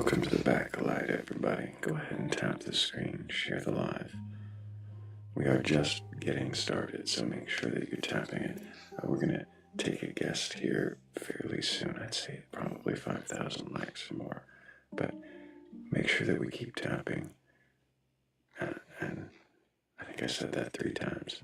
Welcome to the Batcolyte, everybody. Go ahead and tap the screen, share the live. We are just getting started, so make sure that you're tapping it. We're going to take a guest here fairly soon. I'd say probably 5,000 likes or more. But make sure that we keep tapping. And I think I said that 3 times.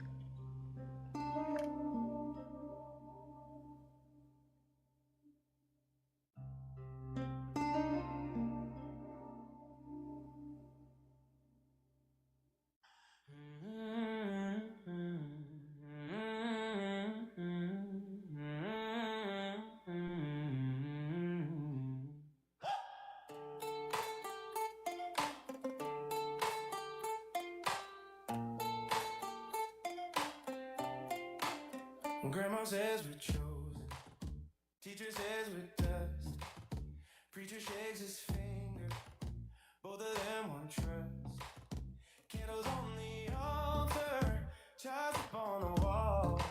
Grandma says we're chosen, teacher says we're dust, preacher shakes his finger, both of them want trust. Candles on the altar, charts up on the wall.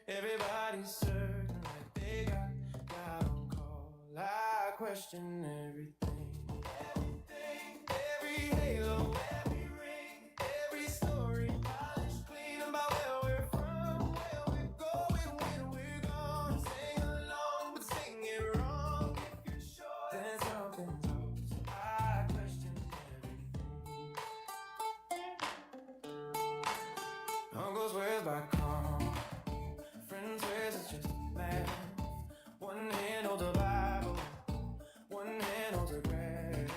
Everybody's certain that they got God on call. I question everything, every halo, every ring, every story, polished clean about where we're from, where we're going, when we're gone. Sing along, but sing it wrong. If you're sure, then something's off. I question everything. Uncle swears by karma, friend swears it's just math. One hand holds a Bible, one hand holds a bread.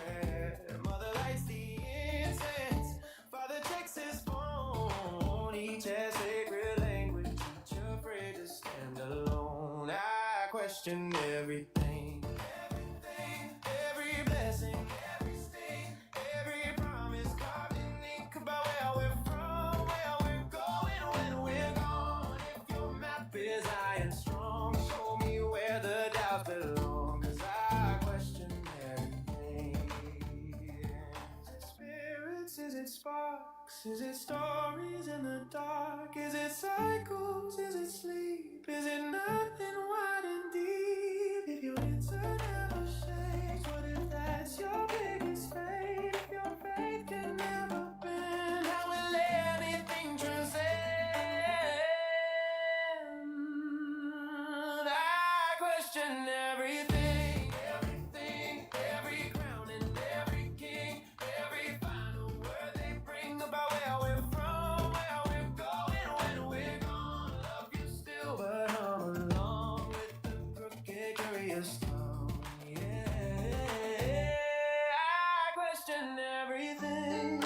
Mother lights the incense, father checks his phone. Each has sacred language, each afraid to stand alone. I question everything, every blessing, every stain, every promise carved in ink about where we're from, where we're going when we're gone. If your map is iron strong, show me where the doubts belong, 'cause I question everything. Is it spirits, is it sparks, is it stories in the dark, is it cycles, is it sleep, is it nothing wide and deep? If your answer never shakes, what if that's your biggest fate? If your faith can never bend, how will anything transcend? I question everything, every crown and every king, every final word they bring about where we're from, where we're going when we're gone. Love you still, but I'm along with the crooked, curious tongue. Yeah, I question everything.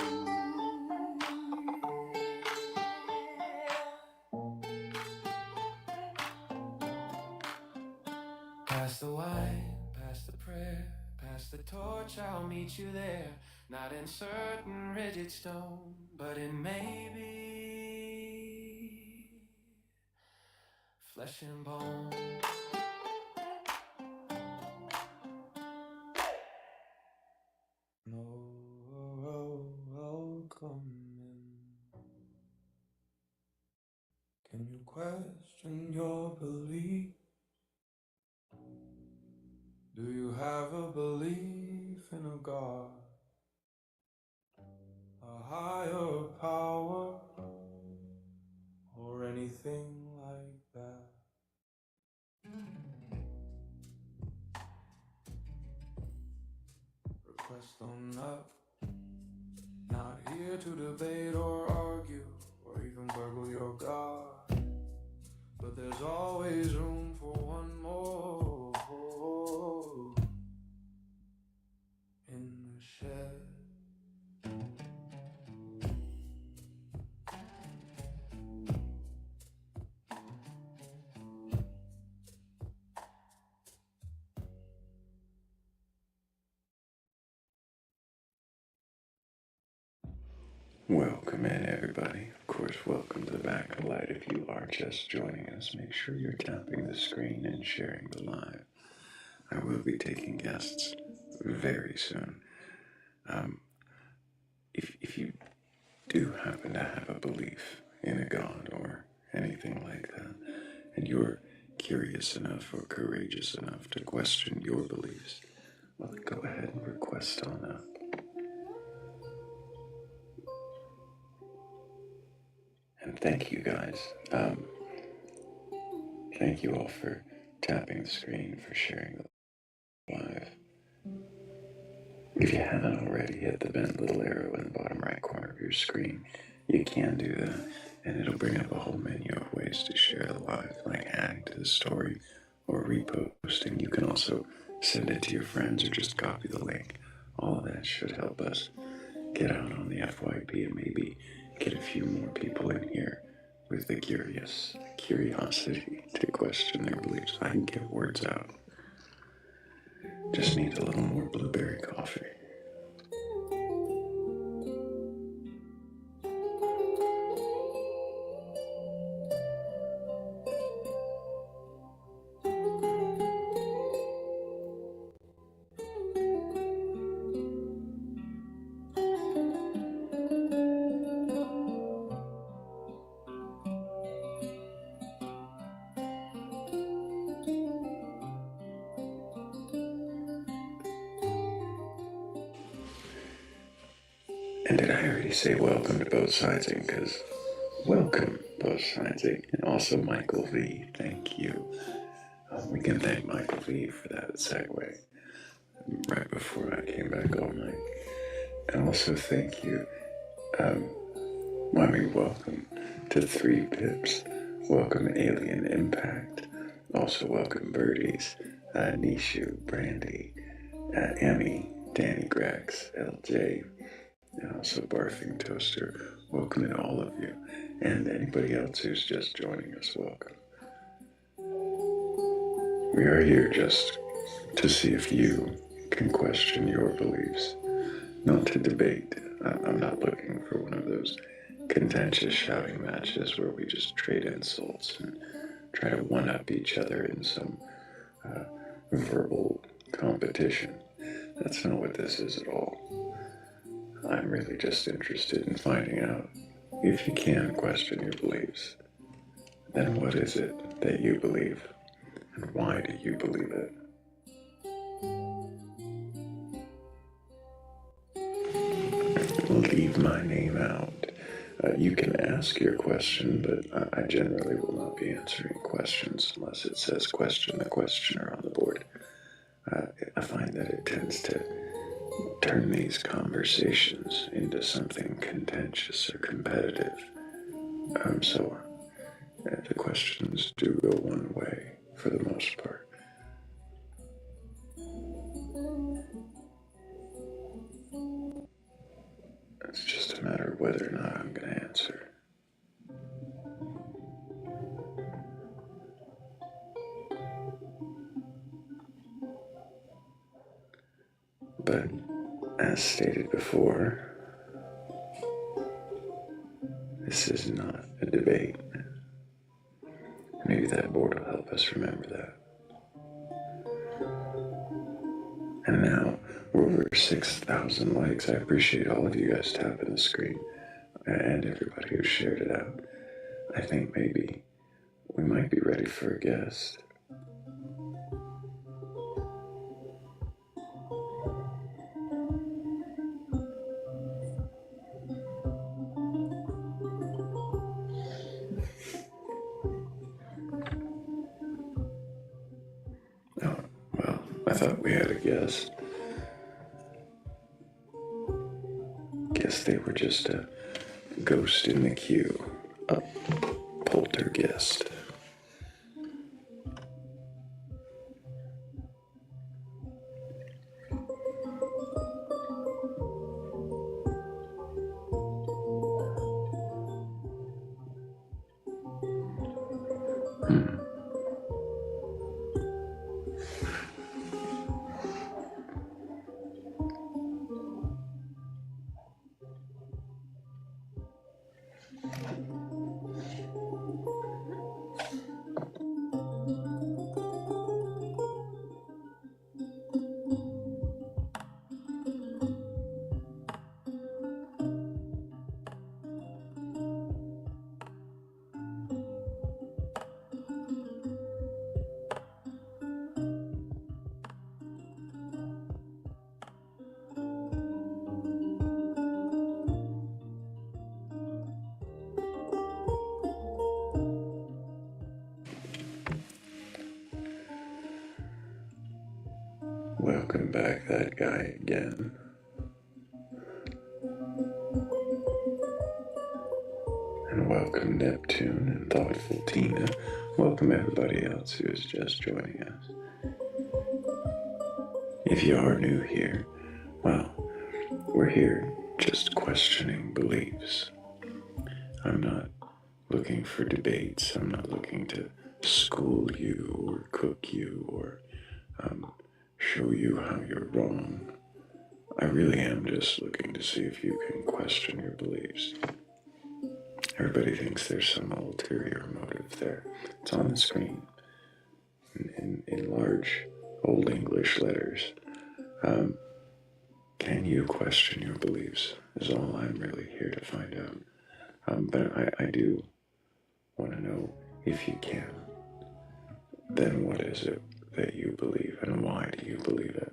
Pass the wine, pass the prayer, pass the torch, I'll meet you there. Not in certain rigid stone, but in maybe flesh and bone. No, welcome in. Can you question your belief? Do you have a belief in a God, a higher power, or anything like that? Request on up, not here to debate or argue, or even burgle your God, but there's always room for one more in the shed. Welcome in, everybody. Of course, welcome to the Batcolyte. If you are just joining us, make sure you're tapping the screen and sharing the live. I will be taking guests very soon. If you do happen to have a belief in a God or anything like that, and you're curious enough or courageous enough to question your beliefs, well, go ahead and request on up. And thank you guys. Thank you all for tapping the screen, for sharing the live. If you haven't already, hit the bent little arrow in the bottom right corner of your screen. You can do that, and it'll bring up a whole menu of ways to share the live, like adding to the story or reposting. You can also send it to your friends or just copy the link. All of that should help us get out on the FYP and maybe get a few more people in here with the curiosity to question their beliefs. I can get words out. Just need a little more blueberry coffee. And did I already say welcome to Both Sidesing? Because welcome, Both Sidesing. And also Michael V, thank you. We can thank Michael V for that segue right before I came back all night. And also thank you, welcome to 3 Pips. Welcome Alien Impact. Also welcome Birdies, Nishu, Brandy, Emmy, Danny Grex, LJ, and also Barfing Toaster. Welcome to all of you. And anybody else who's just joining us, welcome. We are here just to see if you can question your beliefs, not to debate. I'm not looking for one of those contentious shouting matches where we just trade insults and try to one-up each other in some verbal competition. That's not what this is at all. I'm really just interested in finding out if you can question your beliefs. Then what is it that you believe? And why do you believe it? Leave my name out. You can ask your question, but I generally will not be answering questions unless it says question the questioner on the board. I find that it tends to turn these conversations into something contentious or competitive. So the questions do go one way for the most part. It's just a matter of whether or not I'm going to answer. But as stated before, this is not a debate. Maybe that board will help us remember that. And now we're over 6,000 likes. I appreciate all of you guys tapping the screen and everybody who shared it out. I think maybe we might be ready for a guest. Oh, well, I thought we had a guest. Guess they were just a ghost in the queue. A poltergeist. Welcome back, that guy again. And welcome, Neptune and Thoughtful Tina. Welcome, everybody else who is just joining us. If you are new here, well, we're here just questioning beliefs. I'm not looking for debates. I'm not looking to school you or cook you or show you how you're wrong. I really am just looking to see if you can question your beliefs. Everybody thinks there's some ulterior motive there. It's on the screen in large Old English letters. Can you question your beliefs is all I'm really here to find out. But I do want to know if you can. Then what is it that you believe and why do you believe it?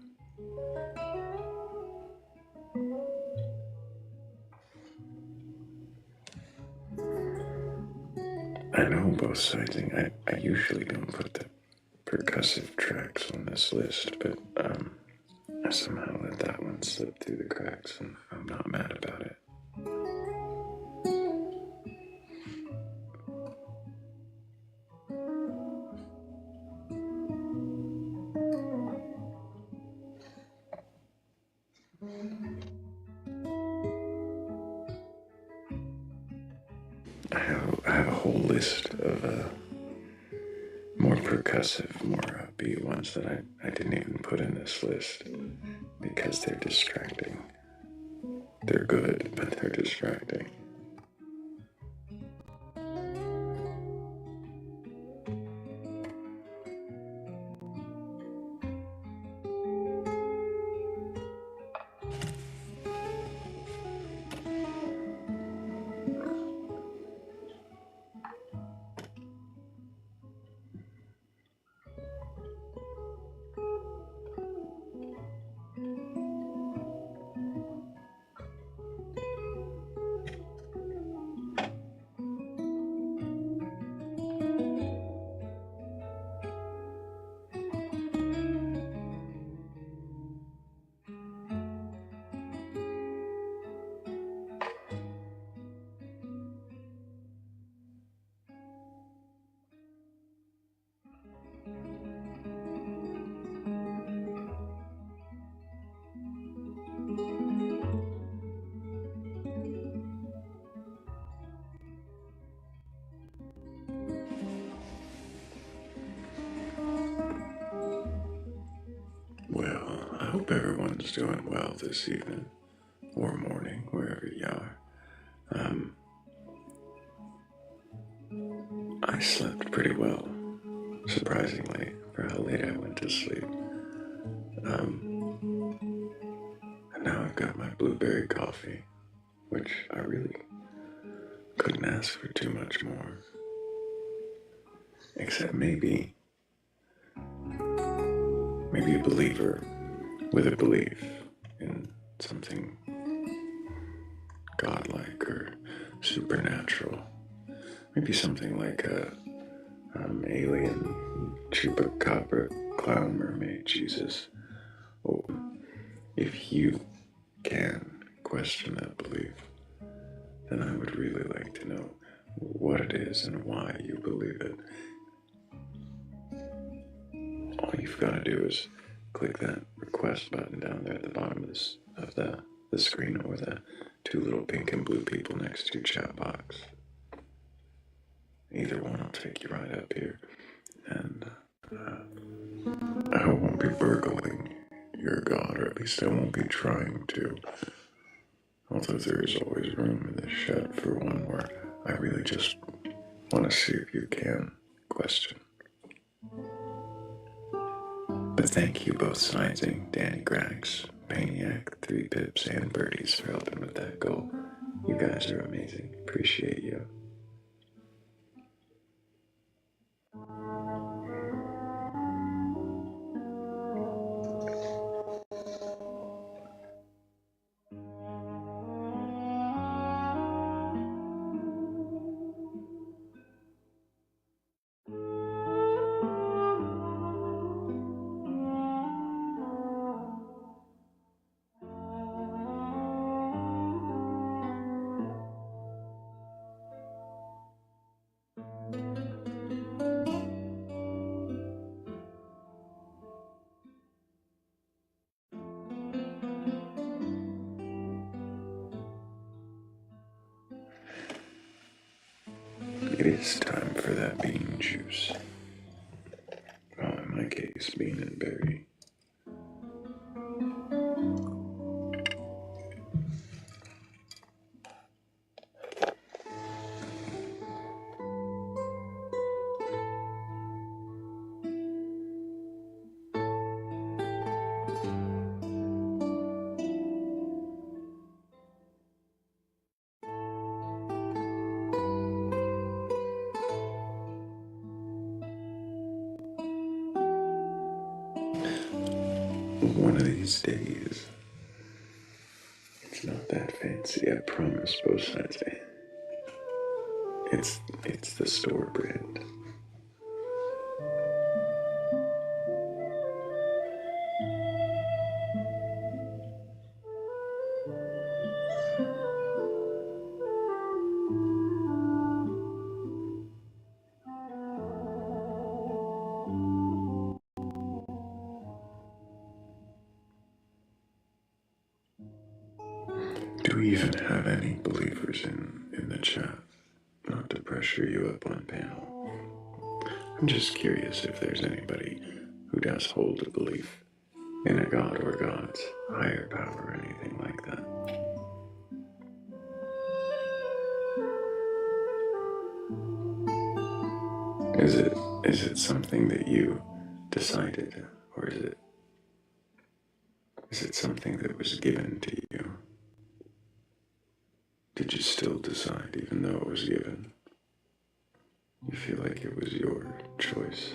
I know both sides. I usually don't put the percussive tracks on this list, but I somehow let that one slip through the cracks, and I'm not mad about it. I have a whole list of more percussive, more upbeat ones that I didn't even put in this list because they're distracting. They're good, but they're distracting. Well, I hope everyone's doing well this evening or morning, wherever you are. I slept pretty well, surprisingly, for how late I went to sleep. And now I've got my blueberry coffee, which I really couldn't ask for too much more. Except maybe a believer with a belief in something godlike or supernatural. Maybe something like a alien chupacabra clown mermaid Jesus. Oh, if you can question that belief, then I would really like to know what it is and why you believe it. All you've got to do is click that request button down there at the bottom of the screen, or the two little pink and blue people next to your chat box. Either one will take you right up here, and I won't be burgling your god, or at least I won't be trying to. Although there is always room in this shed for one more. I really just want to see if you can question. But thank you both Sizing, Danny Grax, Paniac, 3 Pips, and Birdies for helping with that goal. You guys are amazing. Appreciate you. It is time for that bean juice. Well, in my case, bean and berry. One of these days, it's not that fancy, I promise, both sides. It's the store brand. Do we even have any believers in the chat? Not to pressure you up on panel. I'm just curious if there's anybody who does hold a belief in a god or gods, higher power, or anything like that. Is it something that you decided, or is it something that was given to you? Did you still decide even though it was given? You feel like it was your choice?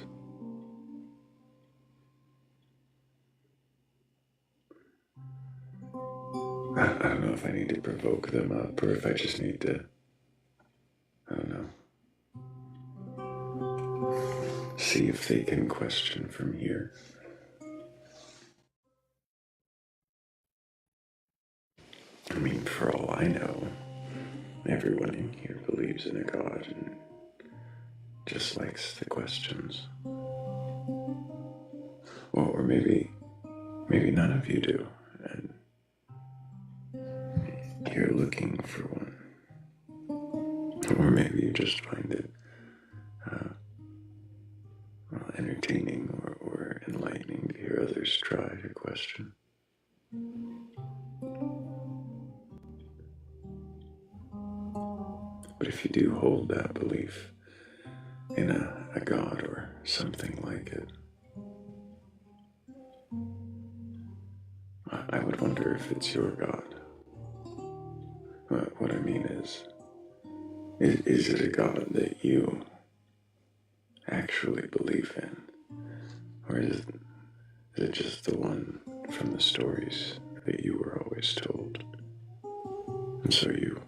I don't know if I need to provoke them up or if I just need to, I don't know, see if they can question from here. I mean, for all I know, everyone in here believes in a God and just likes the questions. Or maybe none of you do, and you're looking for one. Or maybe you just find it entertaining or enlightening to hear others try to question. But if you do hold that belief in a god or something like it, I would wonder if it's your god. What I mean is it a god that you actually believe in? Or is it just the one from the stories that you were always told? And so you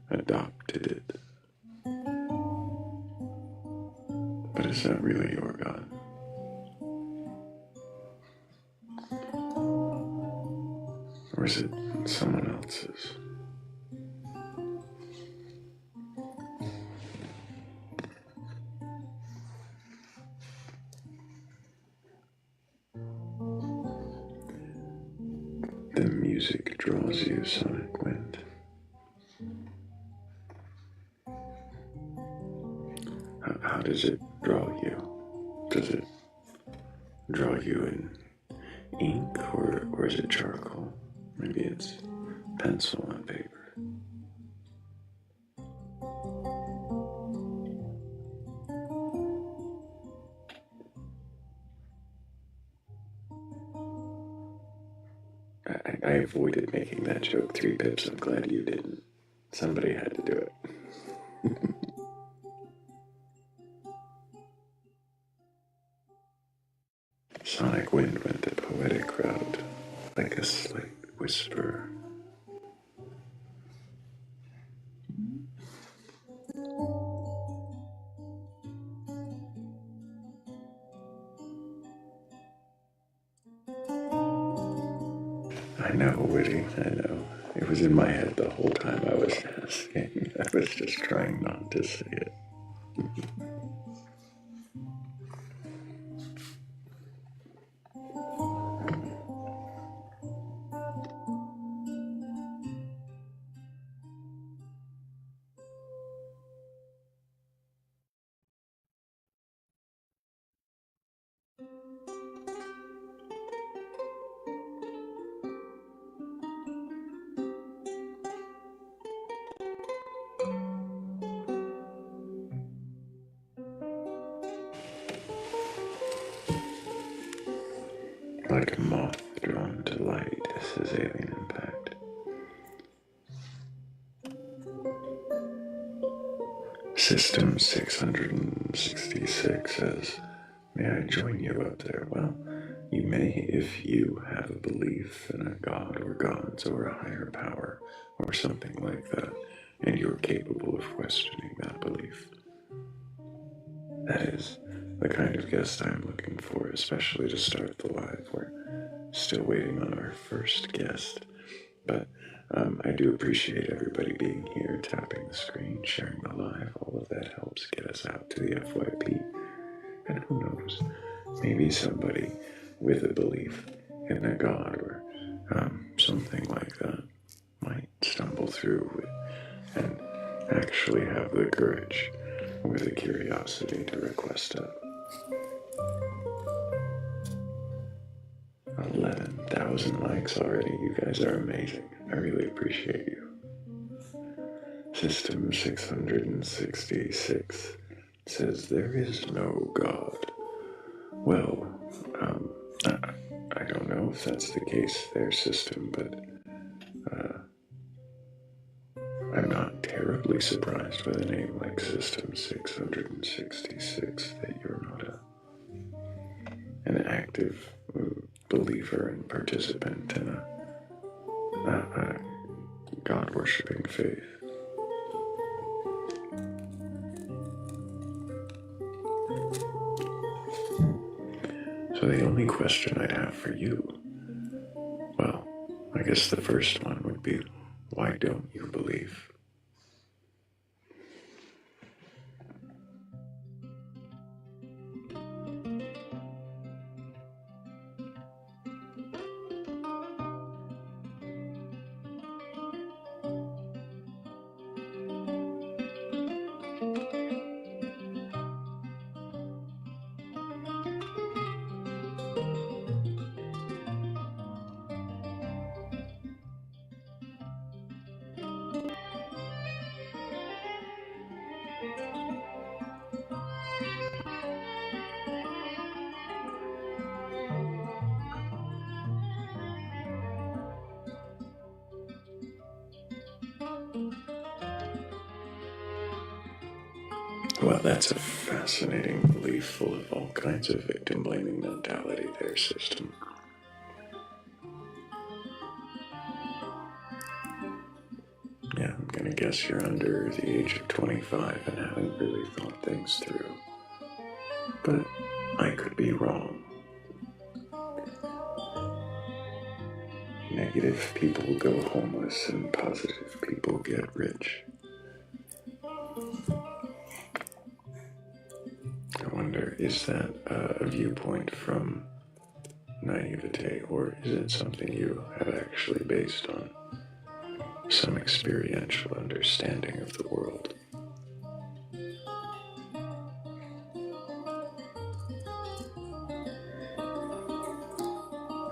adopted it. But is that really your God? Or is it someone else's? The music draws you, sonic wind. How does it draw you? Does it draw you in ink or is it charcoal? Maybe it's pencil and paper. I avoided making that joke 3 pips. I'm glad you didn't. Somebody had to do it. Sonic wind went the poetic route, like a slight whisper. I know, Witty, I know. It was in my head the whole time I was asking. I was just trying not to say it. Like a moth drawn to light, says Alien Impact. System 666 says, may I join you up there? Well, you may if you have a belief in a god or gods or a higher power or something like that, and you're capable of questioning that belief. That is the kind of guest I'm looking for, especially to start the live. We're still waiting on our first guest, but I do appreciate everybody being here, tapping the screen, sharing the live. All of that helps get us out to the FYP. And who knows, maybe somebody with a belief in a god or something like that might stumble through and actually have the courage or the curiosity to request up. 11,000 likes already. You guys are amazing. I really appreciate you. System 666 says there is no God. Well, I don't know if that's the case, their system, but I'm not terribly surprised with a name like System 666 that you're not an active believer and participant in a God-worshipping faith. So the only question I'd have for you, well, I guess the first one would be, why don't you believe? Well, that's a fascinating belief full of all kinds of victim-blaming mentality there, System. Yeah, I'm gonna guess you're under the age of 25 and haven't really thought things through. But I could be wrong. Negative people go homeless and positive people get rich. I wonder, is that a viewpoint from naivete, or is it something you have actually based on some experiential understanding of the world?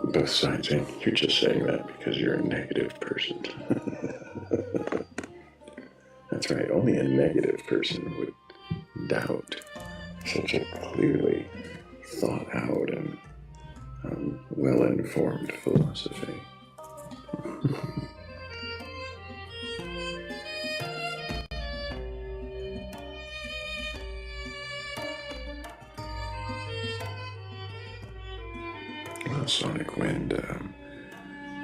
Both sides, and you're just saying that because you're a negative person. That's right, only a negative person would doubt such a clearly thought out and well-informed philosophy. Well, Sonic Wind,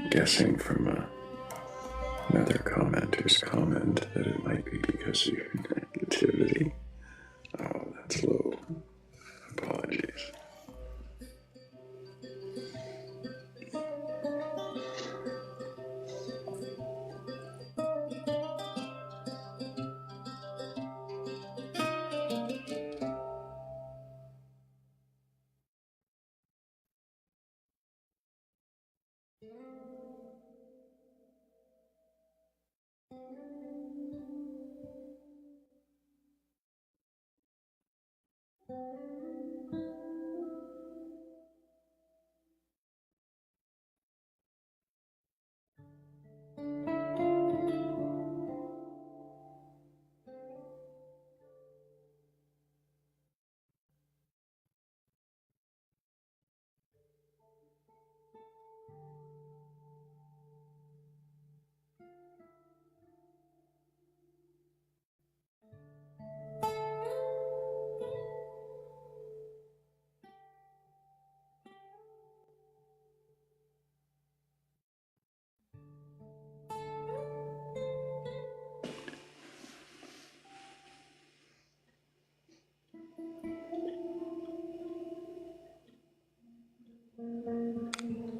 guessing from another commenter's comment that it might be because of your negativity. Oh, that's low. Apologies.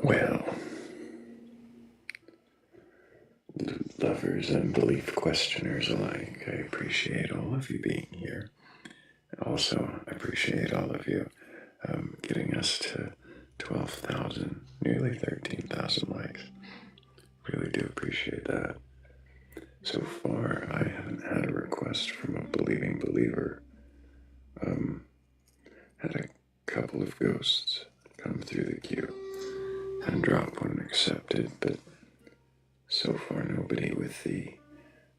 Well, lovers and belief questioners alike, I appreciate all of you being here. Also, I appreciate all of you getting us to 12,000, nearly 13,000 likes. Really do appreciate that. So far, I haven't had a request from a believing believer. Had a couple of ghosts come through the queue and drop one accepted, but so far nobody with the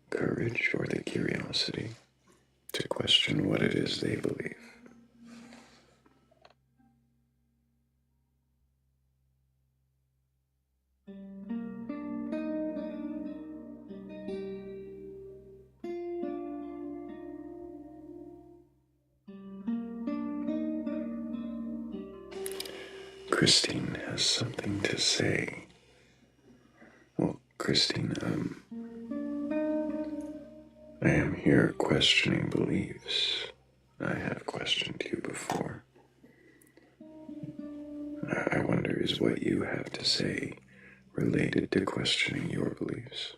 courage or the curiosity to question what it is they believe. Christine has something to say. Well, Christine, I am here questioning beliefs. I have questioned you before. I wonder is what you have to say related to questioning your beliefs.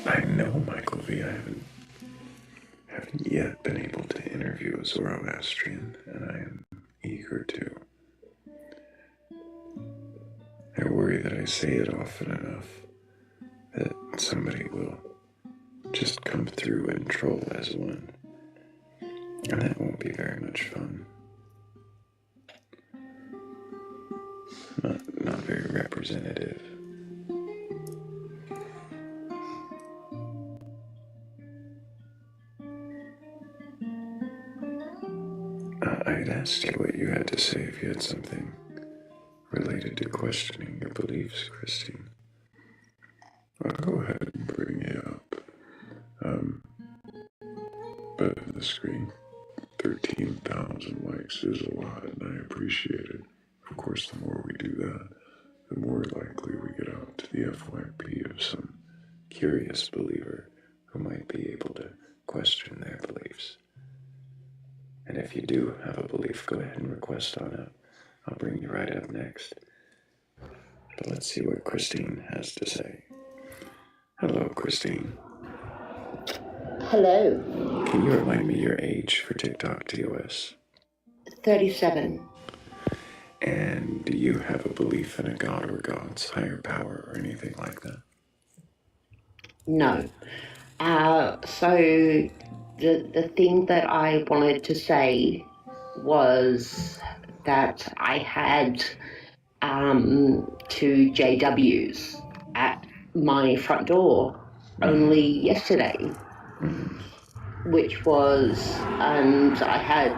I know, Michael V. I haven't yet been able to interview a Zoroastrian, and I am eager to. I worry that I say it often enough that somebody will just come through and troll as one, and that won't be very much fun. Not very representative. I'd asked you what you had to say if you had something related to questioning your beliefs, Christine. I'll go ahead and bring it up. But the screen, 13,000 likes is a lot, and I appreciate it. Of course, the more we do that, the more likely we get out to the FYP of some curious believer who might be able to question their beliefs. And if you do have a belief, go ahead and request on up. I'll bring you right up next. But let's see what Christine has to say. Hello, Christine. Hello. Can you remind me your age for TikTok TOS? 37. And do you have a belief in a god or gods, higher power, or anything like that? No. So the thing that I wanted to say was that I had 2 JWs at my front door only yesterday, which was, and I had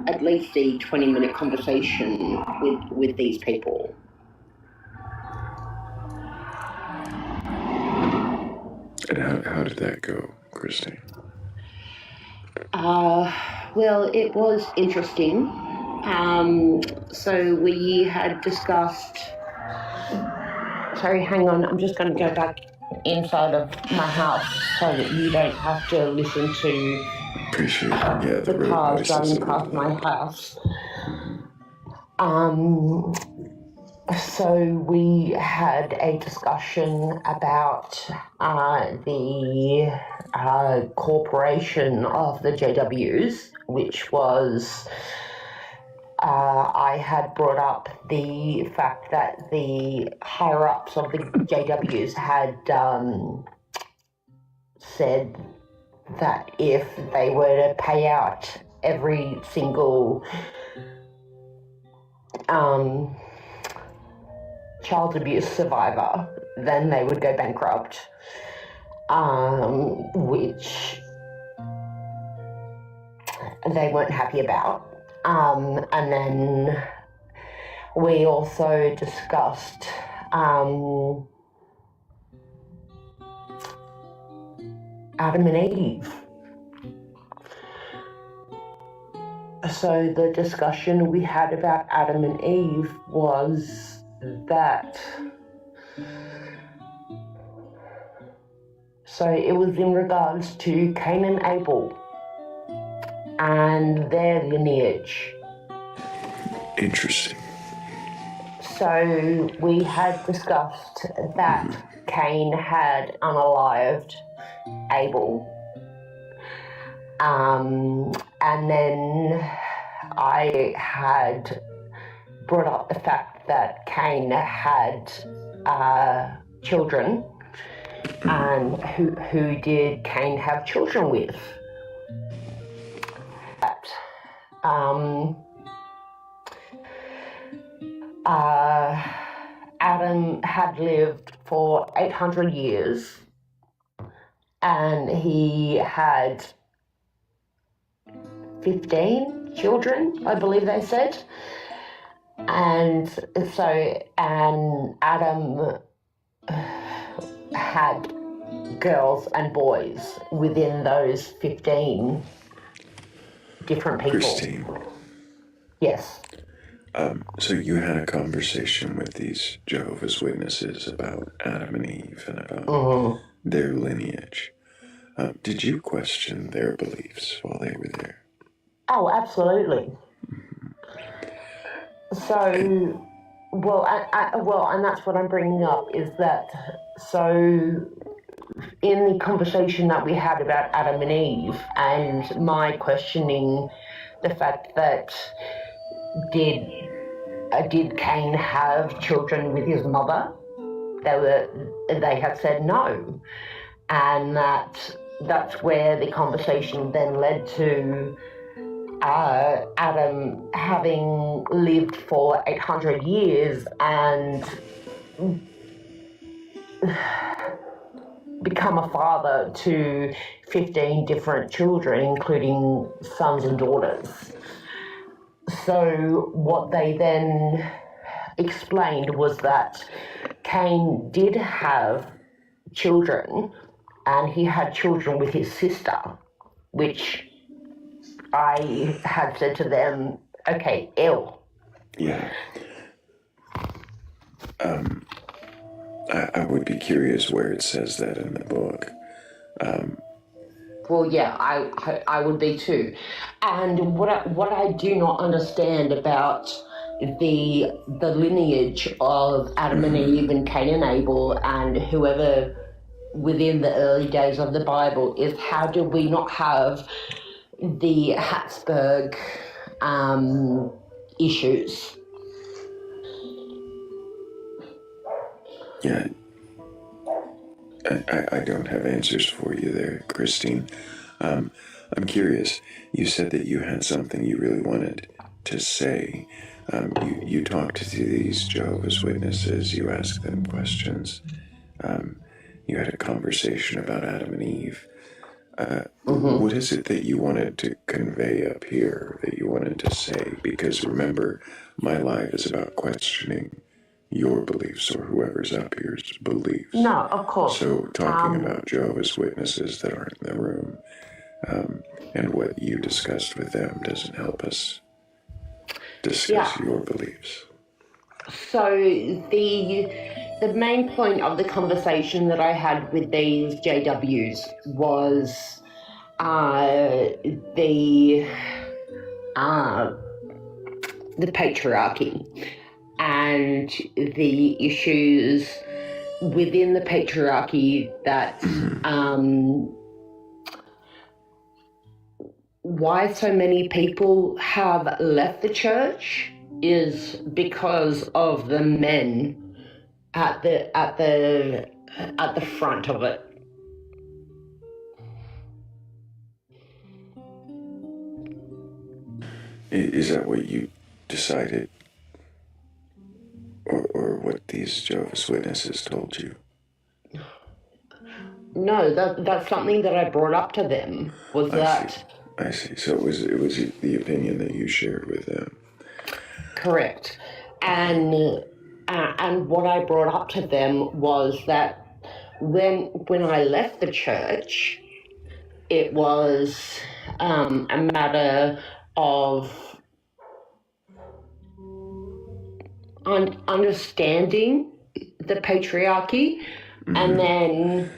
at least a 20-minute conversation with these people. And how did that go, Christine? Well, it was interesting. So we had discussed... Sorry, hang on. I'm just going to go back inside of my house so that you don't have to listen to the cars driving past my house. So we had a discussion about the corporation of the JWs, which was, I had brought up the fact that the higher-ups of the JWs had said that if they were to pay out every single child abuse survivor, then they would go bankrupt, which they weren't happy about. And then we also discussed Adam and Eve. So the discussion we had about Adam and Eve was that. So it was in regards to Cain and Abel and their lineage. Interesting. So we had discussed that Cain had unalived Abel. And then I had brought up the fact that Cain had children, and who did Cain have children with? Adam had lived for 800 years, and he had 15 children, I believe they said. And Adam had girls and boys within those 15 different people. Christine. Yes. So you had a conversation with these Jehovah's Witnesses about Adam and Eve and about their lineage. Did you question their beliefs while they were there? Oh, absolutely. So, well, and that's what I'm bringing up is that, so in the conversation that we had about Adam and Eve and my questioning the fact that did Cain have children with his mother? They had said no, and that's where the conversation then led to Adam having lived for 800 years and become a father to 15 different children, including sons and daughters. So what they then explained was that Cain did have children, and he had children with his sister, which I had said to them, okay, ill. Yeah. I would be curious where it says that in the book. Well, yeah, I would be too. And what I do not understand about the lineage of Adam and Eve and Cain and Abel and whoever within the early days of the Bible is how do we not have the Habsburg issues? Yeah. I don't have answers for you there, Christine. I'm curious. You said that you had something you really wanted to say. You talked to these Jehovah's Witnesses. You asked them questions. You had a conversation about Adam and Eve. What is it that you wanted to convey up here, that you wanted to say? Because remember, my life is about questioning your beliefs or whoever's up here's beliefs. No, of course. So talking about Jehovah's Witnesses that aren't in the room and what you discussed with them doesn't help us discuss your beliefs. So the main point of the conversation that I had with these JWs was the patriarchy and the issues within the patriarchy that why so many people have left the church is because of the men at the front of it. Is that what you decided? Or what these Jehovah's Witnesses told you? No, that's something that I brought up to them. I see. So it was the opinion that you shared with them. Correct. And what I brought up to them was that when I left the church, it was a matter of understanding the patriarchy, and then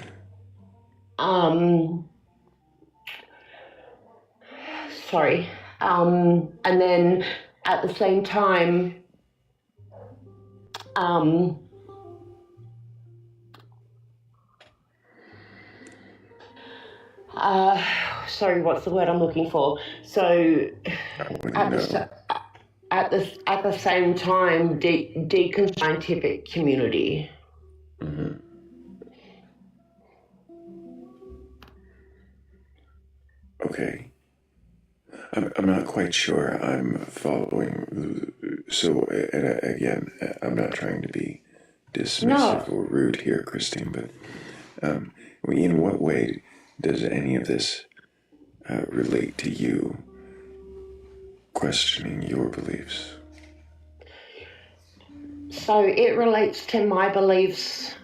and then at the same time what's the word I'm looking for? So at the same time, deconstruct scientific community. Okay. I'm not quite sure I'm following. So, and again, I'm not trying to be dismissive or rude here, Christine, but in what way does any of this relate to you questioning your beliefs? So it relates to my beliefs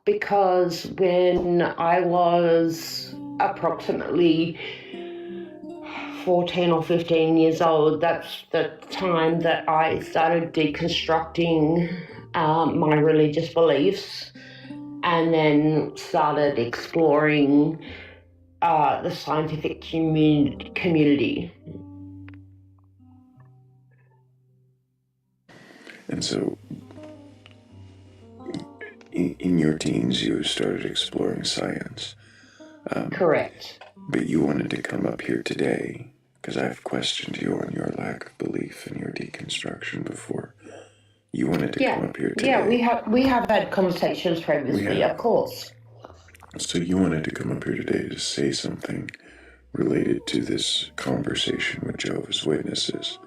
because when I was approximately 14 or 15 years old, that's the time that I started deconstructing my religious beliefs, and then started exploring the scientific community. And so, in your teens, you started exploring science. Correct. But you wanted to come up here today because I've questioned you on your lack of belief in your deconstruction before. You wanted to come up here today. Yeah, we have had conversations previously, of course. So you wanted to come up here today to say something related to this conversation with Jehovah's Witnesses.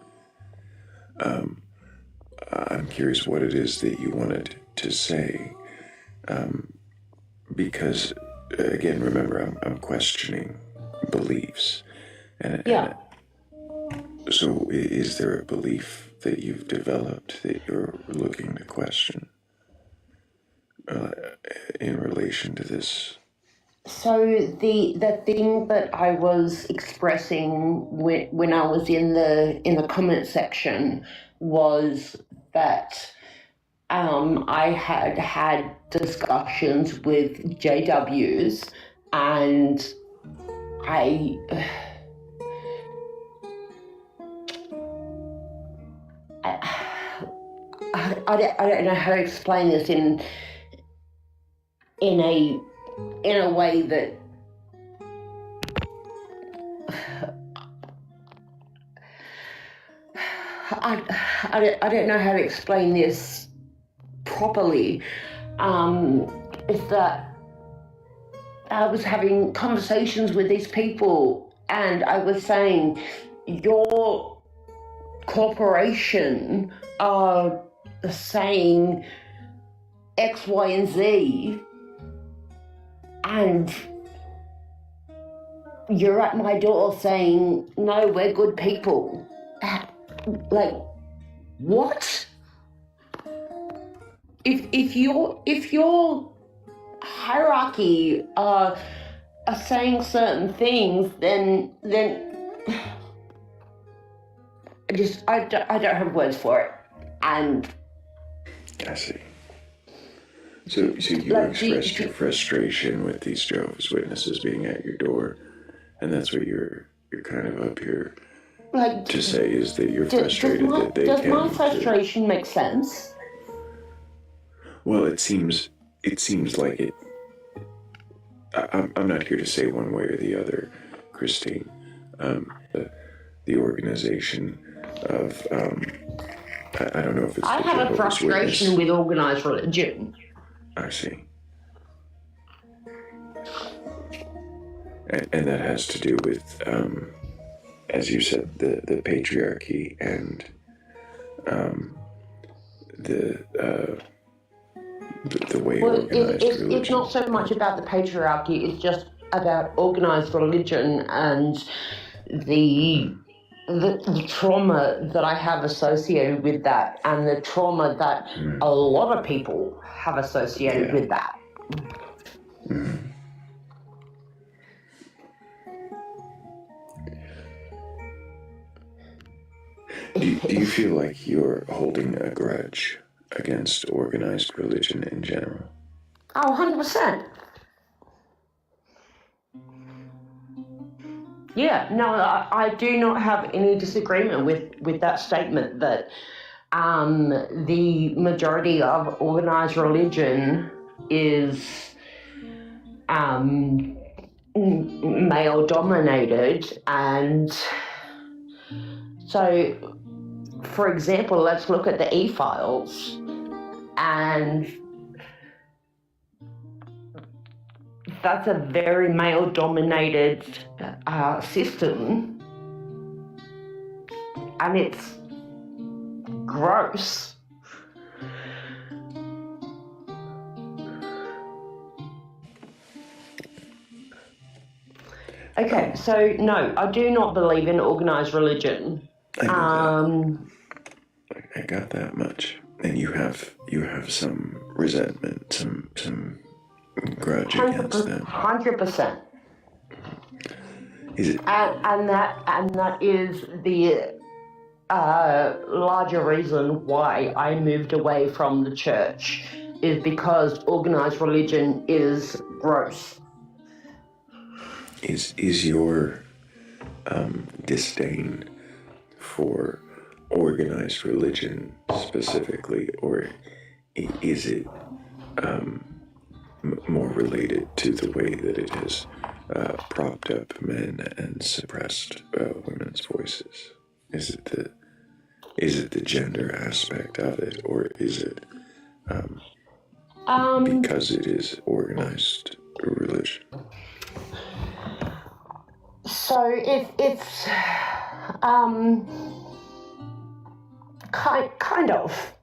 I'm curious what it is that you wanted to say, because, again, remember, I'm questioning beliefs. And so is there a belief that you've developed that you're looking to question in relation to this? So the thing that I was expressing when I was in the comment section was that I had discussions with JWs, and I don't know how to explain this in a way that I don't know how to explain this properly. Is that I was having conversations with these people, and I was saying, your corporation are saying X, Y, and Z, and you're at my door saying, no, we're good people. Like, what? If your hierarchy are saying certain things, then I don't have words for it. And I see. So you expressed your frustration with these Jehovah's Witnesses being at your door, and that's what you're kind of up here to say, is that you're frustrated that they Does my frustration make sense? Well, it seems like it. I'm not here to say one way or the other, Christine. The organization of I don't know if it's. I have a frustration with organized religion. I see. And that has to do with, as you said, the patriarchy and the way organized religion. It's not so much about the patriarchy. It's just about organized religion and the trauma that I have associated with that, and the trauma that a lot of people have associated with that. do you feel like you're holding a grudge against organized religion in general? Oh, 100%. Yeah, no, I do not have any disagreement with that statement that the majority of organized religion is male dominated. And so, for example, let's look at the E-Files, and that's a very male dominated system, and it's gross. Okay, so no, I do not believe in organized religion. I got that much. And you have some resentment, some grudge against them. 100%. Is it? And that is the larger reason why I moved away from the church, is because organized religion is gross. Is your disdain for organized religion specifically, or is it more related to the way that it has propped up men and suppressed women's voices? Is it the gender aspect of it, or is it because it is organized religion? So it's kind of.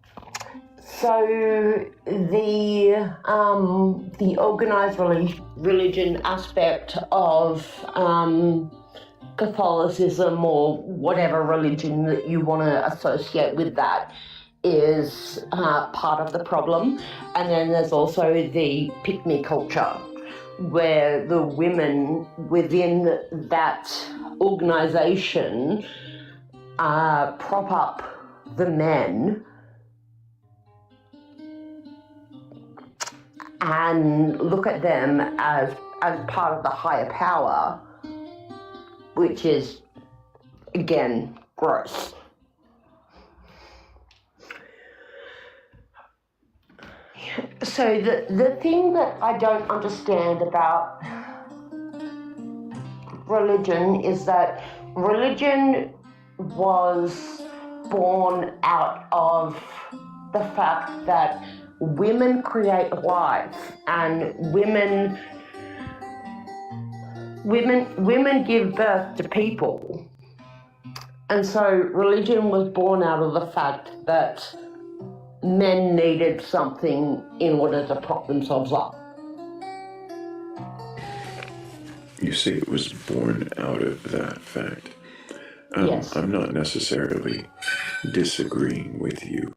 So the organized religion aspect of Catholicism, or whatever religion that you want to associate with that, is part of the problem. And then there's also the pick-me culture, where the women within that organization prop up the men and look at them as part of the higher power, which is, again, gross. So the thing that I don't understand about religion is that religion was born out of the fact that women create life, and women give birth to people. And so religion was born out of the fact that men needed something in order to prop themselves up. You say it was born out of that fact. Yes. I'm not necessarily disagreeing with you,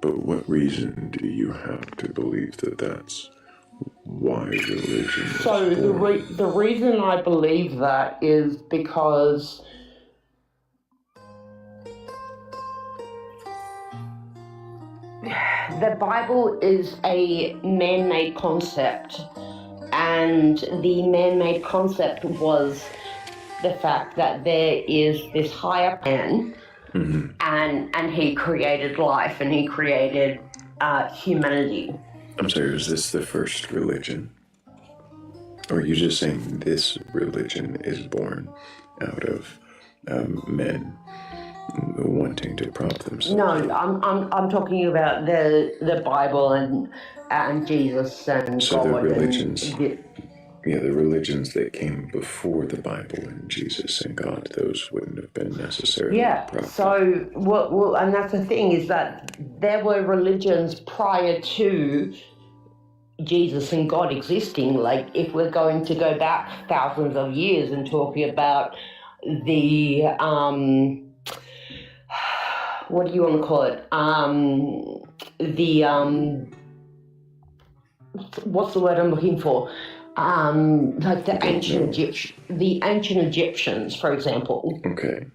but what reason do you have to believe that that's why religion was So born? the reason I believe that is because the Bible is a man-made concept, and the man-made concept was the fact that there is this higher man, and he created life, and he created humanity. I'm sorry, was this the first religion? Or are you just saying this religion is born out of men wanting to prop themselves? No, I'm talking about the Bible and Jesus and So God. the religions, and the religions that came before the Bible and Jesus and God, those wouldn't have been necessarily propped up. So well, and that's the thing, is that there were religions prior to Jesus and God existing. Like, if we're going to go back thousands of years and talking about the what do you want to call it? What's the word I'm looking for? Like the ancient Egyptians, for example. Okay.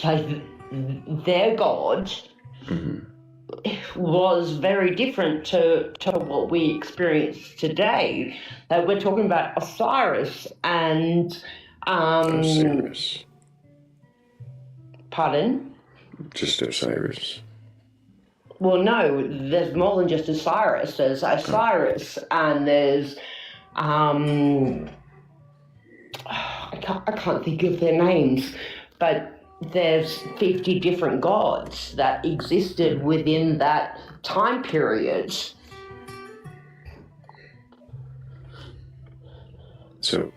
like their God was very different to what we experience today. We're talking about Osiris and Osiris. Pardon? Just Osiris. Well, no, there's more than just Osiris. There's Osiris and there's I can't think of their names, but there's 50 different gods that existed within that time period. So,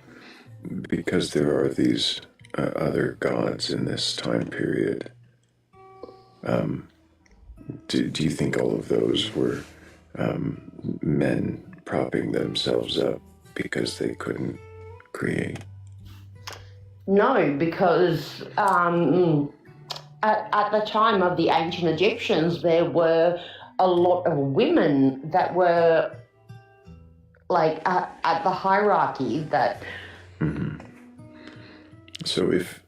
because there are these other gods in this time period, do you think all of those were men propping themselves up because they couldn't create? No, because at the time of the ancient Egyptians, there were a lot of women that were like at the hierarchy that. So if,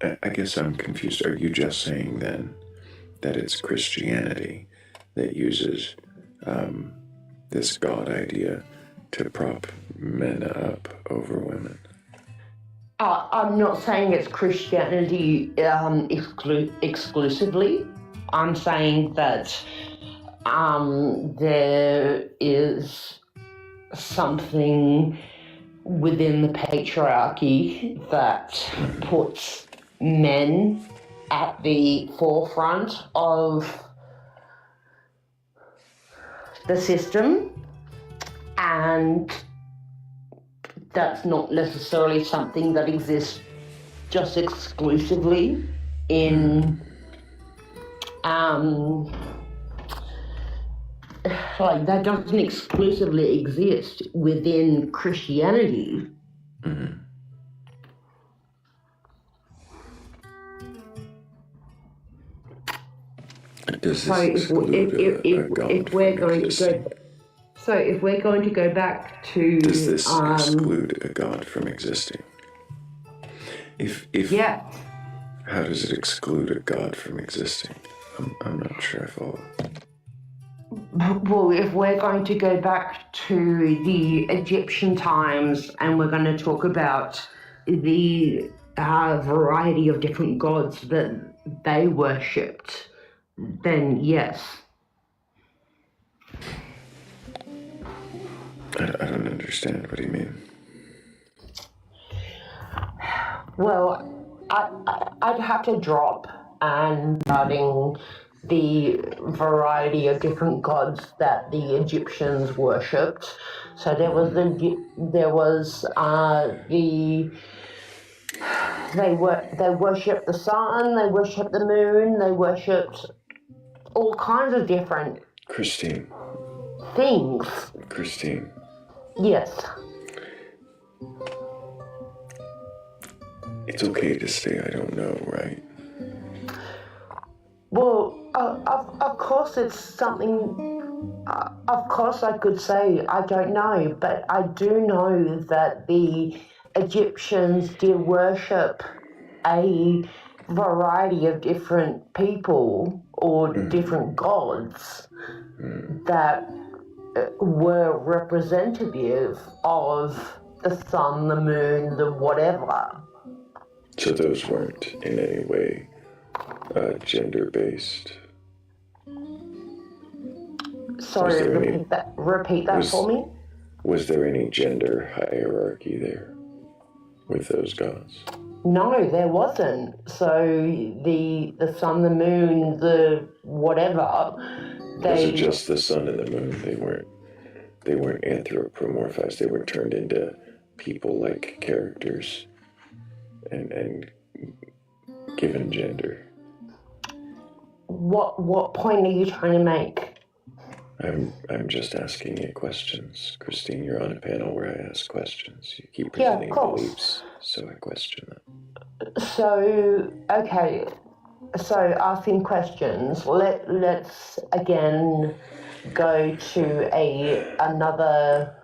I guess I'm confused, are you just saying then that it's Christianity that uses this God idea to prop men up over women? I'm not saying it's Christianity exclusively. I'm saying that there is something within the patriarchy that puts men at the forefront of the system, and that's not necessarily something that exists just exclusively in like that doesn't exclusively exist within Christianity. Does this exclude a God if we're from going existing? to go, so if we're going to go back to, Does this exclude a God from existing? If yeah. How does it exclude a God from existing? I'm not sure I follow. Well, if we're going to go back to the Egyptian times and we're going to talk about the variety of different gods that they worshipped, then yes. I don't understand. What do you mean? Well, I'd have to drop and regarding the variety of different gods that the Egyptians worshipped. So they worshipped the sun, they worshipped the moon, they worshipped all kinds of different Christine. things. Christine. Yes. It's okay to say I don't know, right? Well, of course it's something, of course I could say I don't know, but I do know that the Egyptians did worship a variety of different people or different gods that were representative of the sun, the moon, the whatever. So those weren't in any way gender-based. Sorry, repeat that for me. Was there any gender hierarchy there with those gods? No, there wasn't. So the sun, the moon, the whatever. Was it just the sun and the moon? They weren't anthropomorphized. They were turned into people-like characters and given gender. What point are you trying to make? I'm just asking you questions. Christine, you're on a panel where I ask questions. You keep presenting beliefs, so I question them. So, okay. So, asking questions. Let's again go to another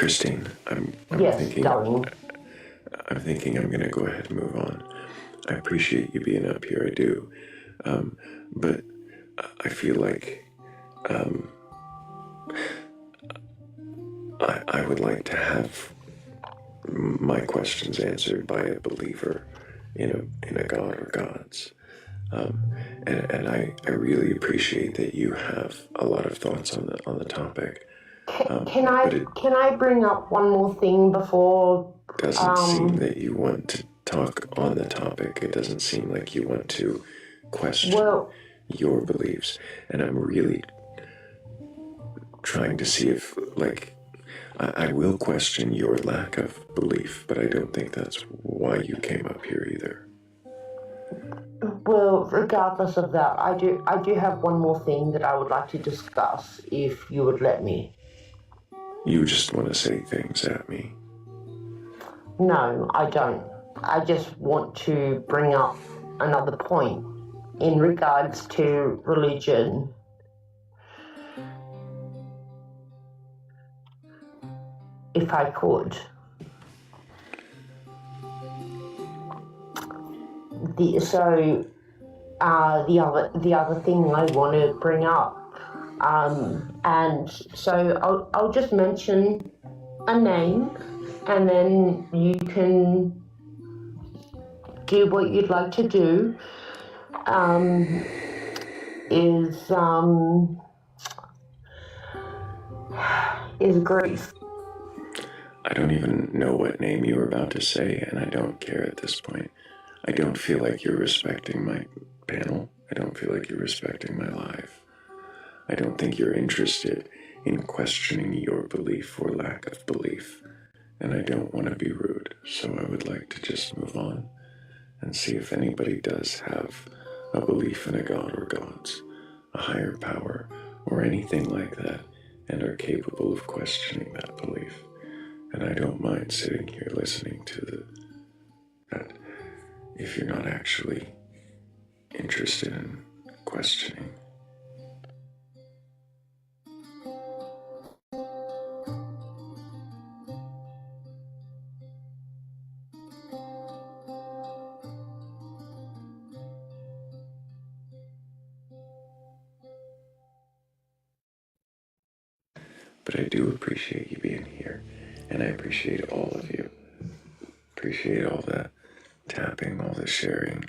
Christine, I'm Yes, thinking darling. I'm gonna go ahead and move on. I appreciate you being up here, I do. But I feel like I would like to have my questions answered by a believer in a god or gods. And I really appreciate that you have a lot of thoughts on the topic. Can But it I bring up one more thing before? doesn't seem that you want to talk on the topic. It doesn't seem like you want to question Well, your beliefs. And I'm really trying to see if, like, I will question your lack of belief, but I don't think that's why you came up here either. well, regardless of that, I do have one more thing that I would like to discuss, if you would let me. You just want to say things at me. No, I don't. I just want to bring up another point in regards to religion. If I could. The other thing I want to bring up, and so I'll just mention a name, and then you can do what you'd like to do. Is grief. I don't even know what name you were about to say, and I don't care at this point. I don't feel like you're respecting my panel. I don't feel like you're respecting my life. I don't think you're interested in questioning your belief or lack of belief, and I don't want to be rude, so I would like to just move on and see if anybody does have a belief in a god or gods, a higher power, or anything like that, and are capable of questioning that belief. And I don't mind sitting here listening to that if you're not actually interested in questioning. But I do appreciate you being here, and I appreciate all of you. Appreciate all the tapping, all the sharing.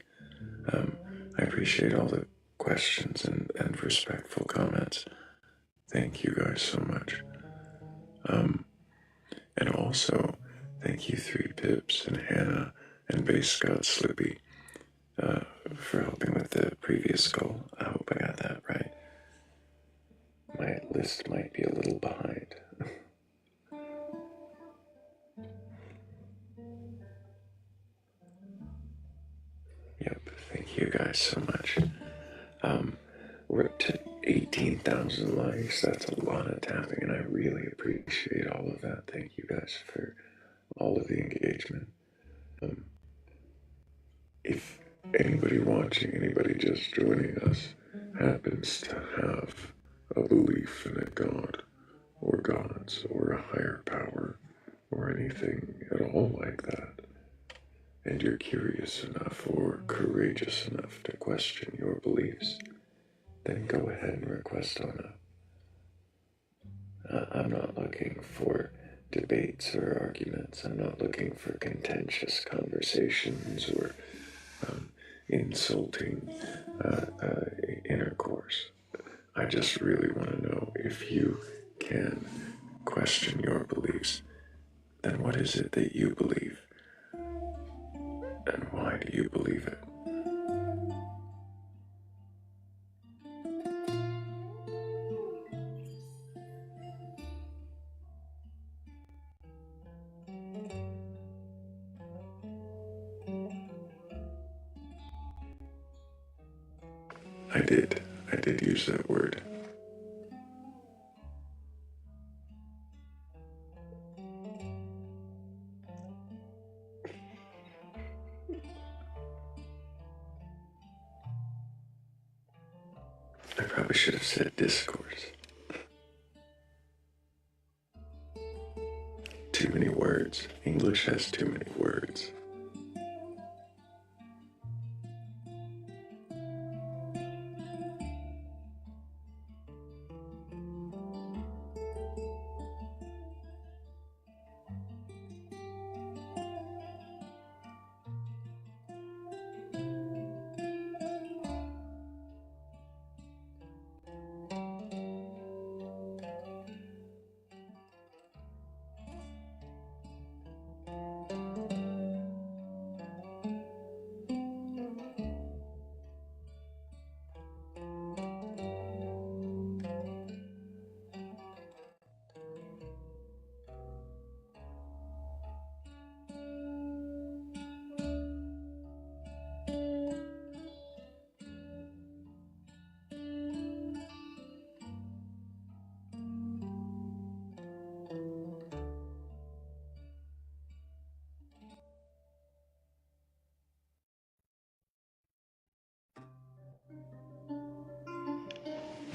I appreciate all the questions and respectful comments. Thank you guys so much. And also, thank you Three Pips and Hannah and Base Scout Slippy for helping with the previous goal. I hope I got that right. My list might be a little behind. Yep, thank you guys so much. We're up to 18,000 likes. That's a lot of tapping, and I really appreciate all of that. Thank you guys for all of the engagement. If anybody watching, anybody just joining us, happens to have a belief in a god or gods or a higher power or anything at all like that, and you're curious enough or courageous enough to question your beliefs, then go ahead and request on up. I'm not looking for debates or arguments. I'm not looking for contentious conversations or insulting intercourse. I just really want to know if you can question your beliefs. Then what is it that you believe? And why do you believe it? I did use that word. I probably should have said discourse. too many words. English has too many words.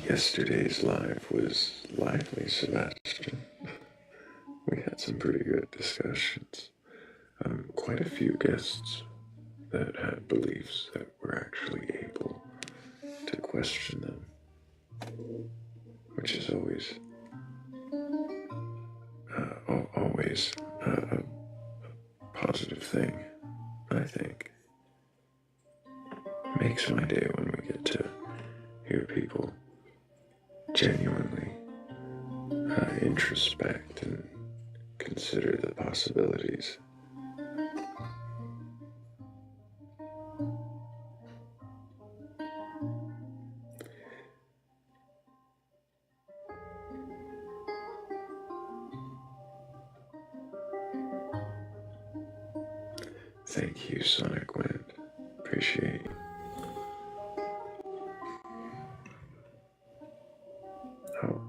Yesterday's live was lively, Sebastian. We had some pretty good discussions. Quite a few guests that had beliefs that were actually able to question them, which is always a positive thing, I think. Makes my day when we get to hear people genuinely introspect and consider the possibilities. Thank you, Sonic Wind. Appreciate you. Oh.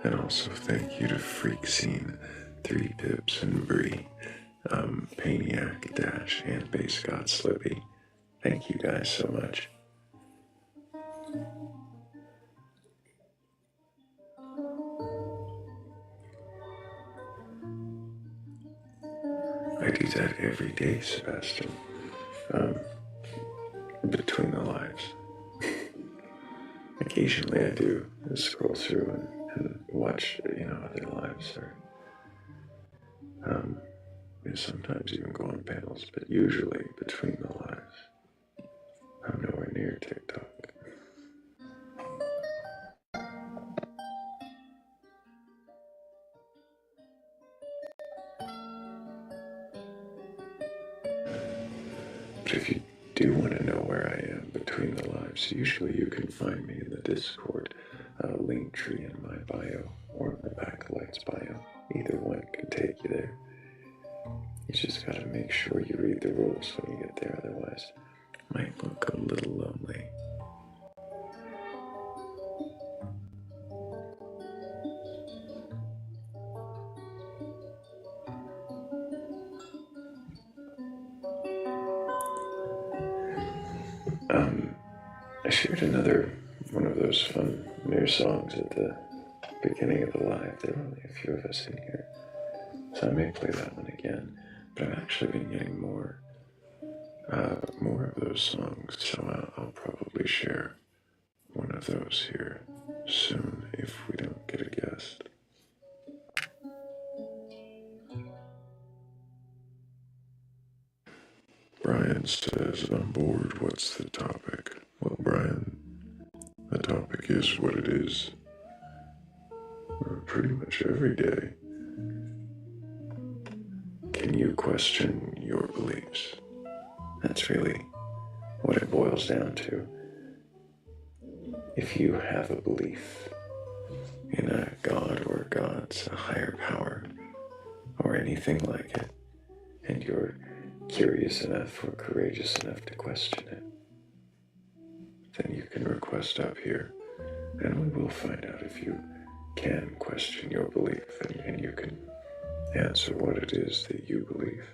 And also thank you to Freak Scene, 3 Pips and Bree, Paniac Dash, and Base God Slippy. Thank you guys so much. I do that every day, Sebastian. Between the lives. Occasionally I do scroll through and watch, other lives, or sometimes even go on panels, but usually between the lives. I'm nowhere near TikTok. But if you do want to know where I am between the lives, usually you can find me in the Discord, link tree in my bio, or the Batcolyte's bio. Either one can take you there. You just gotta make sure you read the rules when you get there, otherwise it might look a little lonely. I shared another one of those fun new songs at the beginning of the live. There were only a few of us in here, so I may play that one again. But I've actually been getting more of those songs, so I'll probably share one of those here soon if we don't get a guest. Brian says, on board, what's the topic? Well, Brian, the topic is what it is. Pretty much every day. Can you question your beliefs? That's really what it boils down to. If you have a belief in a god or gods, a higher power, or anything like it, and you're curious enough or courageous enough to question it, then you can request up here, and we will find out if you can question your belief, and you can answer what it is that you believe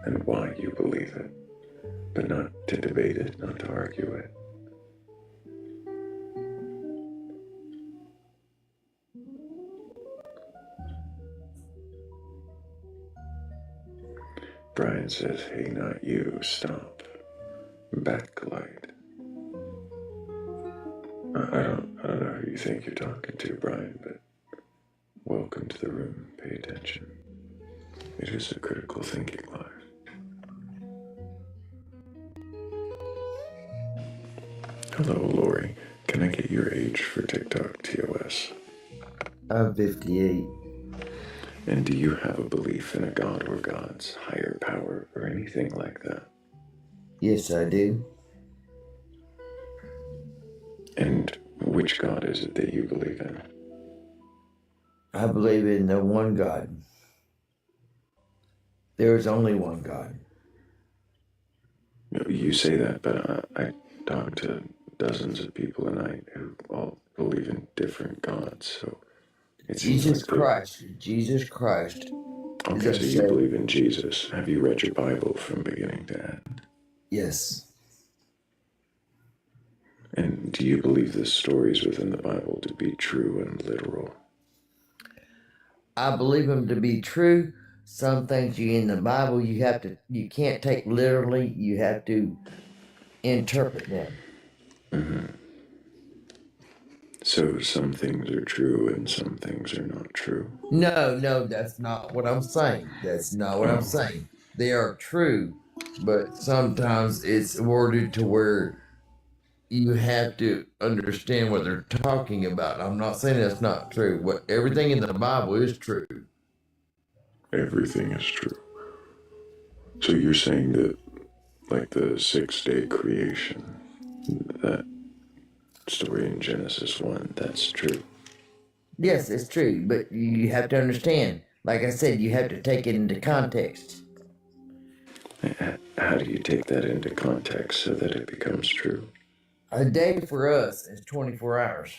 and why you believe it. but not to debate it, not to argue it. Brian says, hey, not you, stop. Batcolyte. I don't know who you think you're talking to, Brian, but welcome to the room. Pay attention. It is a critical thinking live. Hello, Lori. Can I get your age for TikTok TOS? I'm 58. And do you have a belief in a god or gods, higher power, or anything like that? Yes, I do. And which god is it that you believe in? I believe in the one God. There is only one God. You say that, but I talk to dozens of people a night who all believe in different gods, so it seems Jesus like Christ. Jesus Christ. Okay, so you believe in Jesus. Have you read your Bible from beginning to end? Yes. And do you believe the stories within the Bible to be true and literal? I believe them to be true. Some things in the Bible you can't take literally. You have to interpret them. Mm-hmm. So some things are true and some things are not true. No, that's not what I'm saying. That's not what I'm saying. They are true, but sometimes it's worded to where you have to understand what they're talking about. I'm not saying that's not true. Everything in the Bible is true. Everything is true. So you're saying that, like the 6-day creation, that story in Genesis 1, that's true? Yes, it's true, but you have to understand. Like I said, you have to take it into context. How do you take that into context so that it becomes true? A day for us is 24 hours.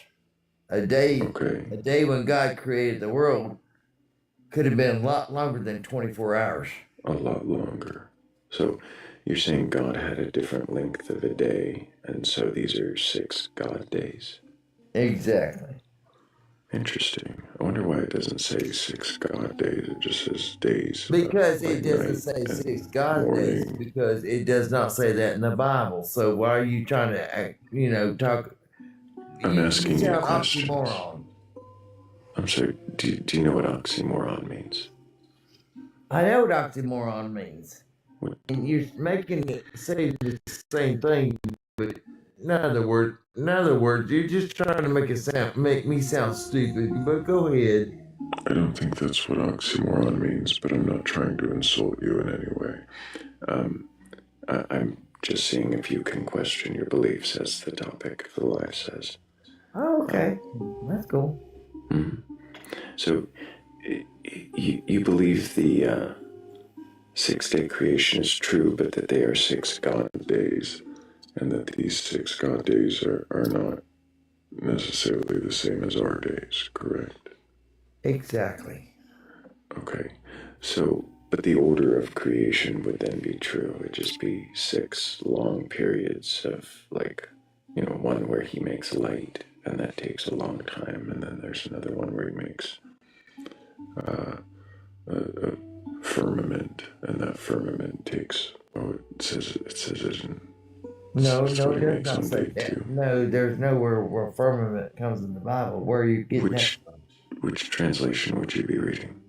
A day when God created the world could have been a lot longer than 24 hours. A lot longer. So you're saying God had a different length of a day, and so these are 6 God days? Exactly. Interesting. I wonder why it doesn't say 6 God days. It just says days. Because it doesn't say 6 God days. Because it does not say that in the Bible. So why are you trying to talk? I'm asking you questions. Oxymoron. I'm sorry. Do you know what oxymoron means? I know what oxymoron means. What? And you're making it say the same thing, but in other words, you're just trying to make me sound stupid. But go ahead. I don't think that's what oxymoron means, but I'm not trying to insult you in any way. I'm just seeing if you can question your beliefs, as the topic of the live says. Oh, okay. That's cool. Mm-hmm. So, you believe the 6-day creation is true, but that they are 6 God days, and that these 6 God days are not necessarily the same as our days, correct? Exactly. Okay. So, but the order of creation would then be true. It'd just be 6 long periods of, one where he makes light, and that takes a long time, and then there's another one where he makes a firmament, and that firmament takes, it says it in... No, it does not say that. No, there's nowhere where firmament comes in the Bible. Where are you getting that from? Which translation would you be reading?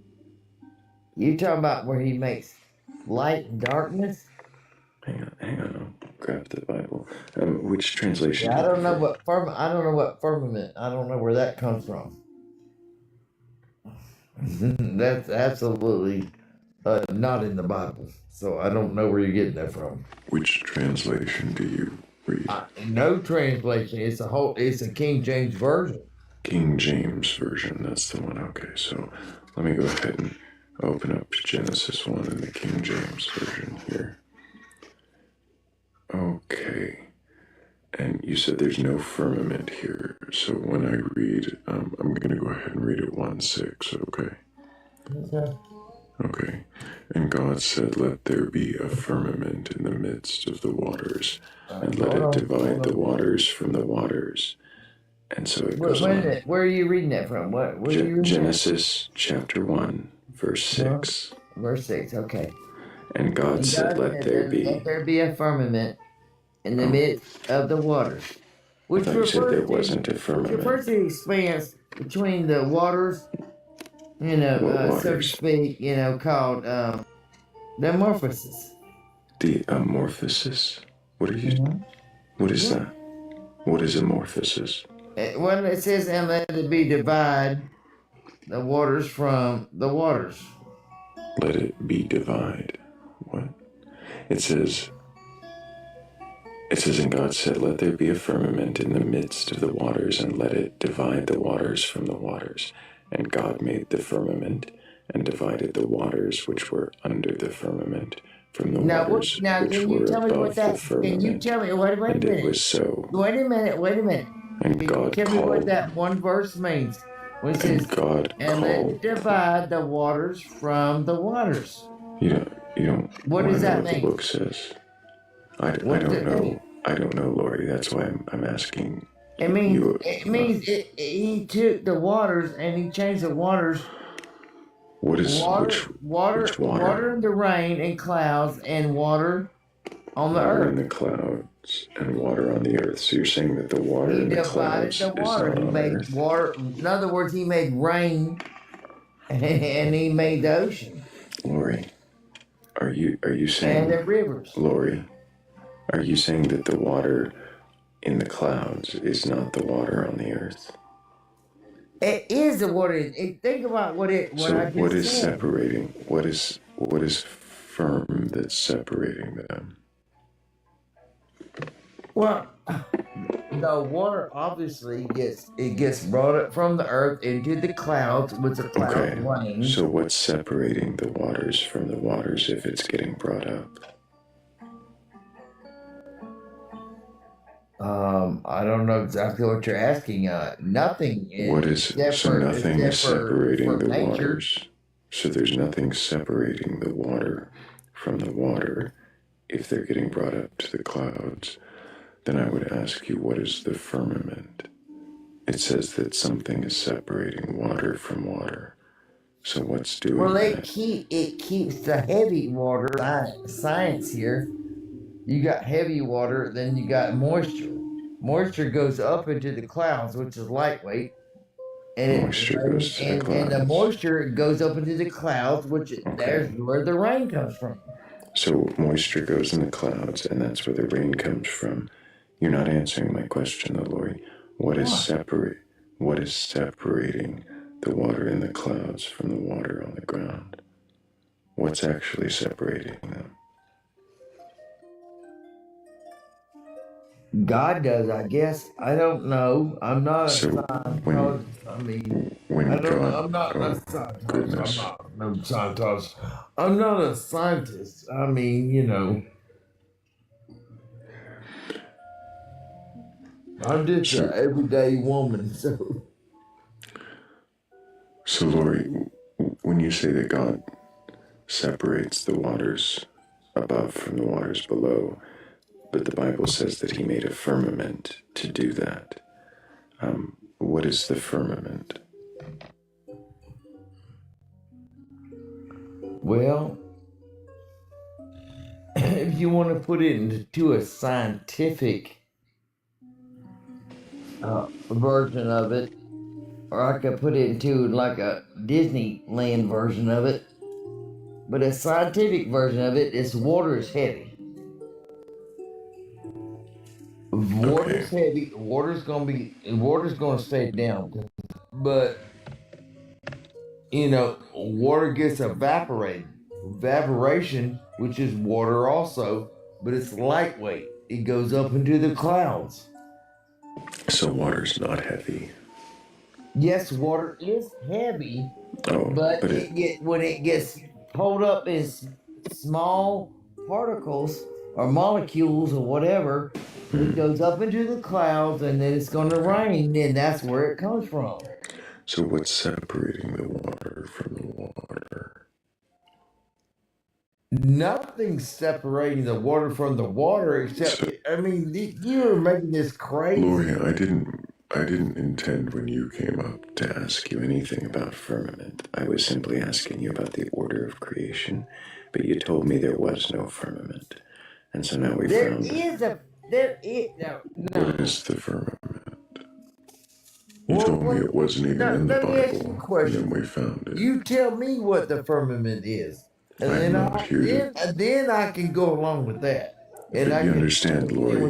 You talking about where he makes light and darkness? Hang on, I'll grab the Bible. Which translation? Yeah, I don't know what firmament. I don't know where that comes from. That's absolutely not in the Bible. So I don't know where you're getting that from. Which translation do you read? No translation. It's a King James version. King James version. That's the one. Okay, so let me go ahead and open up Genesis 1 in the King James version here. Okay. And you said there's no firmament here. So when I read, I'm going to go ahead and read it 1:6, okay? Okay. Okay. And God said, "Let there be a firmament in the midst of the waters, and let it divide the waters from the waters." And so it goes Wait a on. minute. Where are you reading that from? Where are you reading Genesis chapter 1, verse 6. that? Verse 6, okay. And God said, "Let there be." Let there be a firmament in the midst of the waters. Which I thought you said there refers wasn't a to firmament. the expanse between the waters, What so to waters? speak, called the amorphosis. The amorphosis? What are you? What is Yeah. that? What is amorphosis? Well, it says, and let it be divide the waters from the waters. Let it be divide. What? It says, and God said, "Let there be a firmament in the midst of the waters, and let it divide the waters from the waters." And God made the firmament, and divided the waters which were under the firmament from the waters which were above the firmament. Can you tell me, wait a And minute. it was so. Wait a minute. And Can God you tell me what called. that one verse means? When it And says, God and let it called. divide the waters from the waters. You don't What want does to know that what mean? the book says. I don't know. I don't know, Lori. That's why I'm asking. It means you. he took the waters and he changed the waters. What is which water? Water in the rain and clouds, and water on the Water earth. in the clouds and water on the earth. So you're saying that the water in the clouds the water. is not He on made earth? water. In other words, he made rain, and he made the ocean. Lori, are you saying? And the rivers. Lori, are you saying that the water in the clouds is not the water on the earth? It is the water. Think about what I just said. What is separating? What is firm that's separating them? Well, the water obviously gets brought up from the earth into the clouds with the cloud rain. So what's separating the waters from the waters if it's getting brought up? I don't know exactly what you're asking. Nothing. Nothing is separating the nature. waters. So there's nothing separating the water from the water if they're getting brought up to the clouds. Then I would ask you, what is the firmament? It says that something is separating water from water. So what's doing that? Well, it keeps the heavy water. Science here. You got heavy water, then you got moisture. Moisture goes up into the clouds, which is lightweight. And the moisture goes up into the clouds, which there's where the rain comes from. So moisture goes in the clouds, and that's where the rain comes from. You're not answering my question, though, Lori. What is separating the water in the clouds from the water on the ground? What's actually separating them? God does, I guess. I don't know. I'm not a scientist. I'm not a scientist. I'm not a scientist. I mean, I'm just an everyday woman, so. So, Lori, when you say that God separates the waters above from the waters below, but the Bible says that he made a firmament to do that, what is the firmament? Well, if you want to put it into a scientific version of it, or I could put it into like a Disneyland version of it, but a scientific version of it is water is heavy. Water's heavy. Water's gonna stay down, but water gets evaporated. Evaporation, which is water also, but it's lightweight. It goes up into the clouds. So water's not heavy. Yes, water is heavy, but when it gets pulled up in small particles or molecules or whatever, it goes up into the clouds, and then it's going to rain, and that's where it comes from. So what's separating the water from the water? Nothing's separating the water from the water except, So, I mean, you're making this crazy. Lori, I didn't intend when you came up to ask you anything about firmament. I was simply asking you about the order of creation, but you told me there was no firmament. And so now we found it. No. What is the firmament? You Well, told me it wasn't even now, in the let me ask you a Bible, and question. then we found it. You tell me what the firmament is, and I'm not here to. then I can go along with that. And But I you can understand, Lori.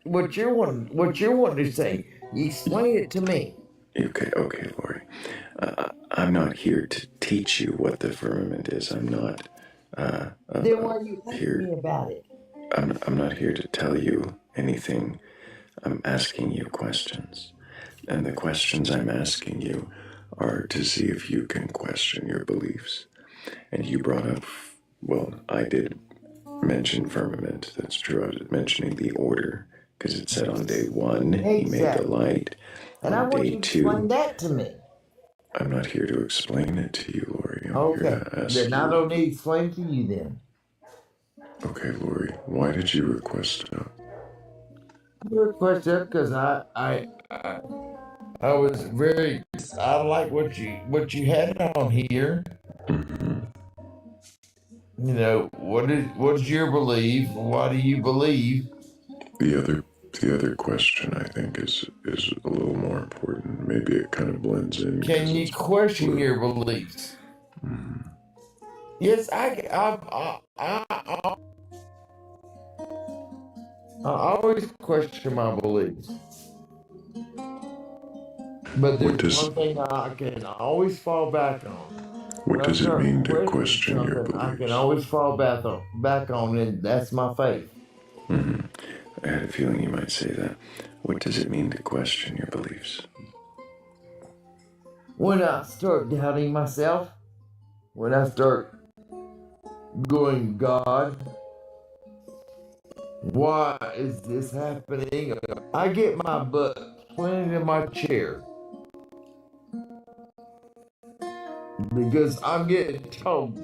what you're wanting to say. You explain it to me. Okay, Lori. I'm not here to teach you what the firmament is. I'm not. Then why are you asking here. me about it? I'm not here to tell you anything. I'm asking you questions. And the questions I'm asking you are to see if you can question your beliefs. And you brought up, well, I did mention firmament. That's true. I was mentioning the order because it said on day one he made the light. And I On want day you to two, explain that to me. I'm not here to explain it to you, Lori. I'm Okay. here to ask Then I you. don't need to explain to you then. Okay, Lori, why did you request that? I requested it because I was very, I like what you had on here. Mm-hmm. You know, what is your belief? Why do you believe? The other question I think is a little more important. Maybe it kind of blends in. Can you question your beliefs? Mm-hmm. Yes, I always question my beliefs. But there's one thing I can always fall back on. What does it mean to question your something, I can beliefs? always fall back on it. That's my faith. Mm-hmm. I had a feeling you might say that. What does it mean to question your beliefs? When I start doubting myself, when I start going, God, why is this happening? I get my butt planted in my chair because I'm getting told,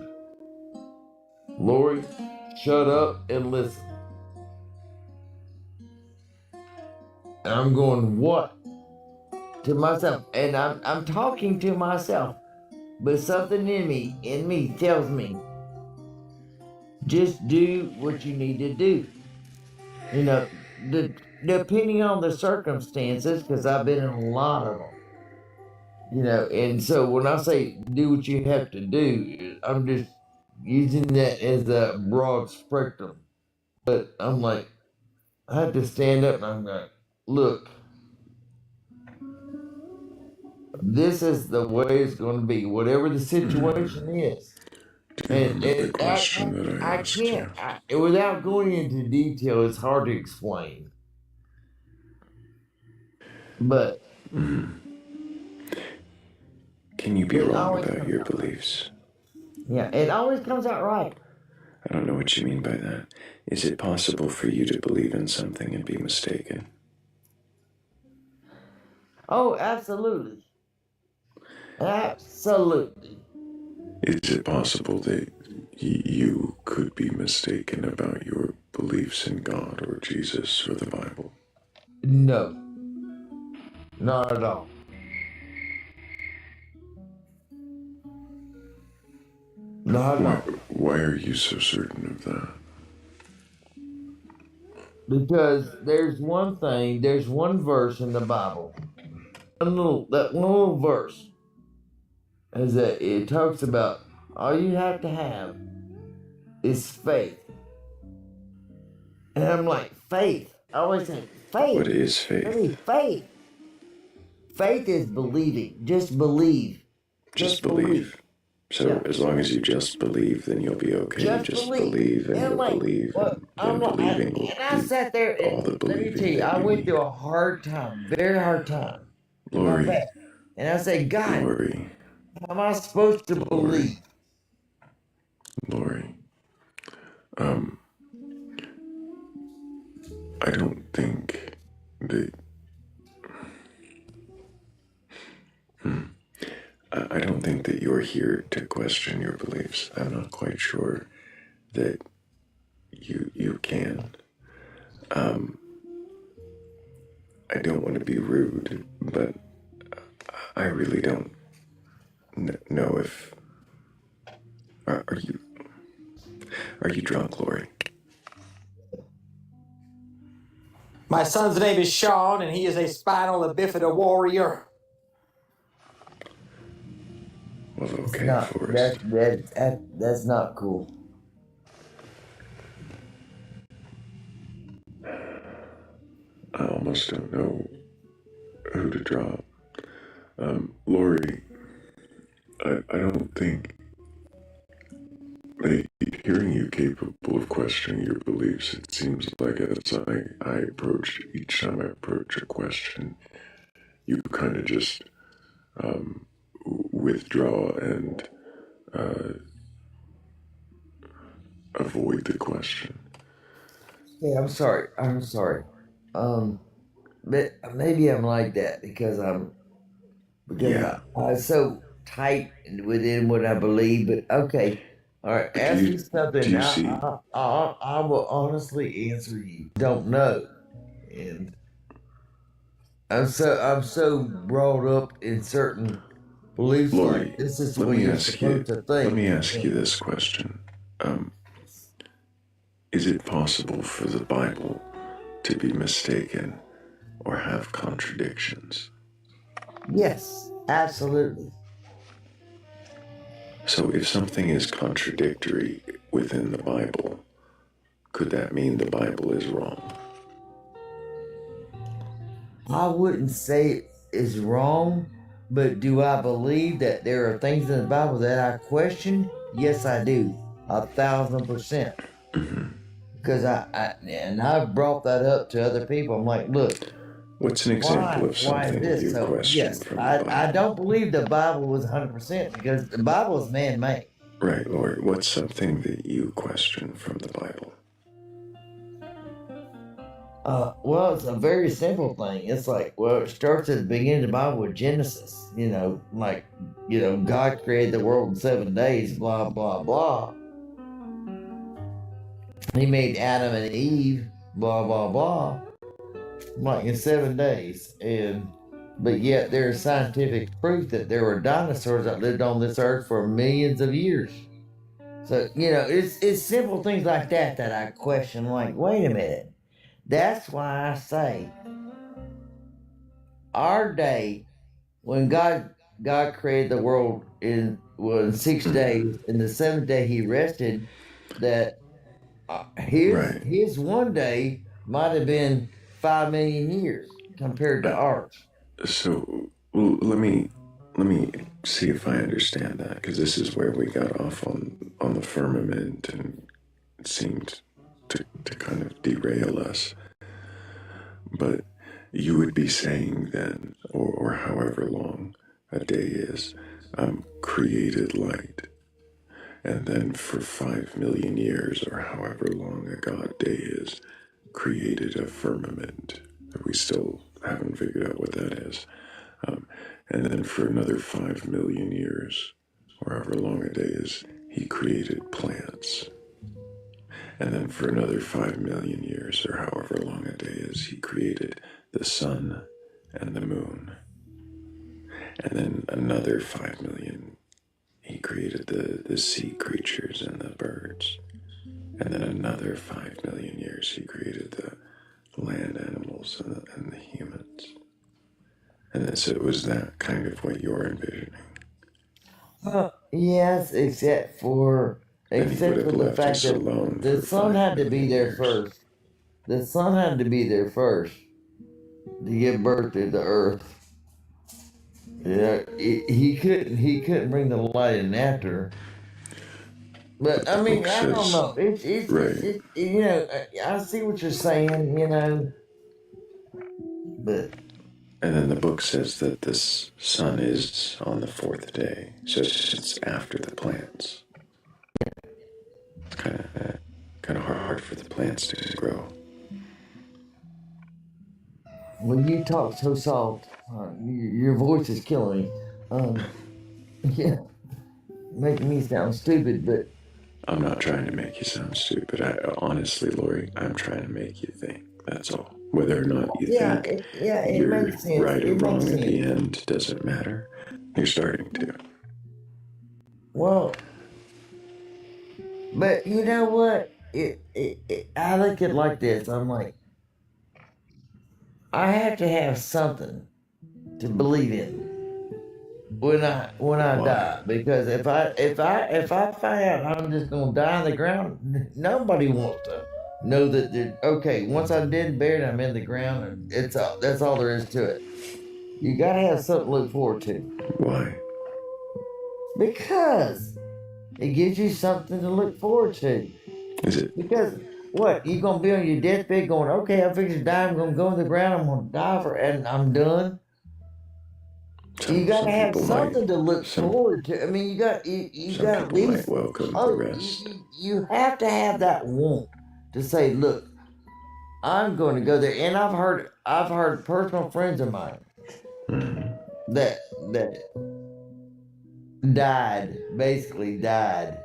Lori, shut up and listen. And I'm going, what? To myself. And I'm talking to myself. But something in me tells me, just do what you need to do. You know, depending on the circumstances, because I've been in a lot of them. You know, and so when I say do what you have to do, I'm just using that as a broad spectrum. But I'm like, I have to stand up and I'm like, look, this is the way it's going to be, whatever the situation is. And The question that I asked you. Without going into detail, it's hard to explain. But Can you be wrong about your beliefs? Yeah, it always comes out right. I don't know what you mean by that. Is it possible for you to believe in something and be mistaken? Oh, absolutely. Absolutely. Is it possible that you could be mistaken about your beliefs in God or Jesus or the Bible? No, not at all. Not at all. Why are you so certain of that? Because there's one verse in the Bible. That one little verse is that it talks about all you have to have is faith. And I'm like, faith. I always say faith. What is faith? I mean, faith. Faith is believing. Just believe. Just believe. So as long as you just believe, then you'll be okay. Just believe and you'll believe, and then believing will and I sat there and all the let me believing tell you, that I you went need. through a hard time, very hard time. Lori, And I said, God, Lori, how am I supposed to believe? Lori, I don't think that. I don't think that you're here to question your beliefs. I'm not quite sure that you can. I don't want to be rude, but I really don't know if are you drunk, Lori? My son's name is Sean, and he is a spinal bifida warrior. Well, okay, No, Forrest. that's not cool. I almost don't know who to drop. Lori, I don't think that hearing you capable of questioning your beliefs, it seems like as I approach, each time I approach a question, you kind of just withdraw and avoid the question. Yeah, I'm sorry. But maybe I'm like that because Yeah. I'm so tight within what I believe. But okay, all right. But Ask me do something. you see? I will honestly answer you. Don't know, and I'm so brought up in certain beliefs. Like Lori, this is the let way me you're ask you. supposed to Let think. me ask you this question: Is it possible for the Bible to be mistaken or have contradictions? Yes, absolutely. So, if something is contradictory within the Bible, could that mean the Bible is wrong? I wouldn't say it's wrong, but do I believe that there are things in the Bible that I question? Yes, I do, 1,000%. Because I've brought that up to other people. I'm like, look, What's an example of why is something this? you So question yes, from the Bible? I don't believe the Bible was 100% because the Bible is man-made. Right, Lord. What's something that you question from the Bible? Well, it's a very simple thing. It's like, well, it starts at the beginning of the Bible with Genesis. God created the world in 7 days, blah, blah, blah. He made Adam and Eve, blah, blah, blah, like in 7 days. But yet there's scientific proof that there were dinosaurs that lived on this earth for millions of years. So, it's simple things like that I question, like, wait a minute. That's why I say our day when God created the world in 6 days, and the seventh day He rested. That Right. his one day might have been 5 million years compared to ours. So, well, let me see if I understand that, because this is where we got off on the firmament, and it seemed to kind of derail us. But you would be saying then, or however long a day is, created light, and then for 5 million years, or however long a god day is, created a firmament that we still haven't figured out what that is. And then for another 5 million years, or however long a day is, he created plants. And then for another 5 million years, or however long a day is, he created the sun and the moon. And then another 5 million, he created the sea creatures and the birds. And then another 5 million years, he created the land animals and the humans. And then, so it was that kind of what you're envisioning. Yes, except for Then he would have the left fact us that alone the for sun had to be 5 million there years. first. The sun had to be there first to give birth to the earth. He couldn't bring the light in after. But But the I mean, book I don't says, know. right. I see what you're saying, but And then the book says that this sun is on the fourth day, so it's after the plants. It's kind of hard for the plants to grow. when you talk so soft, your voice is killing me. Yeah, making me sound stupid, but I'm not trying to make you sound stupid. Honestly, Lori, I'm trying to make you think. That's all. Whether or not you Yeah, think it you're makes sense. right or It makes wrong at the sense. end doesn't matter. You're starting to. Well, but you know what? I look at it like this. I'm like, I have to have something to believe in when I Why? die, because if I find out I'm just gonna die in the ground, nobody wants to know that okay, once I'm dead and buried, I'm in the ground, and that's all there is to it. You gotta have something to look forward to, Why? because it gives you something to look forward to. Is it? Because what, you gonna be on your deathbed going, okay, I fixed to die, I'm gonna go in the ground, I'm gonna die and I'm done. You gotta have something to look forward to. I mean, you got at least welcome the hope. rest. You have to have that want to say, look, I'm going to go there. And I've heard personal friends of mine that basically died,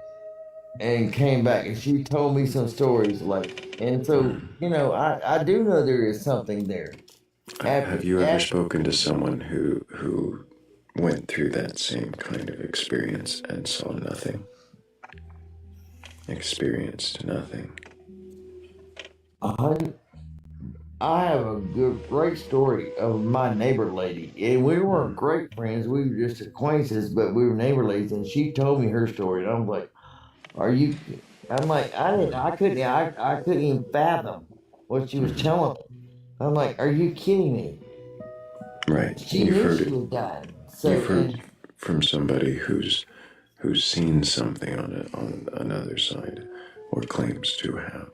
and came back, and she told me some stories like, and so I do know there is something there. Have you ever spoken to someone who went through that same kind of experience and saw nothing? Experienced nothing. I have a great story of my neighbor lady, and we weren't great friends. We were just acquaintances, but we were neighbor ladies, and she told me her story, and I'm like, "Are you?" I'm like, I couldn't even fathom what she was telling me. I'm like, "Are you kidding me?" Right. She knew she was dying. So You've heard from somebody who's seen something on another side, or claims to have.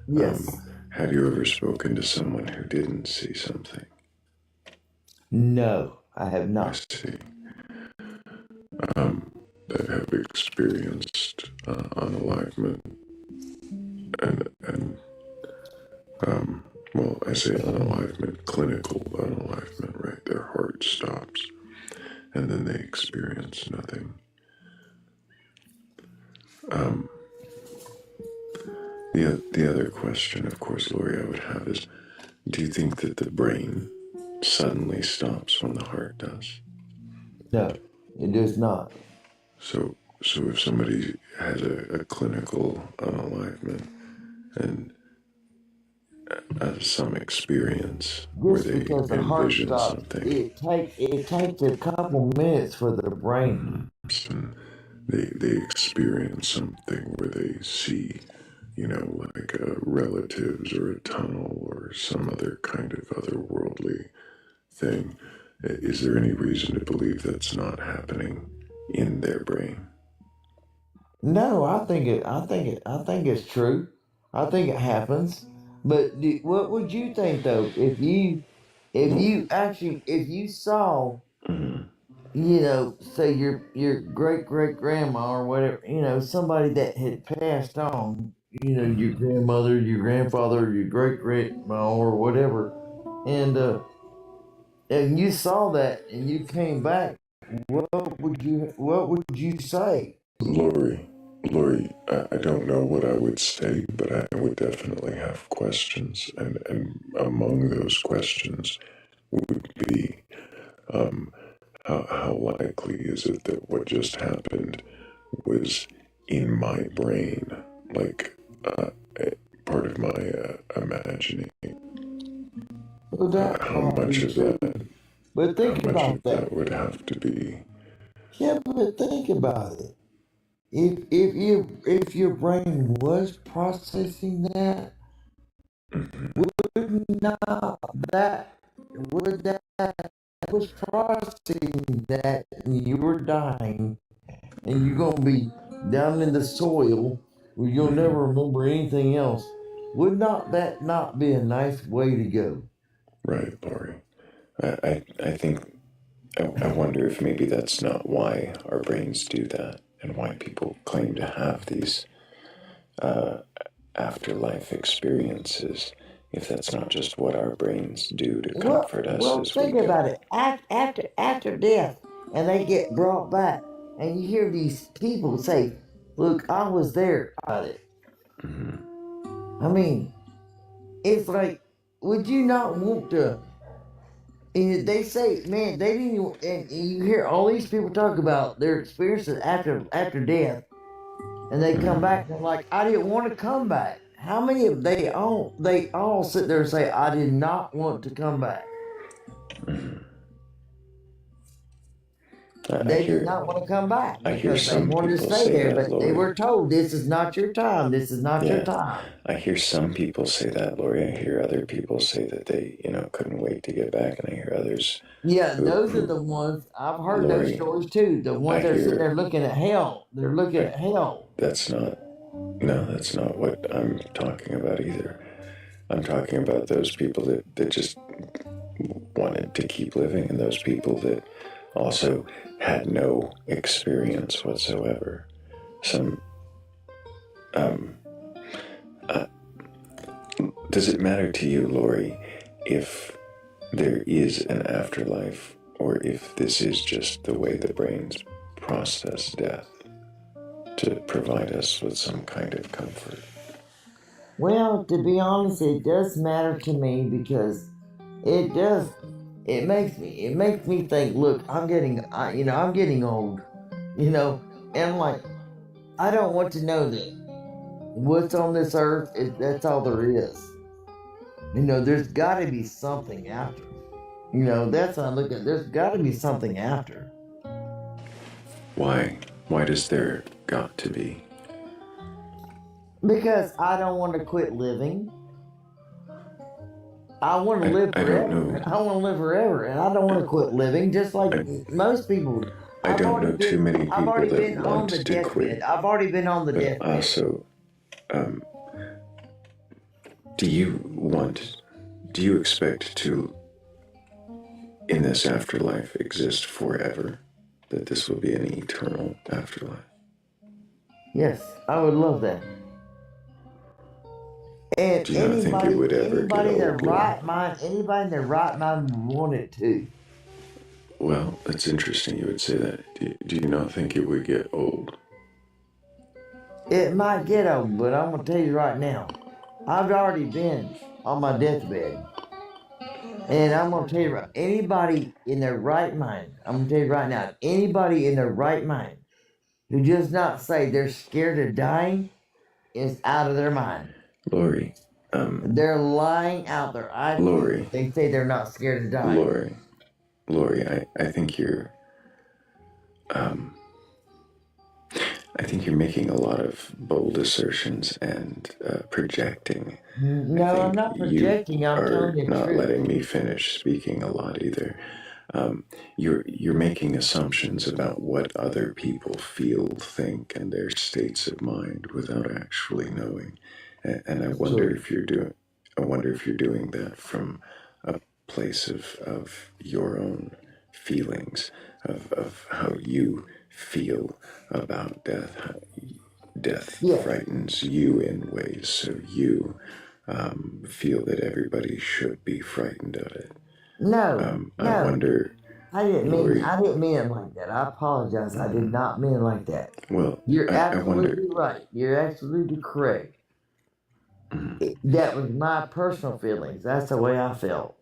yes, Have you ever spoken to someone who didn't see something? no, I have I not. see. That have experienced unalivement, and well, I say unalivement, clinical unalivement, right? Their heart stops, and then they experience nothing. The other question, of course, Lori, I would have is, do you think that the brain suddenly stops when the heart does? No, it does not. So if somebody has a clinical unalivement and some experience where Just they because the heart envision stops, something, it takes a couple minutes for the brain. and they experience something where they see, like relatives or a tunnel or some other kind of otherworldly thing. Is there any reason to believe that's not happening in their brain? No, I think it's true. I think it happens. But what would you think though if you saw, say your great great grandma or whatever, somebody that had passed on, your grandmother, your grandfather, your great grandma or whatever, and you saw that and you came back, what would you say? Lori, I don't know what I would say, but I would definitely have questions, and among those questions would be, how likely is it that what just happened was in my brain, like part of my imagining? Well, that How might much be of true. that? But How think much about of that that. would have to be? Yeah, but think about it. If your brain was processing that, would not that would that was processing that and you were dying and you're gonna be down in the soil where you'll never remember anything else. Would not that not be a nice way to go? Right, Lori. I think I wonder if maybe that's not why our brains do that, and why people claim to have these afterlife experiences, if that's not just what our brains do to comfort us Well, as we think go. about it. After death, and they get brought back, and you hear these people say, Look, I was there about it. Mm-hmm. I mean, it's like, would you not want to? And they say, man, they didn't. And you hear all these people talk about their experiences after death, and they come back and they're like, I didn't want to come back. How many of they all sit there and say, I did not want to come back. They did not want to come back I hear because they some wanted to people stay say there, that, but they Lori. were told this is not your time. This is not your time. I hear some people say that, Lori. I hear other people say that they, couldn't wait to get back, and I hear others. Yeah, who- those are who- the ones I've heard those Lori, stories too. The ones I that are sitting hear- there looking at hell. They're looking at hell. That's not what I'm talking about either. I'm talking about those people that just wanted to keep living, and those people that also had no experience whatsoever. Does it matter to you, Lori, if there is an afterlife, or if this is just the way the brains process death to provide us with some kind of comfort? Well, to be honest, it does matter to me because it does. It makes me think. Look, I'm getting old, and I'm like, I don't want to know that what's on this earth. That's all there is. There's got to be something after. That's what I look at. There's got to be something after. Why? Why does there got to be? Because I don't want to quit living. I want to live I forever. don't know. I want to live forever, and I don't want to quit living. Just like most people. I don't know too many people I've already that been on want the to deathbed. quit. I've already been on the But deathbed. also, do you expect to, in this afterlife, exist forever? That this will be an eternal afterlife? Yes, I would love that. And Do you not think it would ever get anybody in their old, Lori? right mind, anybody in their right mind would want it too. Well, that's interesting you would say that. Do you not think it would get old? It might get old, but I'm gonna tell you right now, I've already been on my deathbed, and I'm gonna tell you anybody in their right mind. I'm gonna tell you right now, anybody in their right mind who does not say they're scared of dying is out of their mind. Lori, They're lying out there. Lori. They say they're not scared of dying. Lori, I think you're making a lot of bold assertions and projecting. No, I'm not projecting. I'm telling you the not truth. letting me finish speaking a lot either. You're making assumptions about what other people feel, think, and their states of mind without actually knowing. And I wonder if you're doing that from a place of your own feelings, of how you feel about death. How death frightens you in ways, so you feel that everybody should be frightened of it. No, I wonder. I didn't Lori, mean it like that. I apologize. I did not mean it like that. Well, You're I absolutely wonder. right. You're absolutely correct. That was my personal feelings. That's the way I felt.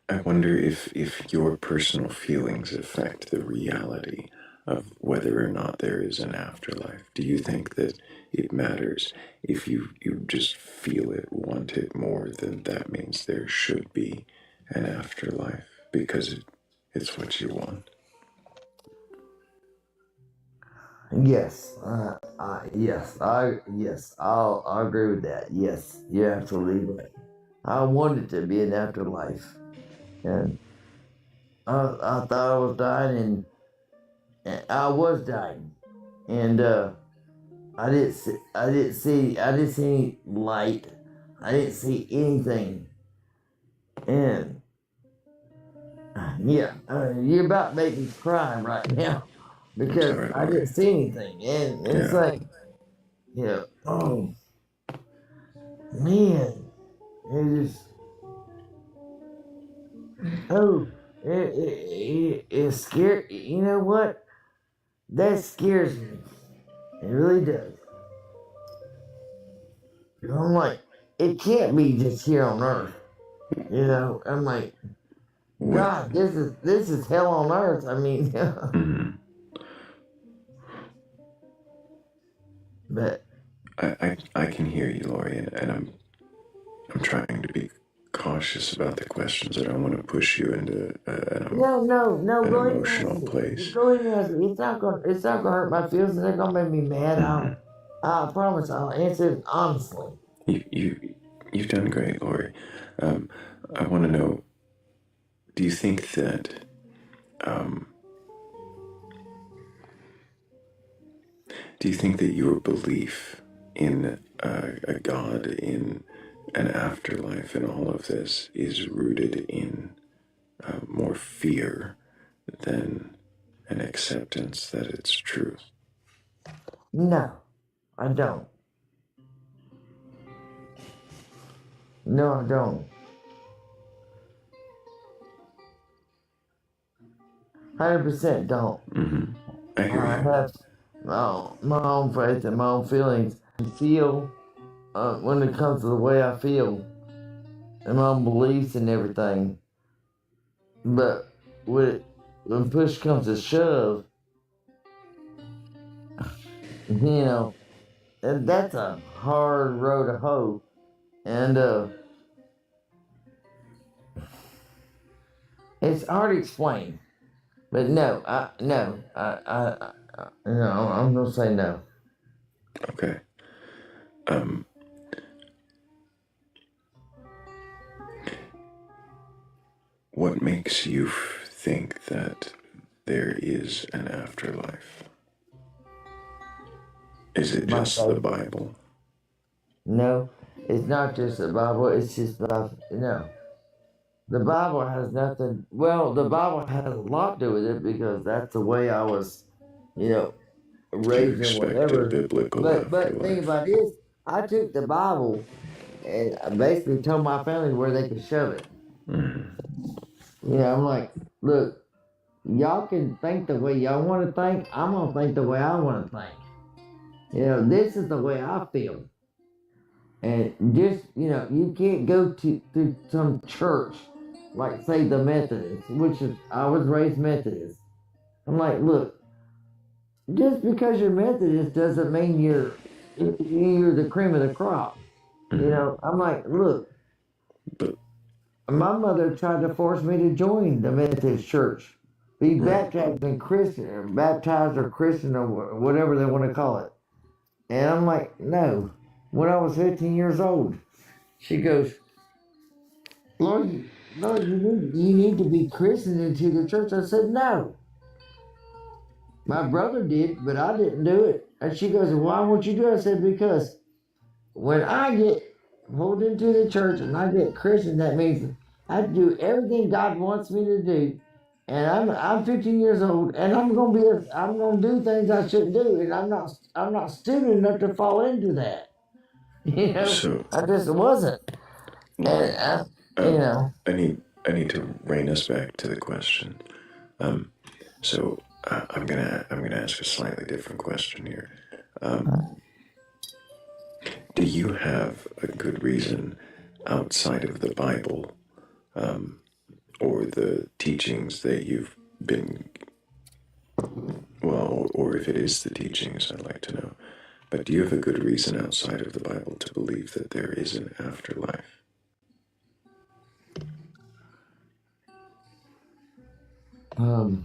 I wonder if your personal feelings affect the reality of whether or not there is an afterlife. Do you think that it matters if you just feel it, want it more, then that means there should be an afterlife because it's what you want? Yes, I'll agree with that. Yes, you're absolutely right. I wanted to be an afterlife, and I thought I was dying, and I was dying, and I didn't see any light. I didn't see anything, and you're about to make me cry right now because Sorry, I didn't see anything, and it's like, oh man, it just, it's scary. You know what? that scares me. It really does. I'm like, it can't be just here on Earth. You know, I'm like, God, this is hell on earth. I mean, Mhm. but I can hear you, Lori, and I'm trying to be cautious about the questions. I don't want to push you into no, an go ahead and ask emotional me. place. Go ahead and ask me. It's not gonna hurt my feelings. It's not gonna make me mad. Mhm. I promise I'll answer it honestly. You've done great, Lori. Um, I want to know. Do you think that your belief in a God, in an afterlife, and all of this is rooted in more fear than an acceptance that it's true? No, I don't. No, I don't. 100% don't. Mm-hmm. I hear I you. have my own faith and my own feelings. And feel when it comes to the way I feel and my own beliefs and everything. But when push comes to shove, you know, that's a hard road to hoe. And it's hard to explain. But no, I'm gonna say no. Okay. Um, what makes you think that there is an afterlife? Is it My just the faith. Bible? No, it's not just the Bible. It's just no. The Bible has nothing. Well, the Bible has a lot to do with it because that's the way I was, you know, You raised and expect a whatever. biblical But think afterlife? about this. I took the Bible and I basically told my family where they could shove it. Mm-hmm. Yeah, I'm like, look, y'all can think the way y'all want to think. I'm gonna think the way I want to think. You know, this is the way I feel. And just, you can't go to some church, like say the Methodist, which is I was raised Methodist. I'm like, look, just because you're Methodist doesn't mean you're the cream of the crop. I'm like, look, But my mother tried to force me to join the Methodist church, be right. baptized in Christian, or baptized or Christian or whatever they want to call it. And I'm like, no. When I was 15 years old, she goes, Lord, Lord, you need to be christened into the church. I said, no. My brother did, but I didn't do it. And she goes, why won't you do it? I said, because when I get pulled into the church and I get christened, that means I do everything God wants me to do. And I'm 15 years old, and I'm gonna do things I shouldn't do, and I'm not stupid enough to fall into that. So I just wasn't, and um, I need to rein us back to the question. So I'm gonna ask a slightly different question here. Do you have a good reason outside of the Bible, or the teachings that you've been, well, or if it is the teachings, I'd like to know. But do you have a good reason outside of the Bible to believe that there is an afterlife? um,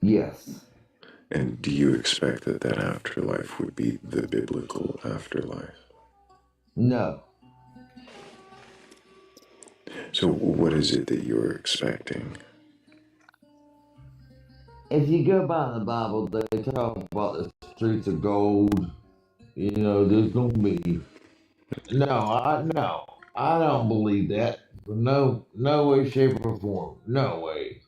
yes, And do you expect that that afterlife would be the biblical afterlife? no. So what is it that you're expecting? If you go by the Bible, they talk about the streets of gold. There's gonna be no, I don't believe that. No, no way, shape, or form. No way.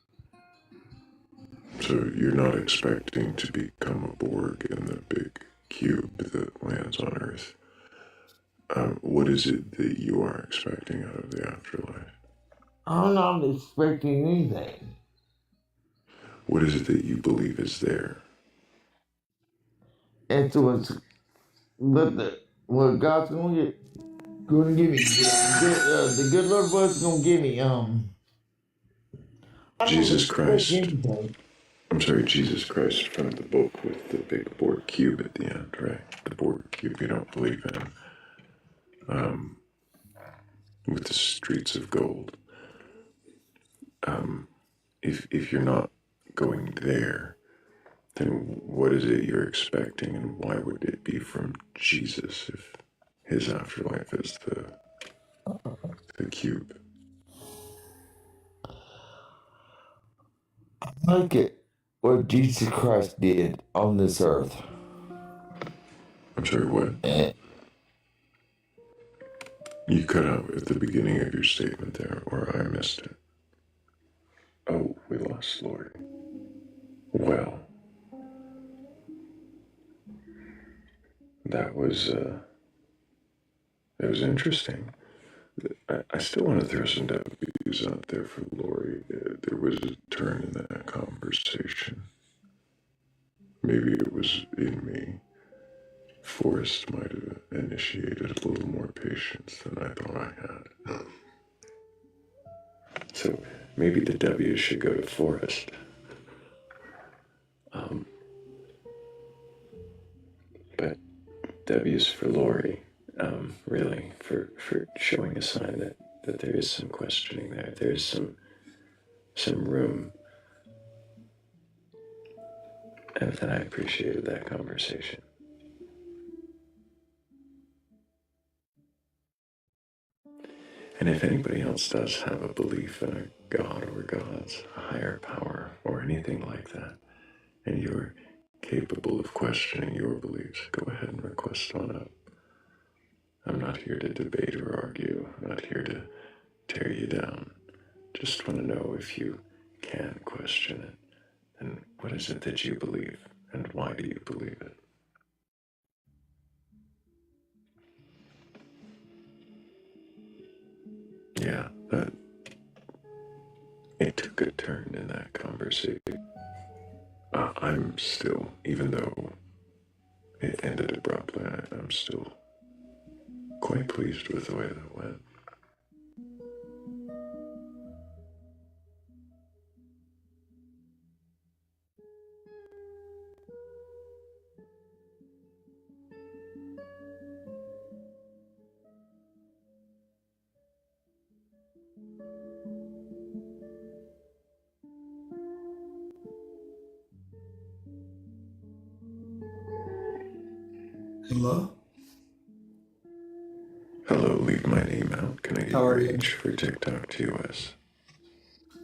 So you're not expecting to become a Borg in the big cube that lands on Earth. What is it that you are expecting out of the afterlife? I'm not expecting anything. What is it that you believe is there? And so it's what God's gonna give me. The good Lord was gonna give me. Jesus Christ. Gameplay. I'm sorry, Jesus Christ from the book with the big board cube at the end, right? The board cube you don't believe in. With the streets of gold. If you're not going there, then what is it you're expecting, and why would it be from Jesus if his afterlife is the cube? Look at what Jesus Christ did on this earth. I'm sorry, what? And You cut out at the beginning of your statement there, or I missed it. Oh, we lost Lori. Well, that was interesting. I still want to throw some W's out there for Lori. There was a turn in that conversation. Maybe it was in me. Forrest might have initiated a little more patience than I thought I had. So maybe the W should go to Forrest. But W's for Lori, really, for showing a sign that there is some questioning there. There's some room. And then I appreciated that conversation. And if anybody else does have a belief in a God or gods, a higher power, or anything like that, and you're capable of questioning your beliefs, go ahead and request on up. I'm not here to debate or argue. I'm not here to tear you down. Just want to know if you can question it. And what is it that you believe? And why do you believe it? Yeah, it took a turn in that conversation. I'm still, even though it ended abruptly, I'm still quite pleased with the way that went. Hello? Hello, leave my name out. Can I get How your are you? age for TikTok TOS?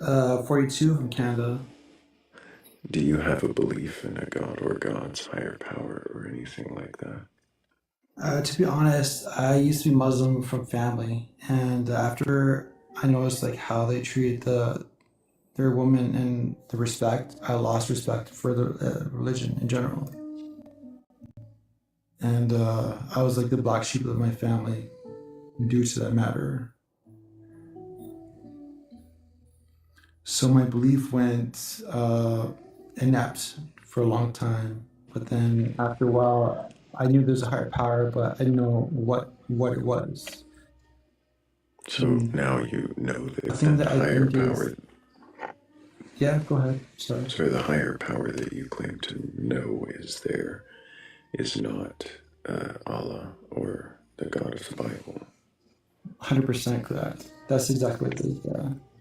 42 from Canada. Do you have a belief in a god or gods, higher power, or anything like that? To be honest, I used to be Muslim from family, and after I noticed like how they treated their women and the respect, I lost respect for the religion in general. And I was like the black sheep of my family due to that matter. So my belief went inept for a long time, but then after a while, I knew there's a higher power, but I didn't know what it was. So now you know I think that that I higher think power, yeah, go ahead. Sorry. the higher power that you claim to know is there is not Allah or the God of the Bible. 100% correct. That's exactly what it is.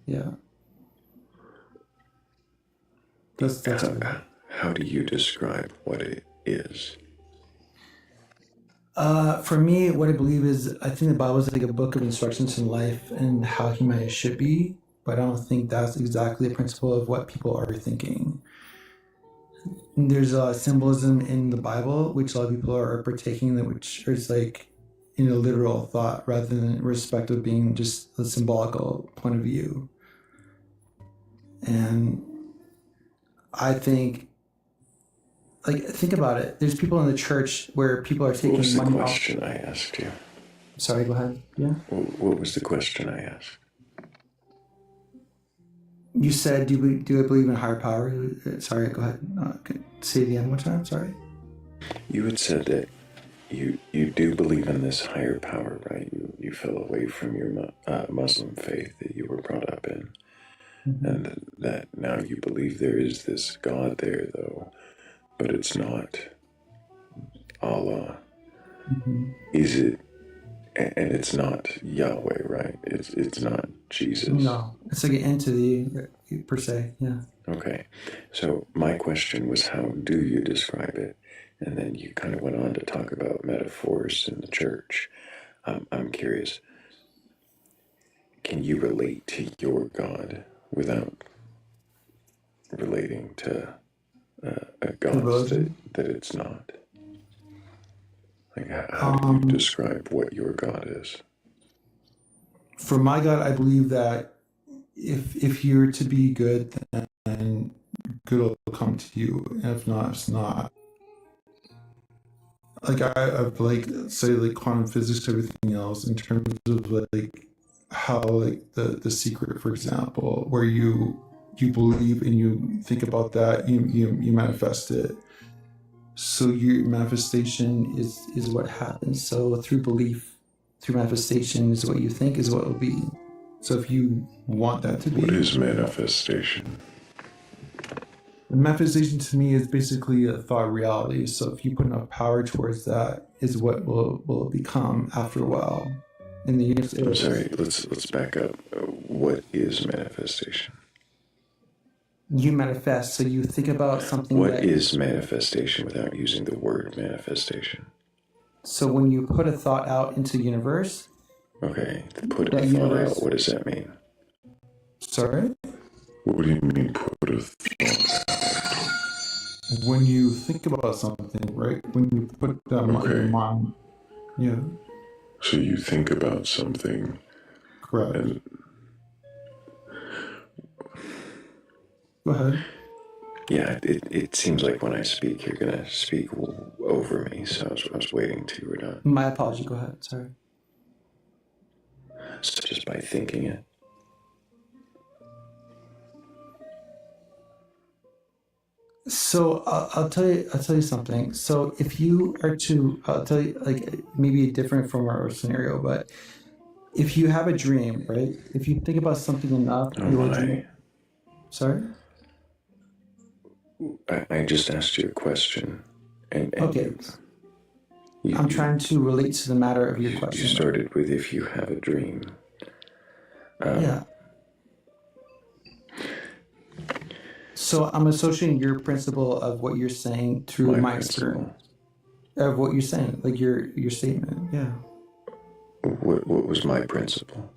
Yeah. That's How do you describe what it is? For me, what I believe is, I think the Bible is like a book of instructions in life and how humanity should be, but I don't think that's exactly the principle of what people are thinking. And there's a symbolism in the Bible, which a lot of people are partaking in, which is like in a literal thought rather than respect of being just a symbolical point of view. And I think, like, think about it. There's people in the church where people are What taking was the money off. question I asked you? Sorry, go ahead. Yeah. What was the question I asked? You said, do I believe in a higher power? Sorry, go ahead. Say it again one time. Sorry. You had said that you do believe in this higher power, right? You fell away from your Muslim faith that you were brought up in, and that now you believe there is this God there, though, but it's not Allah. Is it? And it's not Yahweh, right? It's not Jesus. No, it's like an entity per se. Yeah. Okay. So my question was, how do you describe it? And then you kind of went on to talk about metaphors in the church. I'm curious, can you relate to your God without relating to a God that it's not? Like, how do you describe what your God is? For my God, I believe that if you're to be good, then good will come to you, and if not, it's not. Like I've like studied like quantum physics, everything else in terms of like how like the secret, for example, where you believe and you think about that, you manifest it. So your manifestation is what happens. So through belief, through manifestation is what you think is what will be. So if you want that to be, What is manifestation? manifestation to me is basically a thought reality. So if you put enough power towards that, is what will become after a while. In the universe. I'm sorry. Let's back up. What is manifestation? You manifest. So you think about something. What is manifestation without using the word manifestation? So when you put a thought out into the universe. Okay. Put a thought out. What does that mean? Sorry? What do you mean put a thought out? When you think about something, right? When you put that in your mind. Yeah. So you think about something. Correct. And go ahead. Yeah, it seems like when I speak, you're going to speak over me, so I was waiting till you were done. My apology, go ahead, sorry. So just by thinking it. So I'll tell you something. So if you are to, I'll tell you, like, maybe different from our scenario, but if you have a dream, right? If you think about something enough, Sorry? I just asked you a question. And okay. I'm trying to relate to the matter of your question. You started with if you have a dream. Yeah. So I'm associating your principle of what you're saying through my experience. Of what you're saying, like your statement, yeah. What was my principle?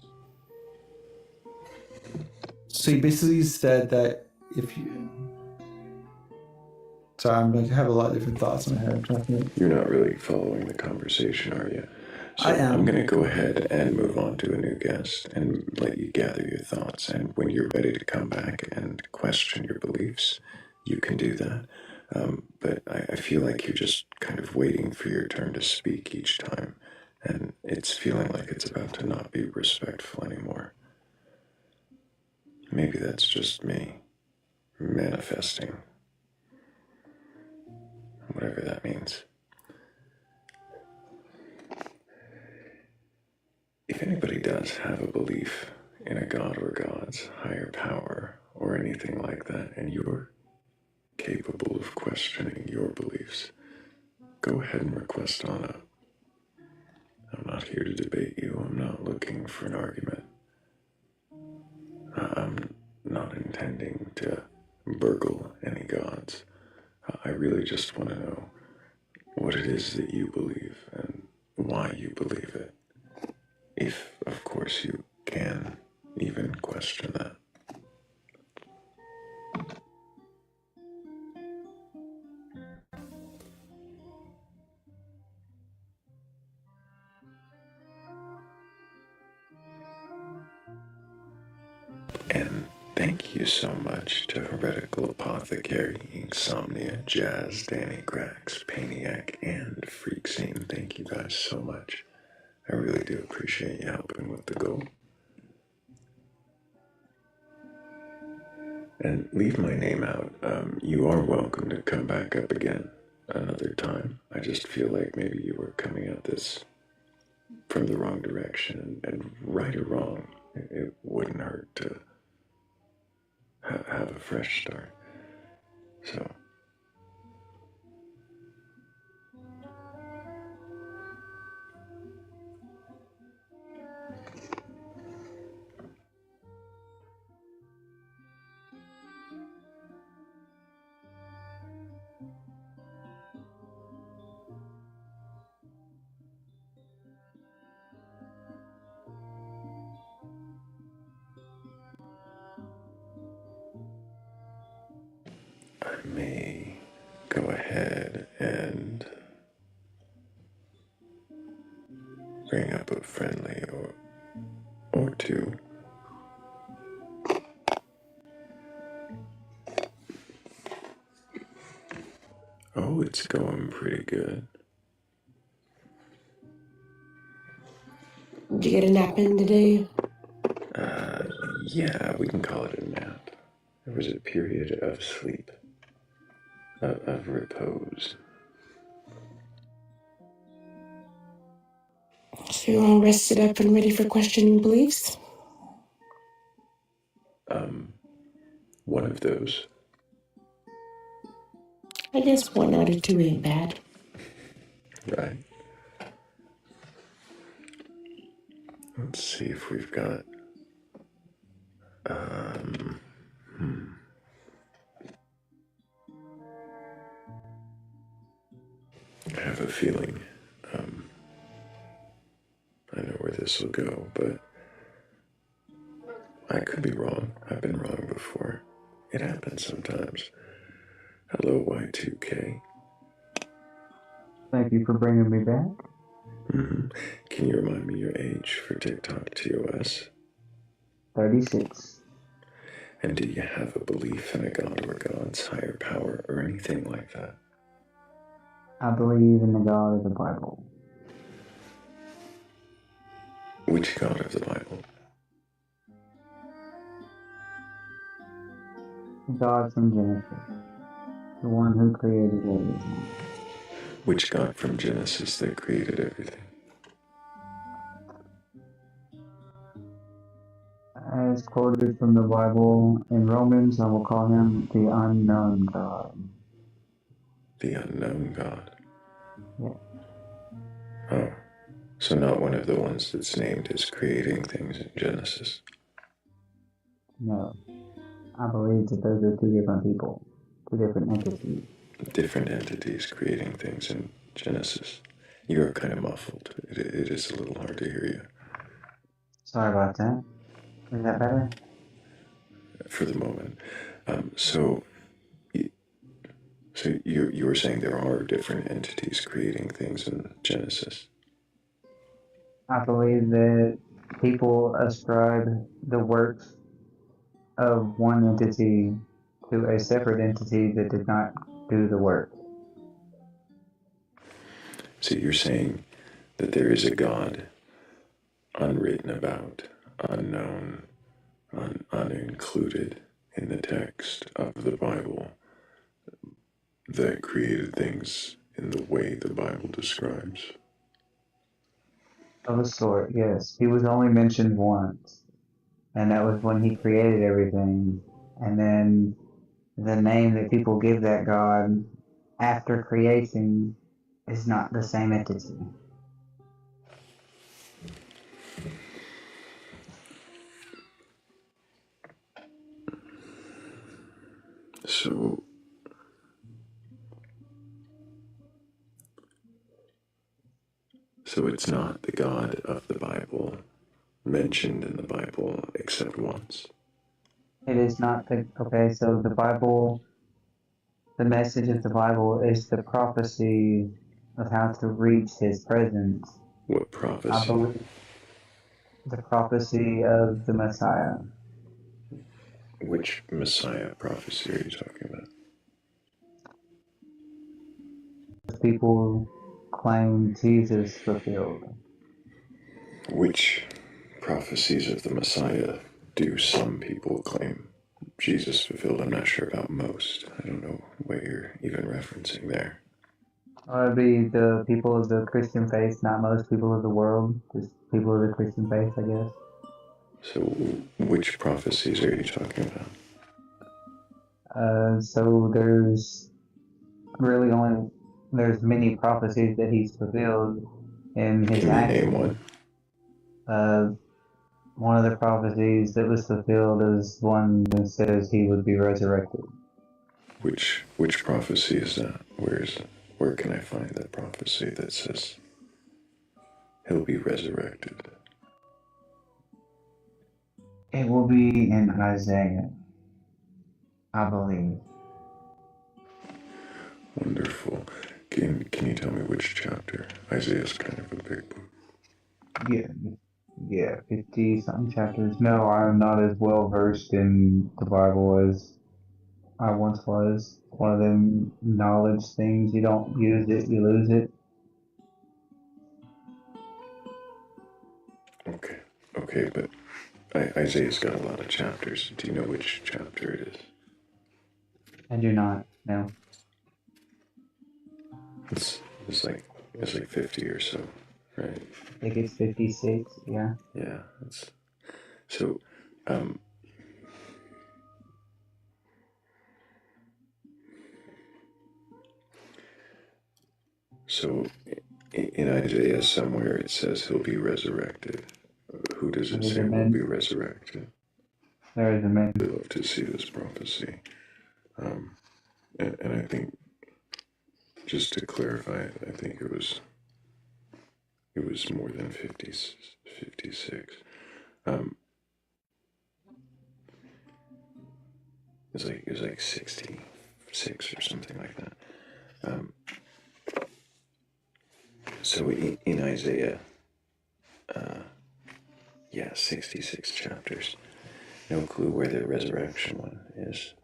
So you basically said that if you... Sorry, I'm going to have a lot of different thoughts in my head. I'm trying to think. You're not really following the conversation, are you? So I am. I'm going to go ahead and move on to a new guest and let you gather your thoughts. And when you're ready to come back and question your beliefs, you can do that. But I feel like you're just kind of waiting for your turn to speak each time. And it's feeling like it's about to not be respectful anymore. Maybe that's just me manifesting. Whatever that means. If anybody does have a belief in a god or gods, higher power, or anything like that, and you're capable of questioning your beliefs, go ahead and request on up. I'm not here to debate you. I'm not looking for an argument. I'm not intending to burgle any gods. I really just want to know what it is that you believe and why you believe it. If, of course, you can even question that. And thank you so much to Heretical Apothecary, Insomnia, Jazz, Danny Grax, Paniac, and Freak Scene. Thank you guys so much. I really do appreciate you helping with the goal. And leave my name out. You are welcome to come back up again another time. I just feel like maybe you were coming at this from the wrong direction, and right or wrong, it wouldn't hurt to have a fresh start. So, I may go ahead and bring up a friendly or two. Oh, it's going pretty good. Did you get a nap in today? Yeah, we can call it a nap. There was a period of sleep, of repose. So you're all rested up and ready for questioning beliefs? One of those. I guess 1 out of 2 ain't bad. Right. Let's see if we've got. I have a feeling. I know where this will go, but I could be wrong. I've been wrong before. It happens sometimes. Hello, Y2K. Thank you for bringing me back. Can you remind me your age for TikTok TOS? 36. And do you have a belief in a god or God's higher power or anything like that? I believe in the God of the Bible. Which God of the Bible? God from Genesis, the one who created everything. Which God from Genesis that created everything? As quoted from the Bible in Romans, I will call him the unknown God. The unknown God. Yeah. Oh, so not one of the ones that's named as creating things in Genesis. No, I believe that those are two different people, two different entities. Different entities creating things in Genesis. You are kind of muffled. It is a little hard to hear you. Sorry about that. Is that better? For the moment. So you were saying there are different entities creating things in Genesis. I believe that people ascribe the works of one entity to a separate entity that did not do the work. So you're saying that there is a God unwritten about, unknown, unincluded in the text of the Bible that created things in the way the Bible describes. Of a sort, yes. He was only mentioned once, and that was when he created everything. And then the name that people give that God after creation is not the same entity. So it's not the God of the Bible mentioned in the Bible except once. It is not the, okay, so the Bible, the message of the Bible is the prophecy of how to reach his presence. What I prophecy? believe the prophecy of the Messiah. Which Messiah prophecy are you talking about? People claim Jesus fulfilled. Which prophecies of the Messiah do some people claim Jesus fulfilled. I'm not sure about most. I don't know what you're even referencing there. Or it'd be the people of the Christian faith, not most people of the world, just people of the Christian faith, I guess. So, which prophecies are you talking about? So there's many prophecies that he's fulfilled in his Can you name actions. one? One of the prophecies that was fulfilled is one that says he would be resurrected. Which prophecy is that? Where can I find that prophecy that says he'll be resurrected? It will be in Isaiah, I believe. Wonderful. Can you tell me which chapter? Isaiah's kind of a big book. Yeah, 50 something chapters. No, I'm not as well versed in the Bible as I once was. One of them knowledge things, you don't use it, you lose it. Okay, but Isaiah's got a lot of chapters. Do you know which chapter it is? I do not, no. It's like 50 or so, right? I think it's 56, yeah. Yeah, so. So, in Isaiah somewhere it says he'll be resurrected. Who does it say will be resurrected? There is a man. I'd love to see this prophecy. And I think, just to clarify, I think it was more than 56. It was like 66 or something like that. So in Isaiah, 66 chapters. No clue where the resurrection one is.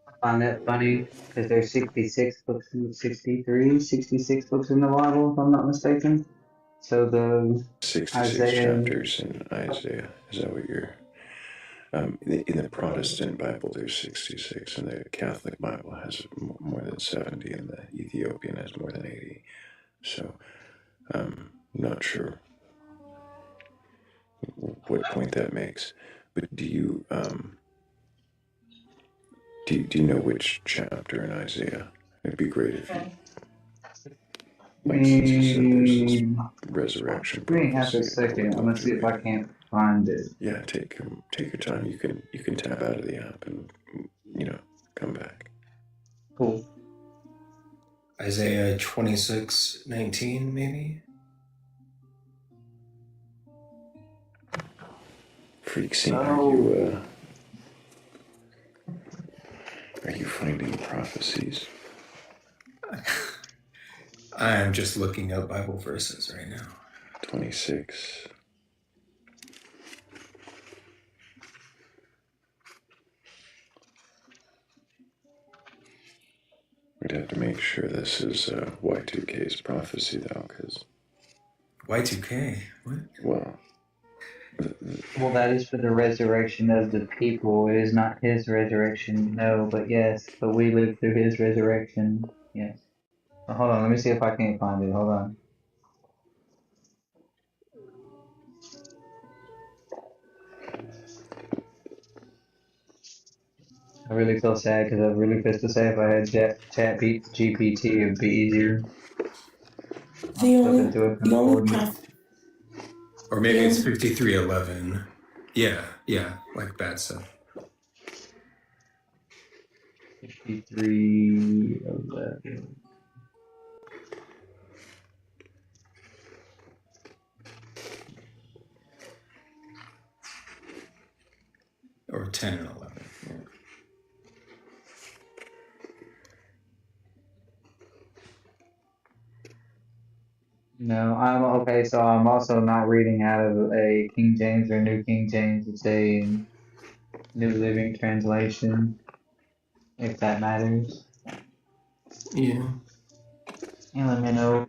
I find that funny because there's 66 books, 66 books in the Bible, if I'm not mistaken. So the 66 Isaiah chapters in Isaiah. Is that what you're? In the Protestant Bible, there's 66, and the Catholic Bible has more than 70, and the Ethiopian has more than 80. So, not sure what point that makes. But do you know which chapter in Isaiah? It'd be great if you, since you said there's this resurrection Give me half a prophecy. second. I'm gonna see if I can't find it. Yeah, take your time. You can tap out of the app and come back. Cool. Isaiah 26:19, maybe. Freak scene. Are you finding prophecies? I'm just looking up Bible verses right now. 26. We'd have to make sure this is Y2K's prophecy, though, because... Y2K? What? Well, that is for the resurrection of the people. It is not his resurrection, no, but yes. But we live through his resurrection, yes. Hold on, let me see if I can't find it. Hold on. I really feel sad because I was really pissed to say if I had chat beat GPT, it'd be easier. The only Or maybe it's 53:11. Yeah, like Bat said. 53:11. Or 10 and 11. Yeah. No, I'm okay. So I'm also not reading out of a King James or New King James. It's a New Living Translation, if that matters. Yeah. And let me know.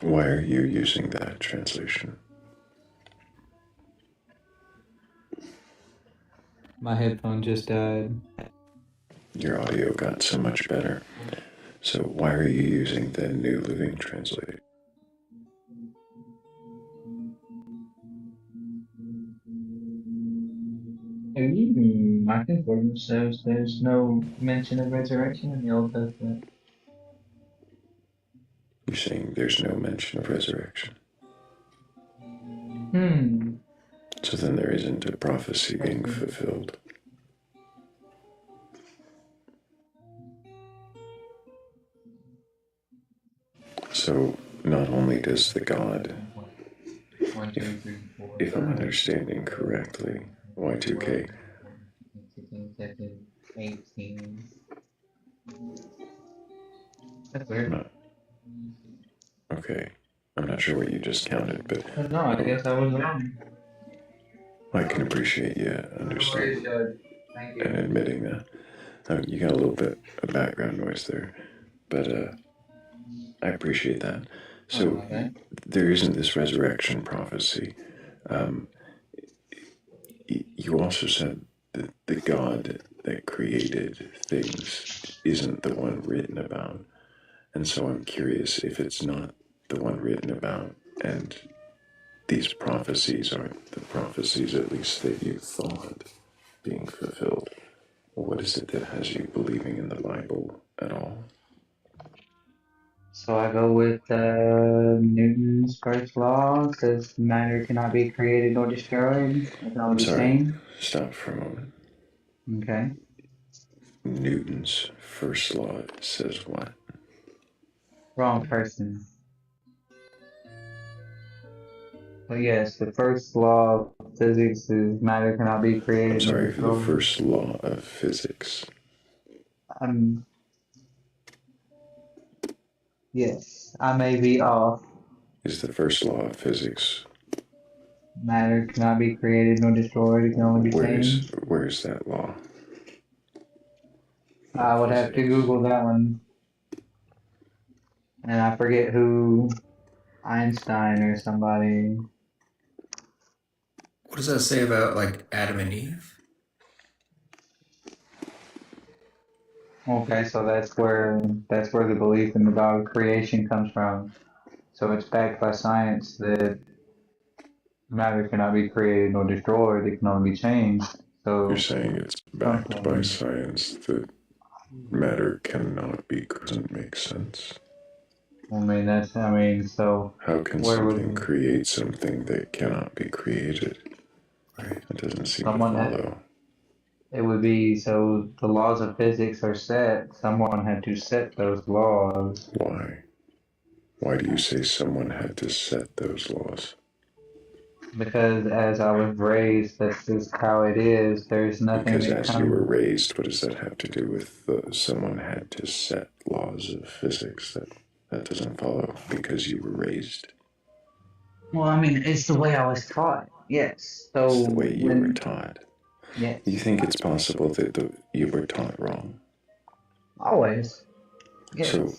Why are you using that translation? My headphone just died. Your audio got so much better. So why are you using the New Living Translation? I think Gordon says there's no mention of resurrection in the Old Testament. You're saying there's no mention of resurrection. So then there isn't a prophecy being fulfilled. So not only does the God, if I'm understanding correctly, Y2K, 18. That's weird. Okay, I'm not sure what you just counted, but No, I guess I was wrong. I can appreciate you understanding Thank and admitting that. You got a little bit of background noise there, but I appreciate that. So there isn't this resurrection prophecy. You also said that the God that created things isn't the one written about. And so I'm curious, if it's not the one written about, and these prophecies aren't the prophecies, at least that you thought, being fulfilled, what is it that has you believing in the Bible at all? So I go with Newton's first law. It says matter cannot be created nor destroyed. It can only I'm be sorry, changed. stop for a moment. Okay. Newton's first law says what? Wrong person. But yes, the first law of physics is matter cannot be I'm created nor sorry, the destroyed. first law of physics. Yes, I may be off. Is the first law of physics, Matter cannot be created nor destroyed. It can only be changed. where's that law? I would have to Google that one. And I forget who, Einstein or somebody. What does that say about like Adam and Eve? Okay, so that's where the belief in the God of creation comes from. So it's backed by science that matter cannot be created nor destroyed, it can only be changed. So You're saying it's backed by science that matter cannot be, doesn't make sense. So how can something create something that cannot be created? Right. It doesn't seem to follow. It would be, so the laws of physics are set. Someone had to set those laws. Why? Why do you say someone had to set those laws? Because as I was raised, that's just how it is. There's nothing Because that as you were comes. raised, what does that have to do with someone had to set laws of physics? That doesn't follow because you were raised. Well, I mean, it's the way I was taught. Yes. So It's the way you were taught. Yes. You think it's possible that you were taught wrong? Always. Yes. So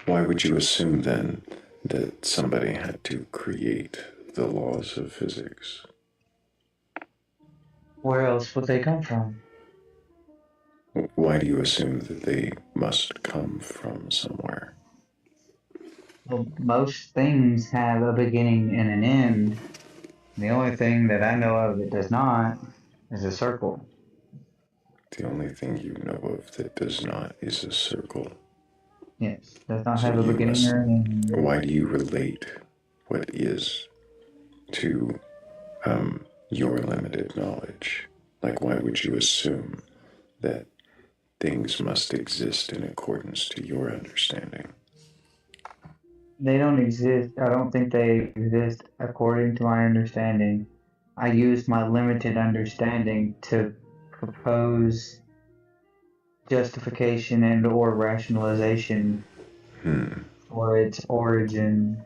why would you assume then that somebody had to create the laws of physics? Where else would they come from? Why do you assume that they must come from somewhere? Well, most things have a beginning and an end. The only thing that I know of that does not is a circle. The only thing you know of that does not is a circle. Yes, does not have a beginning or an end. Why do you relate what is to your limited knowledge? Like, why would you assume that things must exist in accordance to your understanding? They don't exist. I don't think they exist according to my understanding. I use my limited understanding to propose justification and or rationalization for its origin.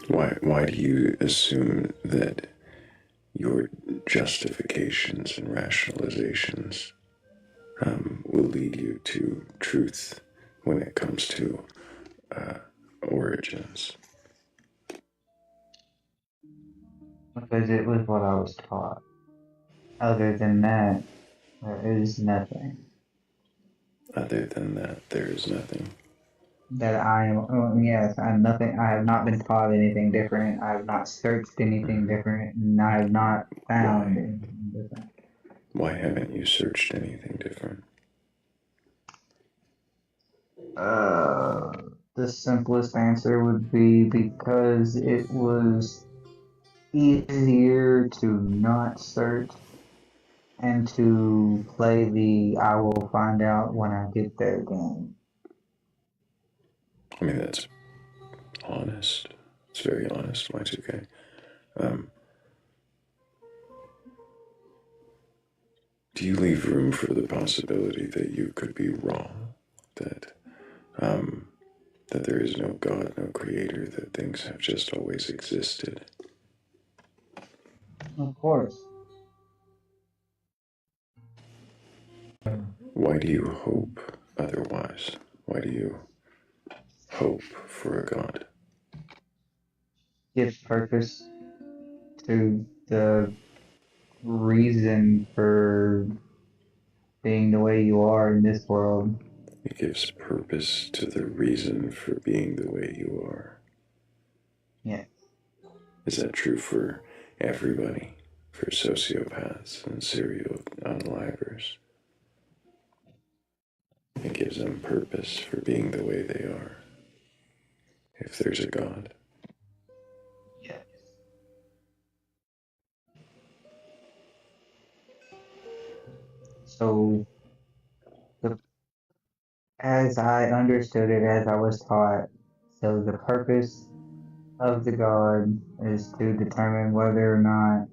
Why do you assume that your justifications and rationalizations will lead you to truth when it comes to origins? because it was what I was taught. Other than that, there is nothing Other than that, there is nothing. that I am. Yes, I'm nothing. I have not been taught anything different. I have not searched anything different, and I have not found Why? anything different. Why haven't you searched anything different? Uh, the simplest answer would be because it was easier to not search and to play the I will find out when I get there game. I mean, that's honest. It's very honest, Y2K. Um, do you leave room for the possibility that you could be wrong? Um, that there is no God, no creator, that things have just always existed? Of course. Why do you hope otherwise? Why do you hope for a God? Gives purpose to the reason for being the way you are in this world. It gives purpose to the reason for being the way you are. Yeah. Is that true for everybody? For sociopaths and serial unalivers? It gives them purpose for being the way they are. If there's a God. Yes. So, the, as I understood it, as I was taught, so the purpose of the God is to determine whether or not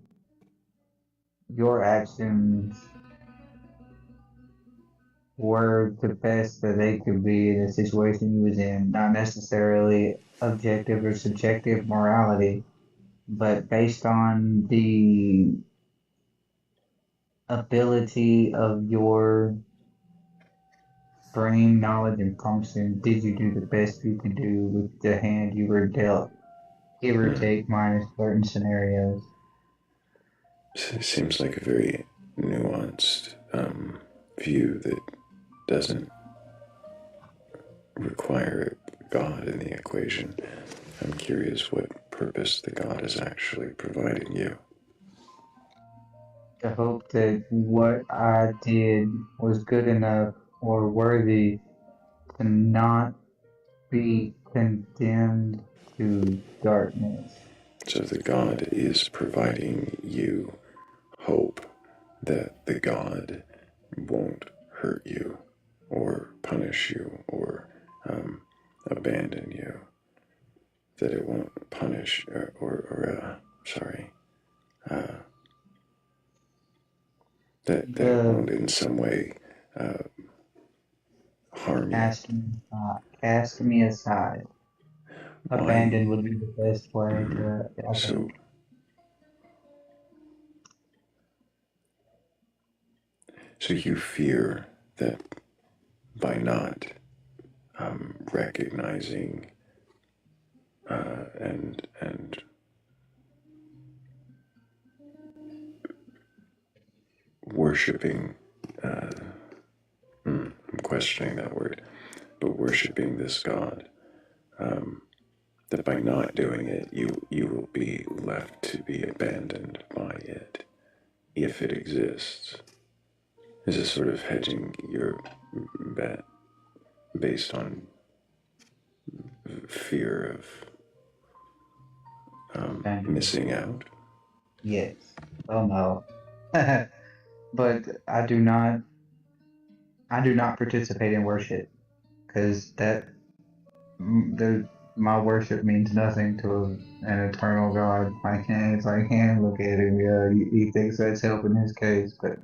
your actions were the best that they could be in the situation you was in, not necessarily objective or subjective morality, but based on the ability of your brain knowledge and function, did you do the best you could do with the hand you were dealt, give or take minus certain scenarios. It seems like a very nuanced view that doesn't require a God in the equation. I'm curious what purpose the God is actually providing you. To hope that what I did was good enough or worthy to not be condemned to darkness. So the God is providing you hope that the God won't hurt you or punish you or abandon you. That it won't punish that it The won't in some way harm you. cast me aside. Abandon Why? would be the best way Mm, to, I so, think. so you fear that by not recognizing and worshiping, I'm questioning that word, but worshiping this God, that by not doing it, you will be left to be abandoned by it, if it exists. Is this sort of hedging your bet based on fear of Abandon. missing out? Yes. Oh no. But I do not participate in worship because my worship means nothing to an eternal God. I can't look at him. Yeah, he thinks that's helping his case, but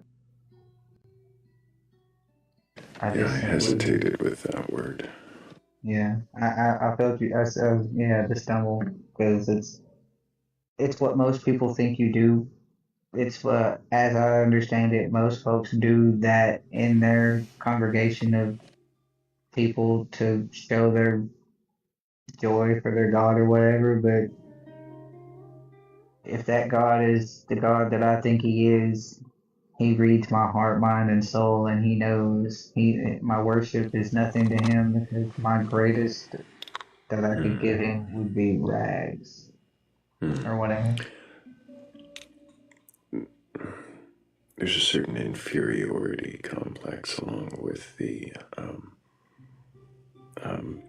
I Yeah, I just simply, hesitated with that word. yeah, I felt you. Yeah, the stumble because it's what most people think you do. It's as I understand it, most folks do that in their congregation of people to show their joy for their God or whatever, but if that God is the God that I think He is, He reads my heart, mind, and soul, and He knows my worship is nothing to Him because my greatest that I could give Him would be rags or whatever. There's a certain inferiority complex along with the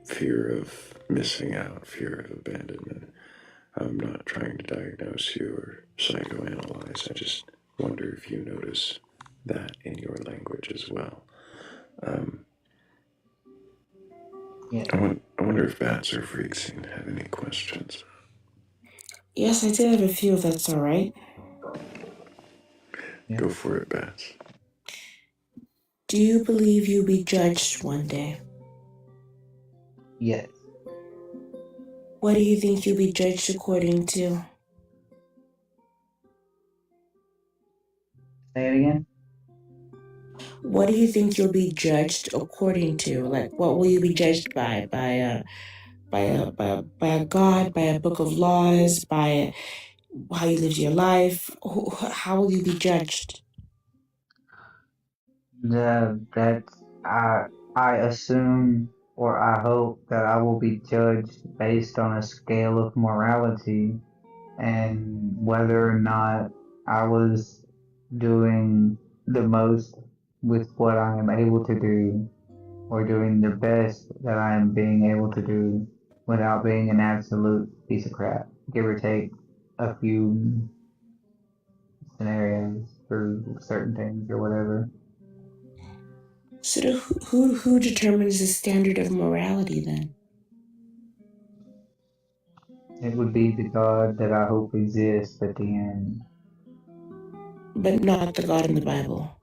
fear of missing out, fear of abandonment. I'm not trying to diagnose you or psychoanalyze. I just wonder if you notice that in your language as well. Yeah. I wonder if bats or freaks have any questions. Yes, I did have a few, if that's all right. Yeah. Go for it, bats. Do you believe you'll be judged one day? Yes. What do you think you'll be judged according to? Say it again. What do you think you'll be judged according to? Like, what will you be judged by? By a God, by a book of laws, by how you lived your life? How will you be judged? That I assume or I hope that I will be judged based on a scale of morality and whether or not I was doing the most with what I am able to do or doing the best that I am being able to do without being an absolute piece of crap, give or take a few scenarios for certain things or whatever. So who determines the standard of morality then? It would be the God that I hope exists at the end. But not the God in the Bible.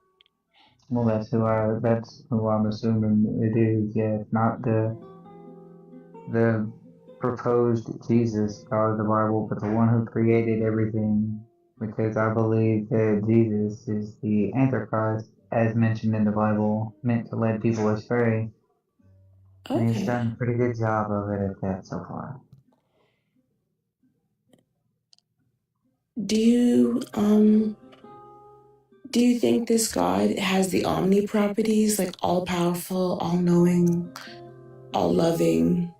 Well, that's who I'm assuming it is. Yes, not the proposed Jesus, God of the Bible, but the one who created everything. Because I believe that Jesus is the Antichrist, as mentioned in the Bible, meant to lead people astray, and he's Okay. done a pretty good job of it at that so far. Do you do you think this God has the omni properties, like all powerful, all knowing, all loving?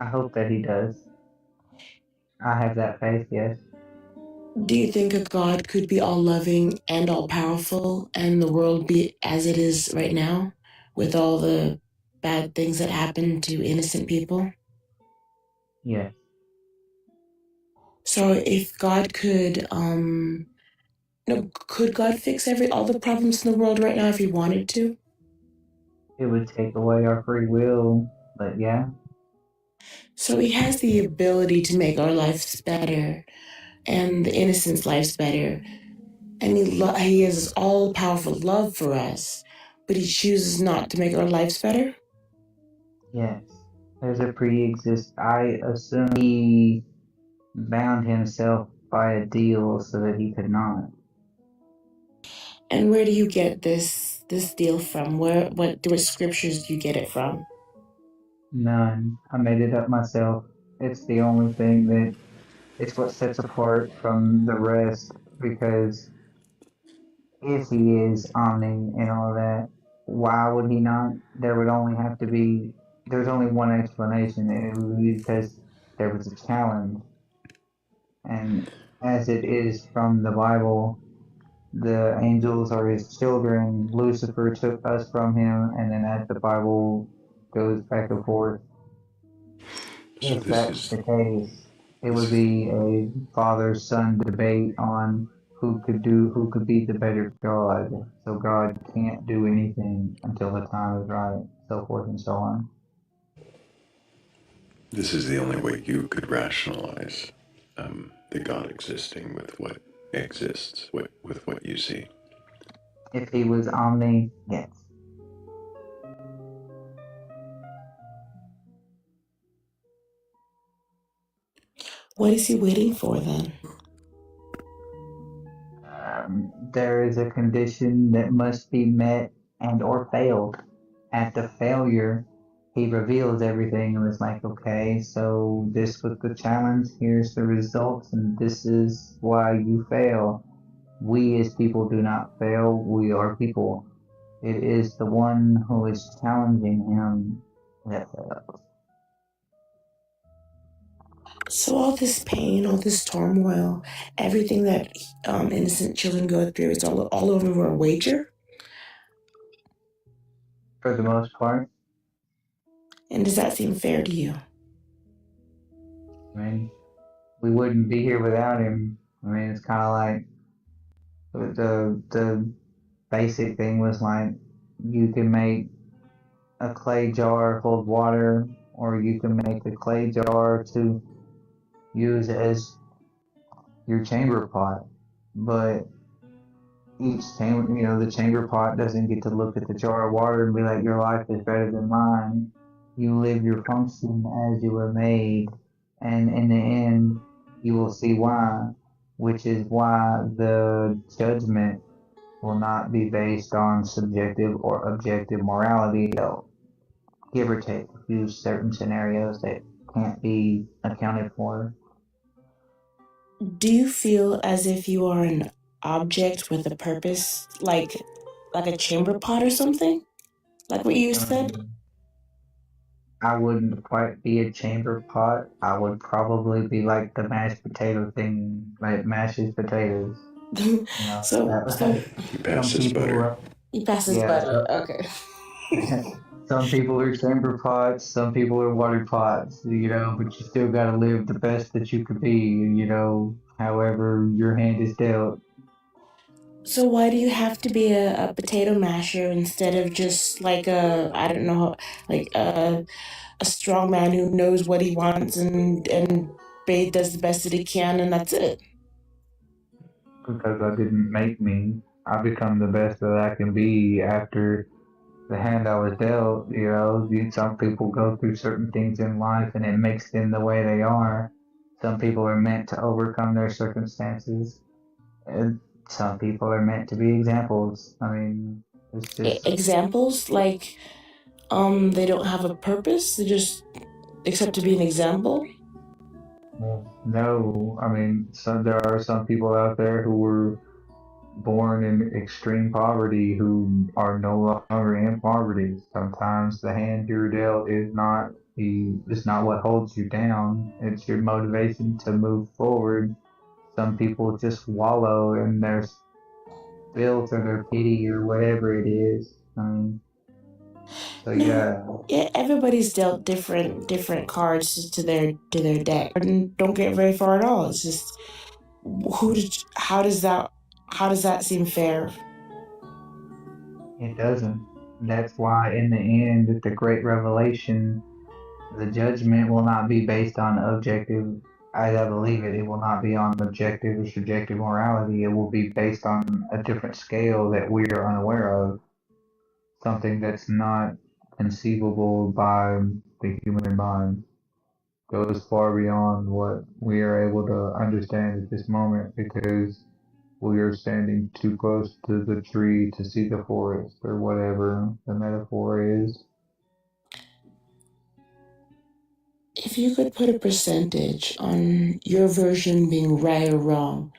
I hope that he does. I have that faith, yes. Do you think a God could be all loving and all powerful and the world be as it is right now with all the bad things that happen to innocent people? Yes. So if God could no, could God fix all the problems in the world right now if he wanted to? It would take away our free will, but yeah. So he has the ability to make our lives better and the innocents' lives better. And he has this all powerful love for us, but he chooses not to make our lives better. Yes. There's a pre-exist. I assume he bound himself by a deal so that he could not. And where do you get this deal from? What scriptures do you get it from? None. I made it up myself. It's the only thing that it's what sets apart from the rest because if he is omni and all that, why would he not? There would only have to be there's only one explanation, and it would be because there was a challenge. And as it is from the Bible, the angels are his children. Lucifer took us from him, and then as the Bible goes back and forth, So if that's the case, it would is be a father-son debate on who could be the better God. So God can't do anything until the time is right, so forth and so on. this is the only way you could rationalize the God existing with what exists, with what you see. If he was omni, yes. What is he waiting for then? There is a condition that must be met and or failed. At the failure, he reveals everything and was like, okay, so this was the challenge, here's the results, and this is why you fail. We as people do not fail, we are people. It is the one who is challenging him that fails. So all this pain, all this turmoil, everything that innocent children go through, it's all over a wager. For the most part, And does that seem fair to you? I mean, we wouldn't be here without him. I mean, it's kind of like the basic thing was like you can make a clay jar full of water, or you can make a clay jar to use as your chamber pot. But each chamber, the chamber pot doesn't get to look at the jar of water and be like, your life is better than mine. You live your function as you were made, and in the end, you will see why, which is why the judgment will not be based on subjective or objective morality, though, give or take a few certain scenarios that can't be accounted for. Do you feel as if you are an object with a purpose, like a chamber pot or something? Like what you said? Um, I wouldn't quite be a chamber pot. I would probably be like the mashed potato thing, like mashes potatoes. so so He Some passes people, butter. he passes yeah, butter. Okay. some people are chamber pots, some people are water pots, but you still got to live the best that you could be, however your hand is dealt. So why do you have to be a potato masher instead of just like I don't know, like a strong man who knows what he wants and does the best that he can and that's it? Because I didn't make me. I become the best that I can be after the hand I was dealt. Some people go through certain things in life and it makes them the way they are. Some people are meant to overcome their circumstances, and some people are meant to be examples. I mean, it's just, Examples like they don't have a purpose, they just except to be an example. well, no. I mean, there are some people out there who were born in extreme poverty who are no longer in poverty. Sometimes the hand you're dealt is not what holds you down. It's your motivation to move forward. Some people just wallow in their filth or their pity or whatever it is. I mean, so No, yeah, yeah, everybody's dealt different cards to their deck and don't get very far at all. It's just how does that seem fair? it doesn't. That's why in the end, at the great revelation, the judgment will not be based on objective, as I believe it. It will not be on objective or subjective morality. It will be based on a different scale that we are unaware of, something that's not conceivable by the human mind. Goes far beyond what we are able to understand at this moment because we are standing too close to the tree to see the forest or whatever the metaphor is. If you could put a percentage on your version being right or wrong,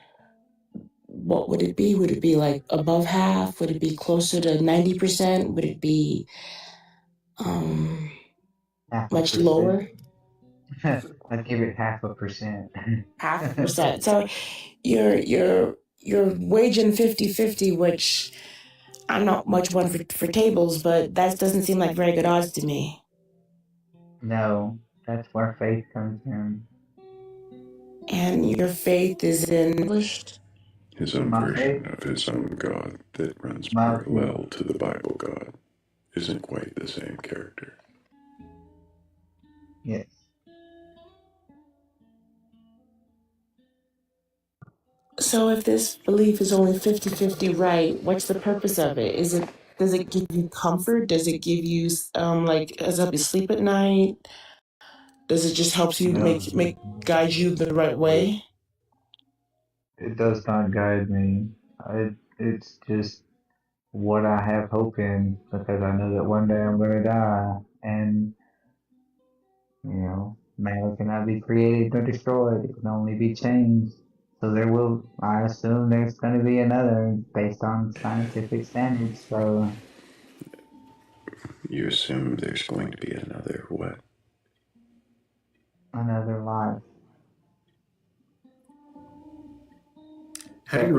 what would it be? Would it be like above half? Would it be closer to 90%? Would it be um, Half a much percent. lower? I'd give it half a percent. Half a percent. So you're waging 50-50, which I'm not much one for tables, but that doesn't seem like very good odds to me. No, that's where faith comes in. And your faith is in His own My faith, version of his own God that runs my faith, parallel to the Bible God isn't quite the same character. yes. So if this belief is only 50-50 right, what's the purpose of it? Does it give you comfort? Does it give you does it help you sleep at night? Does it just helps you No, make guide you the right way? it does not guide me. It's just what I have hope in because I know that one day I'm going to die. And Matter cannot be created nor destroyed. It can only be changed. So I assume there's going to be another based on scientific standards. So You assume there's going to be another what? another life. How do you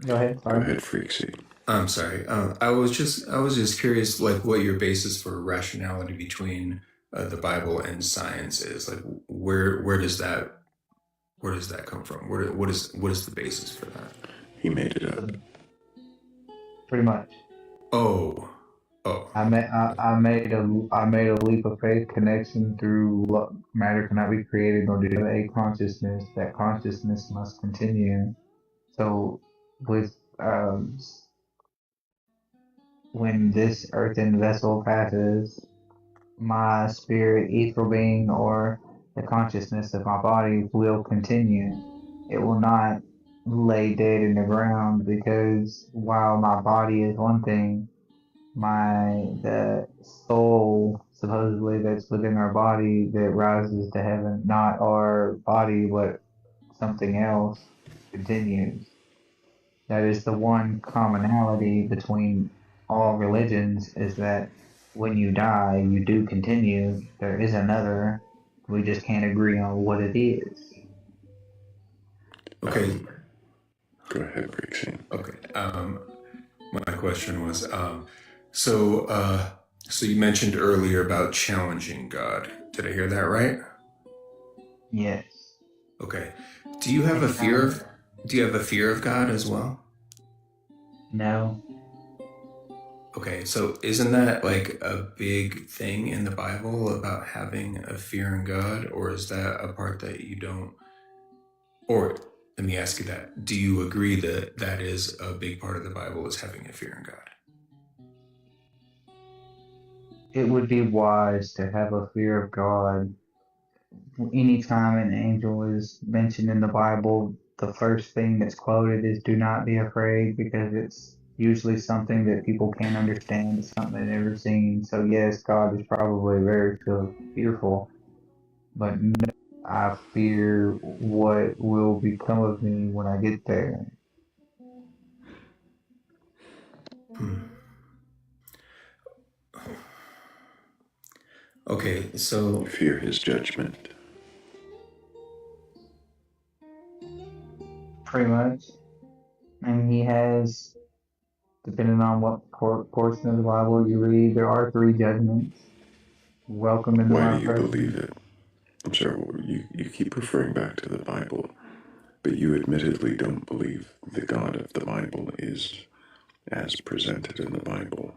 Go ahead, Go sorry. ahead, Freaksy. I'm sorry. I was just curious, like, what your basis for rationality between the Bible and science is. Like, where does that come from? What is the basis for that? He made it up. Pretty much. Oh, oh, I made a leap of faith connection through matter cannot be created nor do a consciousness. That consciousness must continue. So with when this earthen vessel passes, my spirit, ethereal being, or the consciousness of my body will continue. It will not lay dead in the ground because while my body is one thing, the soul supposedly that's within our body that rises to heaven, not our body but something else, continues. That is the one commonality between all religions is that when you die, you do continue. There is another. We just can't agree on what it is. okay, Go ahead, Freaksy. okay. My question was, so you mentioned earlier about challenging God. Did I hear that right? Yes. Okay. Do you have a fear of Do you have a fear of God as well? No. Okay, so isn't that like a big thing in the Bible about having a fear in God, or is that a part that you don't? Or let me ask you that: do you agree that that is a big part of the Bible is having a fear in God? It would be wise to have a fear of God. Anytime an angel is mentioned in the Bible, the first thing that's quoted is "Do not be afraid," because it's usually something that people can't understand. It's something they've never seen. So yes, God is probably very fearful, but no, I fear what will become of me when I get there. Hmm. Okay, so You fear his judgment. Pretty much, and he has, depending on what portion of the Bible you read, there are three judgments. Welcome into Why do my you believe presence. it? I'm sorry, you keep referring back to the Bible, but you admittedly don't believe the God of the Bible is as presented in the Bible,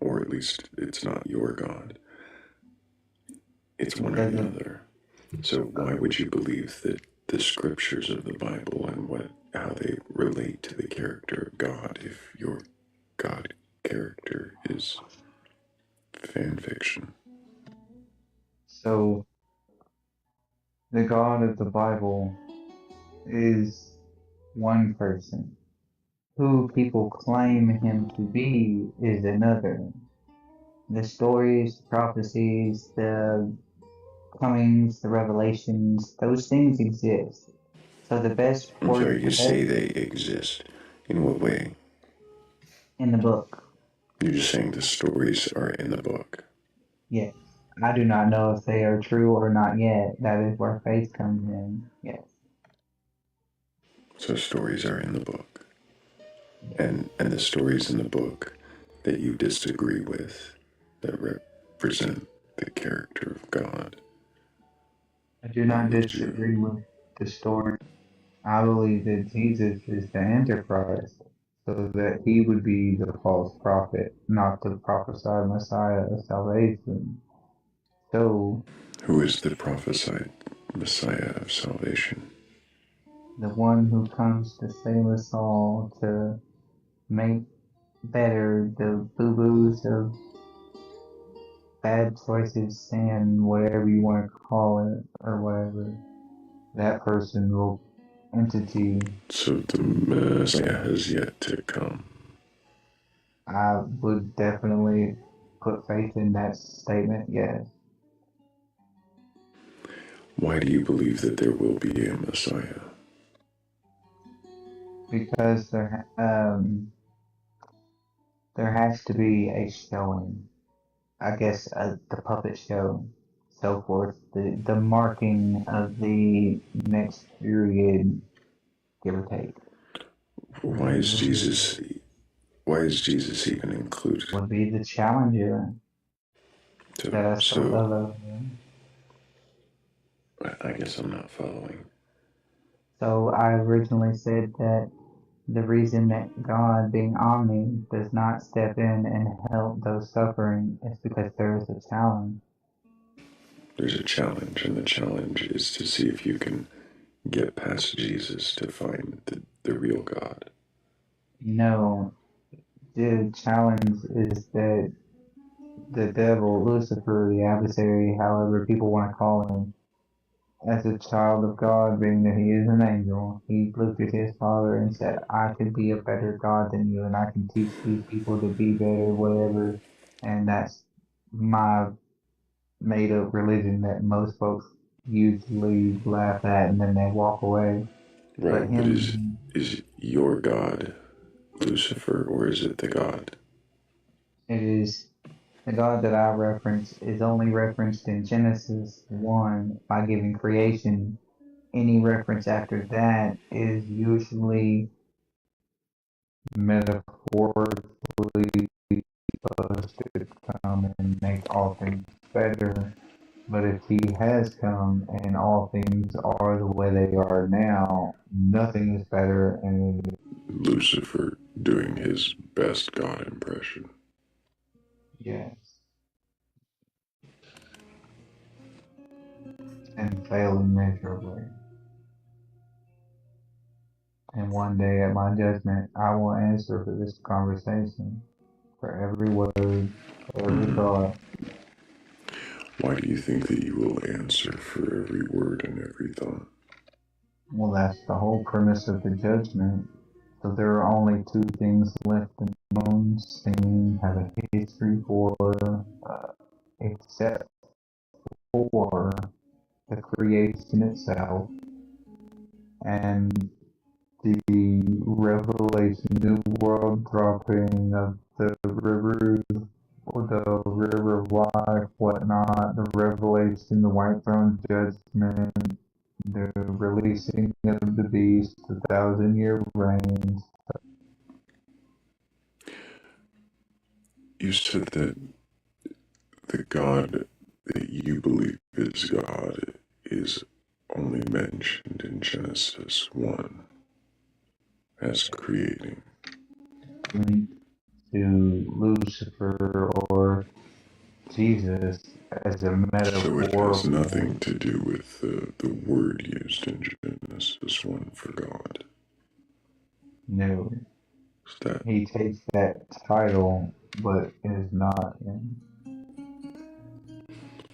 or at least it's not your God. It's one or Because the of other. So why would you believe that the scriptures of the Bible and how they relate to the character of God if your God character is fan fiction? so the God of the Bible is one person. Who people claim him to be is another. The stories, the prophecies, the comings, the revelations, those things exist. So I'm sorry, the you say best they exist. In what way? in the book. You're just saying the stories are in the book. Yes. I do not know if they are true or not yet. That is where faith comes in. Yes. So stories are in the book. And the stories in the book that you disagree with that represent the character of God. I do Why not would you? disagree with the story. I believe that Jesus is the Antichrist, so that he would be the false prophet, not the prophesied Messiah of salvation. So Who is the prophesied Messiah of salvation? the one who comes to save us all, to make better the boo-boos of bad choices, sin, whatever you want to call it, or whatever, that person will entity, So the Messiah has yet to come. I would definitely. put faith in that statement, yes. Why do you believe that there will be a Messiah? Because there has to be a showing. I guess the puppet show, so forth. The marking of the next period, give or take. Why is Jesus? Why is Jesus even included? Would be the challenger that I spoke So of earlier. I guess I'm not following. So I originally said that the reason that God, being omni, does not step in and help those suffering is because there is a challenge. There's a challenge, and the challenge is to see if you can get past Jesus to find the real God. No, the challenge is that the devil, Lucifer, the adversary, however people want to call him, as a child of God, being that he is an angel, he looked at his father and said, I could be a better God than you, and I can teach these people to be better, whatever. And that's my made up religion that most folks usually laugh at and then they walk away. But Right, but him, is your God Lucifer, or is it the God? it is the God that I reference is only referenced in Genesis 1 by giving creation. Any reference after that is usually metaphorically supposed to come and make all things better. But if he has come and all things are the way they are now, nothing is better. And Lucifer doing his best God impression. yes, and failing miserably. And one day at my judgment, I will answer for this conversation, for every word, every thought. Why do you think that you will answer for every word and every thought? Well, that's the whole premise of the judgment. So there are only two things left in the known scene, have a history for, except for the creation itself and the revelation, new world dropping of the river, the river of life, whatnot, the revelation, the white throne judgment, the releasing of the beast, the 1,000-year reign. You said that the God that you believe is God is only mentioned in Genesis 1 as creating. Linked to Lucifer or Jesus as a So it has metaphorical. nothing to do with the word used in Genesis 1 for God. No, Is that he takes that title, but is not in.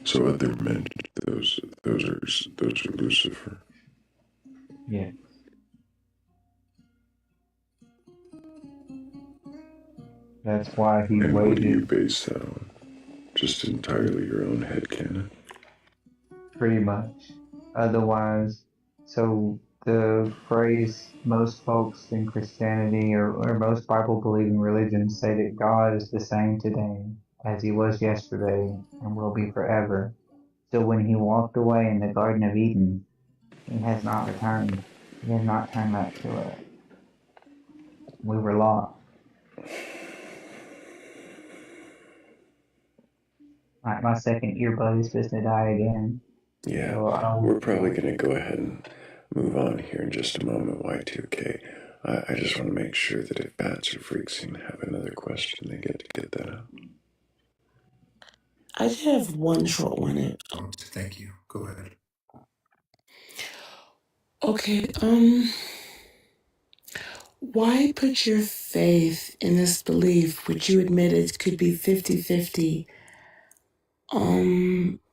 so? Other men, those are Lucifer. Yeah, that's why he And what do you waited base that on? Just entirely your own headcanon? pretty much. Otherwise, so the phrase most folks in Christianity or most Bible believing religions say that God is the same today as he was yesterday and will be forever. So when he walked away in the Garden of Eden, he has not returned. He has not turned back to it. We were lost. My second earbud is supposed to die again. Yeah, So we're probably going to go ahead and move on here in just a moment, Y2K. I just want to make sure that if bats or freaks seem to have another question, they get to get that out. I did have one short one. Thank you. Go ahead. Okay, why put your faith in this belief, which you admitted could be 50-50,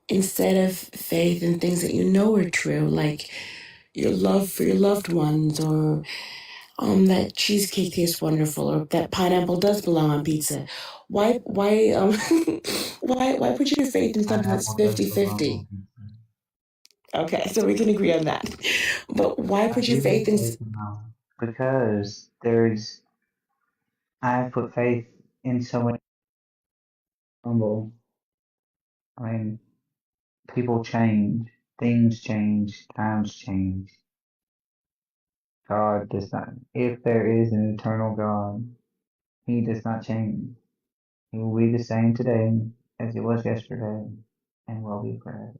instead of faith in things that you know are true, like your love for your loved ones or that cheesecake tastes wonderful, or that pineapple does belong on pizza. Why why put your faith in something that's Pineapple does belong 50-50? on pizza. Okay, so we can agree on that. But why I put your do faith put in faith in them because I put faith in so many humble. I mean, people change, things change, times change. God does not. If there is an eternal God, He does not change. He will be the same today as He was yesterday, and will be forever.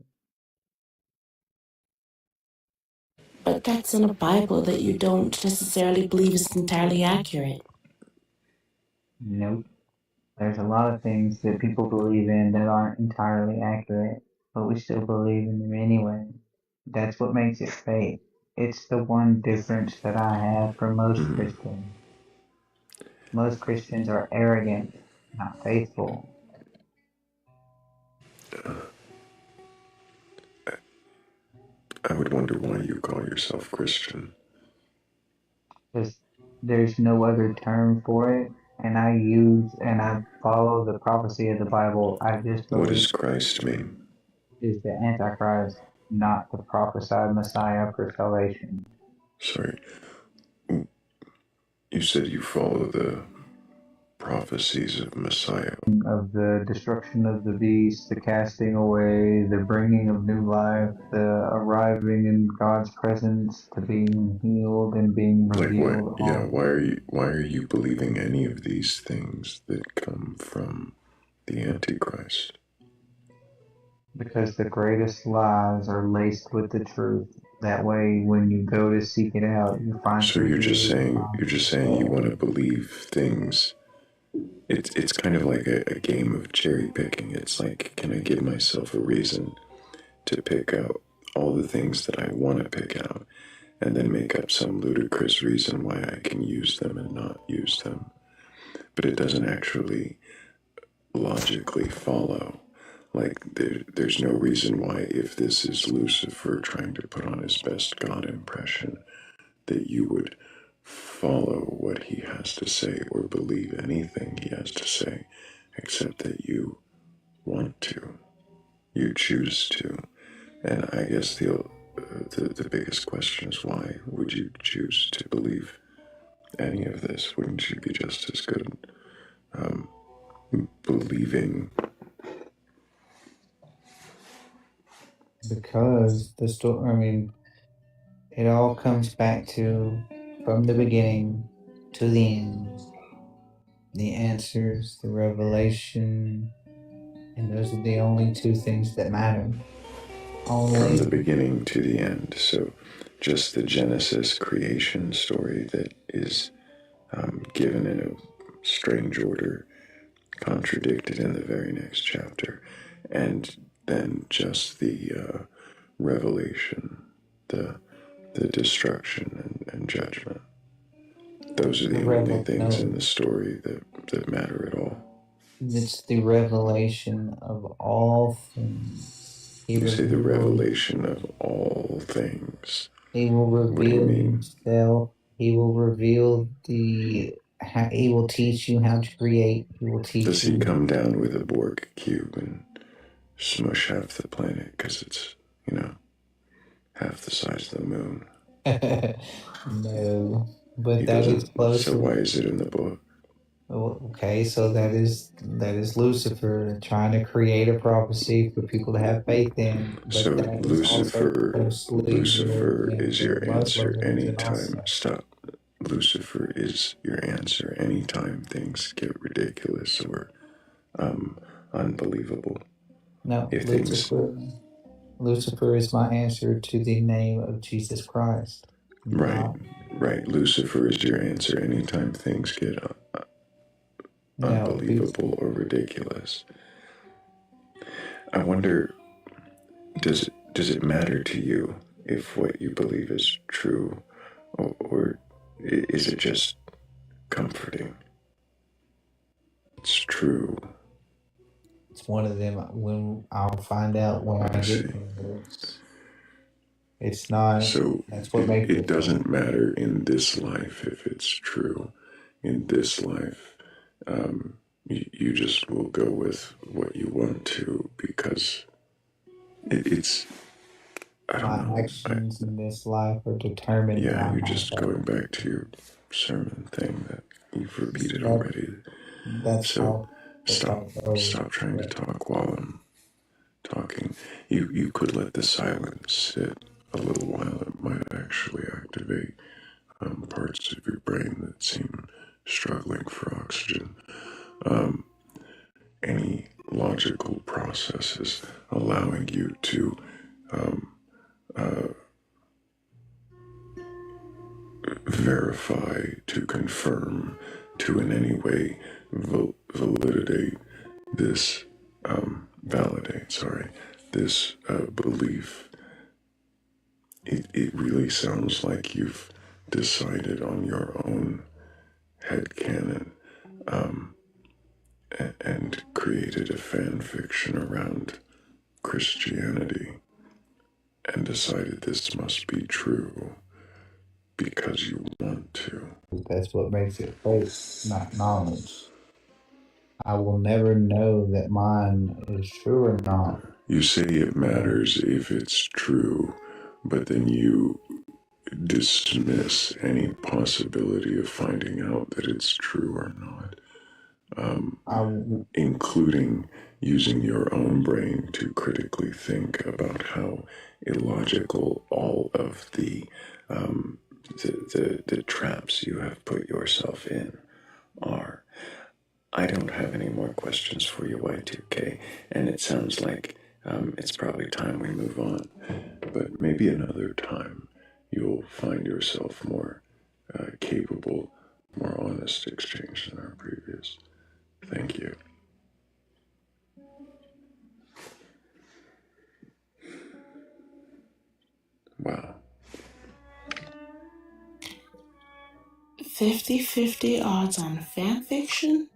but that's in a Bible that you don't necessarily believe is entirely accurate. Nope. There's a lot of things that people believe in that aren't entirely accurate, but we still believe in them anyway. That's what makes it faith. It's the one difference that I have from most Christians. Most Christians are arrogant, not faithful. I would wonder why you call yourself Christian. Because there's no other term for it, and I follow the prophecy of the Bible. I just What believe does Christ mean? is the Antichrist, not the prophesied Messiah for salvation. Sorry, you said you follow the prophecies of Messiah. Of the destruction of the beast, the casting away, the bringing of new life, the arriving in God's presence, to being healed and being Like what? revealed. Yeah, All why are you believing any of these things that come from the Antichrist? because the greatest lies are laced with the truth. That way, when you go to seek it out, you find So true Jesus. you're just saying you want to believe things. It's kind of like a game of cherry picking. It's like, can I give myself a reason to pick out all the things that I want to pick out, and then make up some ludicrous reason why I can use them and not use them? But it doesn't actually logically follow. Like, there's no reason why, if this is Lucifer trying to put on his best God impression, that you would follow what he has to say or believe anything he has to say, except that you want to, you choose to. And I guess the biggest question is, why would you choose to believe any of this? Wouldn't you be just as good believing? Because the story, I mean, it all comes back to from the beginning to the end. The answers, the revelation, and those are the only two things that matter. From the Only beginning to the end. So just the Genesis creation story that is given in a strange order, contradicted in the very next chapter, and then just the revelation, the destruction and judgment. Those are the the only things in no, the story that matter at all. it's the revelation of all things. You say the revelation of all things. He will What do you reveal mean? himself. He will reveal he will teach you how to create. He will Does teach he you. come down with a Borg cube and smush half the planet because it's, half the size of the moon? No, but He that is doesn't. So closer. why is it in the book? Okay, so that is Lucifer trying to create a prophecy for people to have faith in, but So that is also closely Lucifer in is the your Muslim answer religion anytime. also. Stop. Lucifer is your answer anytime things get ridiculous or unbelievable. No, If things Lucifer is my answer to the name of Jesus Christ. right, Not right. Lucifer is your answer anytime things get no, unbelievable or ridiculous. I wonder, does it matter to you if what you believe is true, or is it just comforting? It's true. it's one of them when I'll find out when I I get see. convinced. It's not. So That's what makes it doesn't matter in this life if it's true. In this life, you just will go with what you want to because it's. I don't My know. actions in this life are determined Yeah, by you're my just faith. going back to your sermon thing that you've repeated That- already. That's So how. That's how it goes. stop trying to talk while I'm talking. You could let the silence sit a little while. It might actually activate parts of your brain that seem struggling for oxygen. Any logical processes allowing you to verify, to confirm, to in any way validate this, validate, sorry, this belief. It really sounds like you've decided on your own headcanon and created a fan fiction around Christianity and decided this must be true because you want to. That's what makes it faith, not knowledge. I will never know that mine is true or not. You say it matters if it's true, but then you dismiss any possibility of finding out that it's true or not, including using your own brain to critically think about how illogical all of the traps you have put yourself in are. I don't have any more questions for you, Y2K, and it sounds like it's probably time we move on. But maybe another time you'll find yourself more capable, more honest exchange than our previous. Thank you. Wow. 50-50 odds on fan fiction?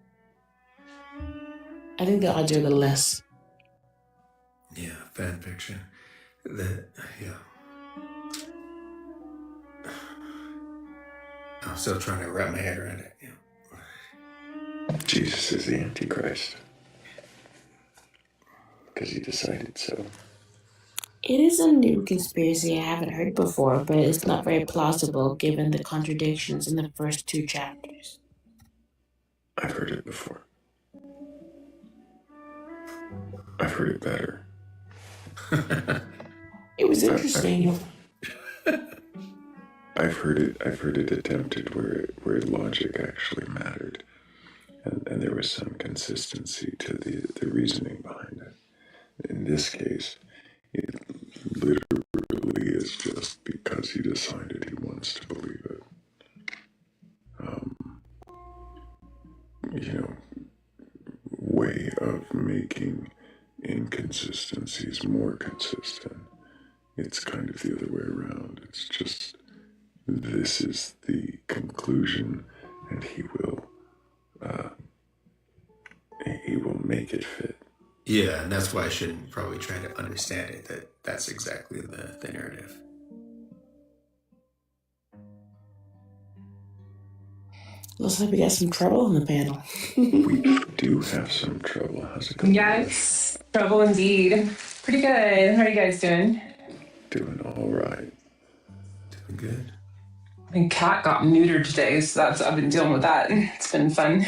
I think the odds are a little less. Yeah, fan fiction. Yeah. I'm still trying to wrap my head around it. Yeah. Jesus is the Antichrist. Because he decided so. It is a new conspiracy I haven't heard before, but it's not very plausible given the contradictions in the first 2 chapters. I've heard it before. I've heard it better. It was interesting. I've heard it attempted where logic actually mattered. And there was some consistency to the reasoning behind it. In this case, it literally is just because he decided he wants to believe it. Way of making inconsistencies more consistent. It's kind of the other way around. It's just this is the conclusion, and he will make it fit. Yeah, and that's why I shouldn't probably try to understand it. That's exactly the narrative. Looks like we got some trouble on the panel. We do have some trouble. How's it going? Yes, trouble indeed. Pretty good. How are you guys doing? Doing all right. Doing good. My cat got neutered today, so I've been dealing with that. It's been fun.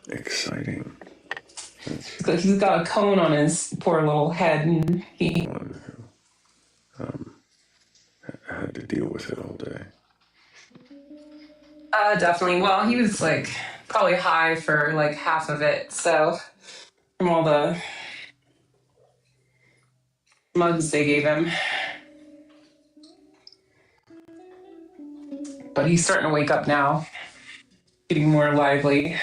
Exciting. He's got a cone on his poor little head, and he One who had to deal with it all day. definitely. Well, he was like probably high for like half of it, so from all the mugs they gave him. But he's starting to wake up now, getting more lively.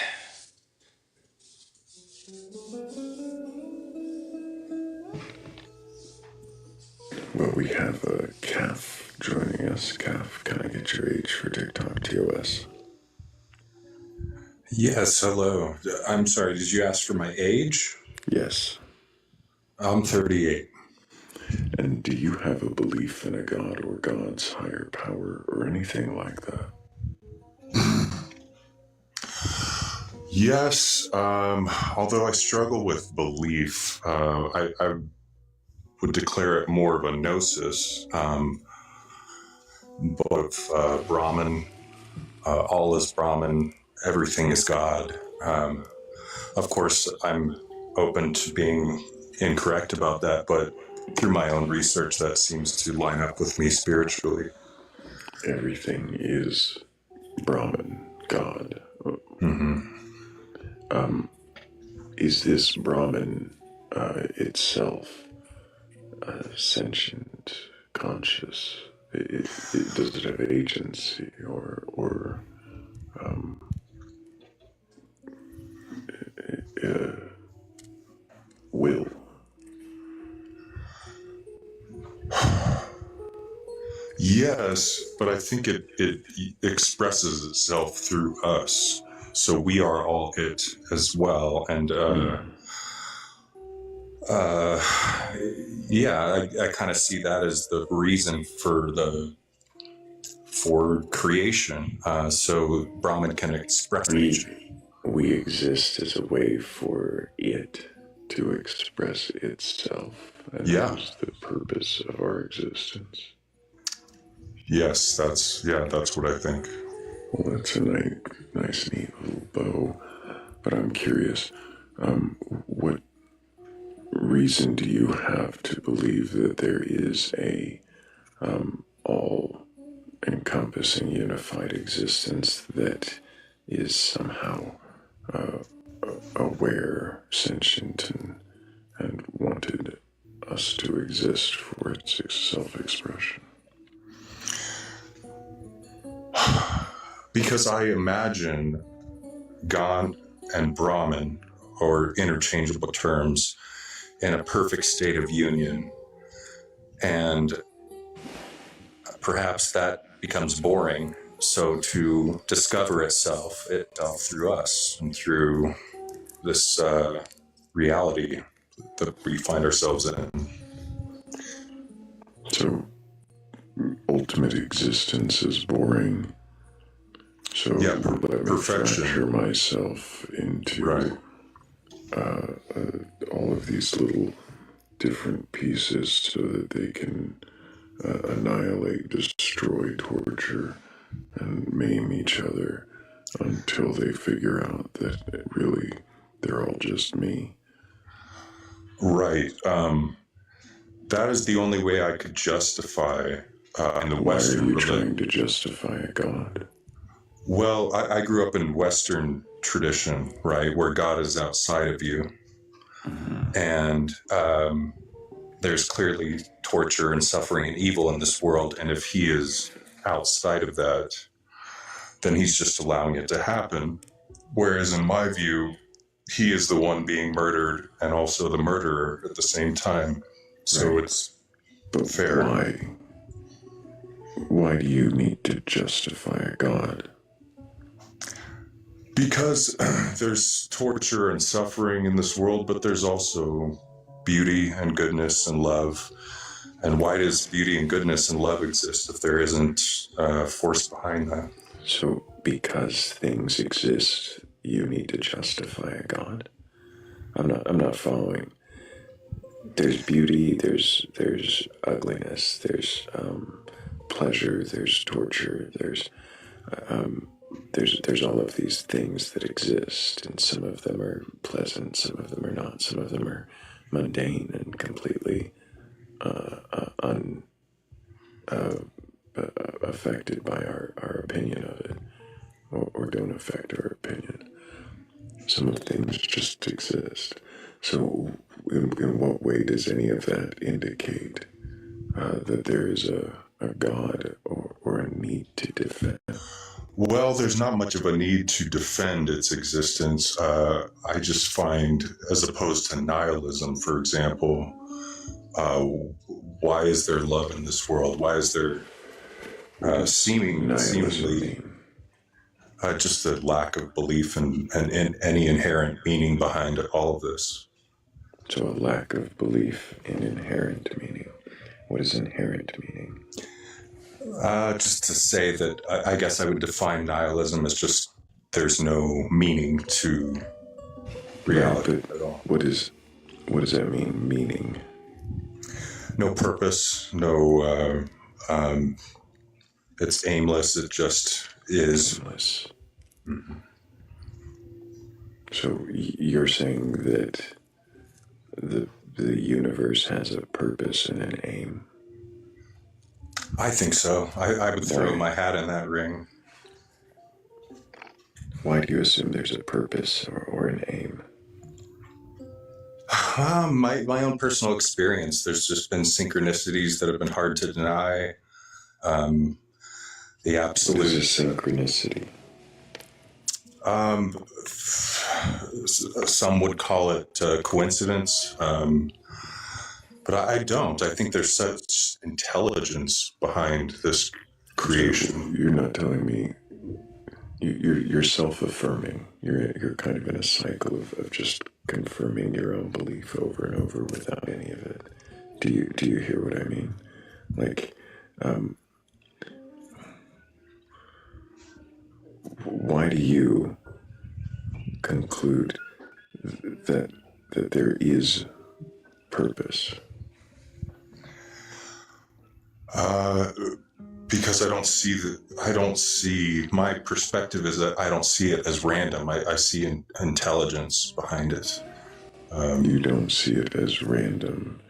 Well, we have a Calf joining us. Calf, can I get your age for TikTok TOS? Yes, hello. I'm sorry, did you ask for my age? Yes. I'm 38. And do you have a belief in a god or God's higher power or anything like that? Yes, although I struggle with belief, I would declare it more of a gnosis. Both Brahman, all is Brahman, everything is God. Of course, I'm open to being incorrect about that, but through my own research, that seems to line up with me spiritually. Everything is Brahman, God. Is this Brahman itself sentient, conscious? Does it have agency or will? Yes, but I think it expresses itself through us. So we are all it as well. And yeah, I kind of see that as the reason for creation. So Brahman can express nature. We exist as a way for it to express itself. And Yeah. that is the purpose of our existence. Yes, that's what I think. Well, that's a nice, neat little bow. But I'm curious, what reason do you have to believe that there is a all-encompassing, unified existence that is somehow aware, sentient, and wanted us to exist for its self-expression? Because I imagine God and Brahman, or interchangeable terms, in a perfect state of union. And perhaps that becomes boring. So to discover itself through us and through this reality that we find ourselves in. So, ultimate existence is boring. So yeah, let me perfection. fracture myself into all of these little different pieces so that they can annihilate, destroy, torture, and maim each other until they figure out that really they're all just me. Right. That is the only way I could justify in the Western religion. Why are you religion. trying to justify a God? Well, I grew up in Western tradition, right, where God is outside of you. And there's clearly torture and suffering and evil in this world. And if he is outside of that, then he's just allowing it to happen. Whereas in my view, he is the one being murdered and also the murderer at the same time. So Right. it's But fair. Why do you need to justify a God? Because there's torture and suffering in this world, but there's also beauty and goodness and love. And why does beauty and goodness and love exist if there isn't force behind that? So, because things exist, you need to justify a God? I'm not following. There's beauty, there's ugliness, there's pleasure, there's torture, there's all of these things that exist, and some of them are pleasant, some of them are not, some of them are mundane and completely unaffected by our opinion of it, or don't affect our opinion. Some of things just exist. So in what way does any of that indicate that there is a God or a need to defend? Well, there's not much of a need to defend its existence. I just find, as opposed to nihilism, for example, why is there love in this world? Why is there seemingly just a lack of belief and any inherent meaning behind all of this? So a lack of belief in inherent meaning. What is inherent meaning? Just to say that I guess I would define nihilism as just there's no meaning to reality Right, but at all. what does that mean? Meaning? No purpose, no. It's aimless. It just is. Aimless. So you're saying that the universe has a purpose and an aim? I think so. I would throw my hat in that ring. Why do you assume there's a purpose or an aim? My own personal experience. There's just been synchronicities that have been hard to deny. The absolute. What is a synchronicity? Some would call it coincidence, but I don't. I think there's such intelligence behind this creation. You're not telling me. You're self-affirming. You're kind of in a cycle of just confirming your own belief over and over without any of it. Do you hear what I mean? Like, why do you conclude that there is purpose? Because I don't see my perspective is that I don't see it as random. I see intelligence behind it. You don't see it as random.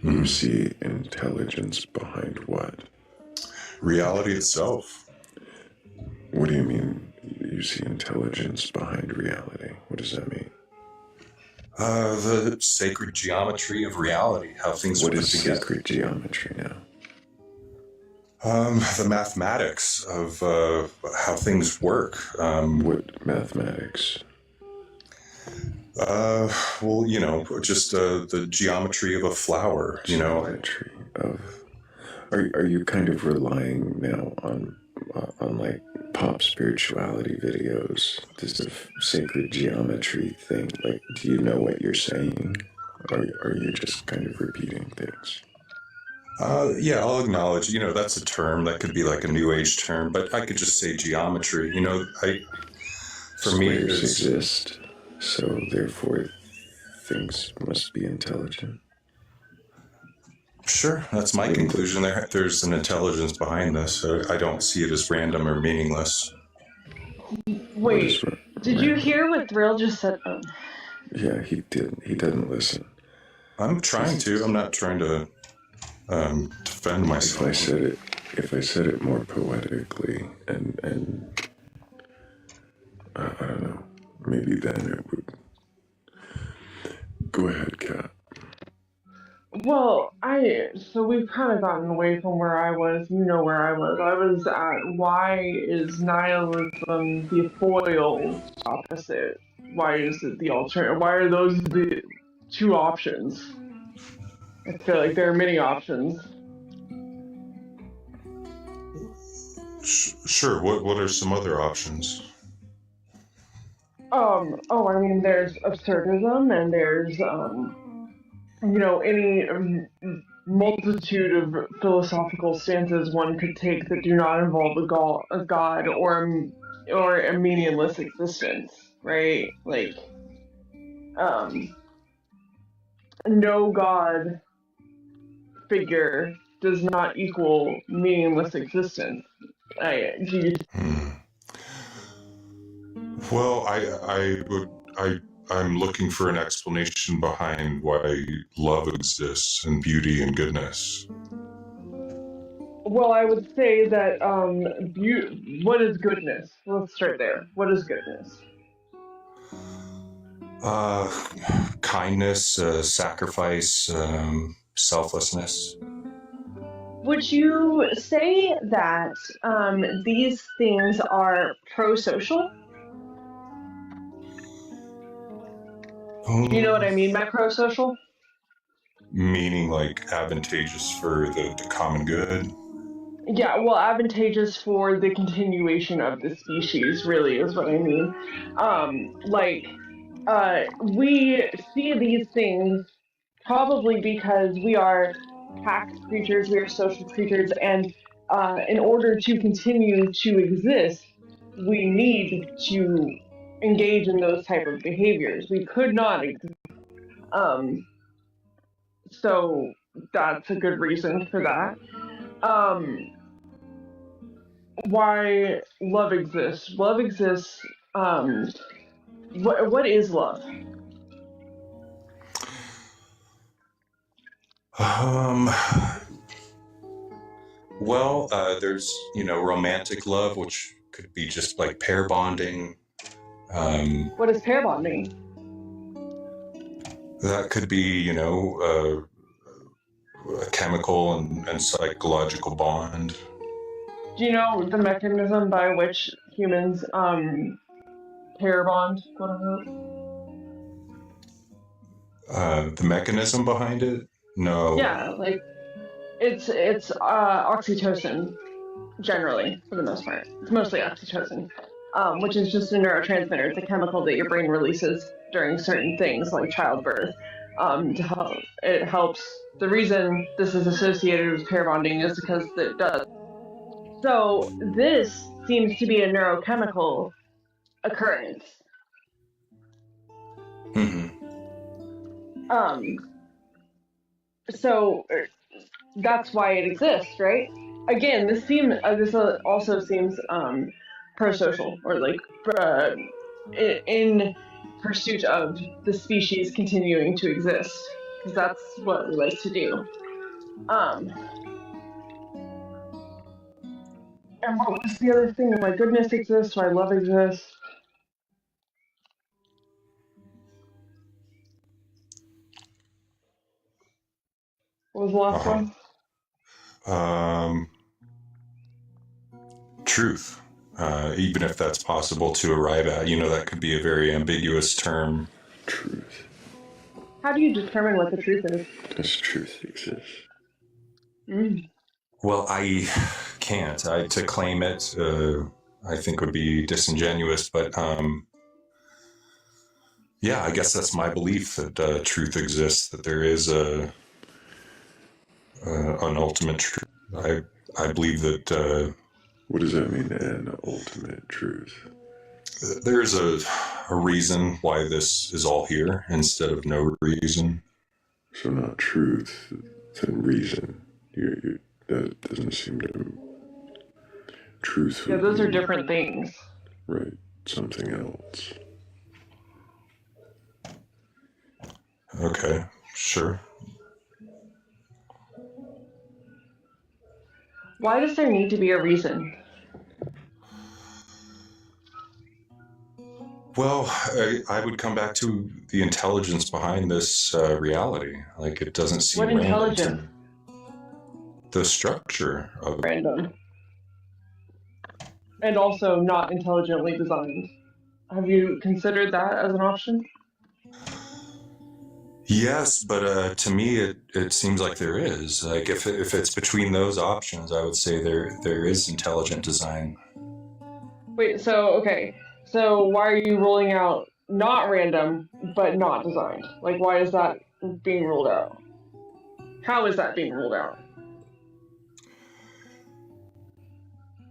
You see intelligence behind what? Reality itself. What do you mean you see intelligence behind reality? What does that mean? The sacred geometry of reality, how things are put together. What is sacred geometry now? The mathematics of how things work. What mathematics? Well, just the geometry of a flower. Geometry of. Are you kind of relying now on like pop spirituality videos? This sacred geometry thing. Like, do you know what you're saying? Or are you just kind of repeating things? Yeah, I'll acknowledge, that's a term that could be like a new age term, but I could just say geometry. For me, Squares exist, so therefore things must be intelligent. Sure, that's my conclusion. There's an intelligence behind this, so I don't see it as random or meaningless. Wait, did you hear what Thrayle just said? Yeah, he didn't. He didn't listen. I'm trying to. I'm not trying to defend myself. If I said it more poetically and I don't know, maybe then it would. Go ahead, Kat. Well, so we've kind of gotten away from where I was. You know where I was. I was at why is nihilism the foil opposite? Why is it the alternative? Why are those the two options? I feel like there are many options. Sure. What are some other options? I mean, there's absurdism, and there's any multitude of philosophical stances one could take that do not involve a god or a meaningless existence, right? Like, no god figure does not equal meaningless existence. Well, I'm looking for an explanation behind why love exists and beauty and goodness. Well, I would say that what is goodness? Let's start there. What is goodness? Kindness, sacrifice, selflessness. Would you say that these things are pro-social? You know what I mean by pro-social? Meaning like advantageous for the common good? Yeah, well, advantageous for the continuation of the species, really, is what I mean. We see these things probably because we are pack creatures, we are social creatures, and in order to continue to exist, we need to engage in those type of behaviors. We could not um, so that's a good reason for that. Why love exists? Love exists. What is love? Well, there's, romantic love, which could be just like pair bonding. What is pair bonding? That could be, a chemical and psychological bond. Do you know the mechanism by which humans pair bond, quote unquote? The mechanism behind it? No. Yeah, like it's oxytocin generally for the most part. It's mostly oxytocin, which is just a neurotransmitter. It's a chemical that your brain releases during certain things like childbirth. To help, it helps. The reason this is associated with pair bonding is because it does. So this seems to be a neurochemical occurrence. Mm-hmm. So that's why it exists, right? Again, this also seems pro-social, or like in pursuit of the species continuing to exist, because that's what we like to do. And what was the other thing? Why goodness exists? Why love exists? What was the last one? Truth. Even if that's possible to arrive at, that could be a very ambiguous term. Truth. How do you determine what the truth is? Does truth exist? Well, I can't. To claim it, I think would be disingenuous, but yeah, I guess that's my belief that truth exists, that there is an ultimate truth. I believe that... what does that mean, an ultimate truth? There's a reason why this is all here instead of no reason. So not truth, then reason. That doesn't seem to... Truth. Yeah, those are different things. Right, something else. Okay, sure. Why does there need to be a reason? Well, I would come back to the intelligence behind this reality. Like, it doesn't seem What intelligence? The structure of random. And also not intelligently designed. Have you considered that as an option? Yes, but to me, it seems like there is. Like, if it's between those options, I would say there is intelligent design. Wait, okay. So why are you ruling out not random, but not designed? Like, why is that being ruled out? How is that being ruled out?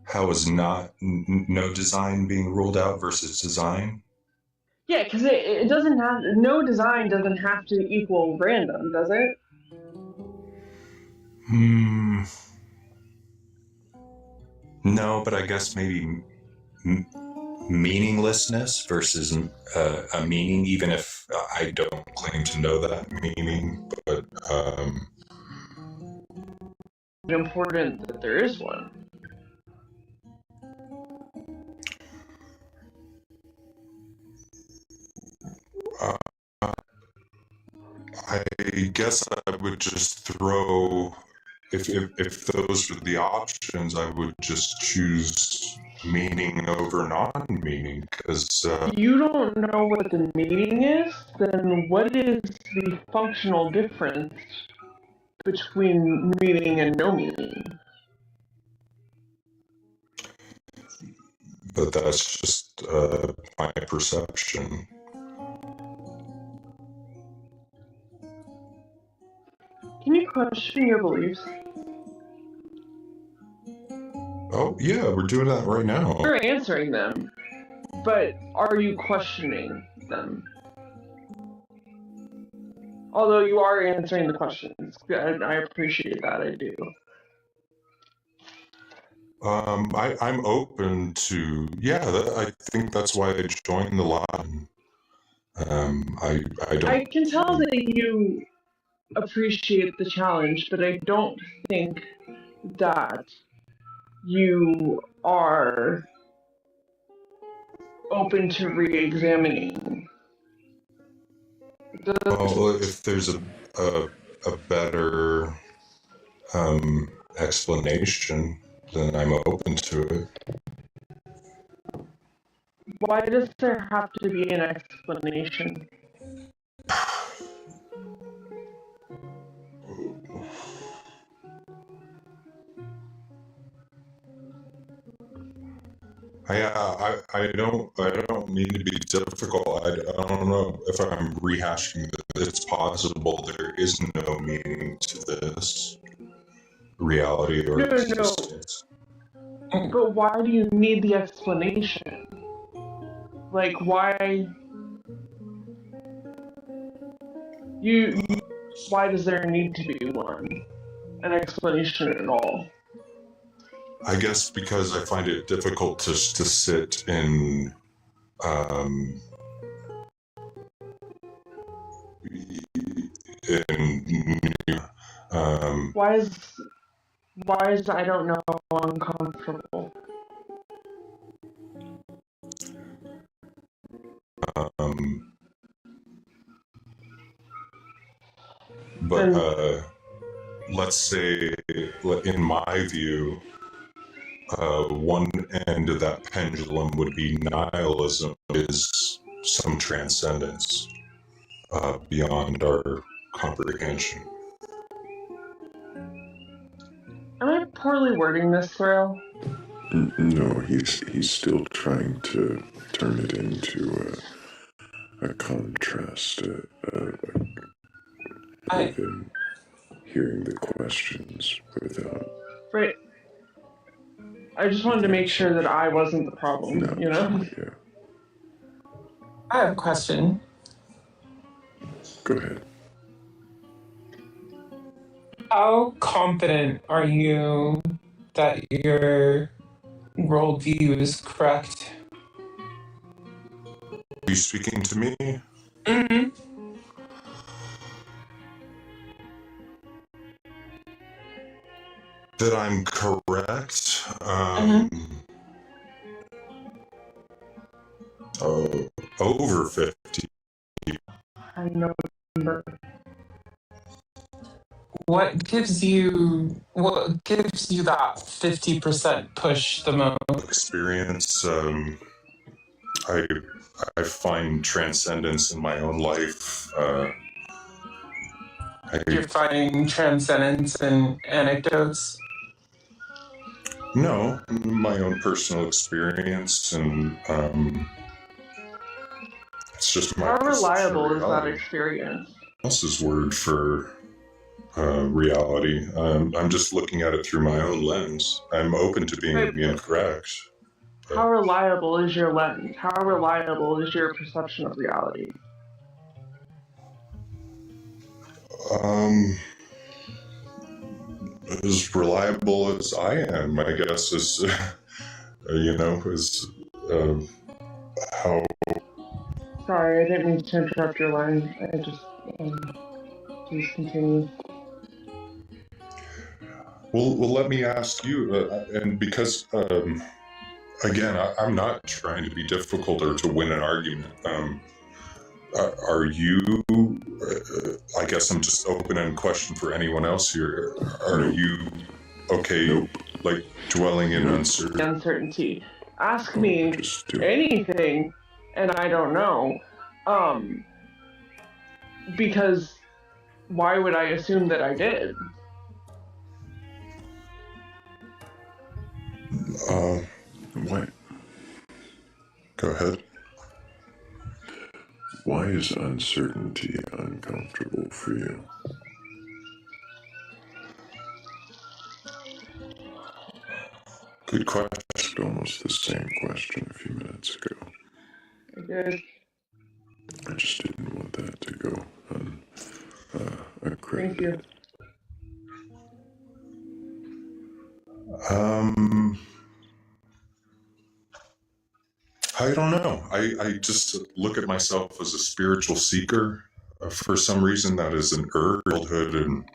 How is no design being ruled out versus design? Yeah, because it doesn't have... No design doesn't have to equal random, does it? No, but I guess maybe meaninglessness versus a meaning, even if I don't claim to know that meaning, but important that there is one. I guess I would just throw, if those were the options, I would just choose meaning over non-meaning, because... You don't know what the meaning is? Then what is the functional difference between meaning and no meaning? But that's just my perception. Can you question your beliefs? Oh, yeah, we're doing that right now. You're answering them, but are you questioning them? Although you are answering the questions. I appreciate that, I do. I'm open to, I think that's why I joined the line. I don't. I can tell that you appreciate the challenge, but I don't think that you are open to re-examining. Well, if there's a better explanation, then I'm open to it. Why does there have to be an explanation? I don't mean to be difficult. I don't know if I'm rehashing this. It's possible there is no meaning to this reality or existence. But why do you need the explanation? Like, why why does there need to be one? An explanation at all? I guess because I find it difficult to sit in Why is I don't know uncomfortable? But let's say, in my view, one end of that pendulum would be nihilism, is some transcendence beyond our comprehension. Am I poorly wording this, Thrayle? No, he's still trying to turn it into a contrast with him hearing the questions without. Right. I just wanted to make sure that I wasn't the problem, No, you know? Yeah. I have a question. Go ahead. How confident are you that your worldview is correct? Are you speaking to me? Mm-hmm. That I'm correct? Over 50. I know. What gives you that 50% push the most? Experience. I find transcendence in my own life. You're finding transcendence in anecdotes? No, my own personal experience, and it's just my How perception reliable of is that reality. experience? Else's word for reality. I'm just looking at it through my own lens. I'm open to being incorrect. How reliable is your lens? How reliable is your perception of reality? As reliable as I am, I guess, is is how. Sorry, I didn't mean to interrupt your line. I just please continue. Well, let me ask you, and because again, I'm not trying to be difficult or to win an argument. Are you? I guess I'm just open-ended question for anyone else here. Are you okay? Like dwelling in Uncertainty. Ask me anything, and I don't know. Because why would I assume that I did? What? Go ahead. Why is uncertainty uncomfortable for you? Good question. Almost the same question a few minutes ago. I did. I just didn't want that to go Thank you. uncredited. Um, I don't know. I just look at myself as a spiritual seeker. For some reason, that is an childhood and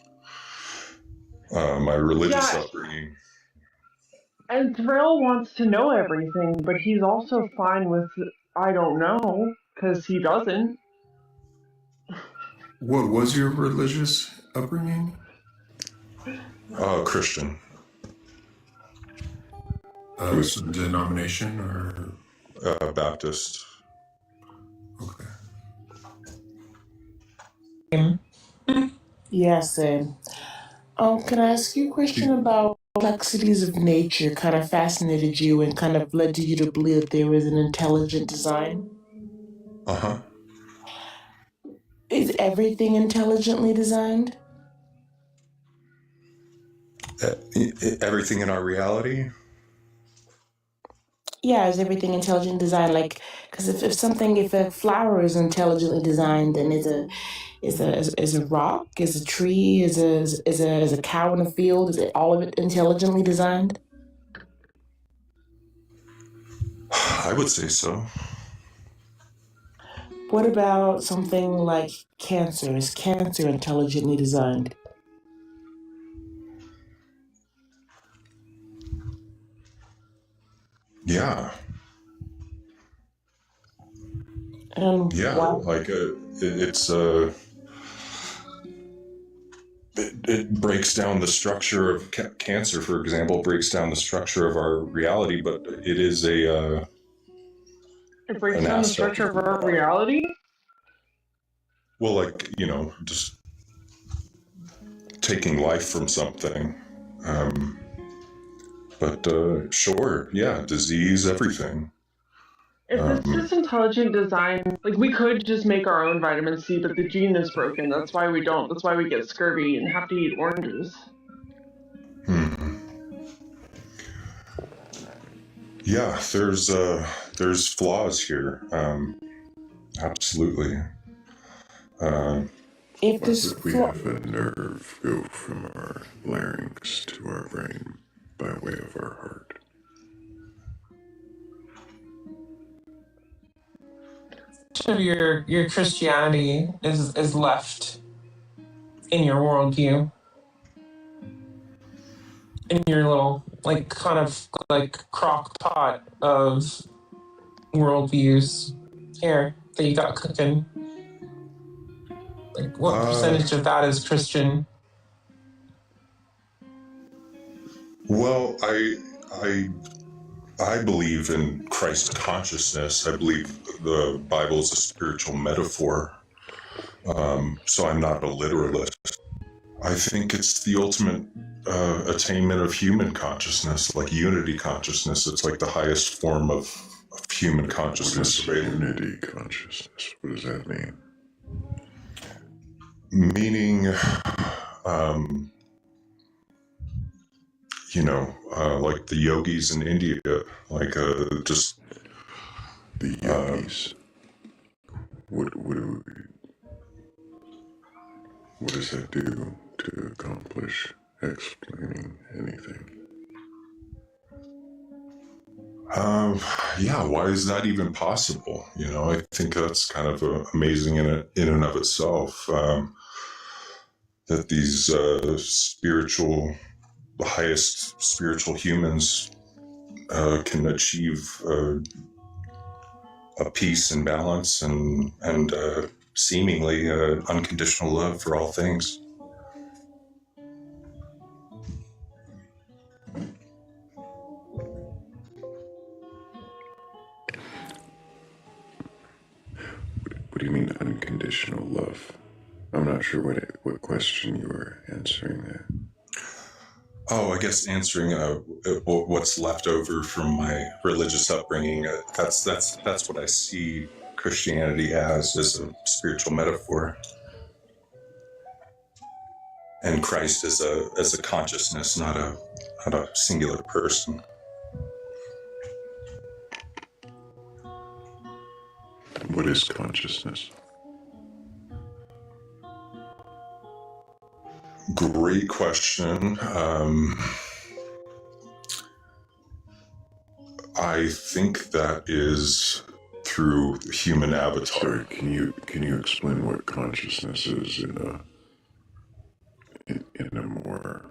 my religious upbringing. And Thrayle wants to know everything, but he's also fine with I don't know, because he doesn't. What was your religious upbringing? Christian. Denomination or Baptist. okay. Yes, and can I ask you a question about complexities of nature kind of fascinated you and kind of led you to believe that there was an intelligent design? Uh-huh. Is everything intelligently designed? Everything in our reality? Yeah, is everything intelligently designed? Like, because if a flower is intelligently designed, then is a rock, is a tree, is a cow in a field, is it all of it intelligently designed? I would say so. What about something like cancer? Is cancer intelligently designed? Yeah. Yeah, Why? like it breaks down the structure of cancer, for example, breaks down the structure of our reality, but it is It breaks down the structure of our reality? Well, like, just taking life from something. But sure, yeah, disease, everything. If it's just intelligent design, like we could just make our own vitamin C, but the gene is broken. That's why we don't. That's why we get scurvy and have to eat oranges. Yeah, there's flaws here. Absolutely. If Why this would we have a nerve go from our larynx to our brain by way of our heart? Of your Christianity is left in your worldview, in your little like kind of like crock pot of worldviews here that you got cooking. Like what percentage of that is Christian? Well, I believe in Christ consciousness. I believe the Bible is a spiritual metaphor. So I'm not a literalist. I think it's the ultimate attainment of human consciousness, like unity consciousness. It's like the highest form of human consciousness. What is unity consciousness? What does that mean? Meaning, like the yogis in India, like just the yogis. What does that do to accomplish explaining anything? Yeah, why is that even possible? I think that's kind of amazing in and of itself. That these the highest spiritual humans can achieve a peace and balance and seemingly unconditional love for all things. What do you mean unconditional love? I'm not sure what question you were answering there. Oh, I guess answering what's left over from my religious upbringing. That's what I see Christianity as a spiritual metaphor, and Christ as a consciousness, not a singular person. What is consciousness? Great question. I think that is through human avatar. Sorry, can you explain what consciousness is in a more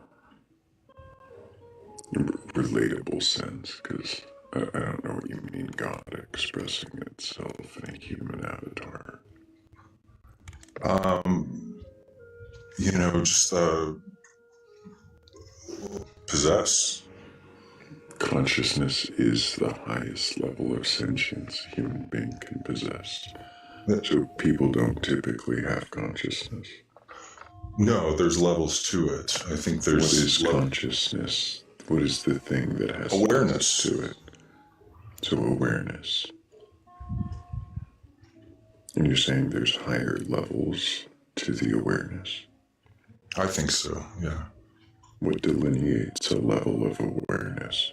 relatable sense? Because I don't know what you mean, God expressing itself in a human avatar. Just possess. Consciousness is the highest level of sentience a human being can possess. So people don't typically have consciousness. No, there's levels to it. I think there's... What is consciousness? What is the thing that has awareness to it? So awareness. And you're saying there's higher levels to the awareness? I think so, yeah. What delineates a level of awareness?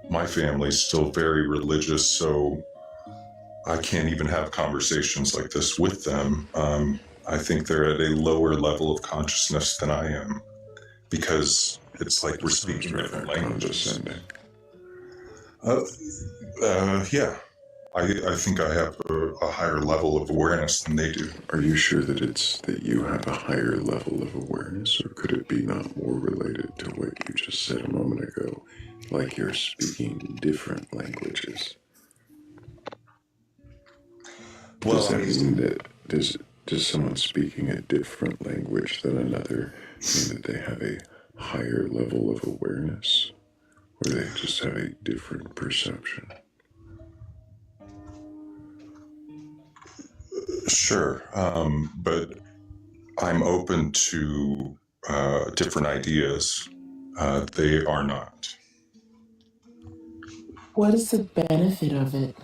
My family's still very religious, so I can't even have conversations like this with them. I think they're at a lower level of consciousness than I am, because it's like we're speaking different languages. Yeah. I think I have a higher level of awareness than they do. Are you sure that you have a higher level of awareness, or could it be not more related to what you just said a moment ago, like you're speaking different languages? Does that mean that does someone speaking a different language than another mean that they have a higher level of awareness, or they just have a different perception? Sure, but I'm open to different ideas. They are not. What is the benefit of it?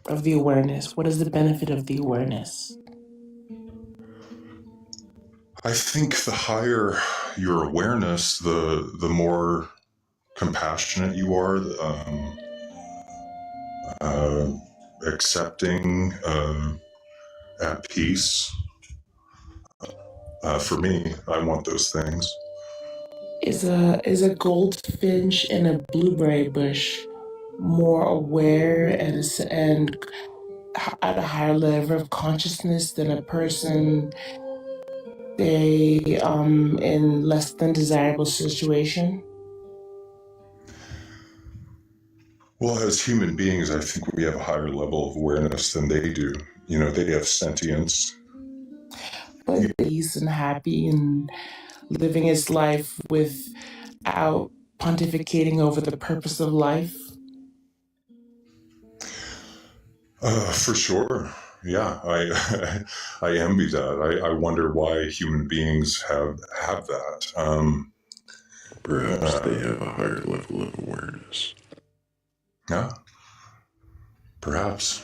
Of the awareness? What is the benefit of the awareness? I think the higher your awareness, the more compassionate you are, accepting, at peace. For me, I want those things. Is a goldfinch in a blueberry bush more aware and at a higher level of consciousness than a person, say, in less than desirable situation? Well, as human beings, I think we have a higher level of awareness than they do. They have sentience. But peace and happy and living his life without pontificating over the purpose of life? For sure. Yeah, I envy that. I wonder why human beings have that. Perhaps they have a higher level of awareness. Yeah, perhaps.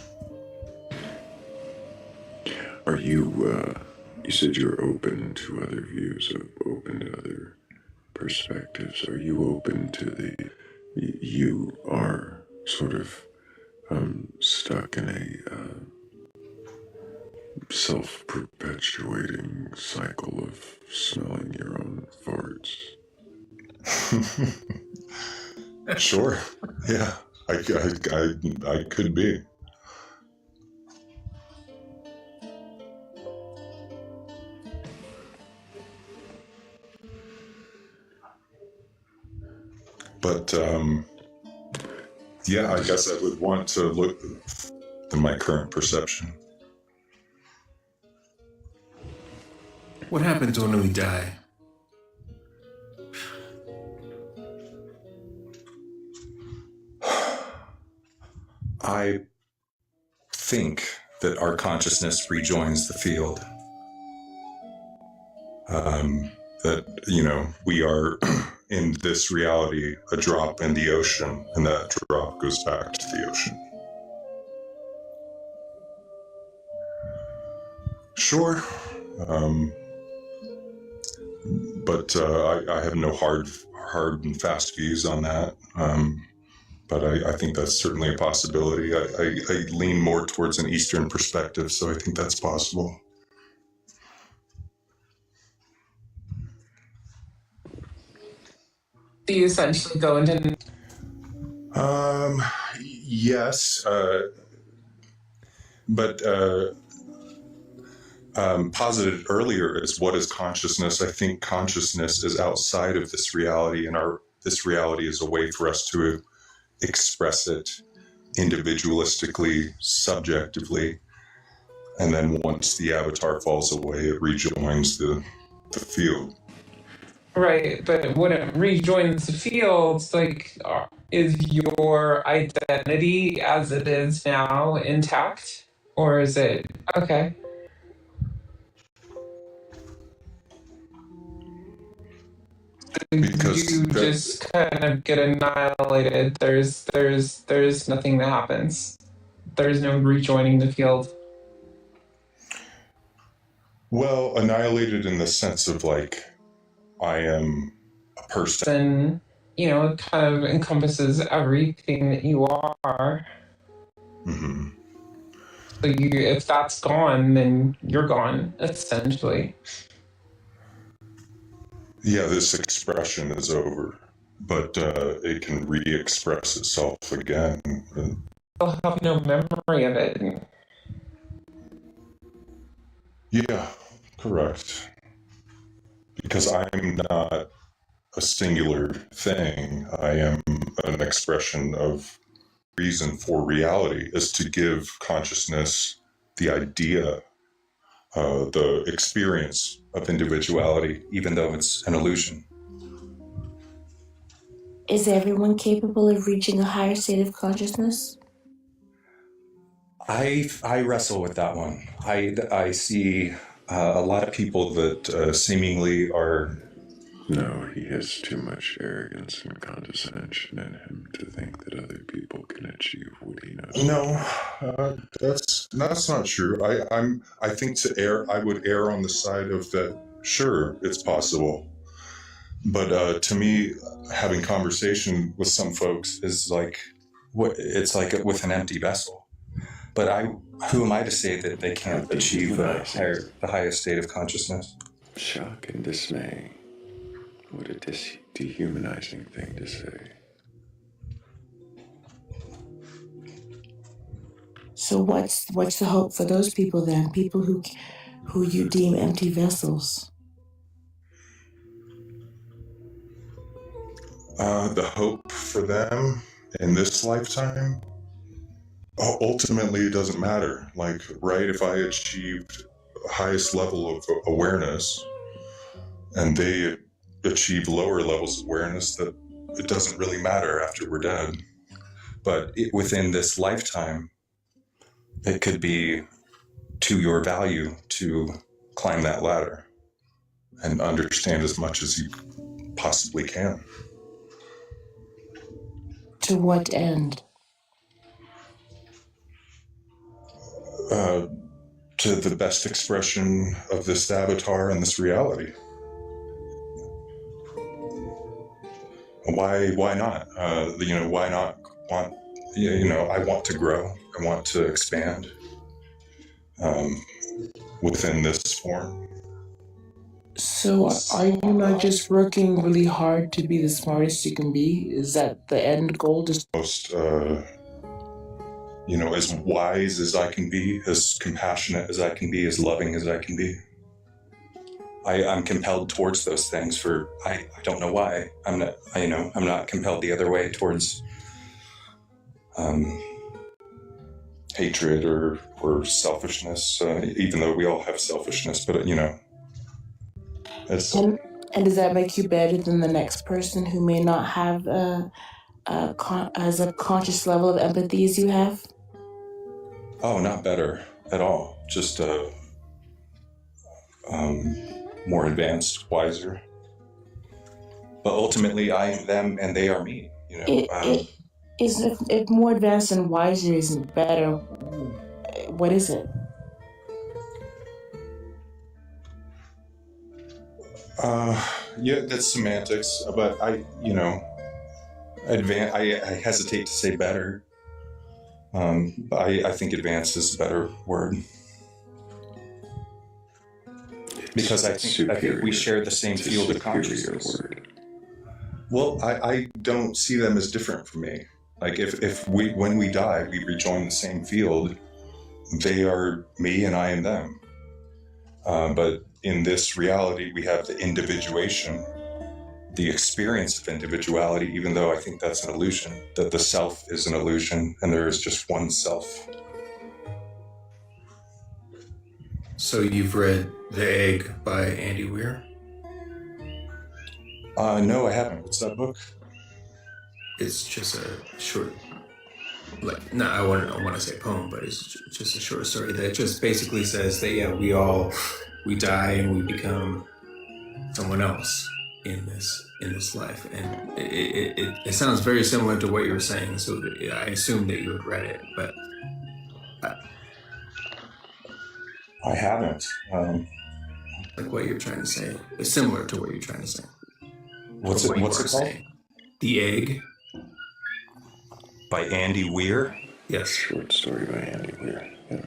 Are you, you said you're open to other views, open to other perspectives. Are you open to you are sort of stuck in a self-perpetuating cycle of smelling your own farts? Sure. Yeah, I could be. But yeah, I guess I would want to look at my current perception. What happens when we die? I think that our consciousness rejoins the field. That, we are in this reality a drop in the ocean, and that drop goes back to the ocean. Sure. But I have no hard hard and fast views on that. But I think that's certainly a possibility. I lean more towards an Eastern perspective, so I think that's possible. Do you essentially go into Yes, but posited earlier is what is consciousness. I think consciousness is outside of this reality, and this reality is a way for us to express it individualistically, subjectively, and then once the avatar falls away, it rejoins the field. right? But when it rejoins the fields, like, is your identity as it is now intact, or is it okay? Because you just kind of get annihilated. There's nothing that happens. There's no rejoining the field. well, annihilated in the sense of like I am a person. And it kind of encompasses everything that you are. Mm-hmm. So if that's gone, then you're gone, essentially. Yeah, this expression is over, but it can re-express itself again. You'll have no memory of it. Yeah, correct. Because I'm not a singular thing. I am an expression of reason for reality, is to give consciousness the idea, the experience of individuality, even though it's an illusion. Is everyone capable of reaching a higher state of consciousness? I wrestle with that one. I see a lot of people that seemingly are. No, he has too much arrogance and condescension in him to think that other people can achieve what he knows. No, that's not true. I think I would err on the side of that. Sure, it's possible, but to me, having conversation with some folks is like it's like with an empty vessel. But who am I to say that they can't achieve the highest state of consciousness? Shock and dismay. What a dehumanizing thing to say. So what's the hope for those people then? People who you deem empty vessels. The hope for them in this lifetime, ultimately it doesn't matter. Like, right, if I achieved the highest level of awareness and they achieve lower levels of awareness, that it doesn't really matter after we're dead. But within this lifetime, it could be to your value to climb that ladder and understand as much as you possibly can. To what end? To the best expression of this avatar and this reality. Why not? Why not want? I want to grow. I want to expand within this form. So are you not just working really hard to be the smartest you can be? Is that the end goal? Just most, as wise as I can be, as compassionate as I can be, as loving as I can be. I'm compelled towards those things I don't know why. I'm not compelled the other way towards hatred or selfishness, even though we all have selfishness, but it's... And does that make you better than the next person who may not have as a conscious level of empathy as you have? Oh, not better at all. Just more advanced, wiser. But ultimately, I am them and they are me. If more advanced and wiser isn't better, what is it? Yeah, that's semantics, but I hesitate to say better. I think advanced is a better word. Because I think we share the same field of consciousness. Word. Well, I don't see them as different from me. Like when we die, we rejoin the same field. They are me and I am them. But in this reality, we have the individuation, the experience of individuality, even though I think that's an illusion, that the self is an illusion and there is just one self. So you've read The Egg by Andy Weir? No, I haven't. What's that book? It's just a short, I want to say poem, but it's just a short story that just basically says that, we die and we become someone else in this life. And it sounds very similar to what you were saying, so I assume that you had read it, but... I haven't. Like what you're trying to say. It's similar to what you're trying to say. What's it called? Saying. The Egg. By Andy Weir? Yes. Short story by Andy Weir. Yeah.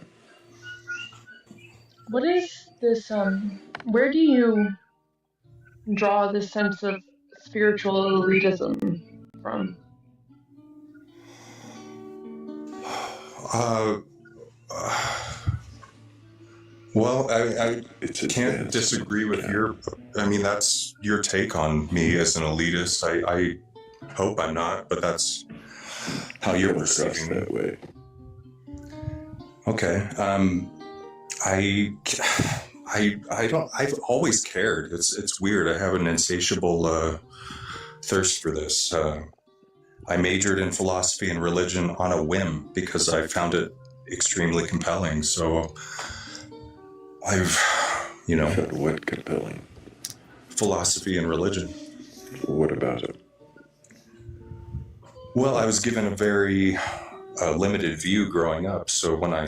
What is this, where do you draw this sense of spiritual elitism from? Well, I can't disagree with that's your take on me as an elitist. I hope I'm not, but that's how you're perceiving that way. Okay. I've always cared. It's weird. I have an insatiable thirst for this. I majored in philosophy and religion on a whim because I found it extremely compelling. So What compelling? Philosophy and religion. What about it? Well, I was given a very limited view growing up. So when I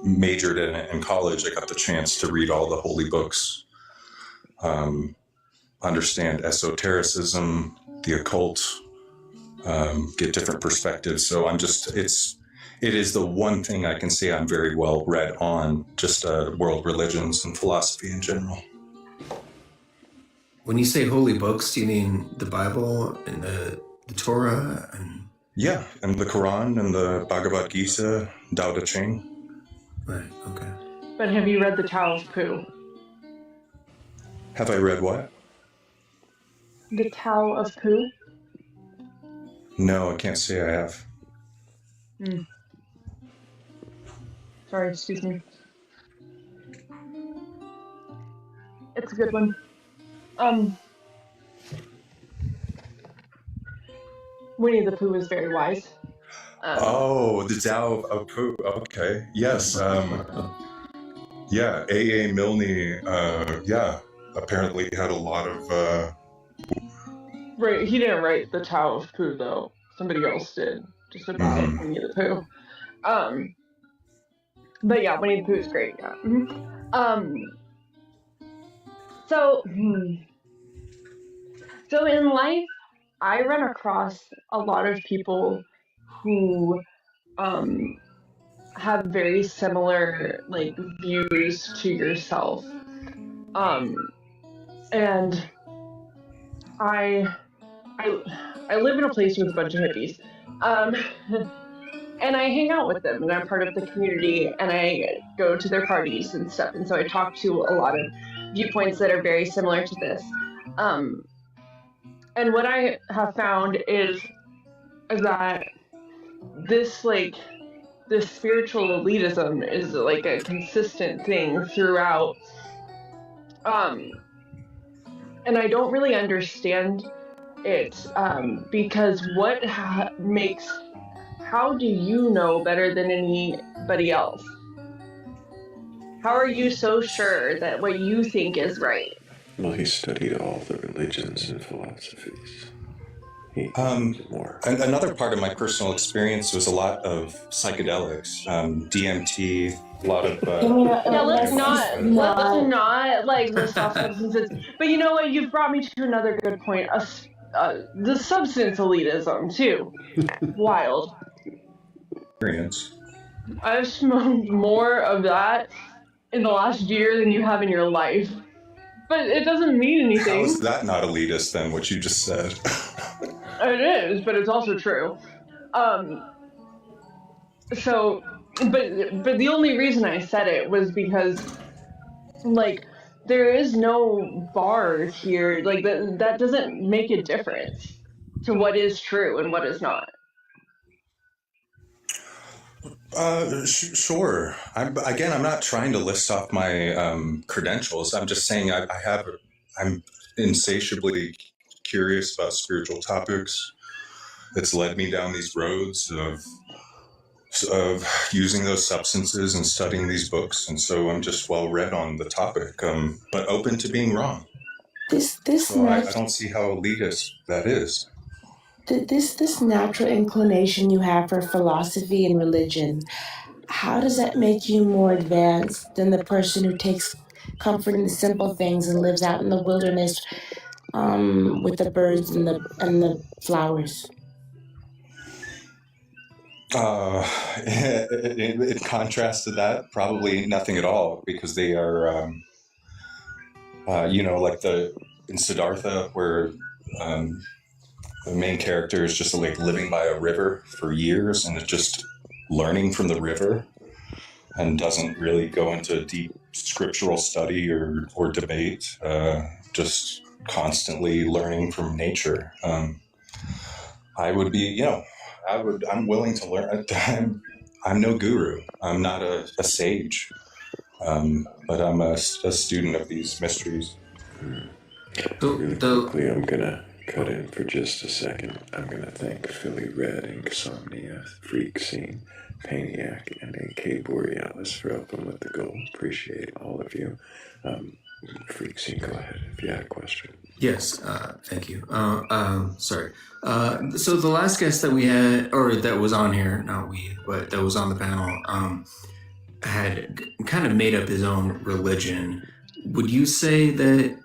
majored in it in college, I got the chance to read all the holy books, understand esotericism, the occult, get different perspectives. So it is the one thing I can say I'm very well read on, just world religions and philosophy in general. When you say holy books, do you mean the Bible and the Torah? Yeah, and the Quran and the Bhagavad Gita, Tao Te Ching. Right, okay. But have you read the Tao of Pooh? Have I read what? The Tao of Pooh? No, I can't say I have. Sorry, excuse me. It's a good one. Winnie the Pooh is very wise. The Tao of Pooh. Okay. Yes. Yeah. A.A. Milne. Apparently had a lot of. Right. He didn't write the Tao of Pooh though. Somebody else did. Just about Winnie the Pooh. But yeah, Winnie the Pooh is great. Yeah. So in life, I run across a lot of people who have very similar views to yourself, and I live in a place with a bunch of hippies, and I hang out with them, and I'm part of the community, and I go to their parties and stuff, and so I talk to a lot of viewpoints that are very similar to this. And what I have found is that this spiritual elitism is like a consistent thing throughout. And I don't really understand it because how do you know better than anybody else? How are you so sure that what you think is right? Well, he studied all the religions and philosophies. Another part of my personal experience was a lot of psychedelics, DMT, a lot of Yeah, let's let's not not. like list off substances. But you know what? You've brought me to another good point. The substance elitism too. Wild. experience. I've smoked more of that in the last year than you have in your life. But it doesn't mean How anything. is that not elitist than what you just said? It is, but it's also true. So, but the only reason I said it was because like there is no bars here. Like that doesn't make a difference to what is true and what is not. Sure. I'm not trying to list off my credentials. I'm just saying I'm insatiably curious about spiritual topics. It's led me down these roads of using those substances and studying these books, and so I'm just well read on the topic, but open to being wrong. So I don't see how elitist that is. This natural inclination you have for philosophy and religion, how does that make you more advanced than the person who takes comfort in the simple things and lives out in the wilderness with the birds and the flowers? In contrast to that, probably nothing at all, because they are, like in Siddhartha, where the main character is just like living by a river for years and just learning from the river, and doesn't really go into deep scriptural study or debate, just constantly learning from nature. I would be, I'm willing to learn. I'm no guru. I'm not a sage, but I'm a student of these mysteries. Really quickly, I'm gonna cut in for just a second. I'm gonna thank Philly Red, Insomnia, Freak Scene, Paniac, and AK Borealis for helping with the goal. Appreciate all of you. Freak Scene, go ahead if you had a question. Yes, thank you. Sorry. So the last guest that we had, or that was on here, not we, but that was on the panel, had kind of made up his own religion. Would you say that,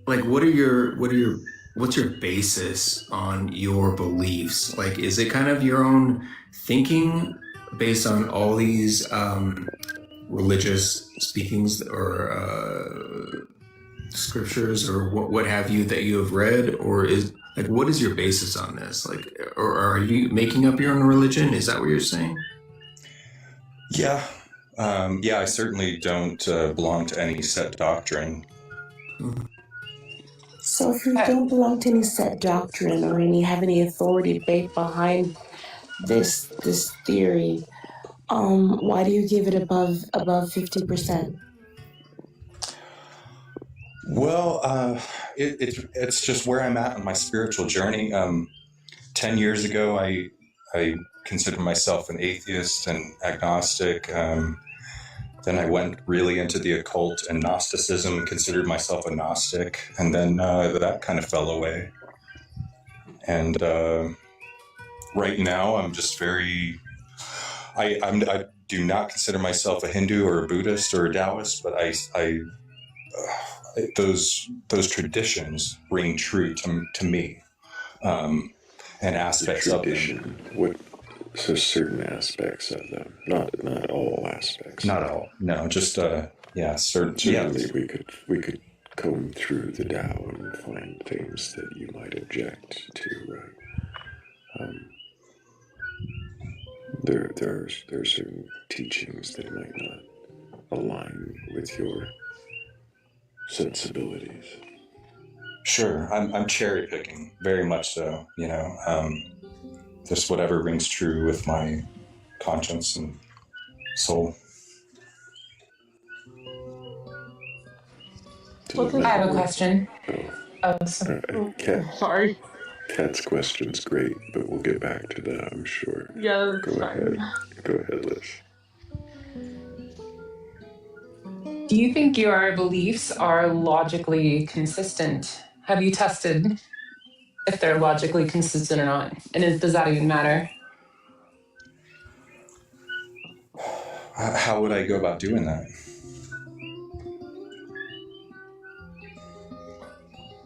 like, what's your basis on your beliefs? Like, is it kind of your own thinking based on all these religious speakings or scriptures or what have you that you have read, or is like what is your basis on this? Like, or are you making up your own religion? Is that what you're saying? Yeah. I certainly don't belong to any set doctrine. So if you don't belong to any set doctrine or have any authority behind this theory, why do you give it above 50%? Well, it's just where I'm at on my spiritual journey. 10 years ago, I considered myself an atheist and agnostic. Then I went really into the occult and Gnosticism, considered myself a Gnostic, and then that kind of fell away. And right now, I'm just I do not consider myself a Hindu or a Buddhist or a Taoist, but those traditions ring true to me, and aspects of them. So certain aspects of them, not all aspects. Not all. No, just certain. Certainly, we could comb through the Tao and find things that you might object to. There are certain teachings that might not align with your sensibilities. Sure, I'm cherry picking, very much so. Just whatever rings true with my conscience and soul. I have a question. Sorry. Kat's question's great, but we'll get back to that, I'm sure. Yeah, that's fine. Go ahead, Liz. Do you think your beliefs are logically consistent? Have you tested if they're logically consistent or not? And does that even matter? How would I go about doing that?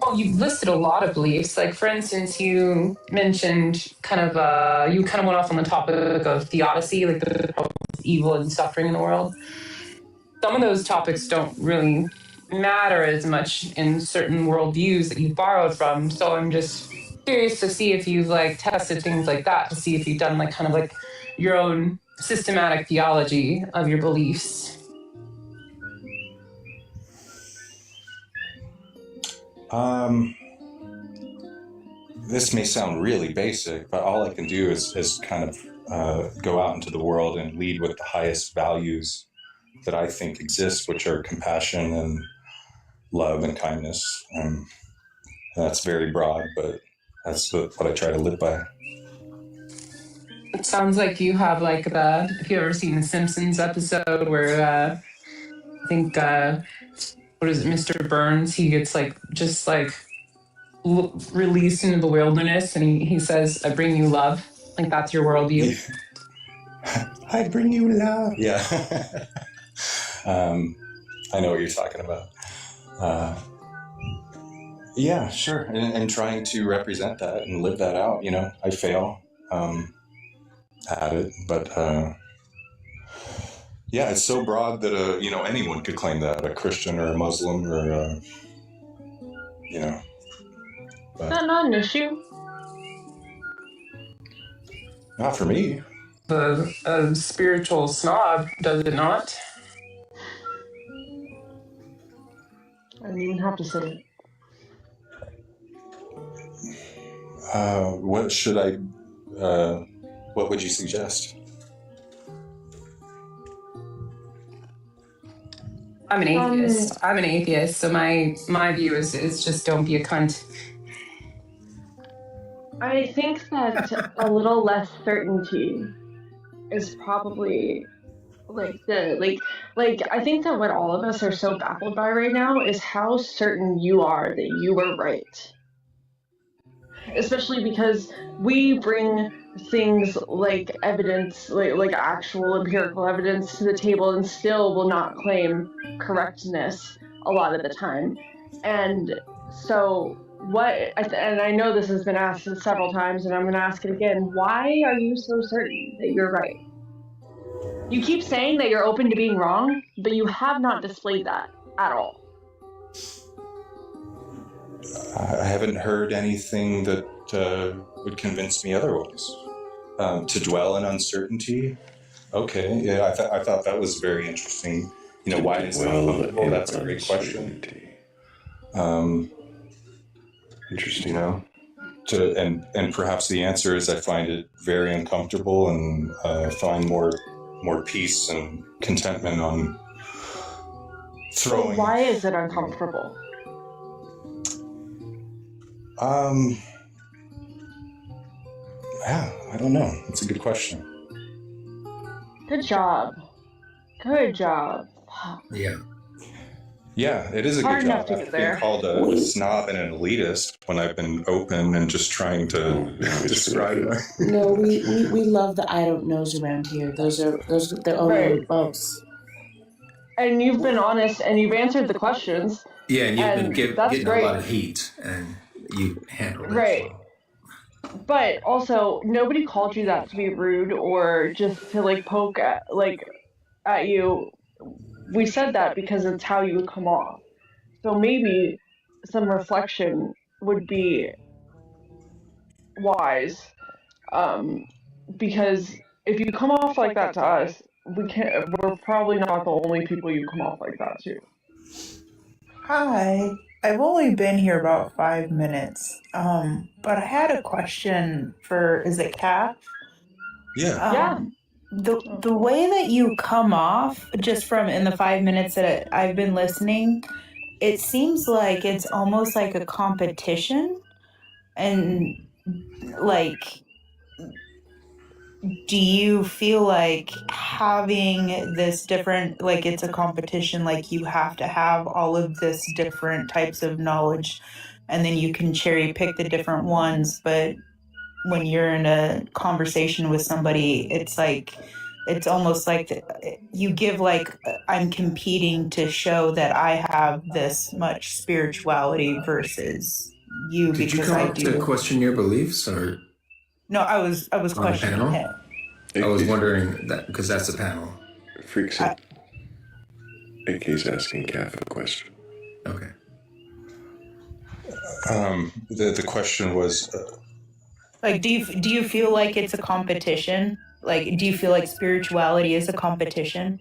Well, you've listed a lot of beliefs. Like, for instance, you mentioned you kind of went off on the topic of theodicy, like the evil and suffering in the world. Some of those topics don't really matter as much in certain worldviews that you've borrowed from. So I'm just curious to see if you've like tested things like that, to see if you've done like kind of like your own systematic theology of your beliefs. This may sound really basic, but all I can do is kind of go out into the world and lead with the highest values that I think exist, which are compassion and love and kindness. That's very broad, but that's what I try to live by. It sounds like you have like if you've ever seen the Simpsons episode where I think what is it, Mr. Burns? He gets like just like released into the wilderness, and he says, "I bring you love." Like that's your worldview. I bring you love. Yeah. I know what you're talking about. Yeah, sure. And trying to represent that and live that out. You know, I fail at it, but yeah, it's so broad that anyone could claim that, a Christian or a Muslim or Is that not an issue? Not for me. A spiritual snob, does it not? I didn't even have to say it. What should I? What would you suggest? I'm an atheist, so my view is just don't be a cunt. I think that a little less certainty is probably I think that what all of us are so baffled by right now is how certain you are that you were right. Especially because we bring things like evidence, like actual empirical evidence to the table and still will not claim correctness a lot of the time. And so and I know this has been asked several times and I'm going to ask it again, why are you so certain that you're right? You keep saying that you're open to being wrong, but you have not displayed that at all. I haven't heard anything that would convince me otherwise. To dwell in uncertainty? Okay, yeah, I thought that was very interesting. You know, why it's not comfortable? That's a great question. Interesting, and perhaps the answer is I find it very uncomfortable and find more peace and contentment on throwing. So why is it uncomfortable? Yeah, I don't know. That's a good question. Good job. Yeah, it is a Hard good enough job. to get I've there. been called a snob and an elitist when I've been open and just trying to describe it. No, we love the I don't knows around here. Those are their own Right. folks. And you've been honest and you've answered the questions. Yeah, and you've been that's getting great. a lot of heat, and you handled it. Right. Well. But also, nobody called you that to be rude or just to like poke at you. We said that because it's how you come off. So maybe some reflection would be wise. Because if you come off like that to us, we're probably not the only people you come off like that to. Hi, I've only been here about 5 minutes, but I had a question for, is it Kat? Yeah. The way that you come off, just from in the 5 minutes that I've been listening, it seems like it's almost like a competition, and like, do you feel like having this different, like it's a competition, like you have to have all of this different types of knowledge and then you can cherry pick the different ones, but when you're in a conversation with somebody, it's like it's almost like you give like I'm competing to show that I have this much spirituality versus you Did you because come I up to do. question your beliefs or No, I was on the questioning panel? him. I was wondering that because that's the panel. Freaks it. AK's asking Kath a question. Okay. The question was, like, do you feel like it's a competition? Like, do you feel like spirituality is a competition?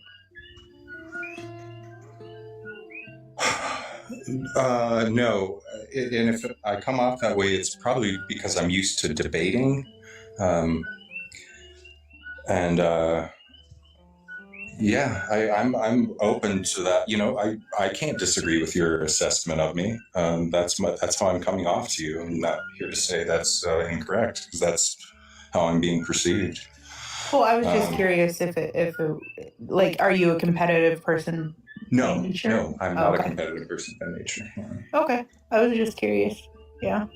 no. And if I come off that way, it's probably because I'm used to debating. Yeah, I'm open to that. I can't disagree with your assessment of me. That's how I'm coming off to you. I'm not here to say that's incorrect, because that's how I'm being perceived. Well, I was just curious if like, are you a competitive person? No, by nature? no, I'm not a competitive person by nature. Okay, I was just curious. Yeah.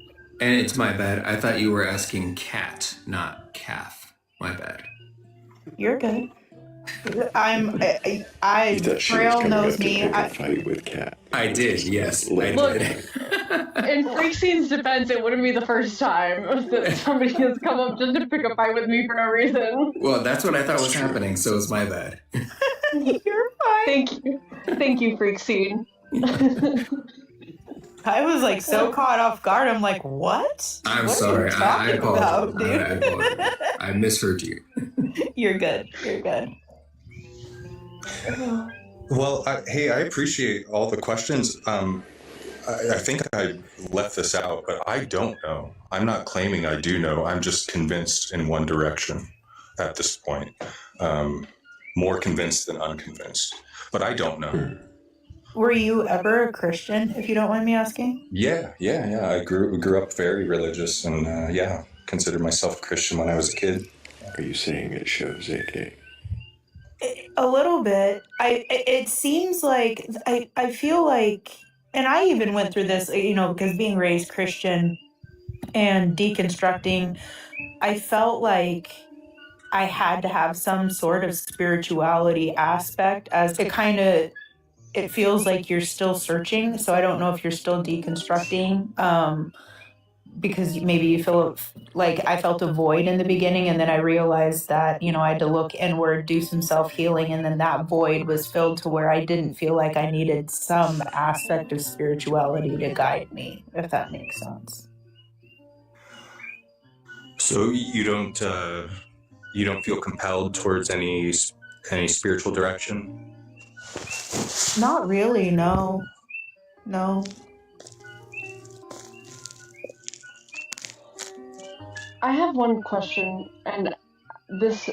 And it's my bad. I thought you were asking cat, not calf. My bad. You're good. Thrayle knows me. I fight with Cat. I did, yes. Look, in Freaksine's defense, it wouldn't be the first time that somebody has come up just to pick a fight with me for no reason. Well, that's what I thought was happening, so it's my bad. You're fine. Thank you, Freaksine. I was like so caught off guard. I'm like, what? I'm what sorry. I apologize. About, dude? I apologize. I misheard you. You're good. You're good. Well, hey, I appreciate all the questions. I think I left this out, but I don't know. I'm not claiming I do know. I'm just convinced in one direction at this point. More convinced than unconvinced. But I don't know. Were you ever a Christian, if you don't mind me asking? Yeah. I grew up very religious, and considered myself a Christian when I was a kid. Are you saying it shows, AK? A little bit. It seems like I feel like, and I even went through this, because being raised Christian and deconstructing, I felt like I had to have some sort of spirituality aspect, as it feels like you're still searching. So I don't know if you're still deconstructing, because maybe you feel like I felt a void in the beginning, and then I realized that, I had to look inward, do some self-healing, and then that void was filled to where I didn't feel like I needed some aspect of spirituality to guide me, if that makes sense. So you don't feel compelled towards any spiritual direction? Not really, no. I have one question, and this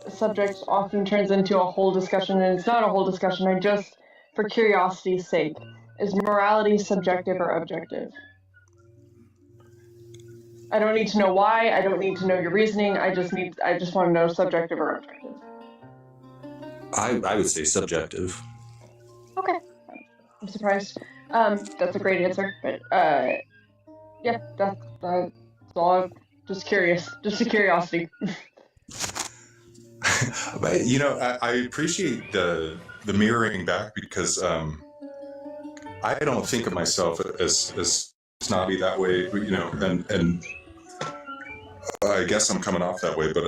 subject often turns into a whole discussion, and it's not a whole discussion. I just, for curiosity's sake, is morality subjective or objective? I don't need to know why. I don't need to know your reasoning. I just want to know subjective or objective. I would say subjective. Okay, I'm surprised. That's a great answer, but yeah, that's all. Just curious, just a curiosity. But I appreciate the mirroring back, because I don't think of myself as snobby that way, and I guess I'm coming off that way, but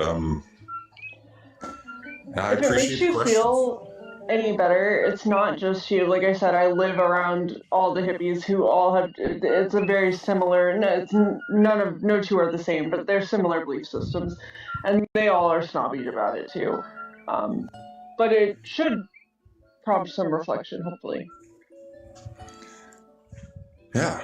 I if it makes you feel any better, it's not just you. Like I said, I live around all the hippies who all have. It's a very similar. No two are the same, but they're similar belief systems, and they all are snobby about it too. But it should prompt some reflection, hopefully. Yeah,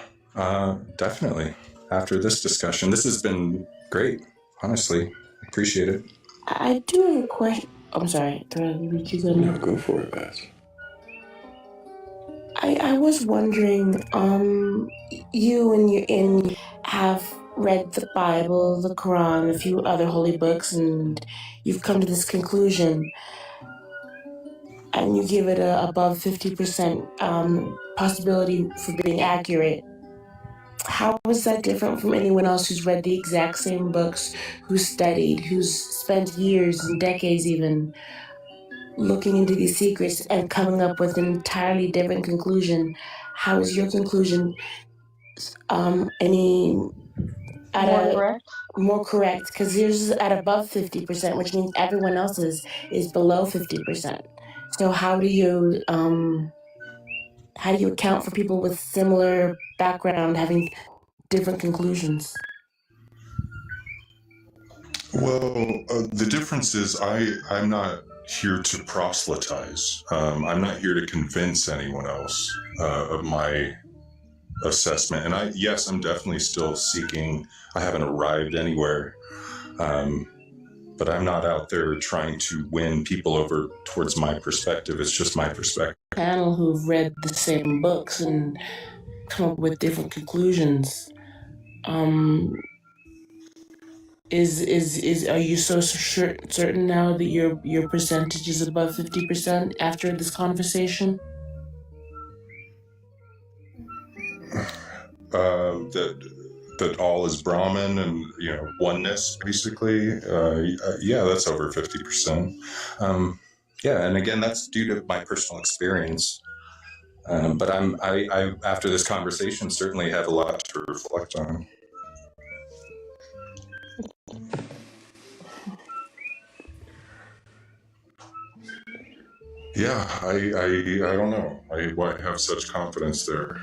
definitely. After this discussion, this has been great. Honestly, appreciate it. I do have a question. I'm sorry, Thrayle, No, go for it, Baz. I was wondering, you have read the Bible, the Quran, a few other holy books, and you've come to this conclusion, and you give it a above 50% possibility for being accurate. how is that different from anyone else who's read the exact same books, who's studied, who's spent years and decades even looking into these secrets and coming up with an entirely different conclusion? How is your conclusion any more correct? Because yours is at above 50%, which means everyone else's is below 50%. So how do you account for people with similar background having different conclusions? Well, the difference is I'm not here to proselytize. I'm not here to convince anyone else of my assessment. And I'm definitely still seeking. I haven't arrived anywhere. But I'm not out there trying to win people over towards my perspective. It's just my perspective. Panel who've read the same books and come up with different conclusions. Are you so certain now that your percentage is above 50% after this conversation? That all is Brahman and oneness, basically. Yeah, that's over 50%. Yeah, and again, that's due to my personal experience. But I after this conversation certainly have a lot to reflect on. Yeah, I don't know why I have such confidence there.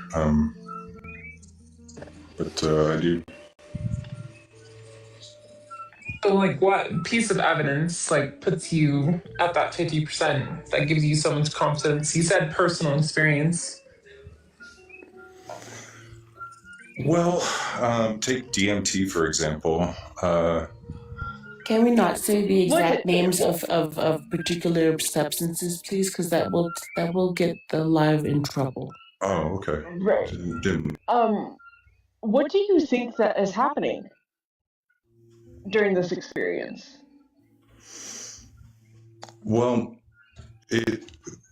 But I do. So, like, what piece of evidence, like, puts you at that 50% that gives you so much confidence? You said personal experience. Well, take DMT, for example. Can we not say the exact names of particular substances, please? Because that will get the live in trouble. Oh, okay. Right. What do you think that is happening during this experience? Well,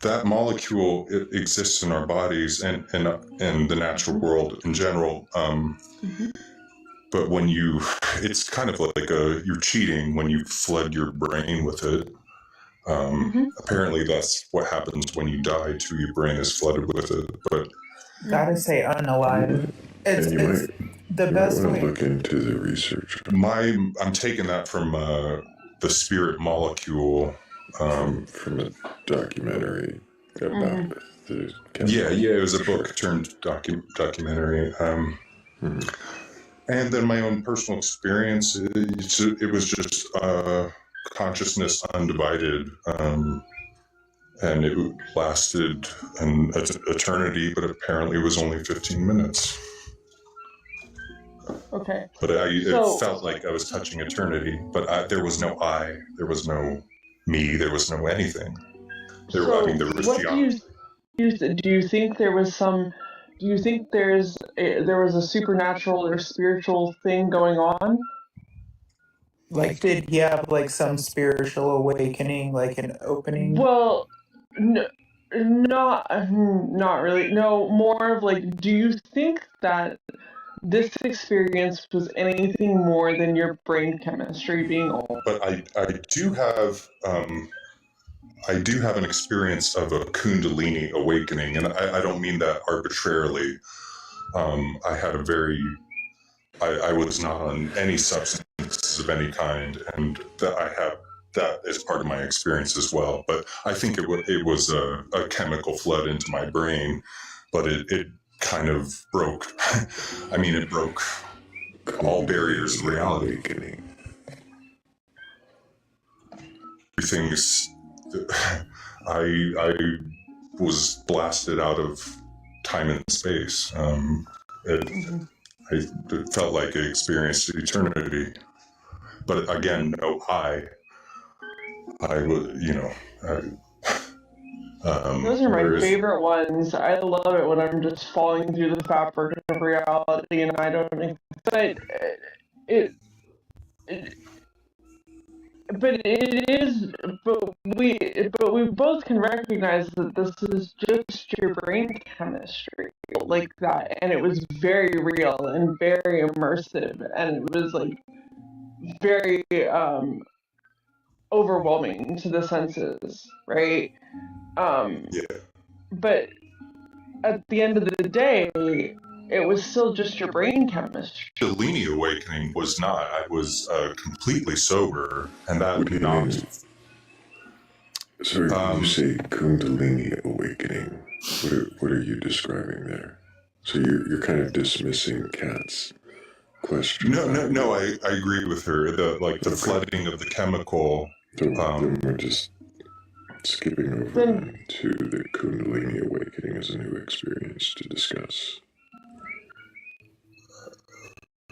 that molecule exists in our bodies and the natural world in general. But when it's kind of like you're cheating when you flood your brain with it. Apparently, that's what happens when you die too. Your brain is flooded with it. But gotta say unalive. It's the best way. Look into the research. I'm taking that from the spirit molecule. From a documentary about the Yeah, it was a book turned documentary. And then my own personal experience, it was just consciousness undivided. And it lasted an eternity, but apparently it was only 15 minutes. Okay. But it felt like I was touching eternity, but there was no I, there was no me, there was no anything. There was do you think there was some? Do you think there was a supernatural or spiritual thing going on? Like, did he have like some spiritual awakening, like an opening? Well, not really. No, more of like, do you think that this experience was anything more than your brain chemistry being old? But I do have an experience of a Kundalini awakening, and I don't mean that arbitrarily. I had I was not on any substances of any kind, and that is part of my experience as well. But I think it was a chemical flood into my brain, but it kind of broke. I mean, it broke all barriers of reality. Everything's. I was blasted out of time and space. It felt like I experienced eternity, but again, no I was, those are my favorite ones. I love it when I'm just falling through the fabric of reality, and I don't. But but it is, but we both can recognize that this is just your brain chemistry like that, and it was very real and very immersive, and it was like very overwhelming to the senses, right? Yeah. But at the end of the day, it was still just your brain chemistry. The Kundalini awakening was not. I was completely sober, and that What do you knocked. mean? Sorry, when you say Kundalini awakening, what are you describing there? So you're kind of dismissing Kat's question. No. I agree with her. The flooding of the chemical. Then we're just skipping over then to the Kundalini awakening as a new experience to discuss.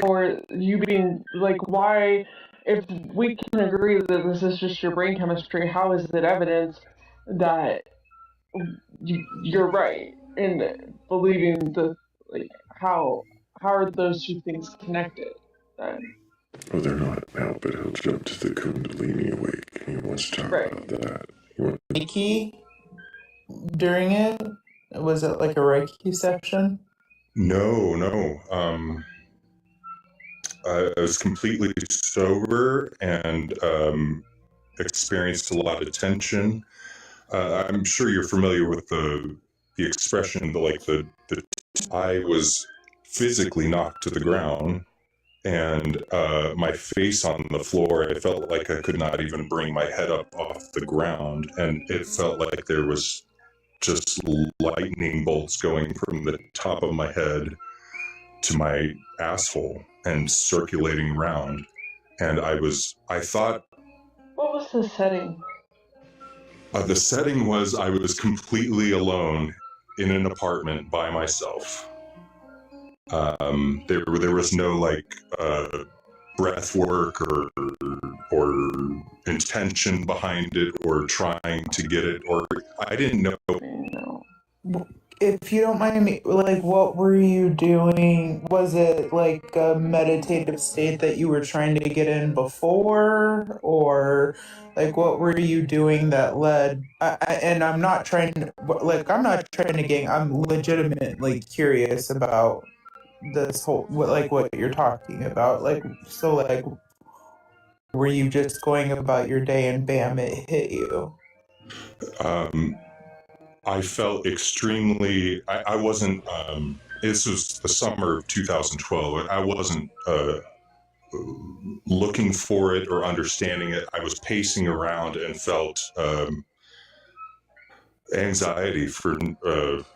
Or you being like, why, if we can agree that this is just your brain chemistry, how is it evidence that you're right in believing the, like, how are those two things connected then? Oh, they're not now, but he'll jump to the Kundalini awakening. He wants to talk about that. Reiki during it? Was it like a Reiki session? No. I was completely sober and experienced a lot of tension. I'm sure you're familiar with the expression, I was physically knocked to the ground, and my face on the floor. I felt like I could not even bring my head up off the ground, and it felt like there was just lightning bolts going from the top of my head to my asshole and circulating around. And I thought. What was the setting? The setting was I was completely alone in an apartment by myself. There was no breath work or intention behind it or trying to get it, or I didn't know. If you don't mind me, like, what were you doing? Was it like a meditative state that you were trying to get in before? Or, like, what were you doing that led? And I'm not trying to, I'm legitimately curious about this whole, what you're talking about. Were you just going about your day and bam, it hit you? I felt extremely. I wasn't. This was the summer of 2012. I wasn't looking for it or understanding it. I was pacing around and felt anxiety for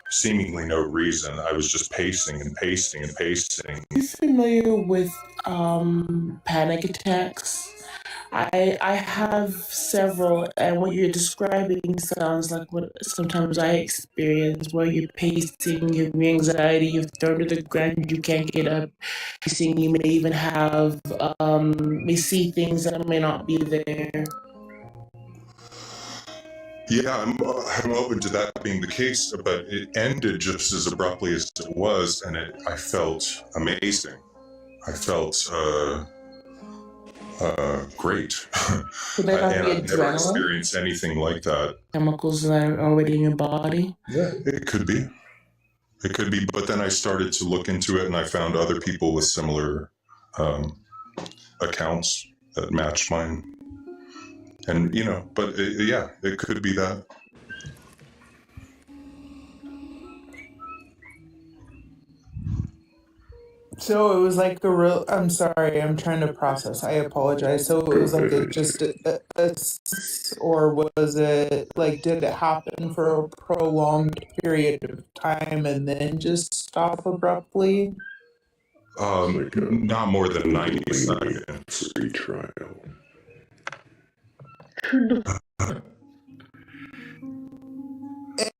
seemingly no reason. I was just pacing and pacing and pacing. Are you familiar with panic attacks? I have several, and what you're describing sounds like what sometimes I experience, where you're pacing, you have anxiety, you're thrown to the ground, you can't get up. Pacing, you may even have, may see things that may not be there. Yeah, I'm open to that being the case, but it ended just as abruptly as it was, and I felt amazing. I felt great. Could that not and be I've never adrenaline? experienced anything like that. Chemicals that are already in your body? Yeah, it could be. It could be, but then I started to look into it, and I found other people with similar accounts that matched mine. And, but it could be that. So it was like a real. I'm sorry. I'm trying to process. I apologize. So it was like or was it like? Did it happen for a prolonged period of time and then just stop abruptly? Not more than 90 seconds. Free trial.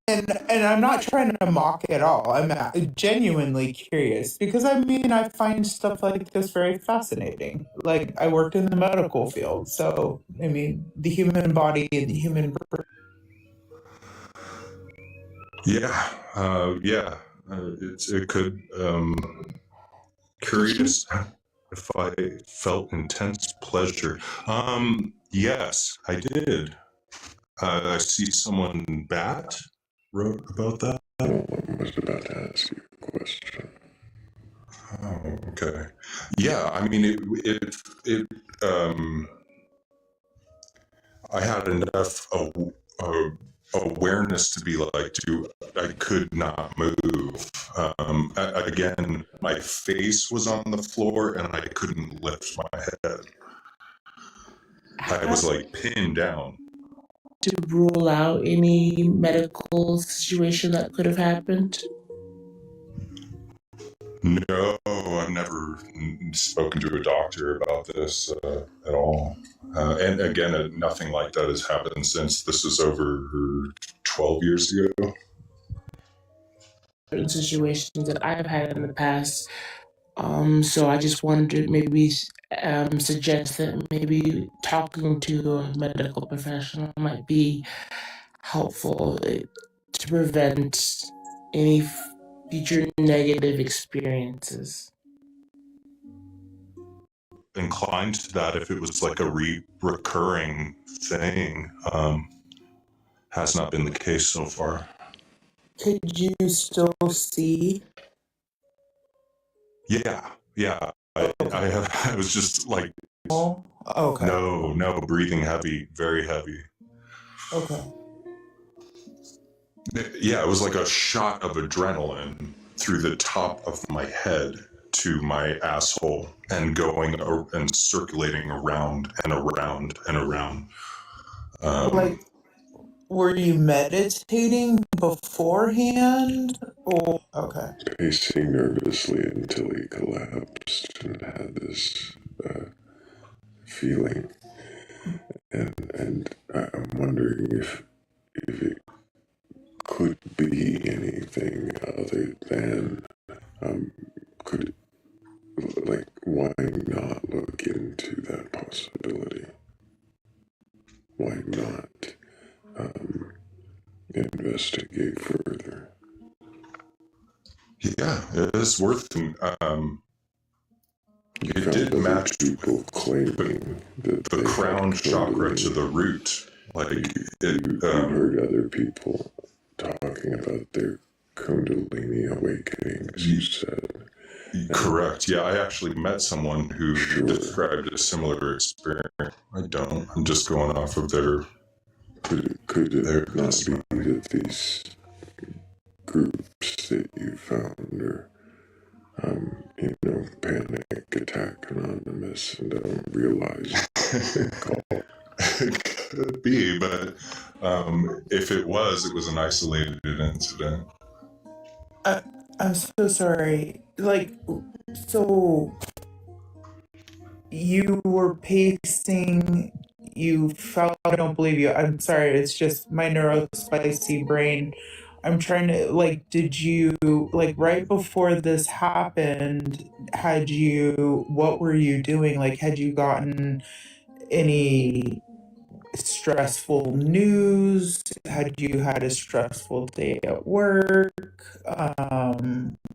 And I'm not trying to mock at all. I'm genuinely curious because I find stuff like this very fascinating. Like I worked in the medical field, so the human body and the human brain. Yeah, it could. Curious. if I felt intense pleasure. Yes, I did. I see someone, Bat, wrote about that. Well, I was about to ask you a question. Oh, okay. Yeah, I mean, I had enough awareness to be like, I could not move. Again, my face was on the floor and I couldn't lift my head. I was like pinned down. To rule out any medical situation that could have happened? No, I've never spoken to a doctor about this at all. And again, nothing like that has happened since. This is over 12 years ago. Certain situations that I've had in the past. So I just wanted to maybe suggest that maybe talking to a medical professional might be helpful to prevent any future negative experiences. Inclined to that if it was like a recurring thing. Has not been the case so far. Could you still see? Yeah. I was just like, Oh, okay. No, breathing heavy, very heavy. Okay. Yeah, it was like a shot of adrenaline through the top of my head to my asshole and going and circulating around and around and around. Like, were you meditating beforehand? Or okay. Pacing nervously until he collapsed and had this feeling. And I'm wondering if it could be anything other than could like why not look into that possibility? Why not investigate further? Yeah, it is worth. You It found did other match people claiming that the they crown had chakra Kundalini. to the root. Like You heard other people talking about their Kundalini awakenings, you said. Correct. Yeah, I actually met someone who Sure. described a similar experience. I don't. I'm just going off of their. Could it not be that these groups that you found are, Panic Attack Anonymous and don't realize call? Could be, but if it was an isolated incident. I'm so sorry. Like, so you were pacing, you felt, I don't believe you. I'm sorry, it's just my neurospicy brain. I'm trying to, like, did you, like, right before this happened, what were you doing? Like, had you gotten any stressful news? Had you had a stressful day at work?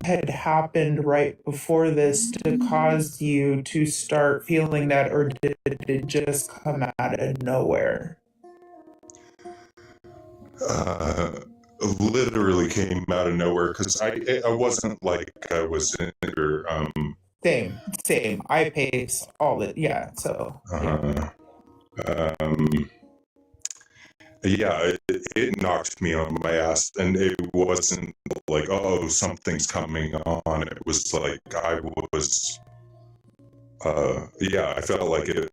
Had happened right before this to cause you to start feeling that, or did it just come out of nowhere? Literally came out of nowhere because I wasn't like I was in there. Same. I pace all the, yeah, so. Yeah. Yeah, it knocked me on my ass, and it wasn't like, oh, something's coming on. It was like I was, I felt like it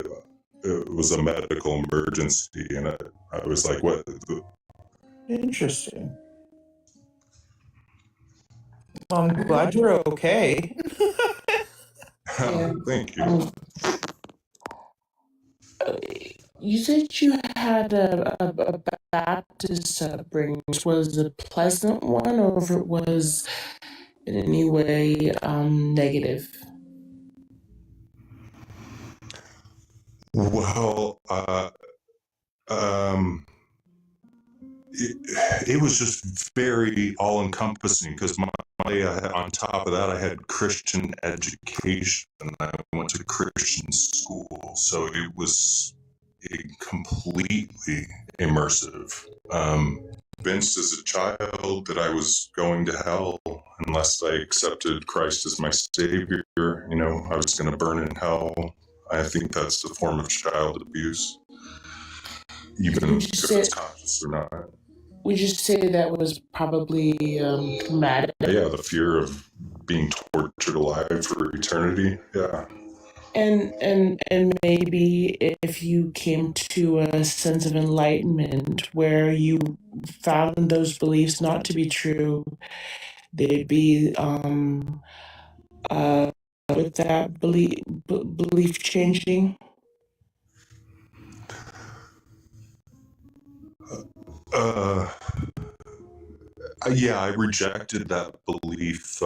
was a medical emergency, and I was like, what? Interesting. Well, I'm glad you're okay. Thank you. You said you had a Baptist upbringing. Was it a pleasant one, or if it was in any way negative? Well, it was just very all encompassing because on top of that, I had Christian education. I went to Christian school, so it was completely immersive. Convinced as a child that I was going to hell unless I accepted Christ as my savior. You know, I was going to burn in hell. I think that's a form of child abuse, even if it's conscious or not. Would you say that was probably traumatic? Yeah, the fear of being tortured alive for eternity. Yeah. And maybe if you came to a sense of enlightenment where you found those beliefs not to be true, they'd be with that belief changing. Yeah, I rejected that belief.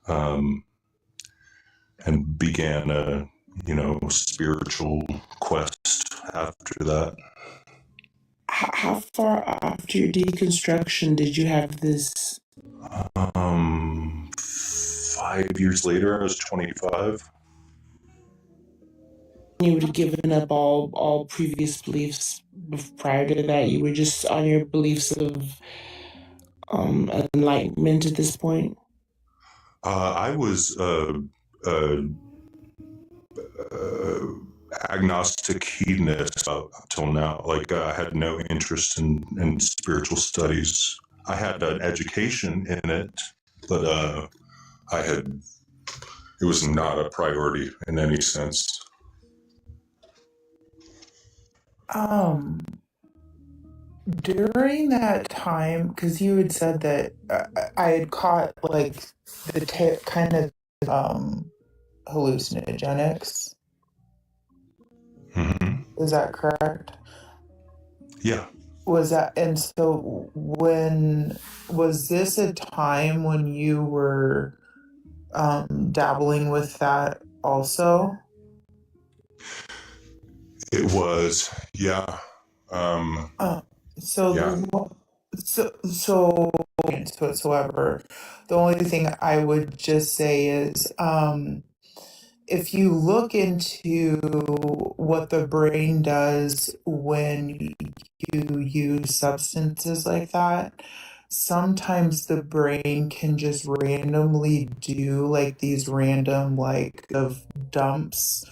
I'm and began a spiritual quest after that. How far after your deconstruction did you have this? 5 years later, I was 25. You would have given up all previous beliefs prior to that. You were just on your beliefs of enlightenment at this point. I was agnostic hedonist up till now. Like I had no interest in spiritual studies. I had an education in it, but it was not a priority in any sense. During that time, because you had said that I had caught like the kind of hallucinogenics. Mm-hmm. Is that correct? Yeah. Was that, and so when was this a time when you were dabbling with that also? It was, yeah. So Yeah. so whatsoever. The only thing I would just say is if you look into what the brain does when you use substances like that, sometimes the brain can just randomly do like these random like of dumps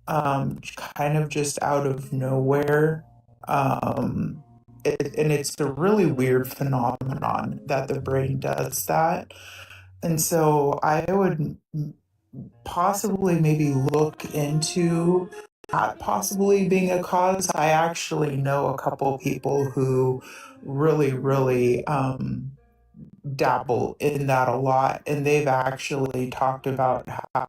kind of just out of nowhere. And it's a really weird phenomenon that the brain does that. And so I would possibly maybe look into that possibly being a cause. I actually know a couple people who really dabble in that a lot, and they've actually talked about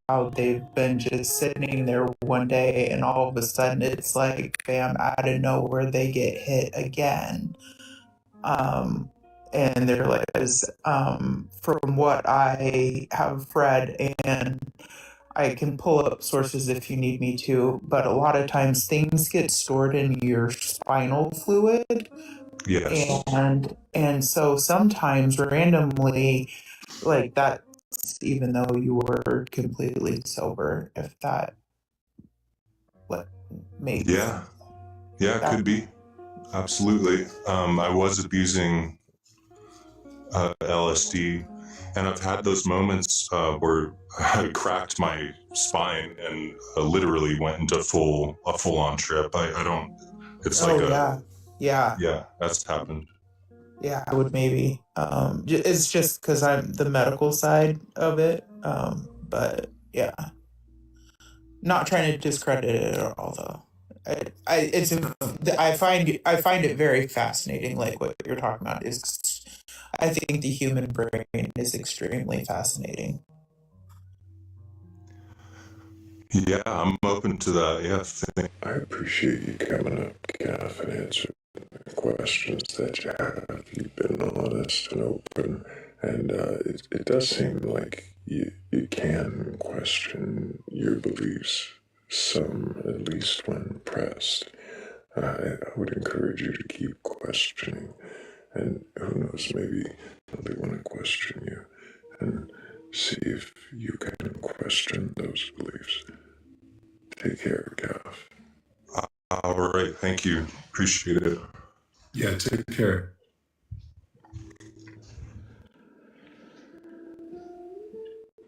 how they've been just sitting there one day and all of a sudden it's like bam, out of nowhere they get hit again. And they're like, from what I have read, and I can pull up sources if you need me to, but a lot of times things get stored in your spinal fluid. Yes. And so sometimes randomly, like that's even though you were completely sober, if that what makes Yeah. Yeah, it could be. Absolutely. I was abusing LSD, and I've had those moments where I cracked my spine and literally went into a full on trip. I don't. It's like yeah, that's happened. Yeah, I would maybe. It's just because I'm the medical side of it. But yeah, not trying to discredit it at all, though. I find it very fascinating. Like what you're talking about is, I think the human brain is extremely fascinating. Yeah, I'm open to that. Yeah. I appreciate you coming up, Gaff, and answering the questions that you have. You've been honest and open, and it does seem like you can question your beliefs, some at least when pressed. I would encourage you to keep questioning, and who knows, maybe they want to question you and see if you can question those beliefs. Take care, Gav. All right, thank you. Appreciate it. Yeah, take care.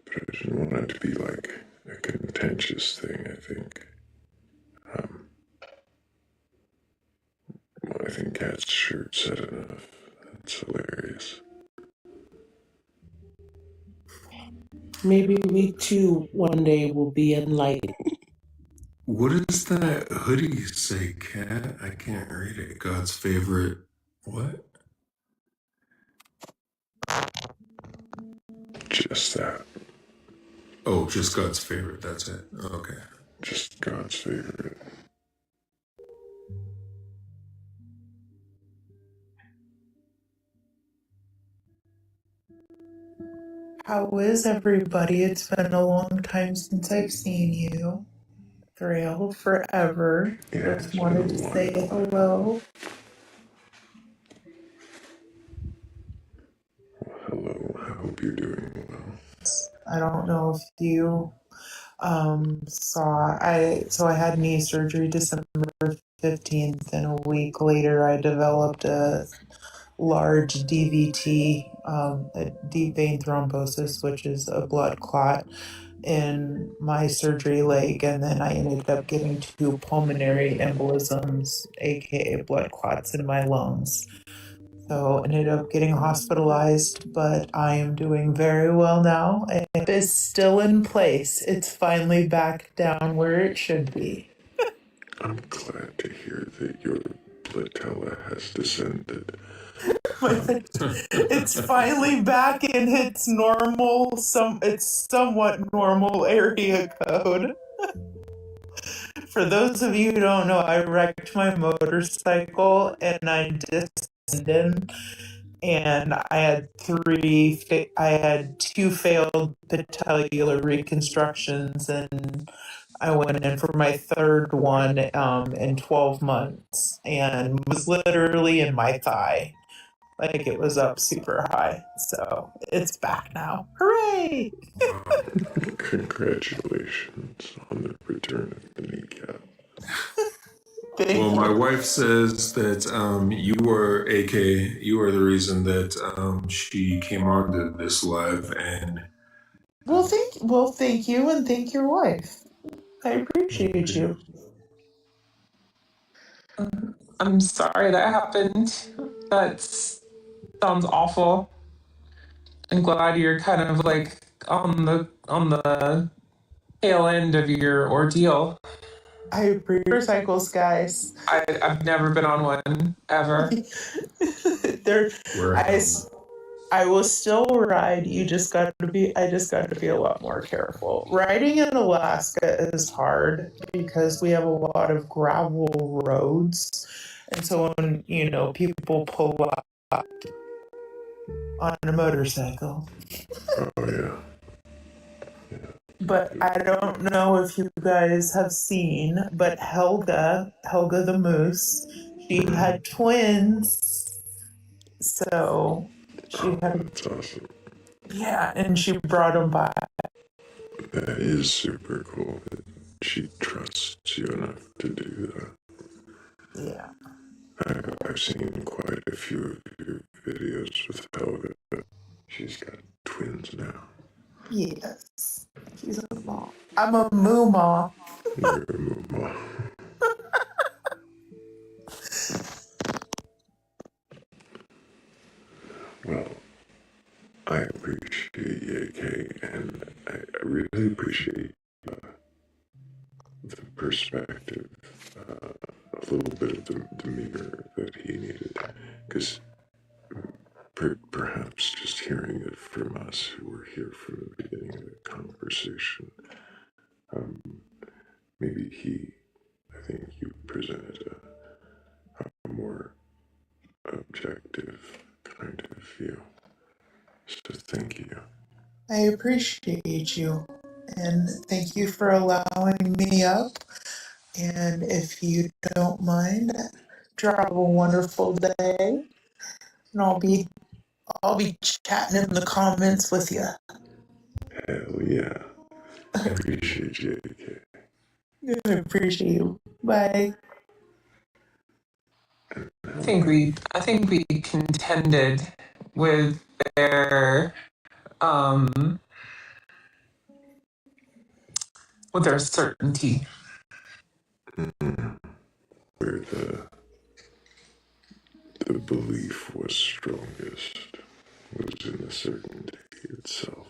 But I didn't want it to be like a contentious thing, I think. Well, I think Cat's shirt said enough. That's hilarious. Maybe we too one day will be enlightened. What does that hoodie say, Cat? I can't read it. God's favorite. What? Just that. Oh, just God's favorite. That's it. Okay. Just God's favorite. How is everybody? It's been a long time since I've seen you. Thrayle, forever. Yeah, Just it's been wanted a to say while. hello. Hello, I hope you're doing well. I don't know if you saw I had knee surgery December 15th, and a week later I developed a large DVT, a deep vein thrombosis, which is a blood clot in my surgery leg, and then I ended up getting two pulmonary embolisms, aka blood clots in my lungs. So I ended up getting hospitalized, but I am doing very well now. It is still in place. It's finally back down where it should be. I'm glad to hear that your patella has descended. It's finally back in its normal, it's somewhat normal area code. For those of you who don't know, I wrecked my motorcycle and I descended, and I had two failed patellar reconstructions, and I went in for my third one in 12 months, and was literally in my thigh. Like, it was up super high. So it's back now. Hooray! Wow. Congratulations on the return of the kneecap. Well, Thank my you. wife says that you were you were the reason that she came onto this live, and Thank you, and thank your wife. I appreciate you. I'm sorry that happened. That sounds awful. I'm glad you're kind of like on the tail end of your ordeal. I appreciate motorcycles, guys. I've never been on one ever. There, we're I will still ride. I just got to be a lot more careful. Riding in Alaska is hard because we have a lot of gravel roads. And so when, people pull up on a motorcycle. Oh, yeah. But I don't know if you guys have seen, but Helga the moose, she had twins. So she had, That's awesome. yeah, and she brought them by. That is super cool that she trusts you enough to do that. Yeah. I've seen quite a few of your videos with Helga. She's got twins now. Yes. She's a mom. I'm a moo mom. You're a mama. Well, I appreciate you, Kay, and I really appreciate the perspective, a little bit of the mirror that he needed, because perhaps just hearing it from us who were here from the beginning of the conversation, maybe I think you presented a more objective kind of view. So thank you. I appreciate you. And thank you for allowing me up. And if you don't mind, have a wonderful day. And I'll be chatting in the comments with you. Hell yeah. I appreciate you, AK. I appreciate you. Bye. I think we contended with their um with their certainty. Where the belief was strongest was in the certainty itself.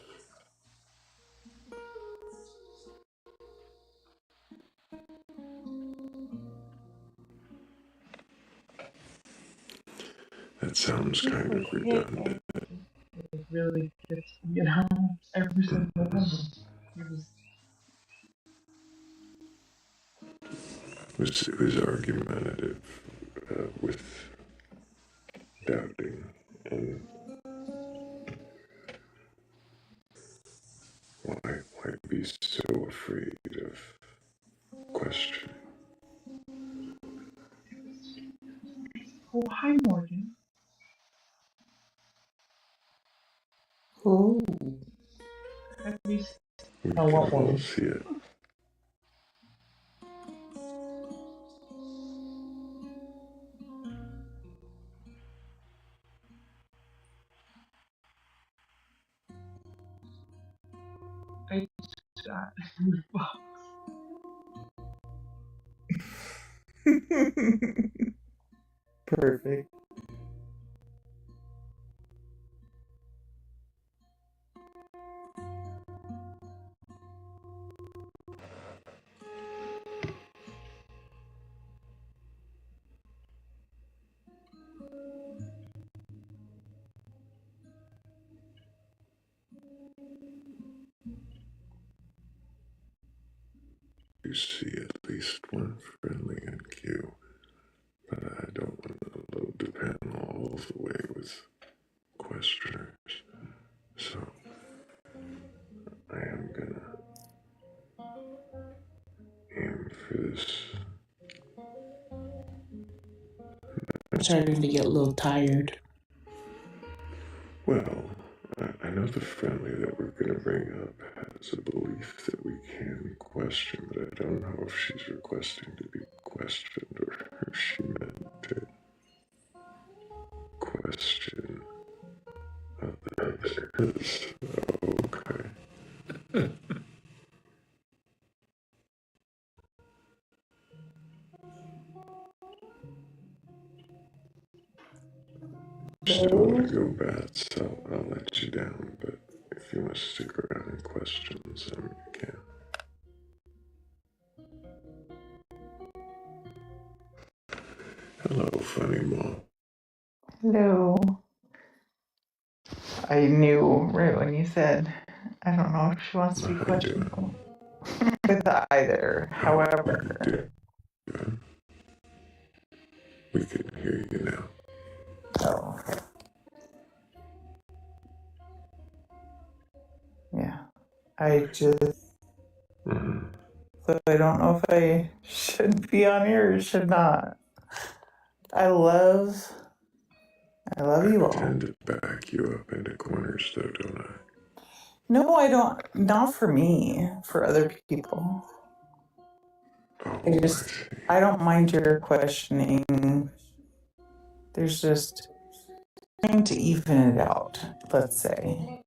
That sounds kind of redundant. It really gets, every single one. It was argumentative with doubting and why be so afraid of questioning? Oh, hi, Morgan. Ooh. Have you We Oh, can what all one? see it. I that. Perfect. You see at least one friendly in queue, but I don't want to load the panel all the way with questioners. So I am gonna aim for this. I'm starting to get a little tired. Well, I know the friendly that we're gonna bring up has a belief that we can question, but I don't know if she's requesting to be questioned or if she meant to question others. Okay. Still want to go bats, so I'll let you down, but if you want to stick around and questions, you can. Hello, funny mom. Hello. I knew right when you said, I don't know if she wants to be How you doing? questionable with either. However, How you doing? We can hear you now. oh, yeah. I just, so I don't know if I should be on here or should not. I love you all. Tend to back you up into corners, though, don't I? No, I don't. Not for me. For other people. Oh, I don't mind your questioning. There's just trying to even it out, let's say,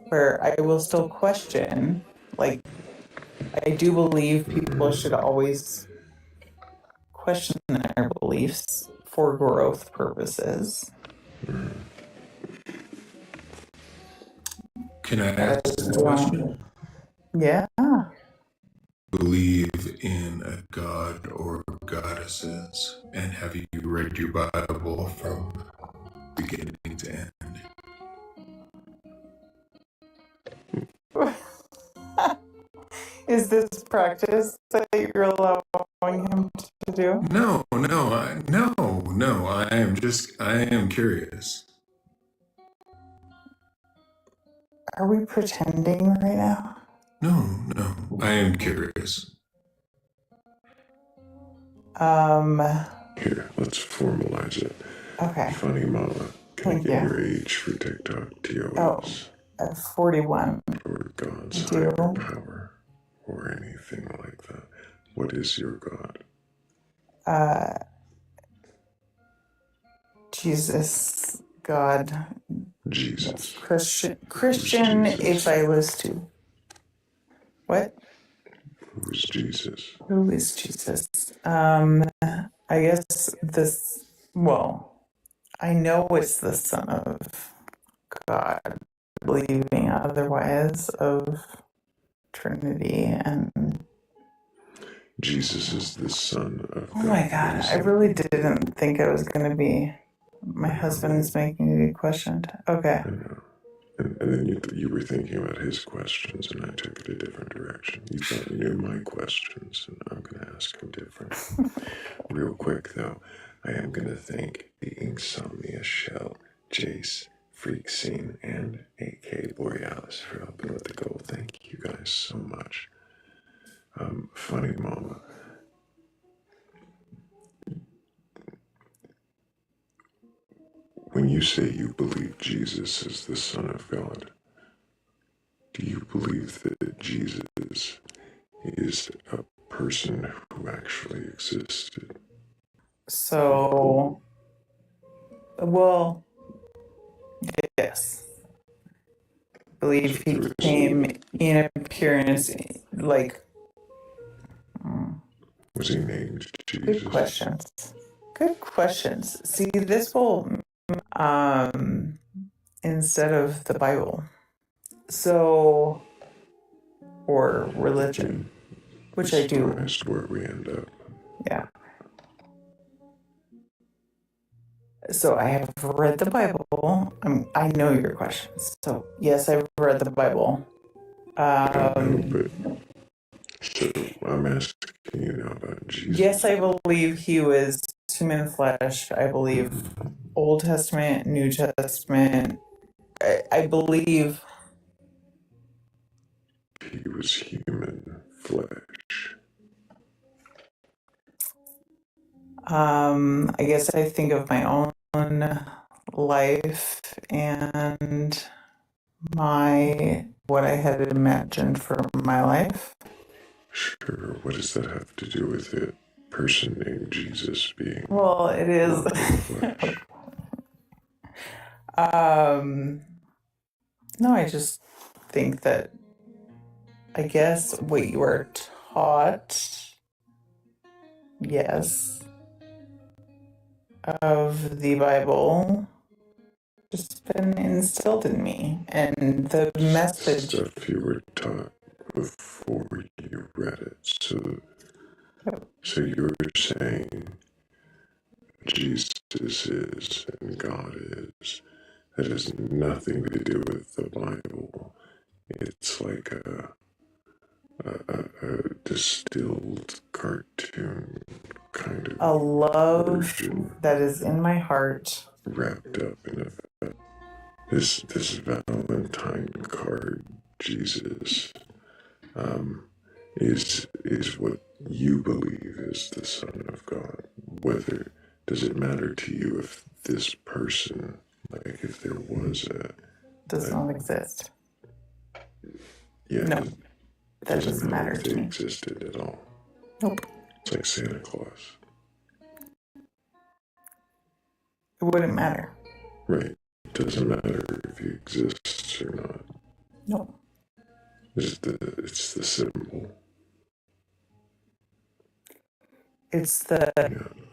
where I will still question. Like, I do believe people should always question their beliefs for growth purposes. Can I ask a question? Yeah. Believe in a god or goddesses, and have you read your Bible from beginning to end? Is this practice that you're allowing him to do? No, I am curious. Are we pretending right now? No, I am curious. Here, let's formalize it. Okay. Funny Mama, can I Thank get you. your age for TikTok? Oh, TOS. 41. Or God's Thank you. higher power, or anything like that. What is your God? Jesus, God, Jesus. Christian. Jesus? If I was to, what? Who is Jesus? Who is Jesus? I guess this. Well, I know it's the Son of God, believing otherwise of Trinity and. Jesus is the Son of God. Oh my God, I really didn't think it was going to be. My husband's making a good question. Okay. I know. And then you were thinking about his questions, and I took it a different direction. You thought you knew my questions, and I'm going to ask them different. Real quick, though, I am going to thank the Insomnia Shell, Jace, Freak Scene, and AK Borealis for helping with the goal. Thank you guys so much. Funny Mama. When you say you believe Jesus is the Son of God, do you believe that Jesus is a person who actually existed? So, well, yes. I believe he came in appearance like. Was he named Jesus? Good questions. Good questions. See, this will, instead of the Bible. So, or religion, which I do. Surprised where we end up. Yeah. So I have read the Bible. I know your questions. So yes, I've read the Bible. I know, but so I'm asking you now about Jesus. Yes, I believe he was human flesh. I believe Old Testament, New Testament. I believe he was human flesh. I guess I think of my own life and what I had imagined for my life. Sure, what does that have to do with it? Person named Jesus being. Well, it is. No, I just think that I guess what you were taught, yes, of the Bible just been instilled in me, and the message stuff you were taught before you read it. So you were saying Jesus is and God is. That has nothing to do with the Bible. It's like a distilled cartoon kind of a love version that is in my heart, wrapped up in this Valentine card. Jesus is what you believe is the Son of God. Whether does it matter to you if this person, like if there was does not exist. Yeah, No, it that doesn't matter if to they me. existed at all. Nope. It's like Santa Claus. It wouldn't matter. Right. It doesn't matter if he exists or not. No. It's the symbol. It's the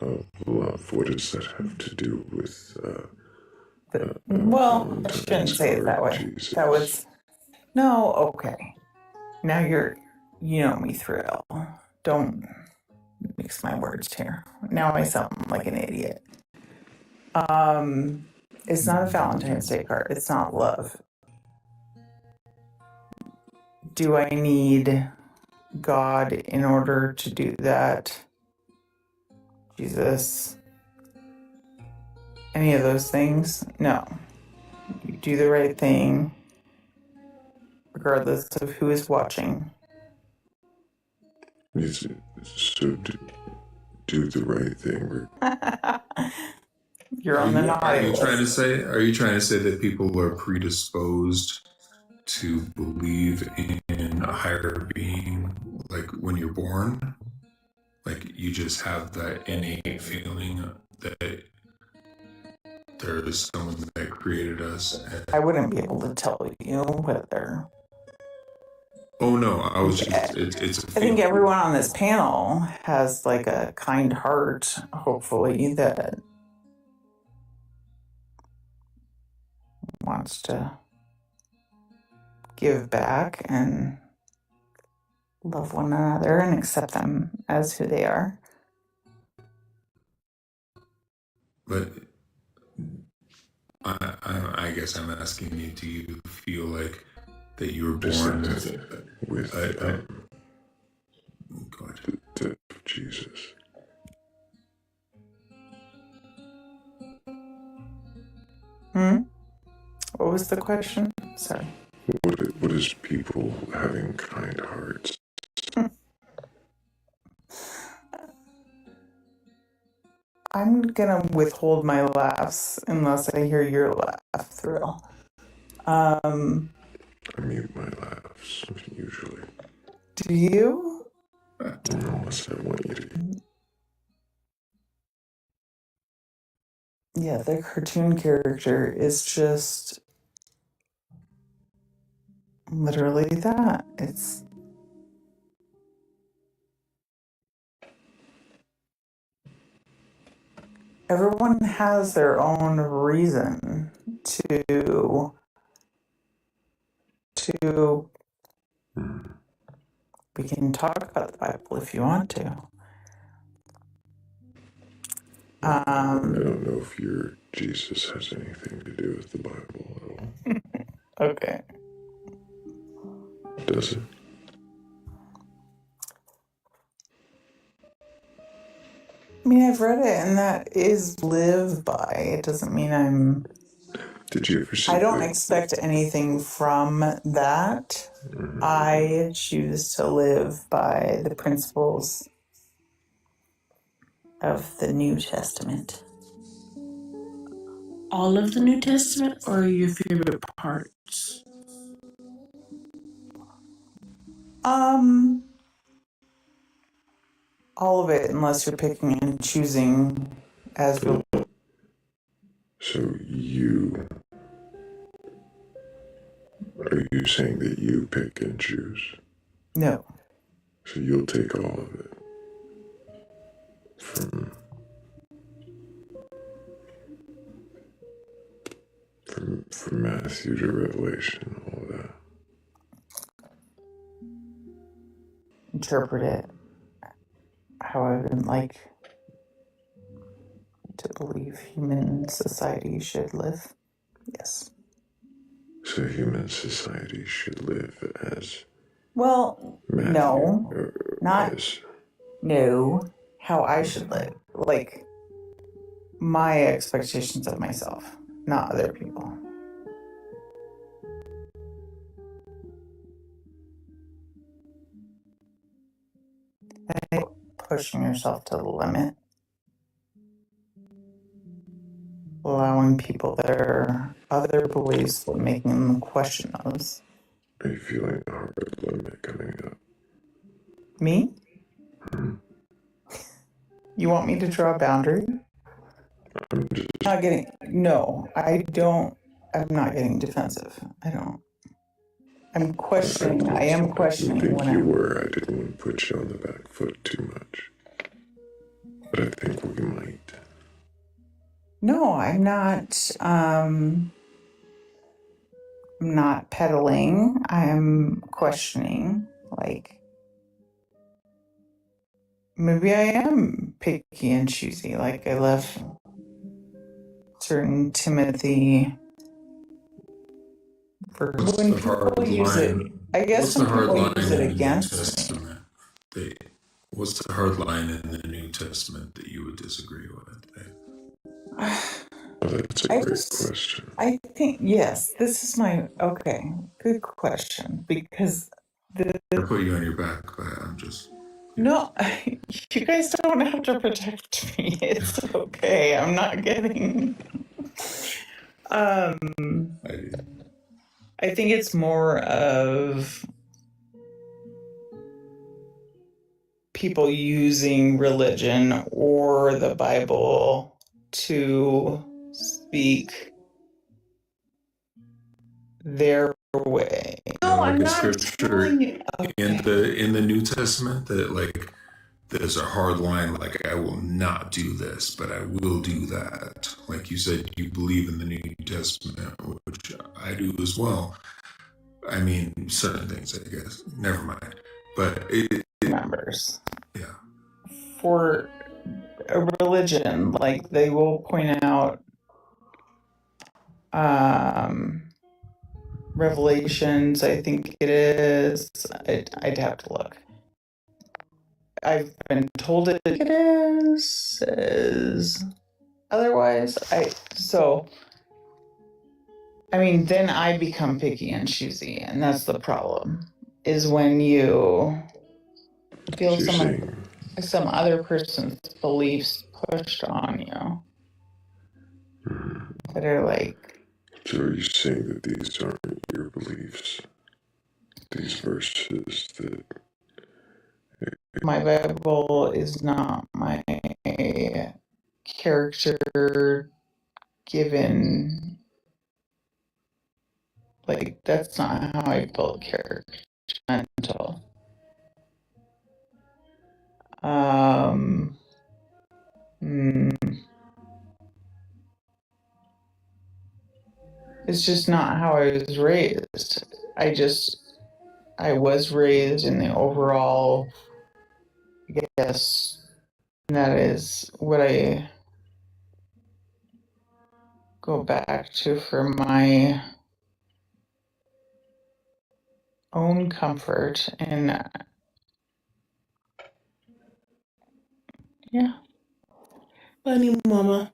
of love. What does that have to do with well, I shouldn't say it that way. Jesus? That was no, okay. Now you know me, Thrayle. Don't mix my words here. Now I sound like an idiot. It's not a Valentine's Day card. It's not love. Do I need God in order to do that? Jesus? Any of those things? No. You do the right thing, regardless of who is watching. So do the right thing. You're on the naughty Are you trying to list. say? Are you trying to say that people are predisposed to believe in a higher being, like when you're born? Like you just have that innate feeling that there is someone that created us. I wouldn't be able to tell you whether. Oh no, I was just. It's a I think everyone on this panel has like a kind heart, hopefully, that wants to give back and love one another and accept them as who they are. But I guess I'm asking you: do you feel like that you were born with go ahead. The death of Jesus. What was the question? Sorry. What is people having kind hearts? I'm gonna withhold my laughs unless I hear your laugh, Thrayle. I mute my laughs usually. Do you? Unless I want you to. Yeah, the cartoon character is just literally that. It's everyone has their own reason to we can talk about the Bible if you want to. I don't know if your Jesus has anything to do with the Bible at all. Okay. Does it? I mean, I've read it, and that is live by. It doesn't mean I'm. Did you ever see? I don't expect anything from that. I choose to live by the principles of the New Testament. All of the New Testament or your favorite parts? All of it, unless you're picking and choosing as you'll. So are you saying that you pick and choose? No. So you'll take all of it from Matthew to Revelation, all of that. Interpret it how I would like to believe human society should live. Yes. So human society should live as Well, Matthew, no, not as, no. How I should live, like my expectations of myself, not other people. Pushing yourself to the limit, allowing people their other beliefs, but making them question those. are you feeling a hard limit coming up? Me? You want me to draw a boundary? I'm just. Not getting. No, I don't. I'm not getting defensive. I don't. I'm questioning. I am questioning. I think when you I'm, were. I didn't want to put you on the back foot too much, but I think we might. No, I'm not. I'm not peddling. I'm questioning. Like, maybe I am picky and choosy. Like, I left certain Timothy for What's when the hard people use it. line? I guess What's the when hard people line use in it the New against me. Testament? What's the hard line in the New Testament that you would disagree with? Well, that's a great question. I think, yes, this is my, okay, good question. Because I put you on your back, but I'm just. No, you guys don't have to protect me. It's okay. I'm not getting. I think it's more of people using religion or the Bible to speak their way. No, like I'm a not telling scripture you. in Okay. the New Testament that like there's a hard line, like I will not do this, but I will do that. Like you said, you believe in the New Testament, which I do as well. I mean, certain things, I guess. Never mind. But Members yeah. for a religion, like they will point out Revelations, I think it is. I'd have to look. I've been told it is otherwise. I mean, then I become picky and choosy, and that's the problem. Is when you feel So you're some other person's beliefs pushed on you that are like. so are you saying that these aren't your beliefs? These verses that My Bible is not my character given. Like, that's not how I build character. Mental. Hmm. It's just not how I was raised. I was raised in the overall, I guess, and that is what I go back to for my own comfort. And yeah. Funny mama.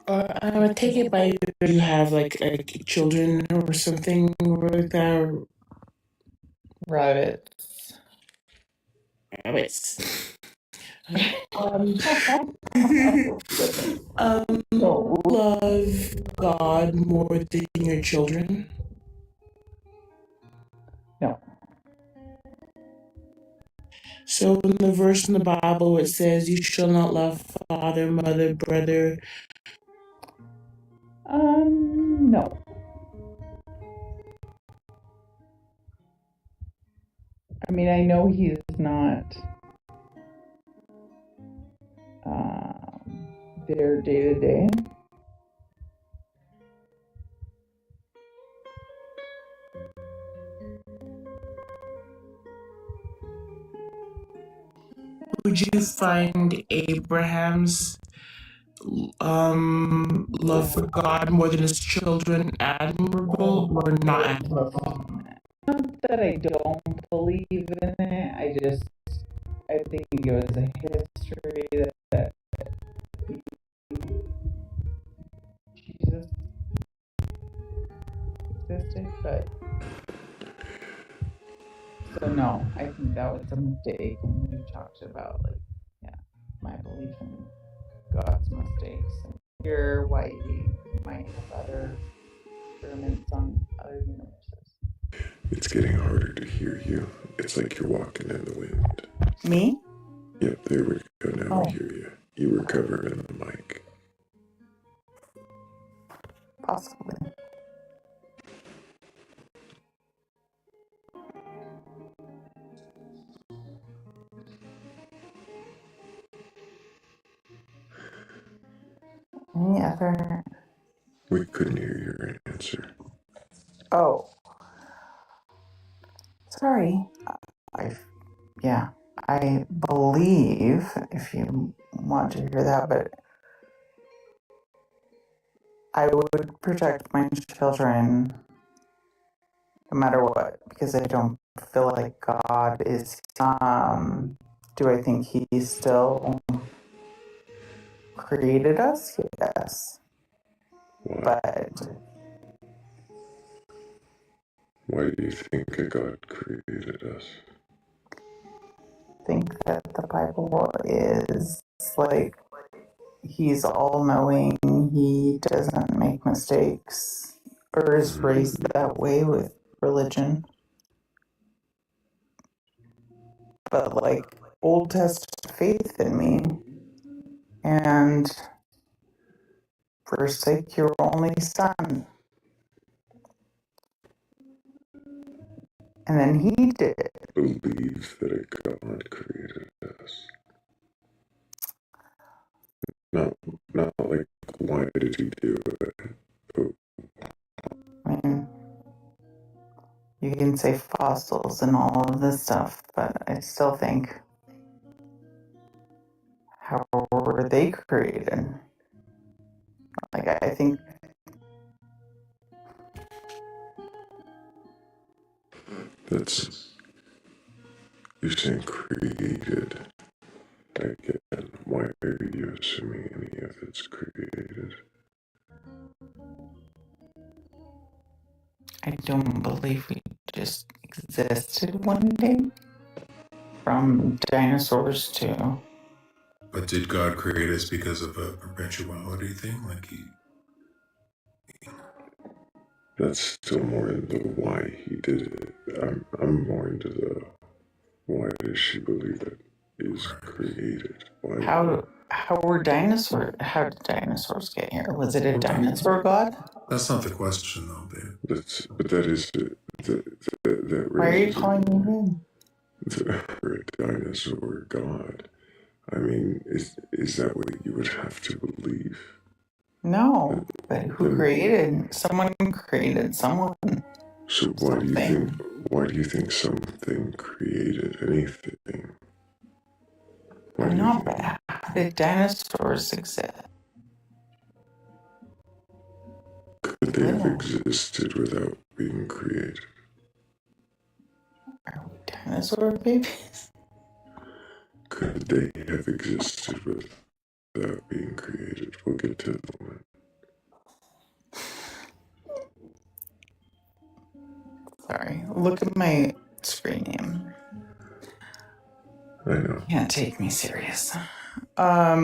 I would take it by you have like children or something like that. Rabbits. Rabbits. No. Love God more than your children. No. So in the verse in the Bible it says, "You shall not love father, mother, brother." No. I mean, I know he's not there day to day. Would you find Abraham's love for God more than his children admirable or not admirable? Not that I don't believe in it. I think it was a history that Jesus existed, but so no, I think that was a mistake, and we've talked about my belief in God's mistakes and hear why he might have other experiments on other universes. it's getting harder to hear you. It's like you're walking in the wind. Me? Yep, there we go. Now we Oh. hear you. You were covering the mic. Possibly. Any other? We couldn't hear your answer. Oh, sorry. I believe, if you want to hear that, but I would protect my children no matter what, because I don't feel like God is. Do I think He still created us? Yes. But Why do you think a God created us? think that the Bible is like he's all knowing, he doesn't make mistakes, or is raised that way with religion. But like Old Testament faith in me, and forsake your only son. And then he did. Believe that a God created us. Not like, why did he do it? But I mean, you can say fossils and all of this stuff, but I still think, how were they created? Like, I think that's, you're saying created. Again, why are you assuming any of it's created? I don't believe we just existed one day. From dinosaurs to... But did God create us because of a perpetuality thing? Like he... That's still more into why he did it. I'm more into the why does she believe it is created? Why? How were dinosaurs? How did dinosaurs get here? Was it a dinosaur god? That's not the question, though, babe. But that is that Why are you calling me in? A dinosaur god. I mean, is that what you would have to believe? No, but who created? Someone created someone. So why do you think something created anything? I'm not bad. How did dinosaurs exist? Could they have existed without being created? Are we dinosaur babies? Could they have existed without being created? We'll get to the moment. Sorry, look at my screen name. I know. Can't take me serious. I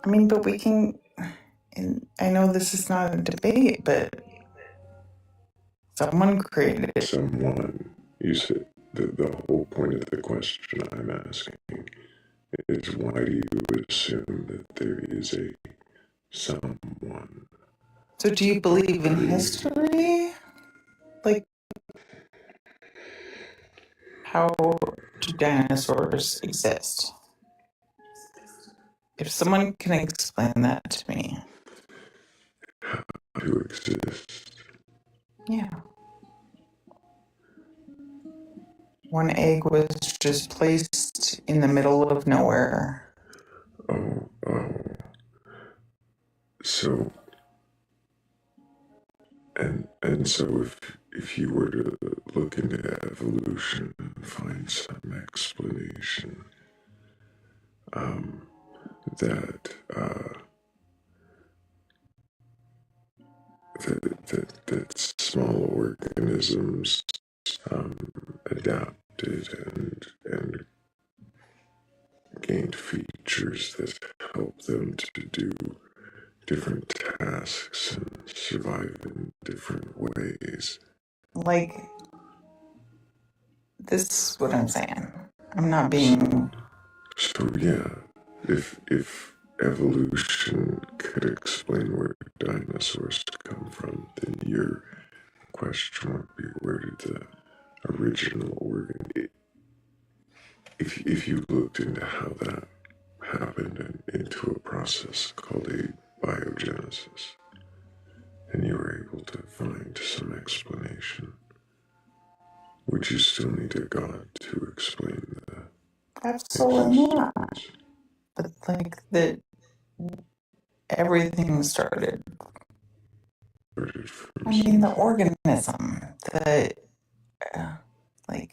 mean, but we can, and I know this is not a debate, but someone created it. Someone, you said, the whole point of the question I'm asking is why do you assume that there is a someone? So do you believe in history? Like, how do dinosaurs exist? If someone can explain that to me. How to exist? Yeah. One egg was just placed in the middle of nowhere. Oh. So, and so if you were to look into evolution and find some explanation, that small organisms adapted and gained features that help them to do different tasks and survive in different ways. Like, this is what I'm saying. I'm not being... So yeah, if evolution could explain where dinosaurs come from, then your question would be where did the original organ... If you looked into how that happened and into a process called a biogenesis, and you were able to find some explanation, would you still need a god to explain the Absolutely not. existence? But like that, everything started. I mean, the organism, the like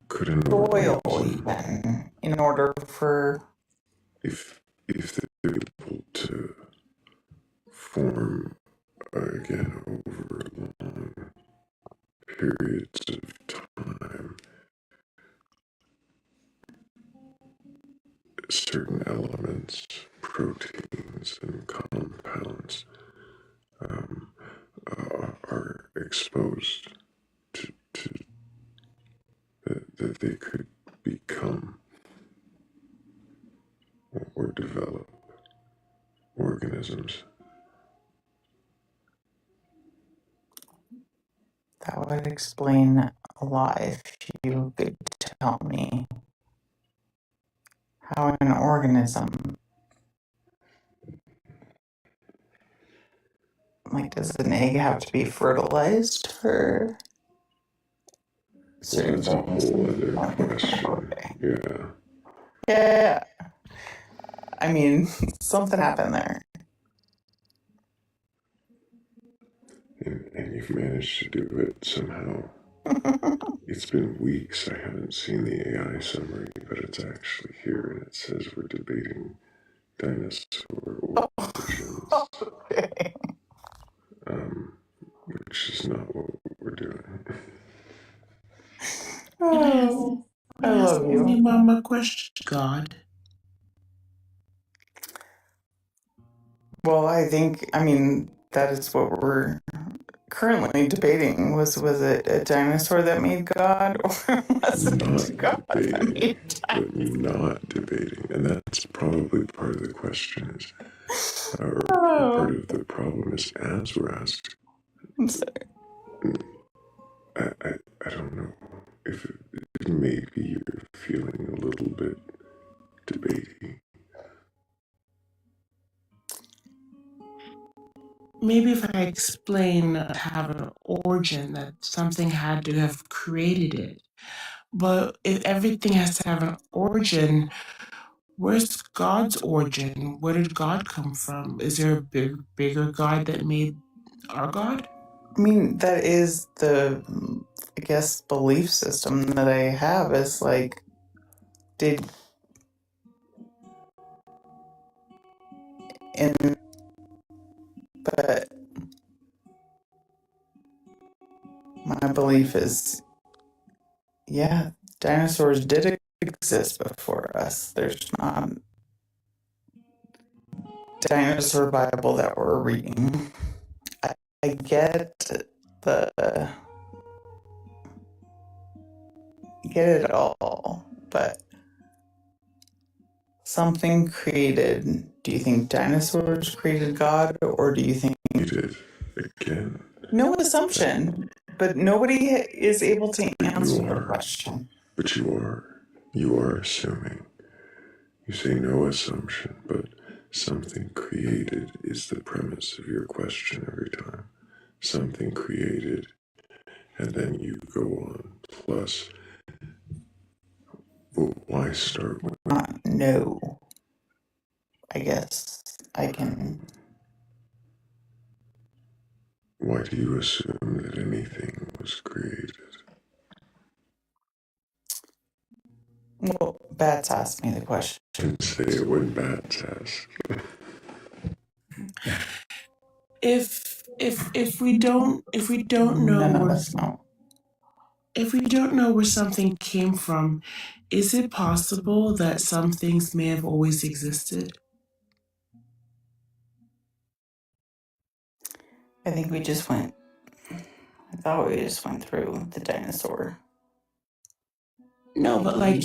could an soil, organism, even in order for if they're able to form again, over long periods of time, certain elements, proteins, and compounds are exposed to that they could become or develop organisms. That would explain a lot if you could tell me how an organism, like, does an egg have to be fertilized for Well, certain that's a things? whole other question. Okay. Yeah. Yeah. I mean, something happened there. And you've managed to do it somehow. It's been weeks. I haven't seen the AI summary, but it's actually here, and it says we're debating dinosaur origins, Okay. which is not what we're doing. Oh, I Can I ask love only you. one more question? God. Well, I mean, that is what we're currently debating. Was it a dinosaur that made God, or was Not it God that debating, made but dinosaurs? not debating. And that's probably part of the question is, or part Oh, of the problem is, as we're asked, I'm sorry. I don't know if maybe you're feeling a little bit debatey. Maybe if I explain have an origin that something had to have created it. But if everything has to have an origin, where's God's origin? Where did God come from? Is there a bigger God that made our God? I mean, that is the, I guess, belief system that I have is like, did, and, but my belief is, yeah, dinosaurs did exist before us. There's not dinosaur Bible that we're reading. I get the, get it all, but something created. Do you think dinosaurs created God, or do you think You did again. no assumption? But nobody is able to But answer you the are. question. But you are assuming. You say no assumption, but something created is the premise of your question every time. Something created, and then you go on. Plus, well, why start with No, I guess I can. why do you assume that anything was created? Well, Bats asked me the question. And say it when bats ask. If we don't know None of where us know. if we don't know where something came from, is it possible that some things may have always existed? I think we just went. I thought we just went through the dinosaur. No, but like,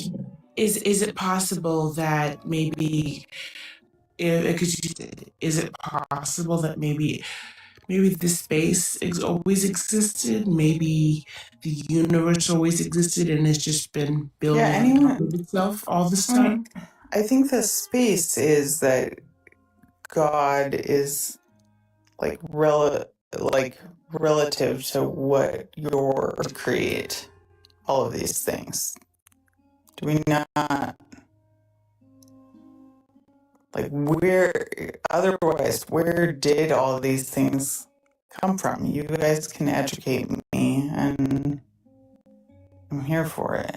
is it possible that maybe is it possible that maybe the space always existed? Maybe the universe always existed and it's just been building Yeah, on top anyone. of itself all this I time? mean, I think the space is that God is like like relative to what you're to create all of these things. Do we not like where did all of these things come from? You guys can educate me, and I'm here for it.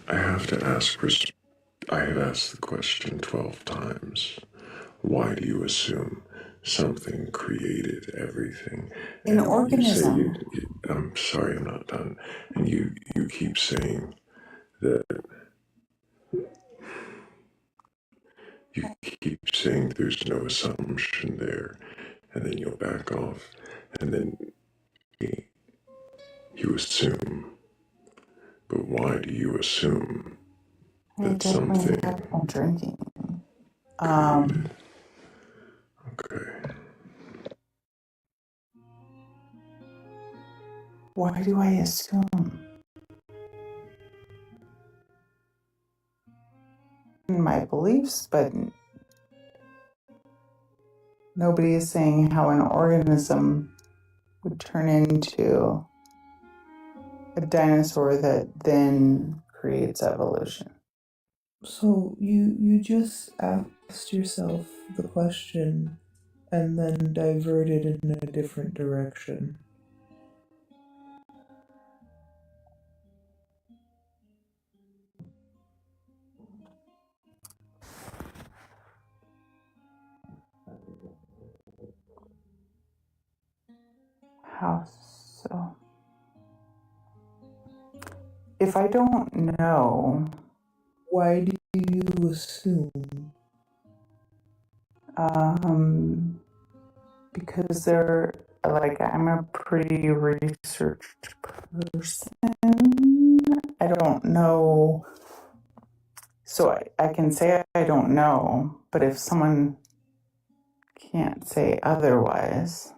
I have to ask I have asked the question 12 times. Why do you assume? something created everything. An And you say organism. I'm sorry, I'm not done. And you keep saying that you keep saying there's no assumption there, and then you'll back off, and then you assume. But why do you assume I that definitely something have been drinking. created? Okay. Why do I assume? My beliefs, but nobody is saying how an organism would turn into a dinosaur that then creates evolution. So you just asked yourself the question and then diverted in a different direction. How so? If I don't know, why do you assume? Because I'm a pretty researched person. I don't know. So I can say I don't know, but if someone can't say otherwise,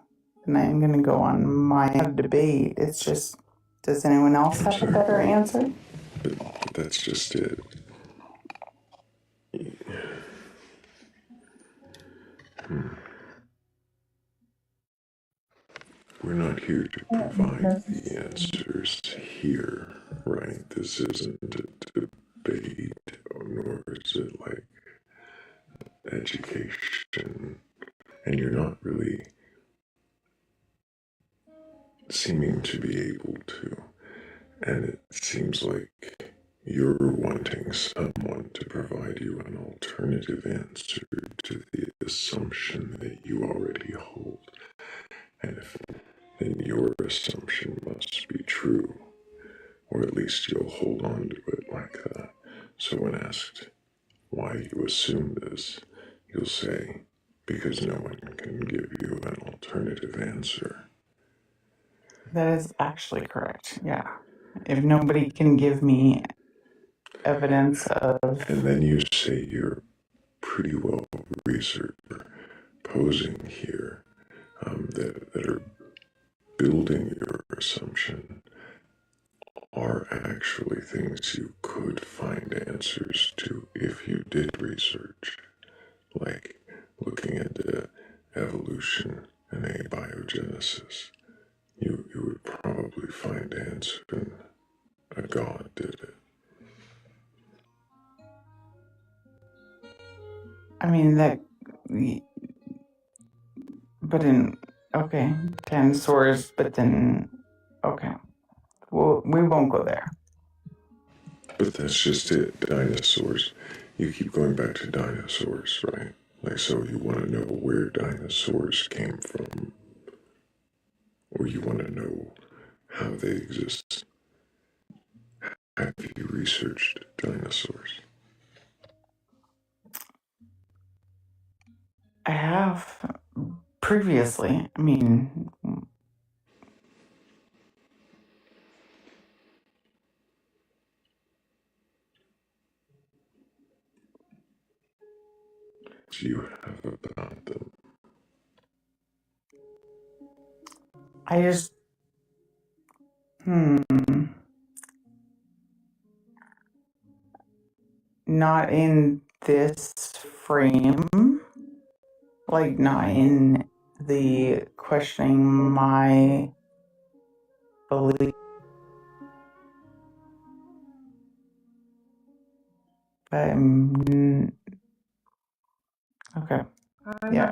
then I'm going to go on my debate. It's just, does anyone else have a better answer? But that's just it. We're not here to provide the answers here, right? This isn't a debate, nor is it like education. And you're not really seeming to be able to. And it seems like you're wanting someone to provide you an alternative answer to the assumption that you already hold. And if then your assumption must be true, or at least you'll hold on to it like that. So when asked why you assume this, you'll say, because no one can give you an alternative answer. That is actually correct. Yeah. If nobody can give me evidence of. And then you say you're pretty well researched posing here that are building your assumption are actually things you could find answers to if you did research, like looking into evolution and abiogenesis. You would probably find answer in a god did it. I mean, that. But okay, dinosaurs, but then. Okay. Well, we won't go there. But that's just it, dinosaurs. You keep going back to dinosaurs, right? Like, so you want to know where dinosaurs came from, or you want to know how they exist. Have you researched dinosaurs? I have previously. I mean, Do you have about them? I just. Not in this frame. Like, not in the questioning my belief. Okay. Yeah.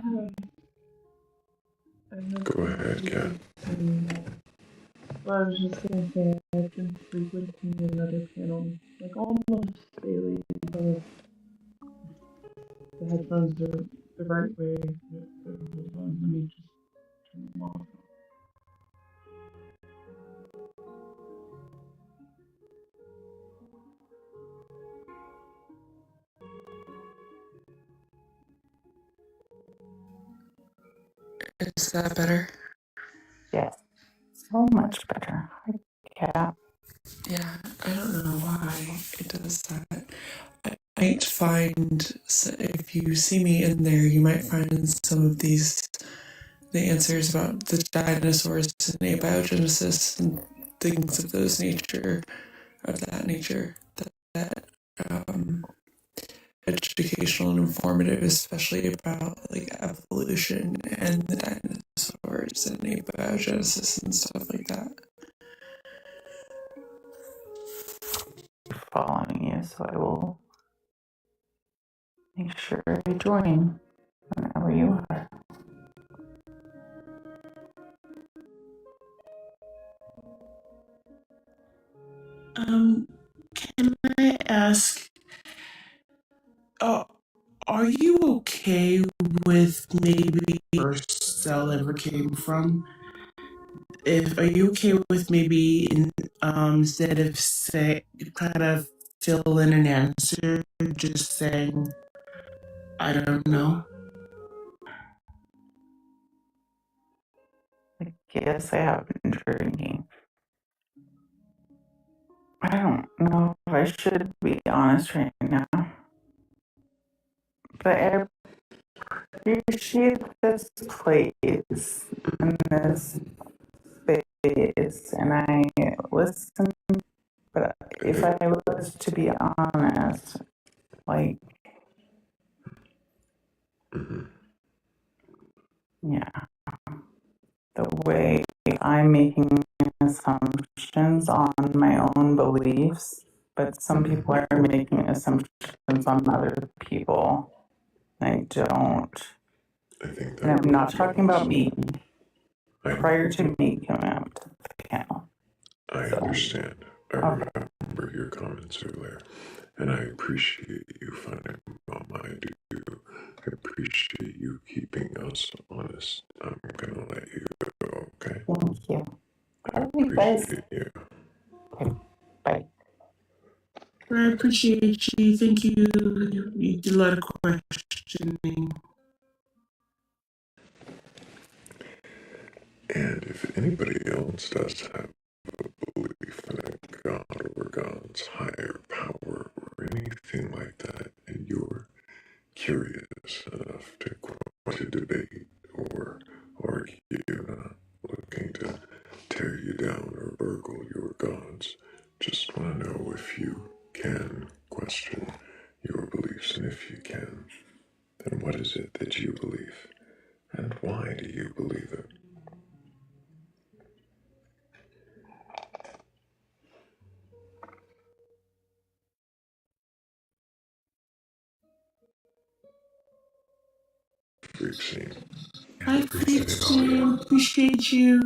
Go ahead, Kat. Well, I was just gonna say I've been frequenting another panel like almost daily, so the headphones are the right way. Hold on. Is that better? Yes, so much better. Yeah. Yeah, I don't know why it does that. I might find, if you see me in there, you might find some of the answers about the dinosaurs and abiogenesis and things of that nature, that educational and informative, especially about like evolution and the dinosaurs and abiogenesis and stuff like that. Following you, so I will make sure I join whenever you are. Can I ask, are you okay with maybe where cell ever came from? Are you okay with maybe instead of say kind of fill in an answer, just saying I don't know? I guess I have been drinking. I don't know if I should be honest right now, but I appreciate this place and this space, and I listen. But if I was to be honest, like, yeah, the way I'm making assumptions on my own beliefs, but some people are making assumptions on other people. I don't. I think And I'm not talking about me. Prior to me coming up to the panel. I understand. I remember your comments earlier, and I appreciate you finding Mom. I do. I appreciate you keeping us honest. I'm gonna let you go, okay? Thank you. I appreciate you. Okay, bye. I appreciate you. Thank you. You did a lot of questioning. And if anybody else does have a belief in a god or God's higher power or anything like that, and you're curious enough to debate or argue, not looking to tear you down or burgle your gods, just want to know if you can question your beliefs, and if you can, then what is it that you believe, and why do you believe it? I appreciate you.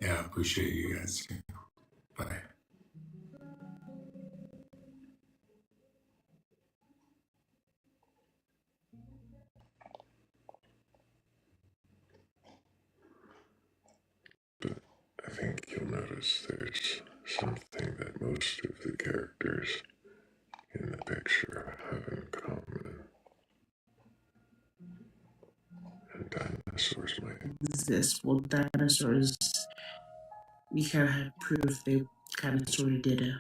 Yeah, I appreciate you guys too. Bye. But I think you'll notice there's something that most of the characters in the picture have in common. And dinosaurs might. Exist. Well, dinosaurs, we kind of had proof they kind of sort of did it.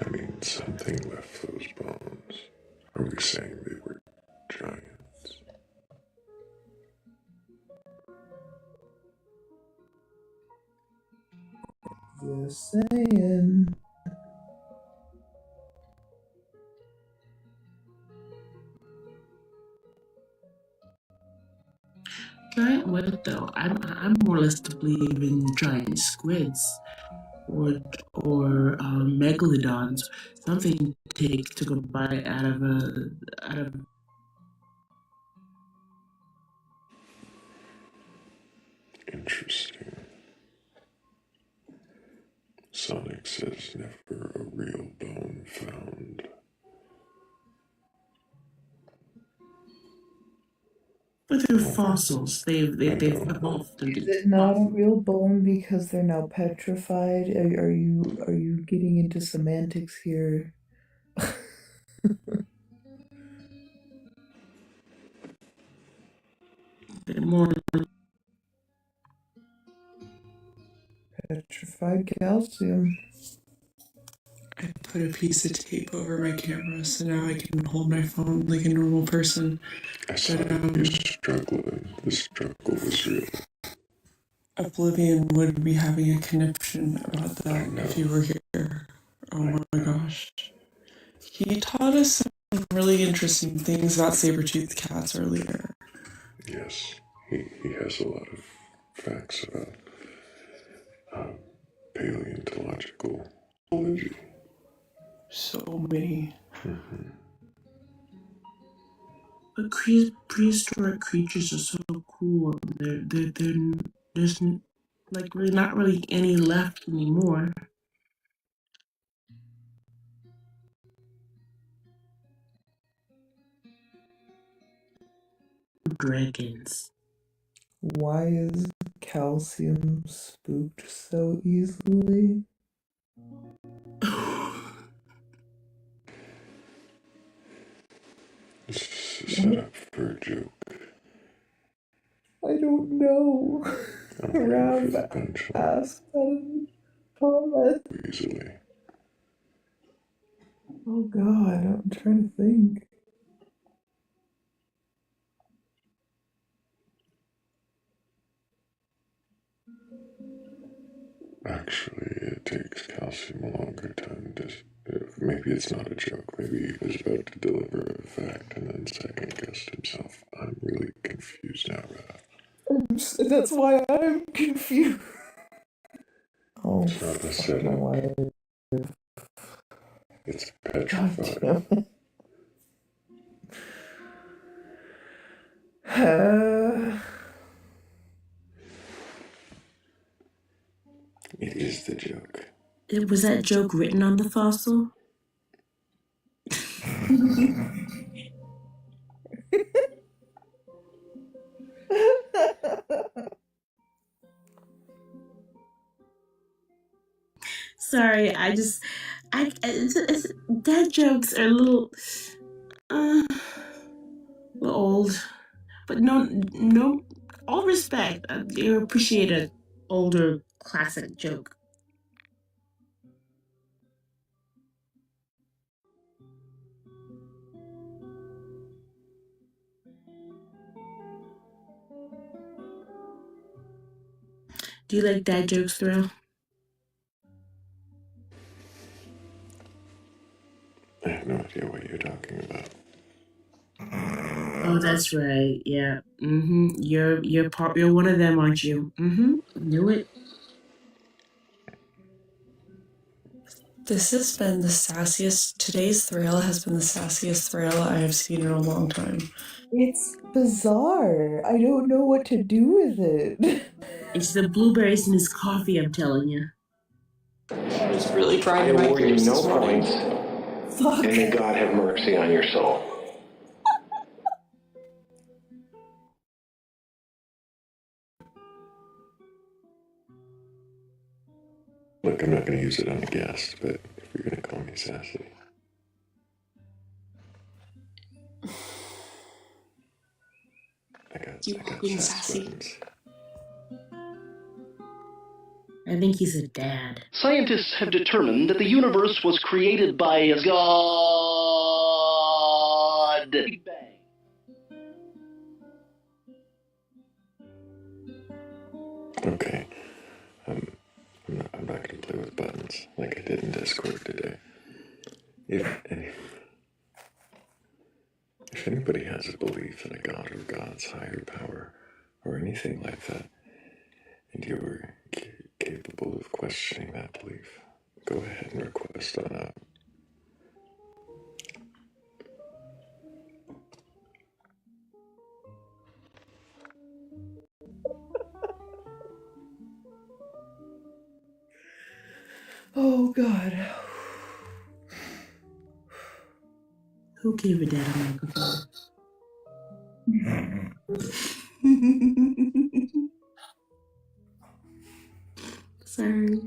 I mean, something left those bones. Are we saying they were giants? Just saying. Giant what though? I'm more or less to believe in giant squids or megalodons. Something took a bite out of. Interesting. Sonic says never a real bone found. But they're fossils. They've evolved. Is it not a real bone because they're now petrified? Are you getting into semantics here? bit more. Petrified calcium. I put a piece of tape over my camera so now I can hold my phone like a normal person. I saw you struggling. The struggle was real. Oblivion would be having a conniption about that if you were here. Oh my gosh. He taught us some really interesting things about saber-toothed cats earlier. Yes, he has a lot of facts about paleontological biology. So many. But prehistoric creatures are so cool. There's like really not really any left anymore. Dragons. Why is calcium spooked so easily? This is a setup for a joke. I don't know. I'm waiting Rav for the punchline asked that in comment. easily. Oh god, I'm trying to think. Actually, it takes calcium a longer time to. Maybe it's not a joke. Maybe he was about to deliver a fact and then second guessed himself. I'm really confused now, Raph. That's why I'm confused. Oh, It's not a fuck setup. my life. It's God petrified. damn it. It is the joke. Was that joke written on the fossil? Sorry, dad jokes are a little old, but no, all respect. I appreciate an older classic joke. Do you like dad jokes, Thrayle? I have no idea what you're talking about. Oh, that's right. Yeah. You're one of them, aren't you? Knew it. This has been the sassiest. Today's Thrayle has been the sassiest Thrayle I have seen in a long time. It's bizarre. I don't know what to do with it. It's the blueberries in his coffee, I'm telling you. I was really trying I to award you no points, Fuck. and may God have mercy on your soul. Look, I'm not going to use it on a guest, but if you're going to call me sassy. I got being sass sassy. buttons. I think he's a dad. Scientists have determined that the universe was created by God. Big Bang. Okay. I'm not going to play with buttons like I did in Discord today. If anybody has a belief in a god or God's higher power or anything like that, and you're capable of questioning that belief, go ahead and request on up. Oh god. Who gave a dad a microphone? Sorry.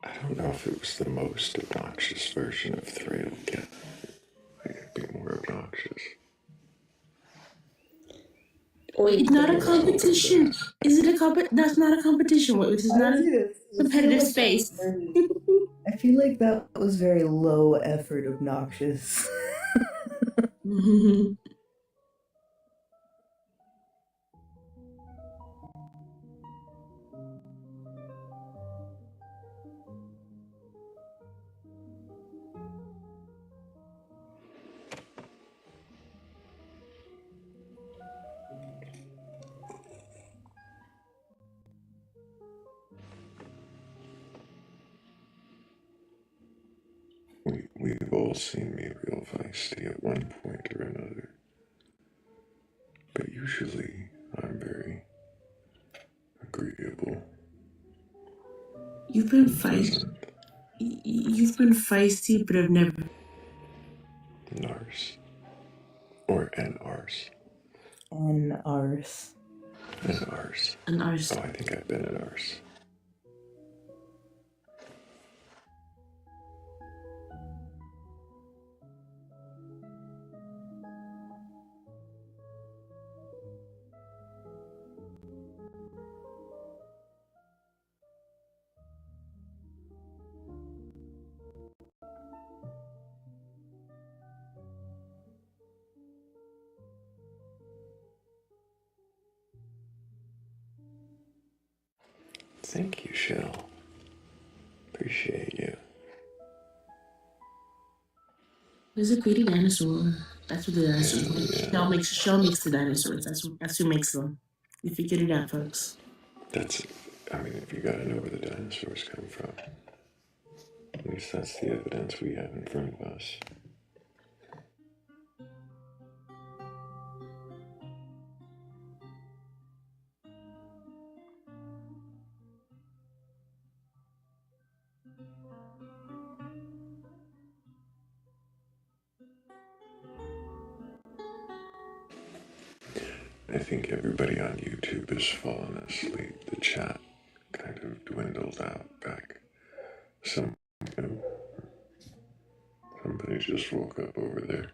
I don't don't know if it was the most obnoxious version of Thrayle. Yeah, I could be more obnoxious. It's not a competition. Is it a That's not a competition. It is not a competitive space. I feel like that was very low effort obnoxious. We've all seen me real feisty at one point or another. But usually I'm very agreeable. You've been feisty. You've been feisty, but I've never. Nars. Or an arse. An arse. An arse. An arse. Oh, I think I've been an arse. Thank you, Shell. Appreciate you. There's a pretty dinosaur. That's what the dinosaur is. Yeah. Shell makes the dinosaurs. That's who makes them. You figured it out, folks. If you gotta know where the dinosaurs come from. At least that's the evidence we have in front of us. I think everybody on YouTube has fallen asleep. The chat kind of dwindled out back. Somebody just woke up over there.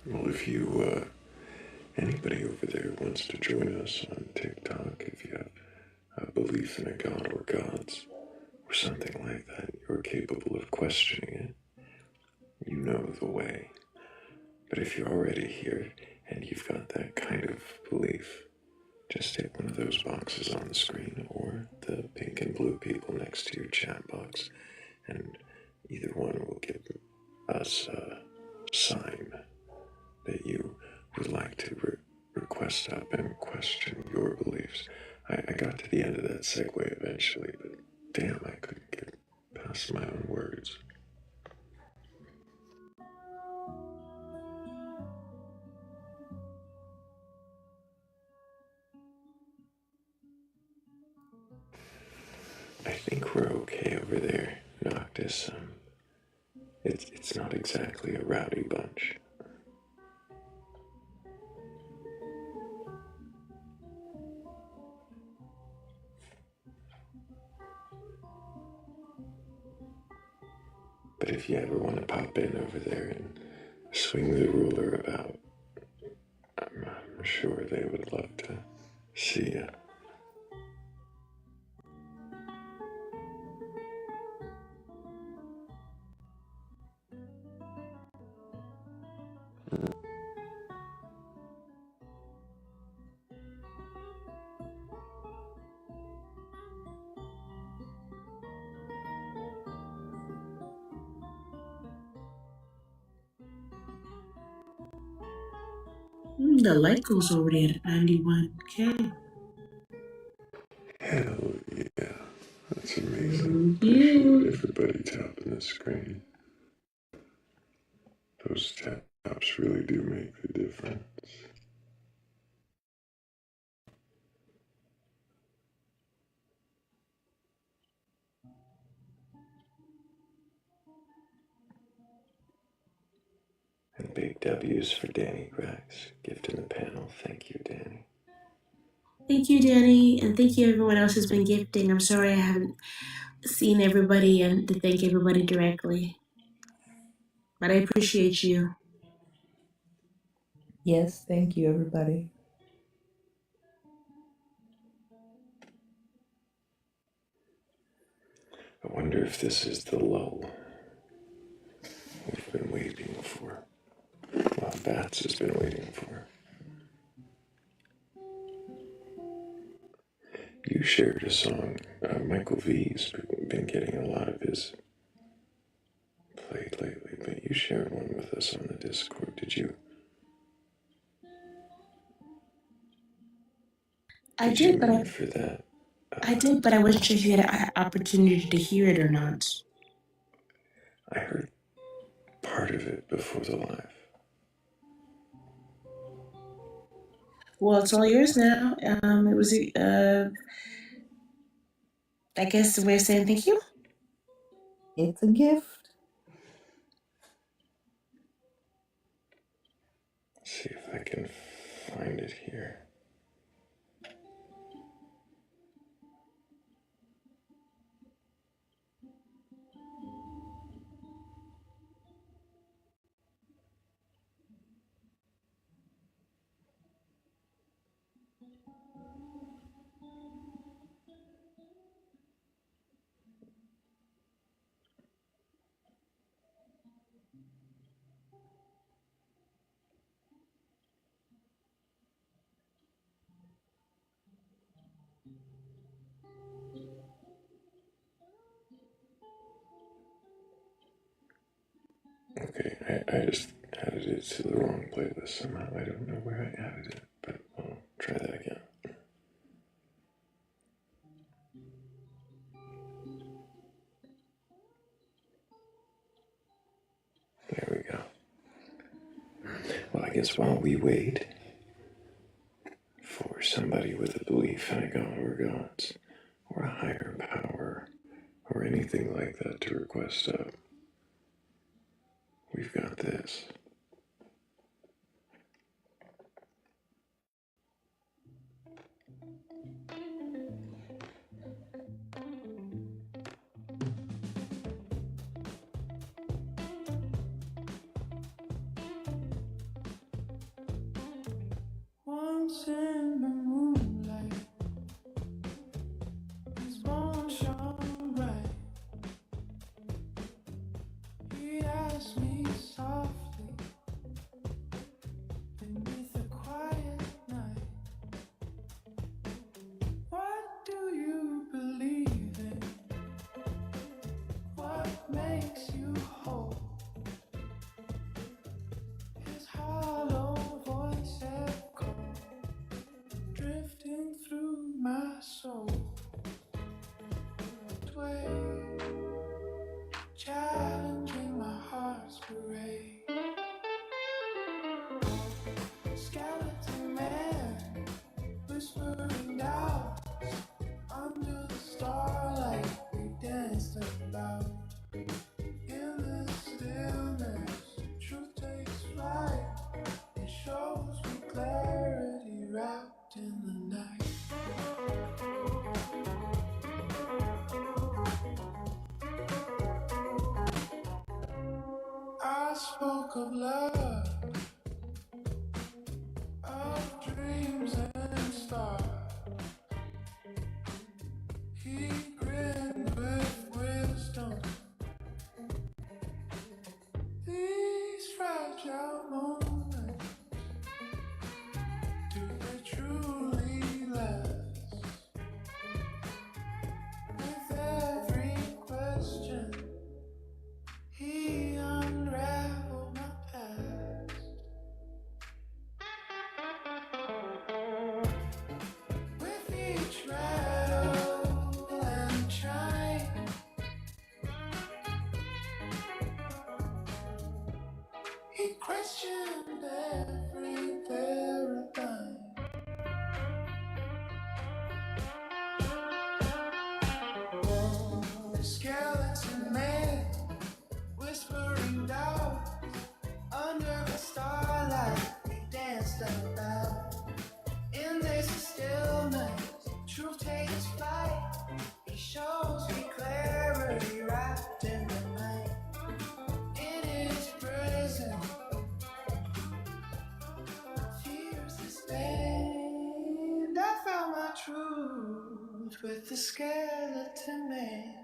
Well, if anybody over there wants to join us on TikTok, if you have a belief in a god or gods, or something like that, you're capable of questioning it. You know the way. But if you're already here and you've got that kind of belief, just hit one of those boxes on the screen or the pink and blue people next to your chat box, and either one will give us a sign that you would like to request up and question your beliefs. I got to the end of that segue eventually, but damn, I couldn't get past my own words. I think we're okay over there, Noctis. It's not exactly a rowdy bunch. But if you ever want to pop in over there and swing the ruler about, I'm sure they would love to see you. The light goes already at 91K. Hell yeah, that's amazing. Appreciate everybody tapping the screen. Those taps really do make the difference. And big W's for Danny Grex. Gift in the panel. Thank you, Danny. Thank you, Danny, and thank you everyone else who's been gifting. I'm sorry I haven't seen everybody and to thank everybody directly. But I appreciate you. Yes, thank you, everybody. I wonder if this is the lull we've been waiting for. Well, Bats has been waiting for. You shared a song. Michael V's been getting a lot of his played lately, but you shared one with us on the Discord. Did you? I did, but I wasn't sure if you had an opportunity to hear it or not. I heard part of it before the live. Well, it's all yours now. It was, I guess, a way of saying thank you. It's a gift. Let's see if I can find it here. Okay, I just added it to the wrong playlist somehow. I don't know where I added it, but I'll try that again. There we go. Well, I guess while we wait for somebody with a belief in a god or gods, or a higher power, or anything like that to request up, we've got this. Once in the moonlight, his moon shone bright. He asked me softly beneath the quiet night, what do you believe in? What makes you whole? His hollow voice echoed, drifting through my soul. Sway, challenging my heart's parade. Skeleton man, whispering doubts. Under the starlight, we danced about. In the stillness, truth takes flight. It shows me clarity wrapped in the night. I spoke of love, of dreams and stars. He grinned with wisdom. These fragile moments, do they truly last? With every question, he unraveled my past. With each rattle and chime, he questioned every paradigm. The skeleton man, whispering doubt under the stars. step out. In this stillness, truth takes flight. He shows me clarity wrapped in the night. In his presence, fears sustained. I found my truth with the skeleton man.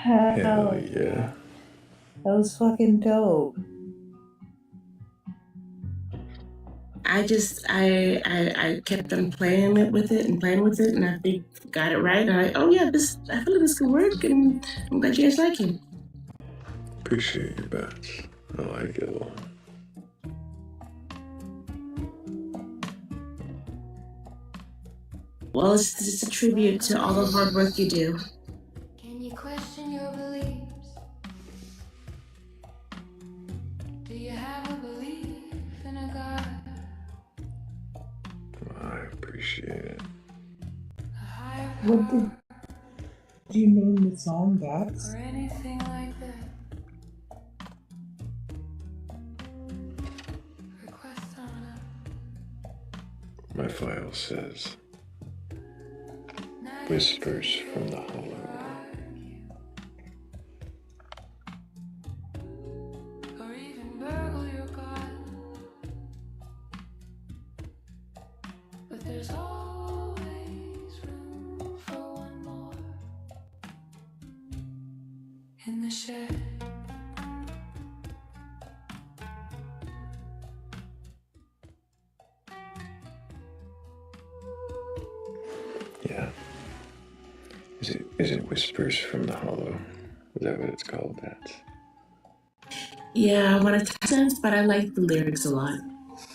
Hell yeah. That was fucking dope. I kept on playing with it, and I think got it right. And I feel like this could work, and I'm glad you guys like it. Appreciate your bets. I like it a lot. Well, it's a tribute to all the hard work you do. Can you question your beliefs? Do you have a belief in a God? I appreciate it. A higher What power did you name the song, Bats? or anything like that? Request on up. My file says, whispers from the hollow. Or even burgle your God. But there's always room for one more in the shed. Yeah. Is it Whispers from the Hollow? Is that what it's called, Bats? Yeah, I want to sense, but I like the lyrics a lot.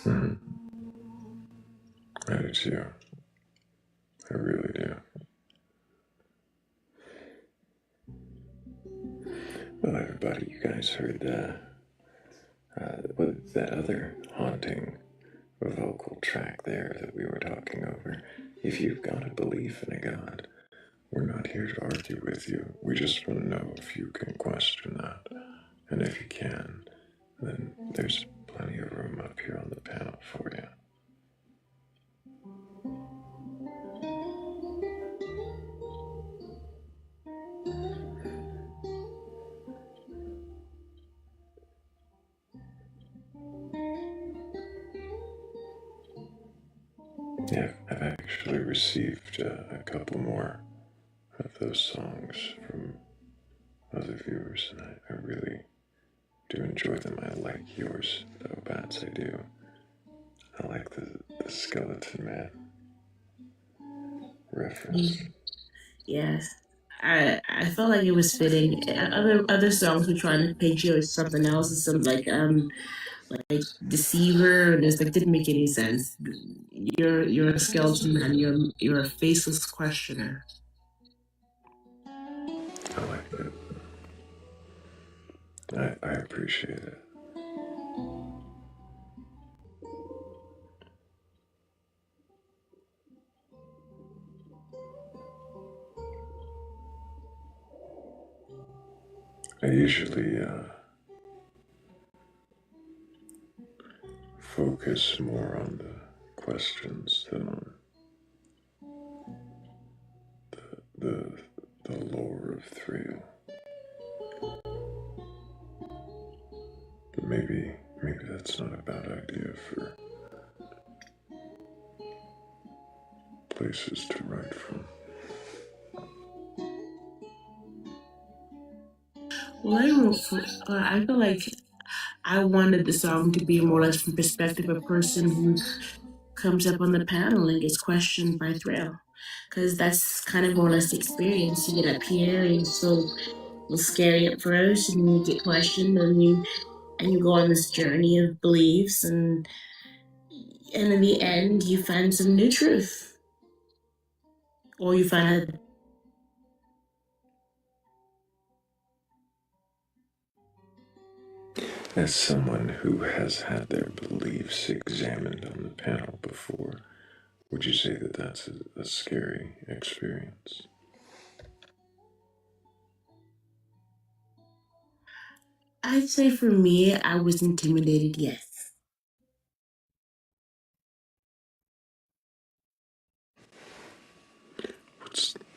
Mm-hmm. I do too. I really do. Well, everybody, you guys heard that other haunting vocal track there that we were talking over. If you've got a belief in a God, we're not here to argue with you. We just want to know if you can question that. And if you can, then there's plenty of room up here on the panel for you. Yeah, I've actually received a couple more of those songs from other viewers, and I really do enjoy them. I like yours, though, Bats, I do. I like the Skeleton Man reference. Yes. I felt like it was fitting. Other songs were trying to paint you as something else, and some like deceiver, and it's like didn't make any sense. You're a skeleton man. You're a faceless questioner. I like it. I appreciate it. I usually focus more on the questions than on the lore of Thrayle. But maybe that's not a bad idea for places to write from. Well, I feel like I wanted the song to be more or less from the perspective of a person who comes up on the panel and gets questioned by Thrayle. Because that's kind of more or less the experience. You get up here and it's so scary at first, and you get questioned, and you go on this journey of beliefs, and in the end, you find some new truth. Or you find out. As someone who has had their beliefs examined on the panel before, would you say that that's a scary experience? I'd say for me, I was intimidated, yes.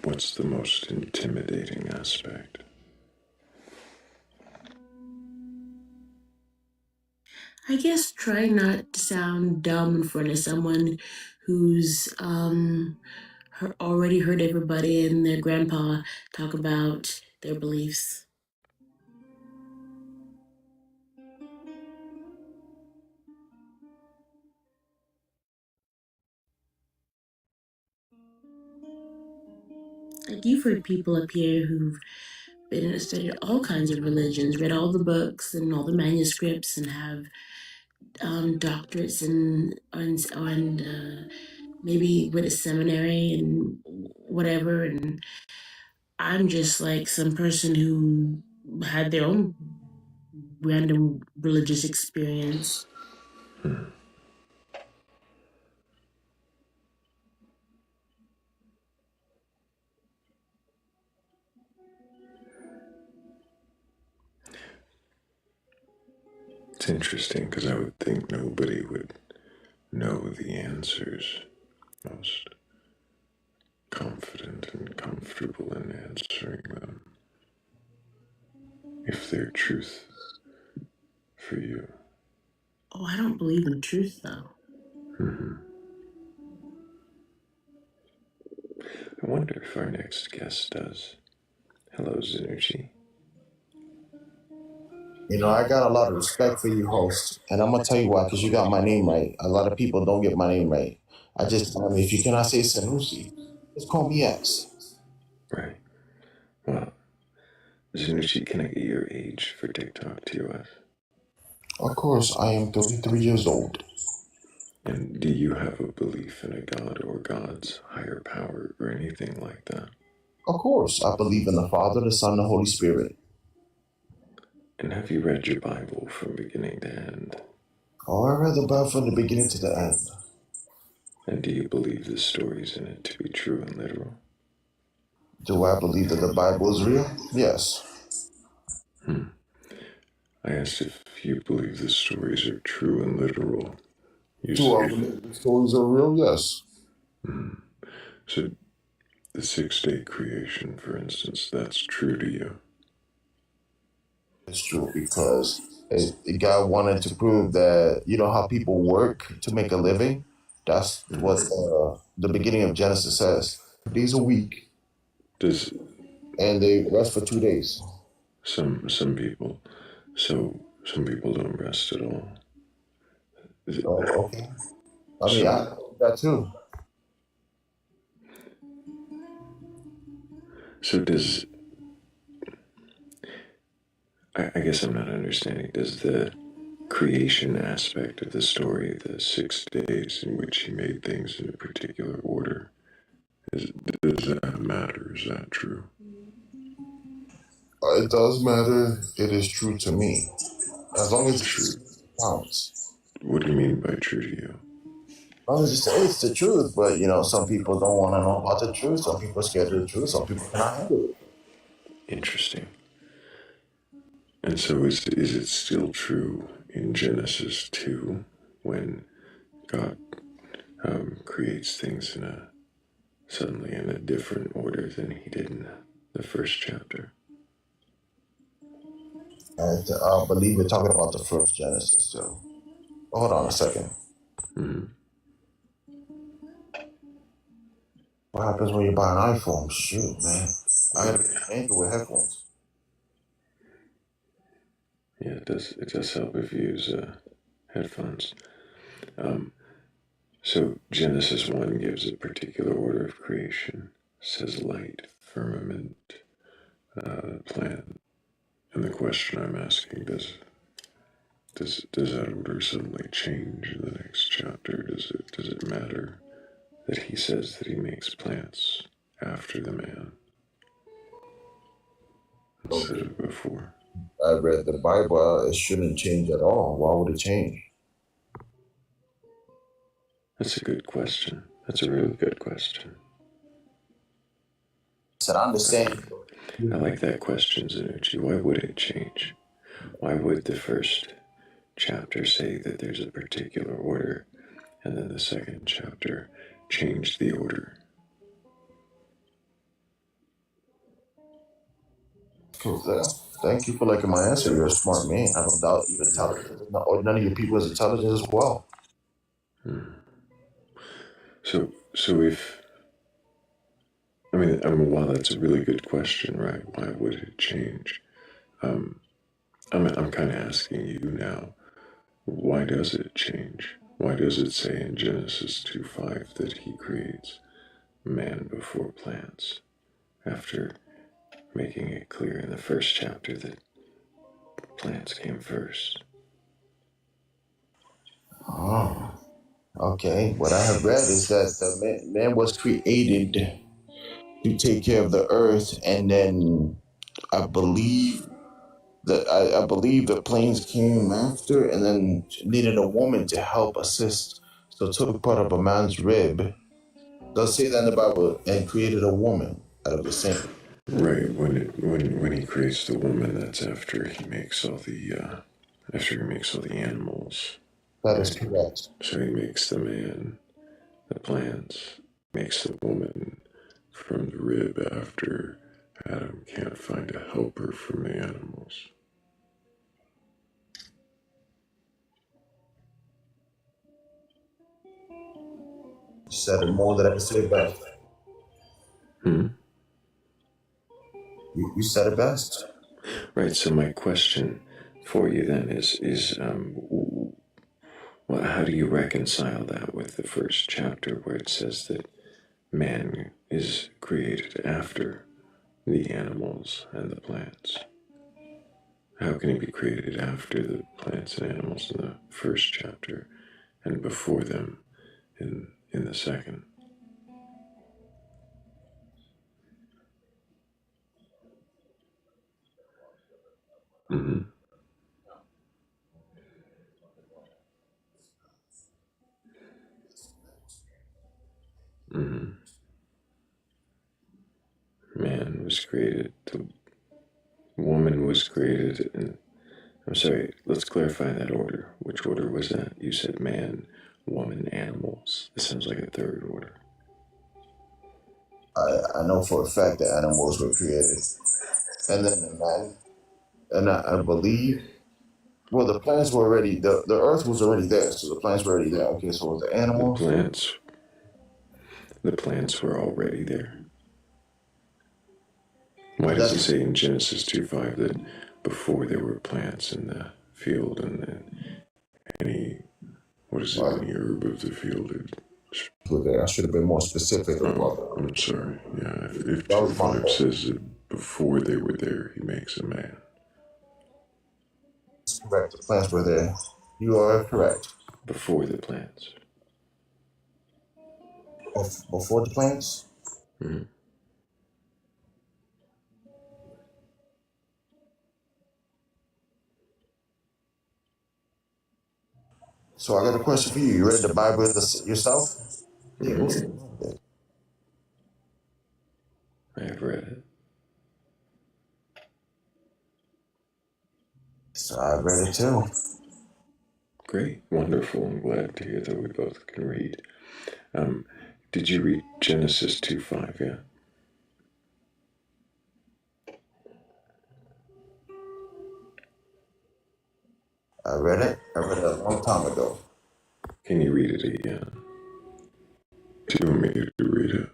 What's the most intimidating aspect? I guess try not to sound dumb in front of someone who's already heard everybody and their grandpa talk about their beliefs. Like you've heard people up here who've been and studied all kinds of religions, read all the books and all the manuscripts, and have doctorates and maybe went to seminary and whatever. And I'm just like some person who had their own random religious experience. It's interesting because I would think nobody would know the answers, most confident and comfortable in answering them, if they're truth for you. Oh, I don't believe in truth, though. I wonder if our next guest does. Hello, Zinucci. You know, I got a lot of respect for you, host, and I'm gonna tell you why. Because you got my name right. A lot of people don't get my name right. I mean, if you cannot say Sanusi, just call me X. Right. Well, Zinucci, can I get your age for TikTok TOS? Of course, I am 33 years old. And do you have a belief in a god or gods, higher power, or anything like that? Of course, I believe in the Father, the Son, the Holy Spirit. And have you read your Bible from beginning to end? Oh, I read the Bible from the beginning to the end. And do you believe the stories in it to be true and literal? Do I believe that the Bible is real? Yes. I asked if you believe the stories are true and literal. You Do I said believe the stories are real? Yes. so. The 6-day creation, for instance, that's true to you. It's true because God wanted to prove that, you know how people work to make a living? That's what the beginning of Genesis says. Days a week, Does and they rest for 2 days. some people? So some people don't rest at all. Is it, Oh, okay. I mean, I so know that too. so does I guess I'm not understanding. Does the creation aspect of the story, the 6 days in which he made things in a particular order, does that matter? Is that true? It does matter. It is true to me. As long as True. it counts. What do you mean by true to you? I was just saying it's the truth, but you know, some people don't want to know about the truth. Some people are scared of the truth. Some people cannot handle it. Interesting. And so is it still true in Genesis 2 when God creates things suddenly in a different order than he did in the first chapter? And I believe you're talking about the first Genesis. So hold on a second. What happens when you buy an iPhone? Shoot, man. I had an Android with headphones. Yeah, it does help if you use headphones. So Genesis 1 gives a particular order of creation. Says light, firmament, plant. And the question I'm asking, does that order suddenly change in the next chapter? Does it matter that he says that he makes plants after the man instead of before? I read the Bible. It shouldn't change at all. Why would it change? That's a good question. That's a really good question. I said, I understand. I like that question, Zanucci. Why would it change? Why would the first chapter say that there's a particular order, and then the second chapter change the order? Cool. Thank you for liking my answer. You're a smart man. I don't doubt you're intelligent. None of your people is intelligent as well. So if I mean, wow, that's a really good question, right? Why would it change? I'm kind of asking you now. Why does it change? Why does it say in Genesis 2:5 that he creates man before plants, after making it clear in the first chapter that plants came first? Oh, okay. What I have read is that the man was created to take care of the earth, and then I believe I believe the planes came after, and then needed a woman to help assist. So took part of a man's rib. Does say that in the Bible, and created a woman out of the same. Right. When he creates the woman, that's after he makes all the animals. That is correct. So he makes the man, the plants, makes the woman from the rib after Adam can't find a helper from the animals. You said it more than I could say it best. You said it best. Right. So my question for you then is well, how do you reconcile that with the first chapter where it says that man is created after the animals and the plants? How can he be created after the plants and animals in the first chapter and before them in the second? Mm-hmm. Mm-hmm. Man was created, the woman was created, and I'm sorry, let's clarify that order. Which order was that? You said man, woman, animals. It sounds like a third order. I know for a fact that animals were created, and then the man, and I believe. Well, the plants were already the earth was already there, so the plants were already there. Okay, so the animals. The plants were already there. Why does it say in Genesis 2:5 that before there were plants in the field and then any herb of the field? I should have been more specific about that. I'm sorry. Yeah, if 2:5 says that before they were there, he makes a man. That's correct. The plants were there. You are correct. Before the plants. Before the plants? Mm-hmm. So I got a question for you. You read the Bible yourself? Mm-hmm. I have read it. So I read it too. Great, wonderful. I'm glad to hear that we both can read. Did you read Genesis 2:5 yet? I read it. I read it a long time ago. Can you read it again? Do you want me to read it?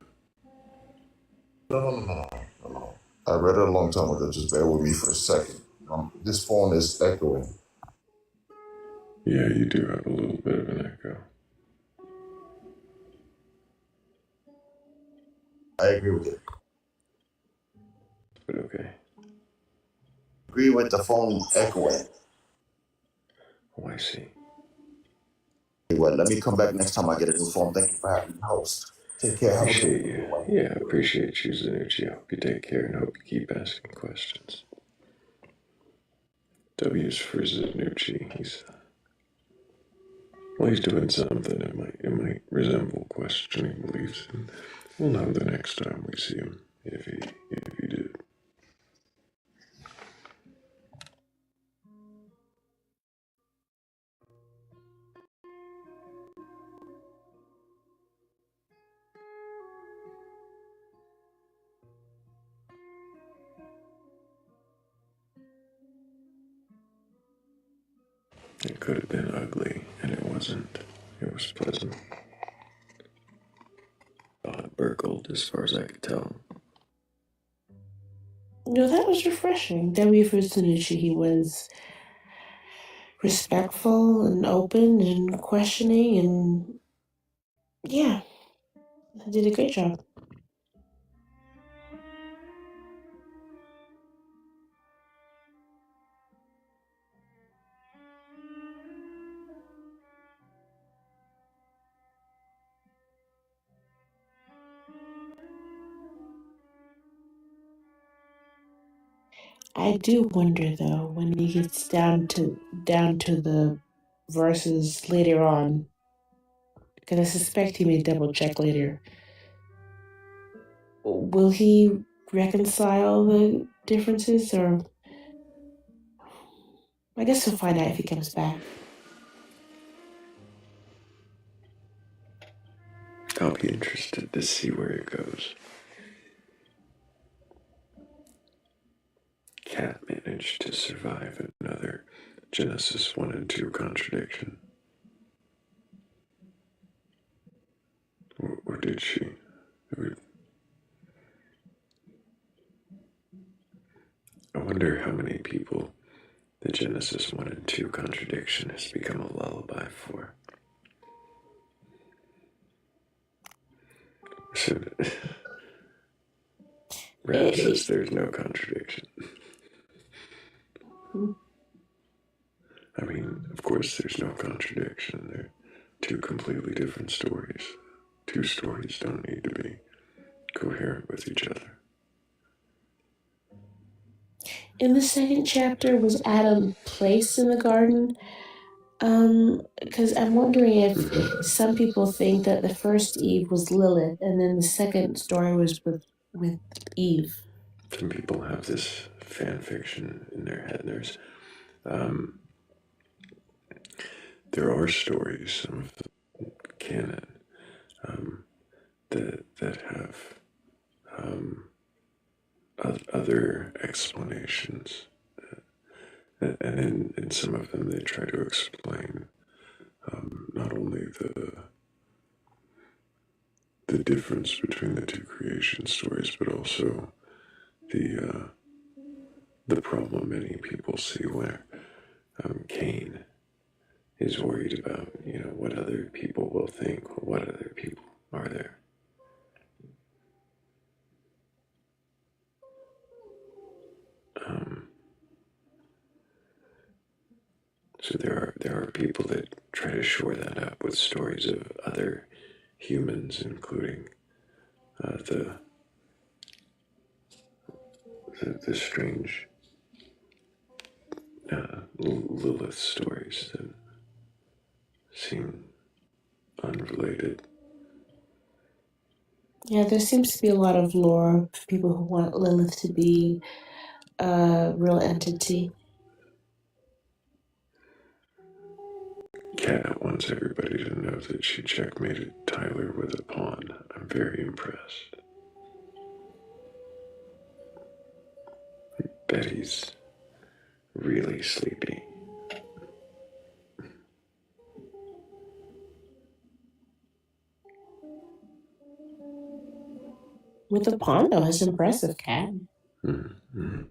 No. I read it a long time ago. Just bear with me for a second. This phone is echoing. Yeah, you do have a little bit of an echo. I agree with it. But okay. Agree with the phone echoing. Oh, I see. Well, let me come back next time I get a new phone. Thank you for having me host. Take care. Have a Appreciate good you. one. Yeah, appreciate you, Zanucci. I hope you take care and hope you keep asking questions. W's for Zanucci. He's doing something. It might resemble questioning beliefs, and we'll know the next time we see him if he did. It could have been ugly, and it wasn't. It was pleasant. Burgled, as far as I could tell. No, that was refreshing. W for Tanucci, he was respectful and open and questioning, and yeah, I did a great job. I do wonder though when he gets down to the verses later on, because I suspect he may double check later. Will he reconcile the differences, or I guess we'll find out if he comes back. I'll be interested to see where it goes. Cat managed to survive another Genesis 1 and 2 contradiction. Or did she? I wonder how many people the Genesis 1 and 2 contradiction has become a lullaby for. So, Rap says there's no contradiction. I mean, of course there's no contradiction. They're two completely different stories. Two stories don't need to be coherent with each other. In the second chapter, was Adam placed in the garden? Because I'm wondering if some people think that the first Eve was Lilith, and then the second story was with Eve. Some people have this fan fiction in their head. There are stories, some of the canon, that have other explanations, and in some of them they try to explain not only the difference between the two creation stories, but also the problem many people see where Cain is worried about, what other people will think, or what other people are there. So there are people that try to shore that up with stories of other humans, including the strange Lilith stories that seem unrelated. Yeah, there seems to be a lot of lore for people who want Lilith to be a real entity. Kat wants everybody to know that she checkmated Tyler with a pawn. I'm very impressed. Betty's really sleepy. With the pawn, though, it's impressive, Cat. Mm-hmm.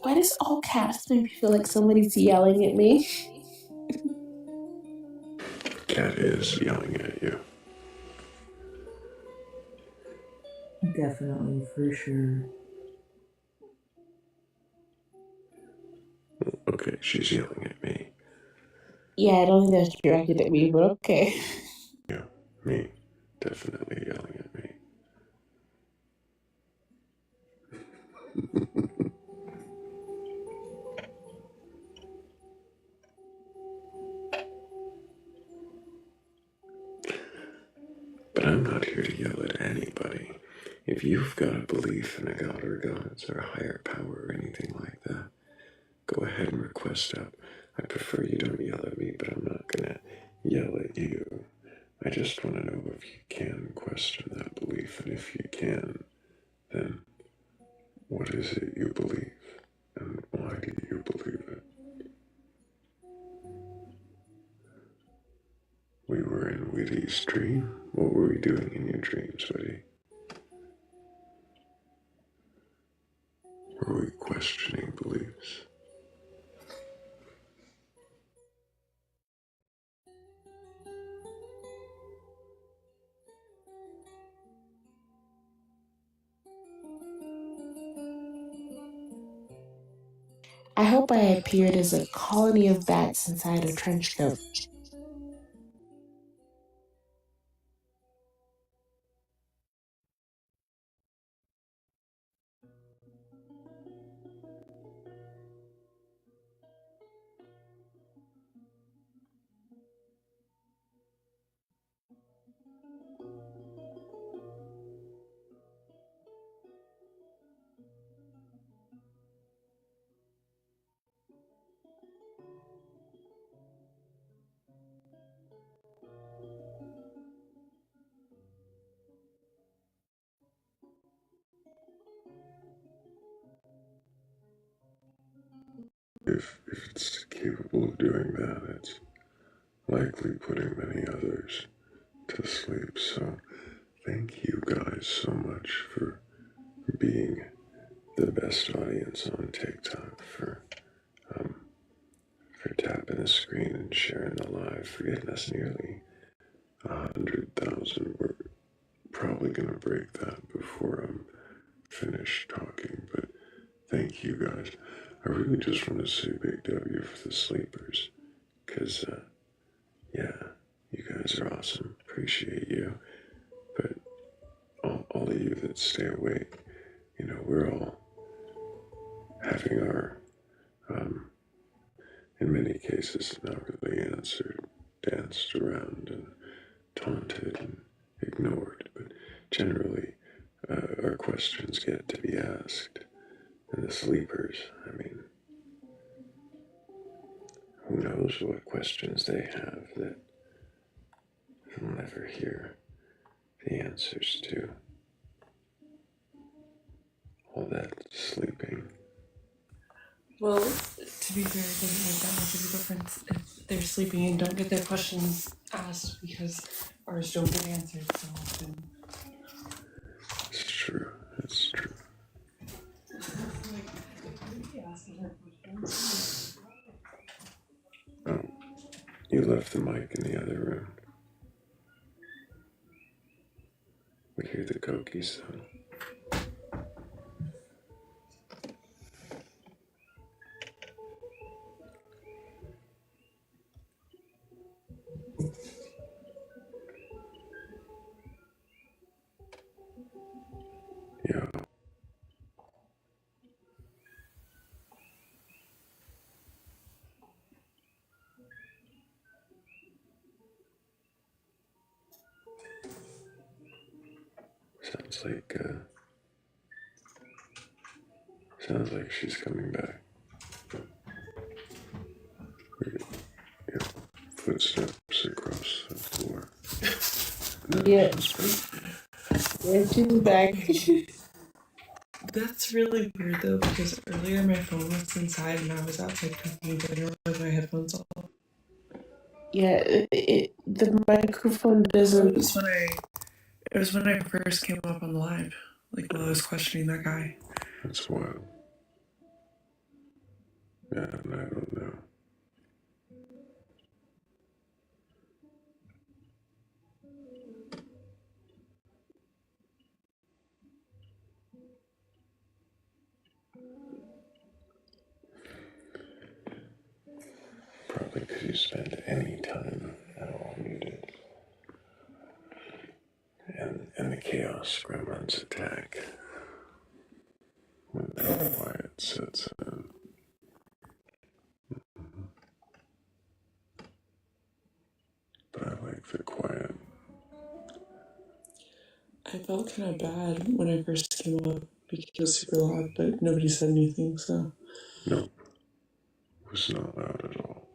Why does all cats make me feel like somebody's yelling at me? Cat is yelling at you. Definitely, for sure. Okay, she's yelling at me. Yeah, I don't think that's directed at me, but okay. Yeah, me. Definitely yelling at me. But I'm not here to yell at anybody. If you've got a belief in a god or gods or a higher power or anything like that, go ahead and request up. I prefer you don't yell at me, but I'm not gonna yell at you. I just want to know if you can question that belief, and if you can, then what is it you believe, and why do you believe it? We were in Witty's dream. What were we doing in your dreams, Witty? Were we questioning beliefs? I hope I appeared as a colony of bats inside a trench coat. If it's capable of doing that, it's likely putting many others to sleep. So thank you guys so much for being the best audience on TikTok, for tapping the screen and sharing the live, for getting us nearly 100,000. We're probably gonna break that before I'm finished talking, but thank you guys. I really just want to say big W for the sleepers, because yeah, you guys are awesome. Appreciate you. But all of you that stay awake, we're all having our, in many cases, not really answered, danced around and taunted and ignored. But generally, our questions get to be asked. And the sleepers, I mean, who knows what questions they have that we'll never hear the answers to. All that sleeping. Well, to be fair, it doesn't make that much of a difference if they're sleeping and don't get their questions asked because ours don't get answered so often. It's true. It's true. Oh, you left the mic in the other room. We hear the Koki's though. Yeah. Sounds like she's coming back. Yeah. Footsteps across the floor. No, Yeah. She's back. That's really weird though because earlier my phone was inside and I was outside cooking dinner with my headphones on. Yeah, the microphone It doesn't. was when I first came up on the live, like while I was questioning that guy. That's wild. Yeah, and I don't know. if you spend any time at all muted, and the chaos gremlins attack when the quiet sets in. But I like the quiet. I felt kind of bad when I first came up because it was super loud, but nobody said anything, so. No, it was not loud at all.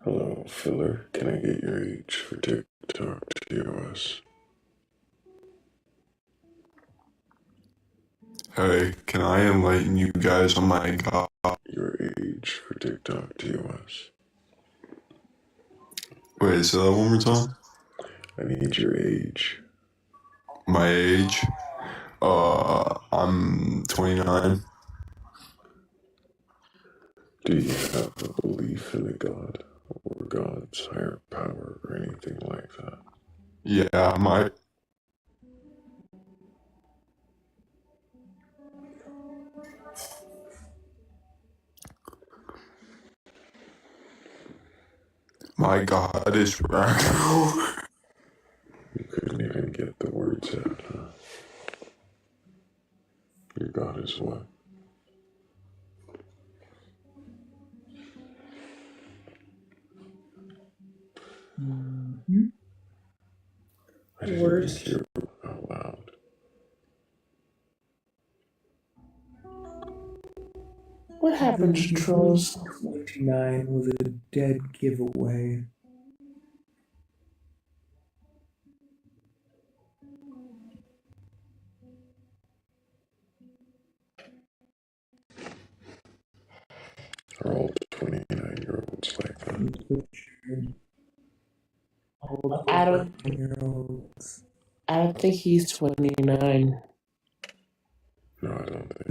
Hello, filler. Can I get your age for TikTok TOS? Hey, can I enlighten you guys on my God? Your age for TikTok TOS. Wait, say that one more time? I need your age. My age? I'm 29. Do you have a belief in a god or God's higher power or anything like that? Yeah, my God is Ragnar. You couldn't even get the words out, huh? Your god is what? I didn't even hear out loud. What happened to trolls? 29 was a dead giveaway. Are all 29-year-olds like that? I don't. I don't think he's 29. No, I don't think.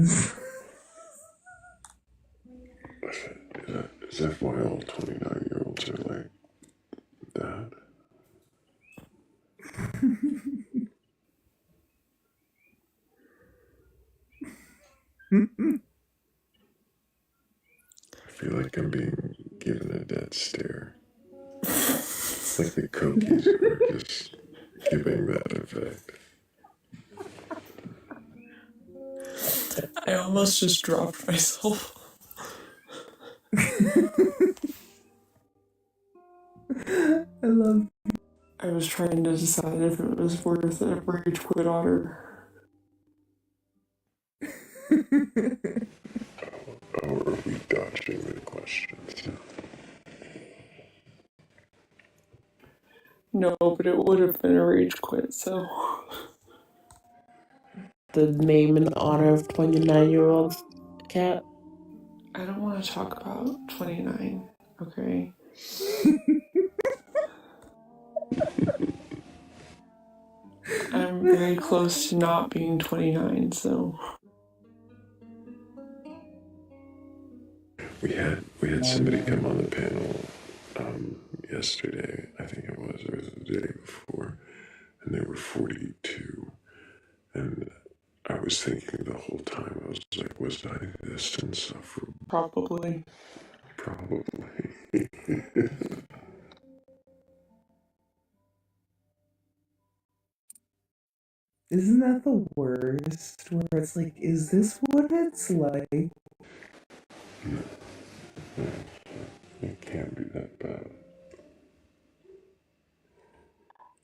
Is that why all 29-year-olds are like that? I feel like I'm being given a death stare. Like the cookies are just giving that effect. I almost just dropped myself. I love. I was trying to decide if it was worth a rage quit otter. Or are we dodging the questions? No, but it would have been a rage quit, so. The name and honor of 29-year-old cat. I don't want to talk about 29, okay? I'm very close to not being 29, so. We had somebody come on the panel yesterday, I think it was, or the day before, and they were 42. And I was thinking the whole time, I was like, was I this insufferable? Probably. Isn't that the worst? Where it's like, is this what it's like? It can't be that bad.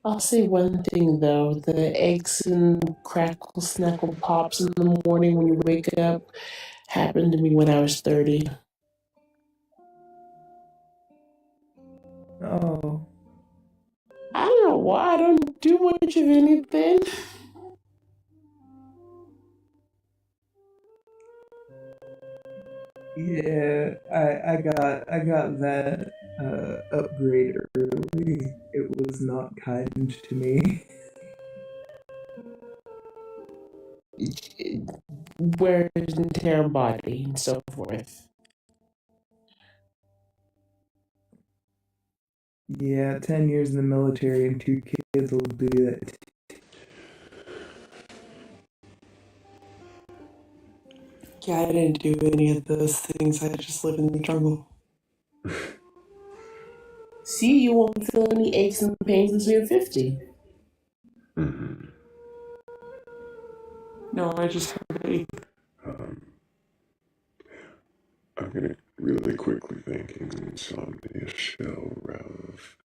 I'll say one thing though: the eggs and crackle snackle pops in the morning when you wake up happened to me when I was 30. Oh. I don't know why I don't do much of anything. Yeah, I got that upgrade early. It was not kind to me. Wear and tear body and so forth. Yeah, 10 years in the military and 2 kids will do that. Yeah, I didn't do any of those things. I just live in the jungle. See, you won't feel any aches and pains until you're 50. Mm-hmm. No, I just have a. I'm gonna really quickly thinking Insomnia Shell, Ralph,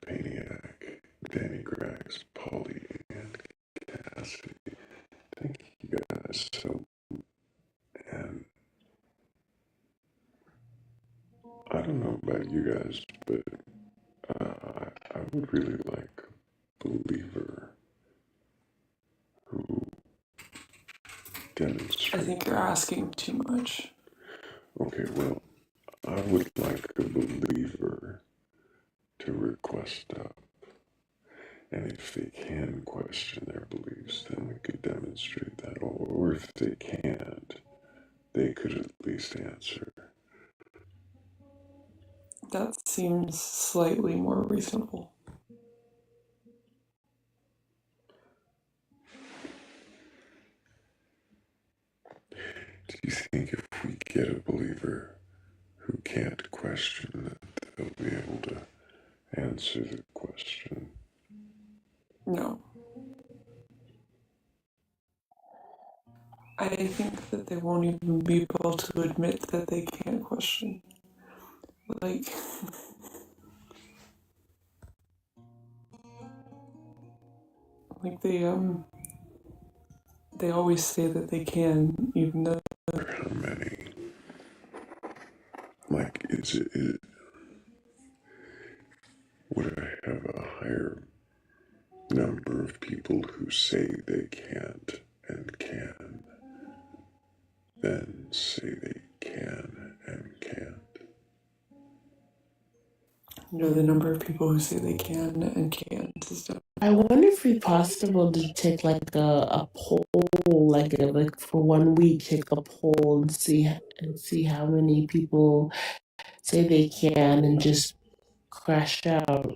Paniac, Danny Grax, Polly, and Cassidy. Thank you guys so. And I don't know about you guys, but I would really like a believer who demonstrates. I think you're asking too much. Okay, well, I would like a believer to request up. And if they can question their beliefs, then we could demonstrate that. Or if they can't, they could at least answer. That seems slightly more reasonable. Do you think if we get a believer who can't question that they'll be able to answer the question? No. I think that they won't even be able to admit that they can't question. Like, like they always say that they can, even though. How many? Like, is it would I have a higher number of people who say they can't and can than say they can and can't? You know, the number of people who say they can and can't is different. I wonder if it's possible to take like a poll, like for 1 week, take a poll and see how many people say they can and just crash out.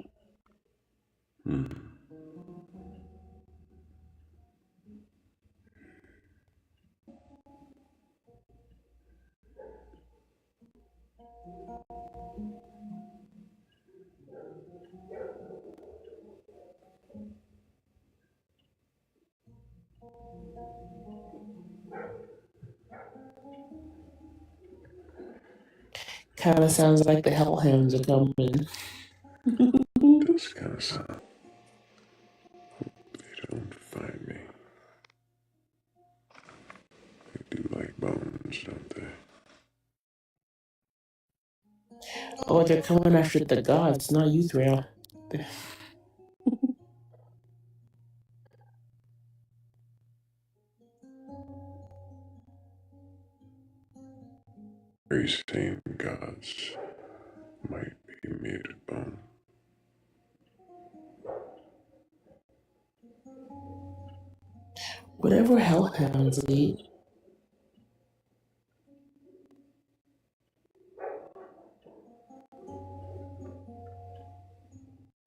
Kind of sounds like the hellhounds are coming. Does kind of sound. They don't find me. They do like bones, don't they? Oh, they're coming after the gods, not you, Thrayle. Very same gods might be made of bone. Whatever hellhounds eat.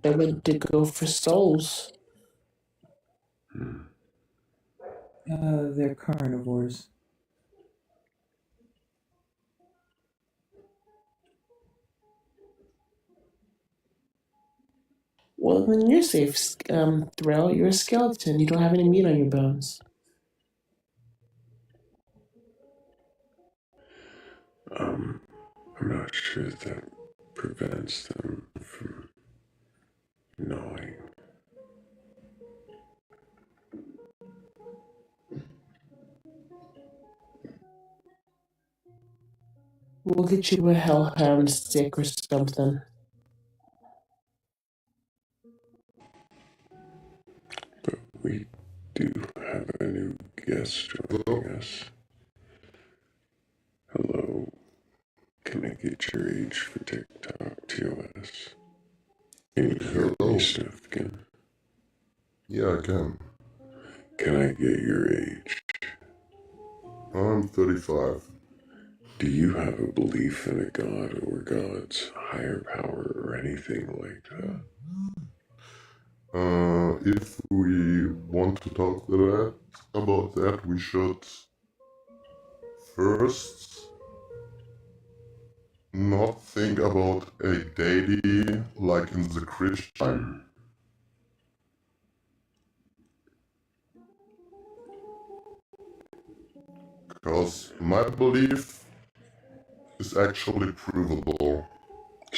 They're ready to go for souls. They're carnivores. Well, then you're safe, Thrayle. You're a skeleton. You don't have any meat on your bones. I'm not sure that prevents them from gnawing. We'll get you a hellhound stick or something. But we do have a new guest joining us. Hello. Can I get your age for TikTok TOS? Can you hear me, Hello. Snufkin? Yeah, I can. Can I get your age? I'm 35. Do you have a belief in a god or God's higher power or anything like that? If we want to talk about that, we should first not think about a deity like in the Christian. Because my belief is actually provable.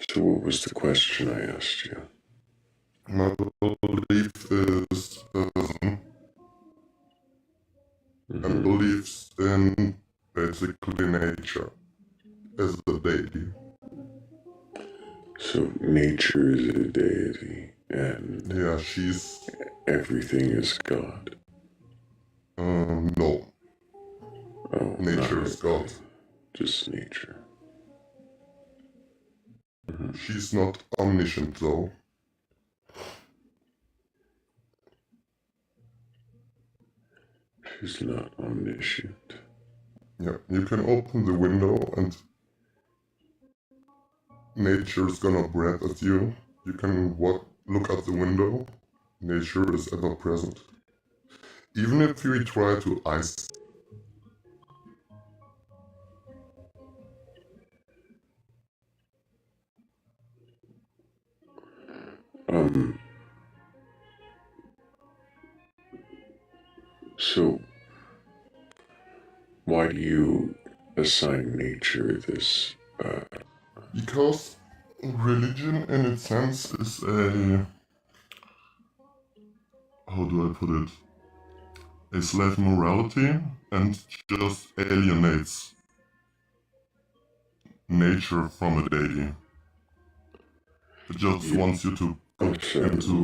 So what was the question I asked you? My belief is and believes in basically nature as a deity. So nature is a deity, and yeah, she's everything is God. No. Oh, Nature is God. Just nature. She's not omniscient though. She's not omniscient. Yeah, you can open the window and nature's gonna breathe at you. You can look out the window. Nature is ever present. Even if you try to ice. So, why do you assign nature this, Because religion in its sense is a... how do I put it? A slave morality and just alienates nature from a deity. It just wants you to put into...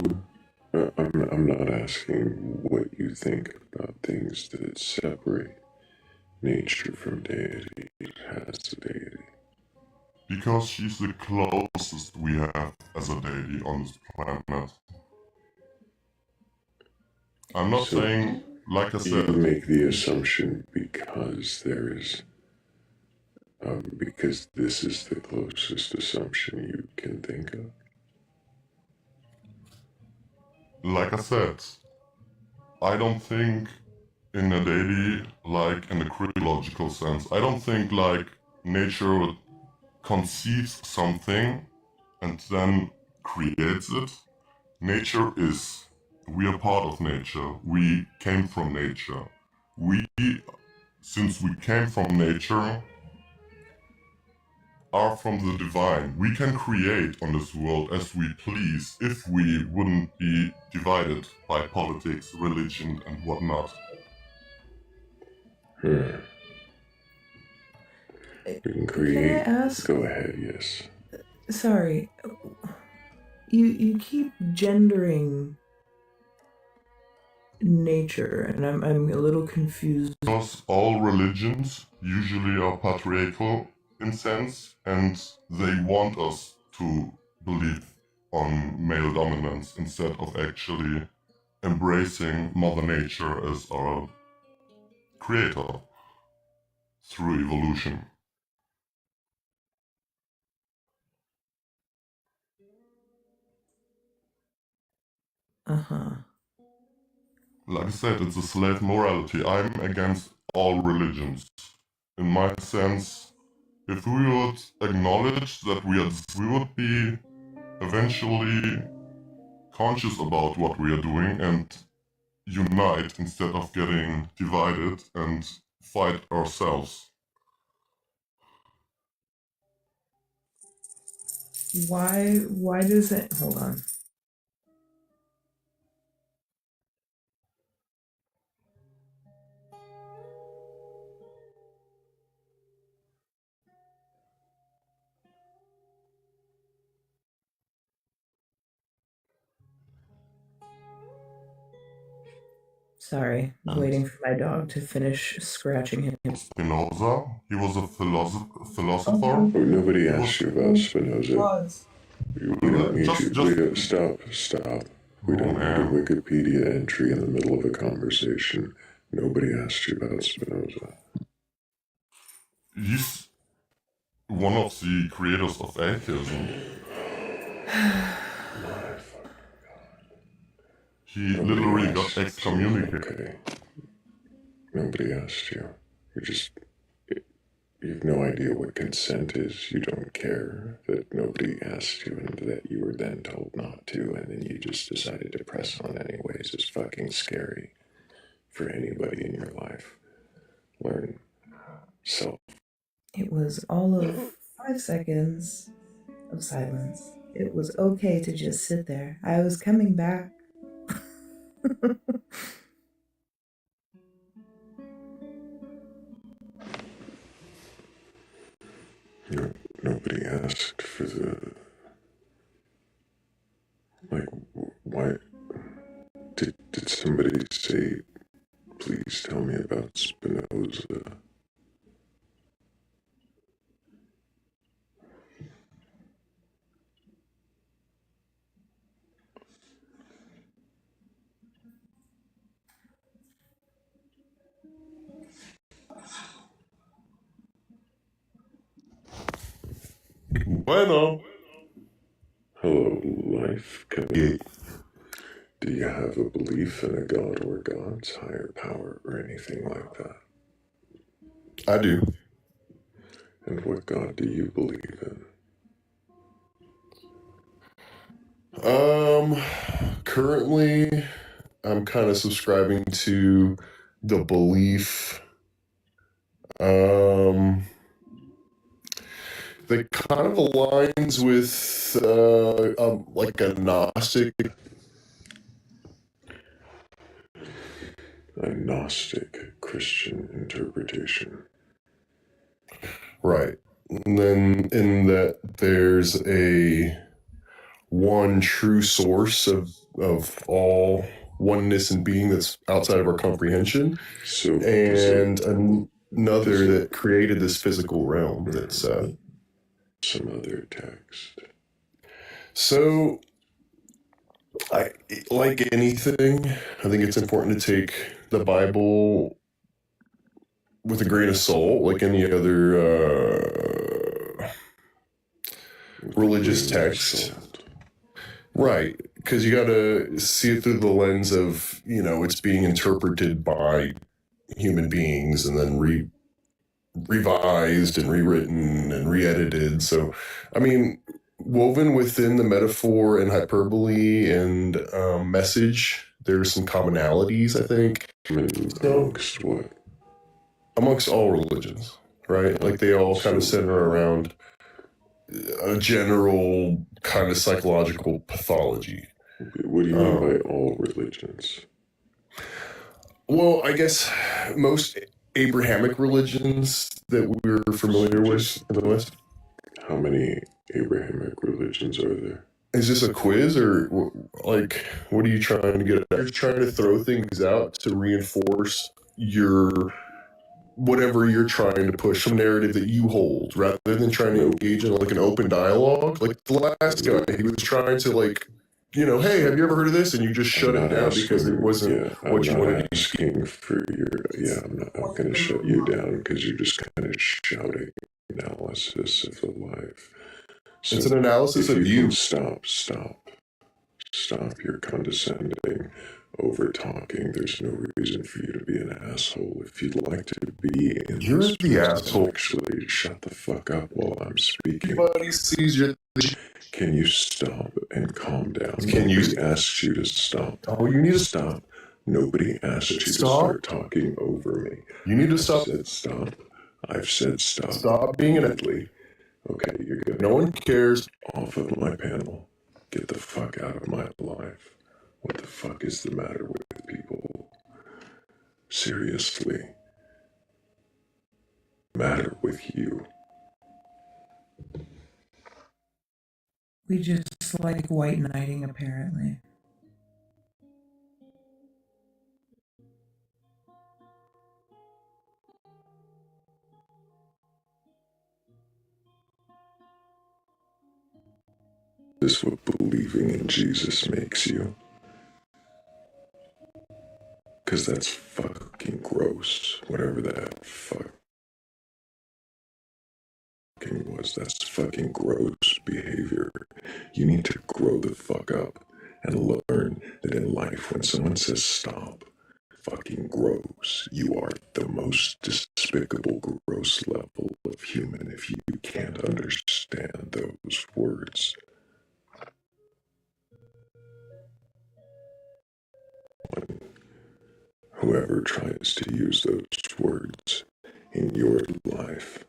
I'm not asking what you think about things that separate nature from deity as a deity. Because she's the closest we have as a deity on this planet. I'm not saying, like I said... You make the assumption because there is... because this is the closest assumption you can think of. Like I said, I don't think in a deity like in the chronological sense. I don't think like nature conceives something and then creates it. Nature is. We are part of nature. We came from nature. Since we came from nature, are from the divine. We can create on this world as we please if we wouldn't be divided by politics, religion, and whatnot. You can create. Can I ask? Go ahead, yes. Sorry. You keep gendering nature, and I'm a little confused. Because all religions usually are patriarchal in sense, and they want us to believe on male dominance instead of actually embracing Mother Nature as our creator through evolution. Uh-huh. Like I said, it's a slave morality. I'm against all religions. In my sense, if we would acknowledge that we would be eventually conscious about what we are doing and unite instead of getting divided and fight ourselves. Why does it... Hold on. Sorry, waiting for my dog to finish scratching him. Spinoza, he was a philosopher. Oh, nobody asked you about Spinoza. We don't need you. Stop. We don't need a Wikipedia entry in the middle of a conversation. Nobody asked you about Spinoza. one of the creators of atheism. He literally got excommunicated. Okay. Nobody asked you. You have no idea what consent is. You don't care that nobody asked you and that you were then told not to, and then you just decided to press on anyways. It's fucking scary for anybody in your life. Learn self. It was all of 5 seconds of silence. It was okay to just sit there. I was coming back. Nobody asked for the. Like, why? Did somebody say, please tell me about Spinoza? Bueno. Hello, life. Do you have a belief in a god or gods, higher power, or anything like that? I do. And what god do you believe in? Currently, I'm kind of subscribing to the belief that kind of aligns with like a Gnostic. A Gnostic Christian interpretation. Right. And then in that there's a one true source of all oneness and being that's outside of our comprehension. So and another that created this physical realm that's some other text. So like anything, I think it's important to take the Bible with a grain of salt, like any other religious text. Right, because you got to see it through the lens of, it's being interpreted by human beings and then revised and rewritten and re-edited. So, I mean, woven within the metaphor and hyperbole and message, there's some commonalities, I think. Amongst what? Amongst all religions, right? Like they all kind of center around a general kind of psychological pathology. What do you mean by all religions? Well, I guess most Abrahamic religions that we're familiar with in the West. How many Abrahamic religions are there? Is this a quiz or like what are you trying to get at? You're trying to throw things out to reinforce whatever you're trying to push, some narrative that you hold, rather than trying to engage in like an open dialogue. Like the last guy, he was trying to hey, have you ever heard of this? And you just shut it down because it wasn't what you wanted to asking for your. I'm not going to shut you down because you're just kind of shouting analysis of the life. So it's an analysis of you. Stop. You're condescending, over talking. There's no reason for you to be an asshole. If you'd like to be in You're this the asshole. Actually, shut the fuck up while I'm speaking. Everybody sees you. Can you stop and calm down? Nobody asked you to stop. Oh, you need to stop. Nobody asked you to start talking over me. You need to stop. I've said stop. I've said stop. Stop being an idiot. Okay, you're good. No one cares. Off of my panel. Get the fuck out of my life. What the fuck is the matter with people? Seriously. Matter with you? We just like white knighting, apparently. Is this what believing in Jesus makes you? Because that's fucking gross. Whatever that fucking was. That's fucking gross behavior. You need to grow the fuck up and learn that in life, when someone says stop, fucking gross, you are the most despicable, gross level of human if you can't understand those words. Whoever tries to use those words in your life,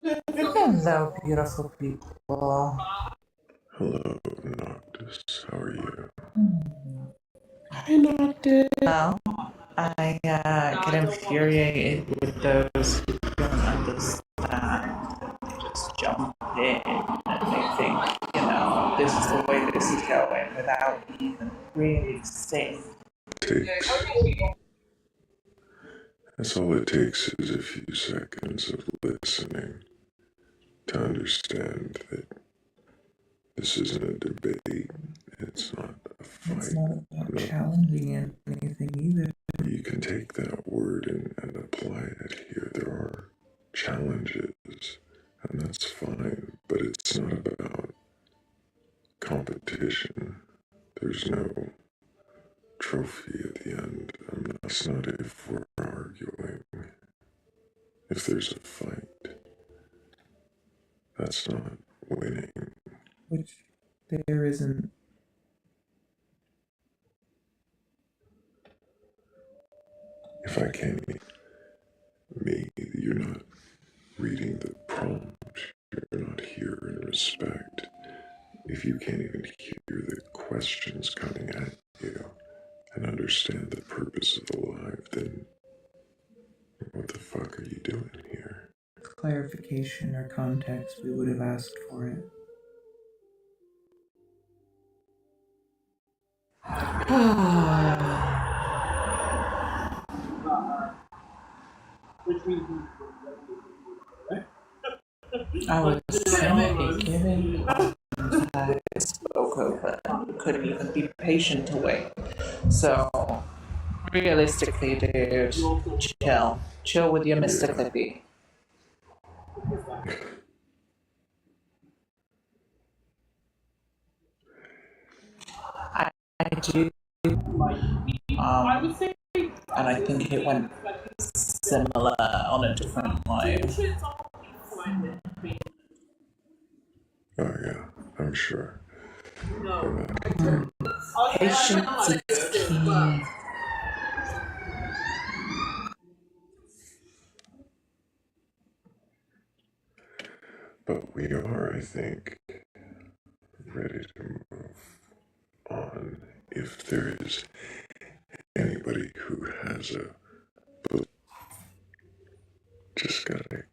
Hello, beautiful people. hello, Noctis, how are you? Hi, Doctor. Well, I get infuriated with those who don't understand. They just jump in and they think, this is the way this is going without even really saying. That's all it takes is a few seconds of listening to understand that this isn't a debate, it's not a fight. It's not about challenging anything either. You can take that word and apply it here. There are challenges, and that's fine, but it's not about competition. There's no trophy at the end. That's not if we're arguing. If there's a fight, that's not winning. Which there isn't. If I can't me, you're not reading the prompt, you're not here in respect. If you can't even hear the questions coming at you and understand the purpose of the live, then what the fuck are you doing here? Clarification or context, we would have asked for it. I was simply giving that I spoke of and couldn't even be patient to wait. So, realistically, dude, chill. Chill with your Mr. Clippy. I do, and I think it went similar on a different live. Oh yeah, I'm sure. Patience is key. But we are, I think, ready to move on. If there is anybody who has a just gotta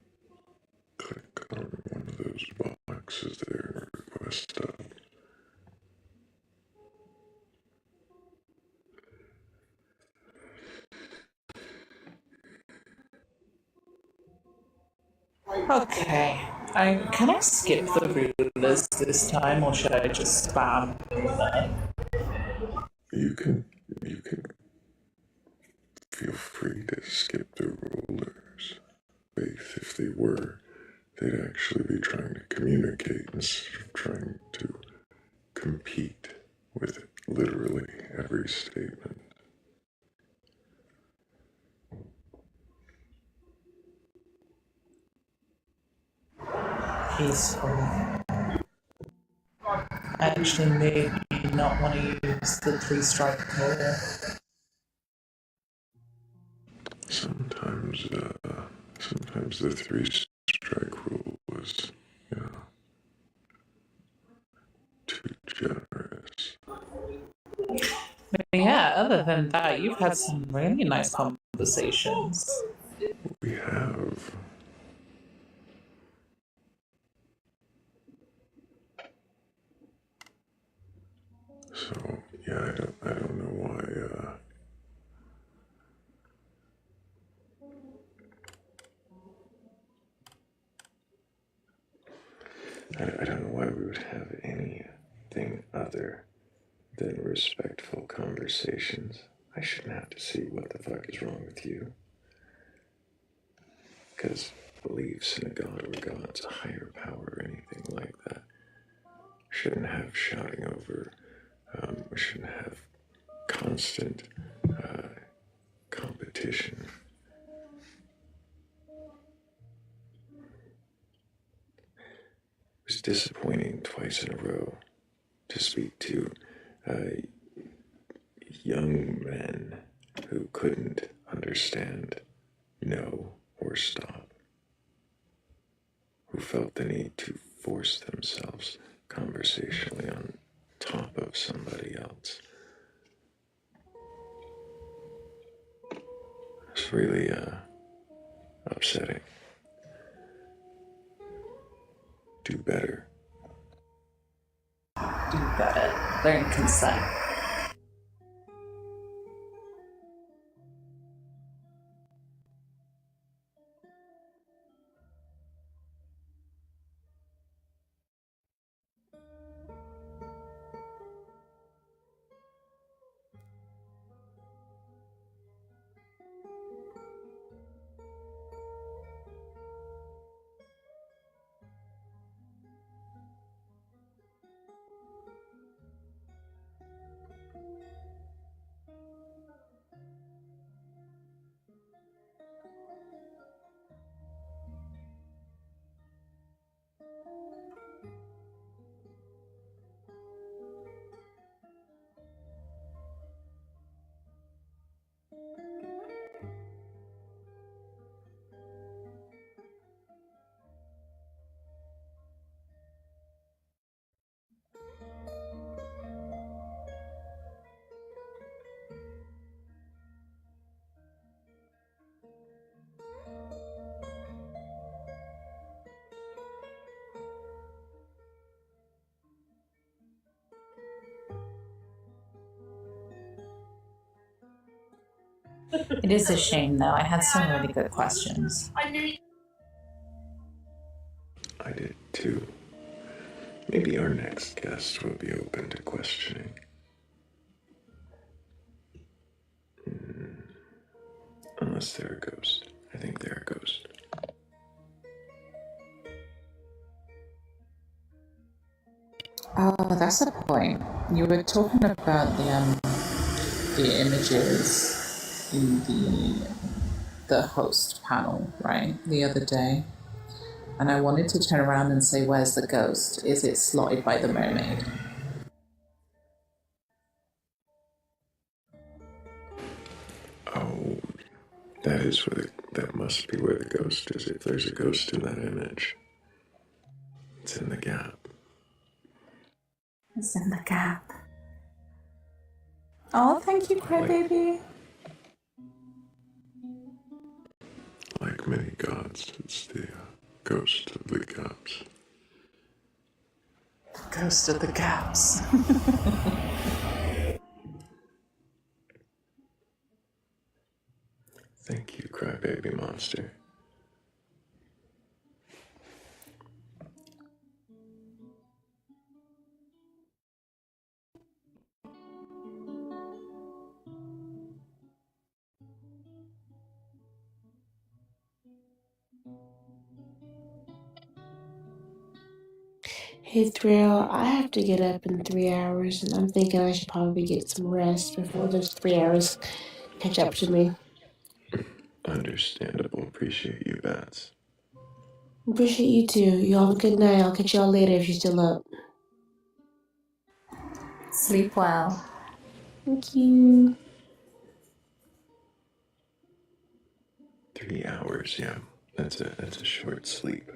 click on one of those boxes there and request stuff. Okay. Can I skip the rulers this time, or should I just spam them? You can feel free to skip the rulers. If they were, they'd actually be trying to communicate instead of trying to compete with literally every statement. Peaceful. Actually made me not want to use the 3-strike coda. Sometimes the 3-strike rule was, too generous. But yeah, other than that, you've had some really nice conversations. We have. So yeah, I don't know why. I don't know why we would have anything other than respectful conversations. I shouldn't have to see what the fuck is wrong with you. Because beliefs in a god or gods, a higher power, or anything like that, shouldn't have shouting over. We shouldn't have constant competition. It was disappointing twice in a row to speak to young men who couldn't understand no or stop, who felt the need to force themselves conversationally on top of somebody else. It's really upsetting. Do better. Do better. Learn consent. It is a shame, though. I had some really good questions. I did too. Maybe our next guest will be open to questioning. Unless they're a ghost. I think they're a ghost. Oh, that's the point. You were talking about the images in the host panel, right, the other day. And I wanted to turn around and say, where's the ghost? Is it slotted by the mermaid? Oh, that must be where the ghost is. If there's a ghost in that image, it's in the gap. It's in the gap. Oh, thank you, crybaby. Like many gods, it's the Ghost of the Gaps. Ghost of the Gaps. Thank you, Crybaby Monster. Hey, Thrayle, I have to get up in 3 hours, and I'm thinking I should probably get some rest before those 3 hours catch up to me. Understandable. Appreciate you, Bats. Appreciate you too. You all have a good night. I'll catch y'all later if you're still up. Sleep well. Thank you. 3 hours, yeah. That's a short sleep.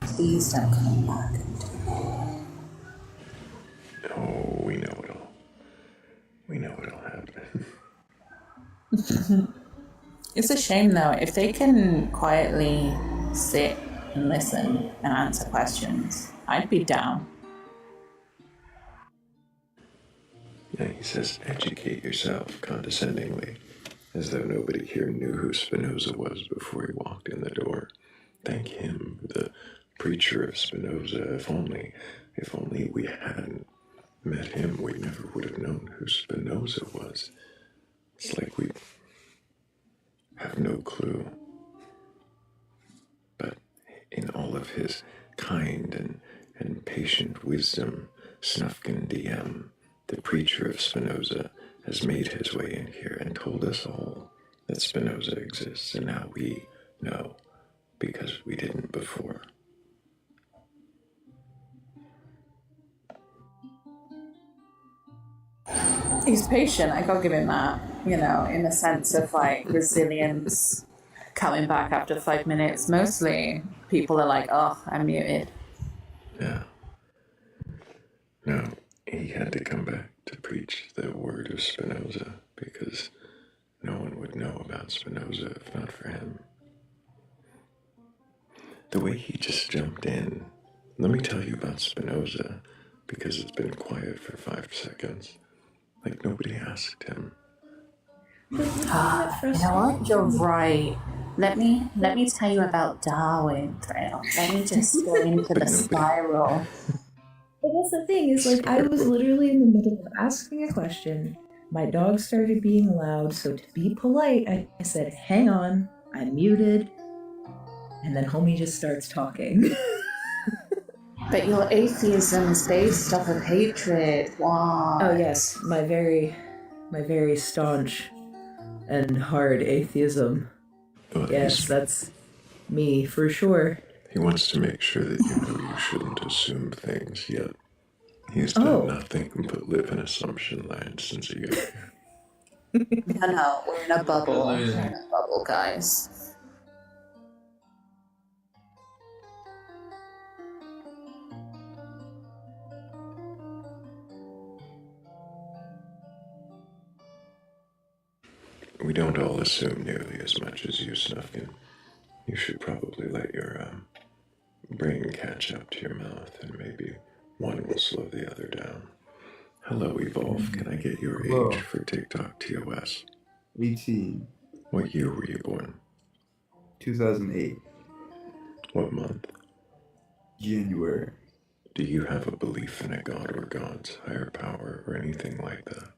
Please don't come back. Oh, we know it all. We know it'll happen. It's a shame though, if they can quietly sit and listen and answer questions, I'd be down. Yeah, he says, educate yourself condescendingly, as though nobody here knew who Spinoza was before he walked in the door. Thank him, the preacher of Spinoza. If only we hadn't met him, we never would have known who Spinoza was. It's like we have no clue. But in all of his kind and patient wisdom, Snufkin DM, the preacher of Spinoza, has made his way in here and told us all that Spinoza exists, and now we know because we didn't before. He's patient, I gotta give him that, in the sense of like resilience, coming back after 5 minutes. Mostly people are like, oh, I'm muted. Yeah. No, he had to come back to preach the word of Spinoza because no one would know about Spinoza if not for him. The way he just jumped in, let me tell you about Spinoza, because it's been quiet for 5 seconds. Like nobody asked him. You know what? You're right. Let me tell you about Darwin, Thrayle. Let me just go into the spiral. But that's the thing, is like I was literally in the middle of asking a question. My dog started being loud, so to be polite, I said, hang on, I'm muted. And then homie just starts talking. But your atheism is based off of hatred. Why? Oh yes, my very staunch and hard atheism. Well, Yes, that's me for sure. He wants to make sure that you know you shouldn't assume things, yet he's done nothing but live in assumption land since he got here. No, we're in a bubble. We're in a bubble, guys. We don't all assume nearly as much as you, Snufkin. You should probably let your brain catch up to your mouth, and maybe one will slow the other down. Hello, Evolve. Can I get your age for TikTok TOS? 18. What year were you born? 2008. What month? January. Do you have a belief in a god or gods, higher power, or anything like that?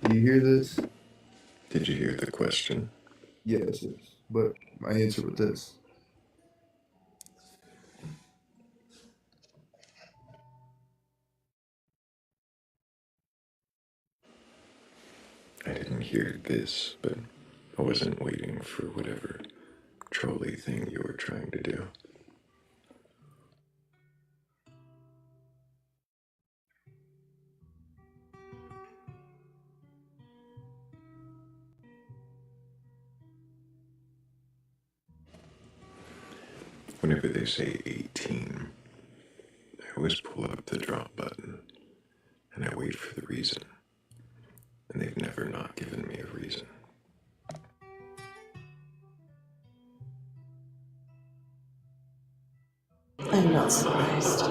Do you hear this? Did you hear the question? Yes. But my answer was this. I didn't hear this, but I wasn't waiting for whatever trolly thing you were trying to do. Whenever they say 18, always pull up the drop button, and I wait for the reason, and they've never not given me a reason. I'm not surprised.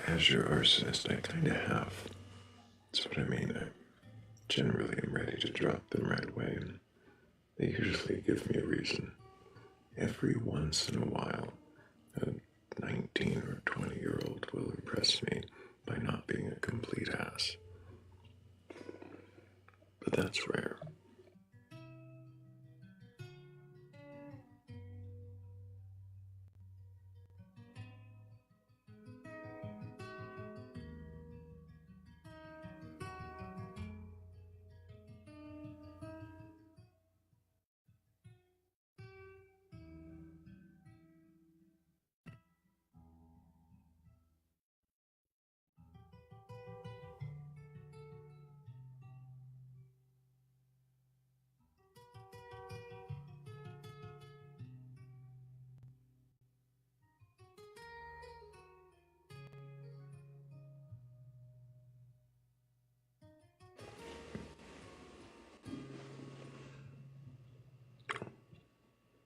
As your arsonist, I kind of have. That's what I mean. I generally am ready to drop them right away, and they usually give me a reason. Every once in a while, a 19 or 20-year-old will impress me by not being a complete ass. But that's rare.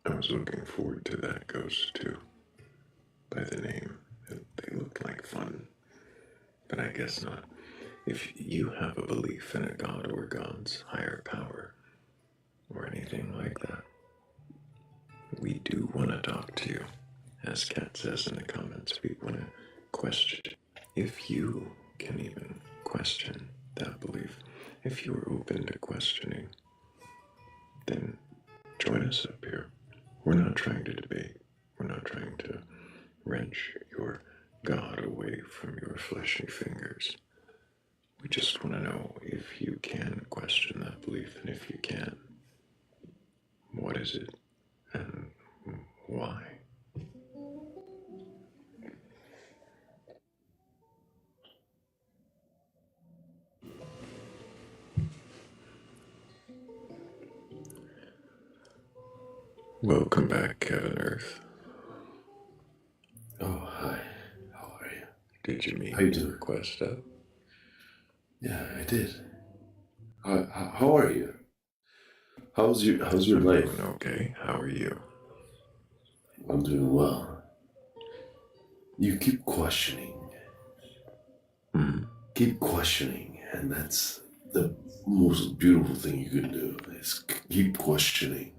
I was looking forward to that ghost too. By the name, they looked like fun. But I guess not. If you have a belief in a god or gods, higher power, or anything like that, we do want to talk to you. As Kat says in the comments, we want to question. If you can even question that belief, if you are open to questioning, then join us up here. We're not trying to debate. We're not trying to wrench your God away from your fleshy fingers. We just want to know if you can question that belief, and if you can, what is it and why? Welcome back, Kevin Earth. Oh, hi. How are you? Did you meet How you your doing? request up? Yeah, I did. How are you? How's your I'm life? doing okay. How are you? I'm doing well. You keep questioning. Keep questioning, and that's the most beautiful thing you can do is keep questioning.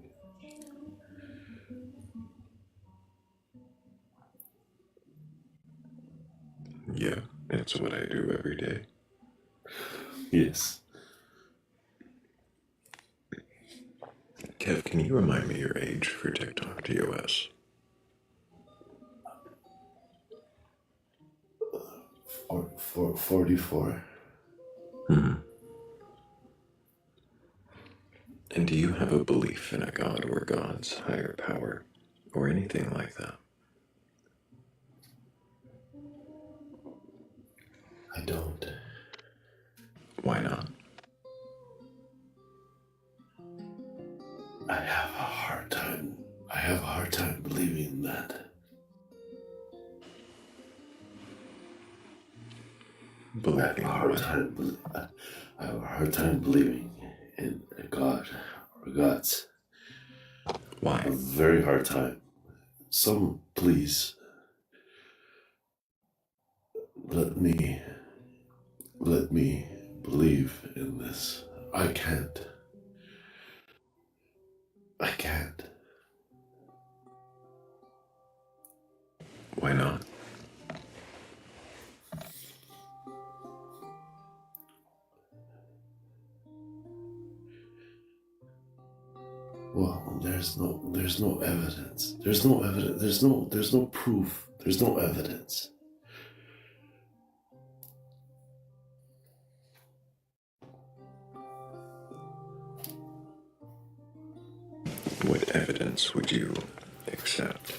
Yeah, it's what I do every day. Yes. Kev, can you remind me your age for TikTok TOS? 44. And do you have a belief in a god or gods, higher power, or anything like that? I don't. Why not? I have a hard time. I have a hard time believing that. I have a hard time believing in a god or gods. Why? A very hard time. Please let me believe in this. I can't. Why not? Well, there's no evidence. There's no evidence. There's no proof. There's no evidence. What evidence would you accept?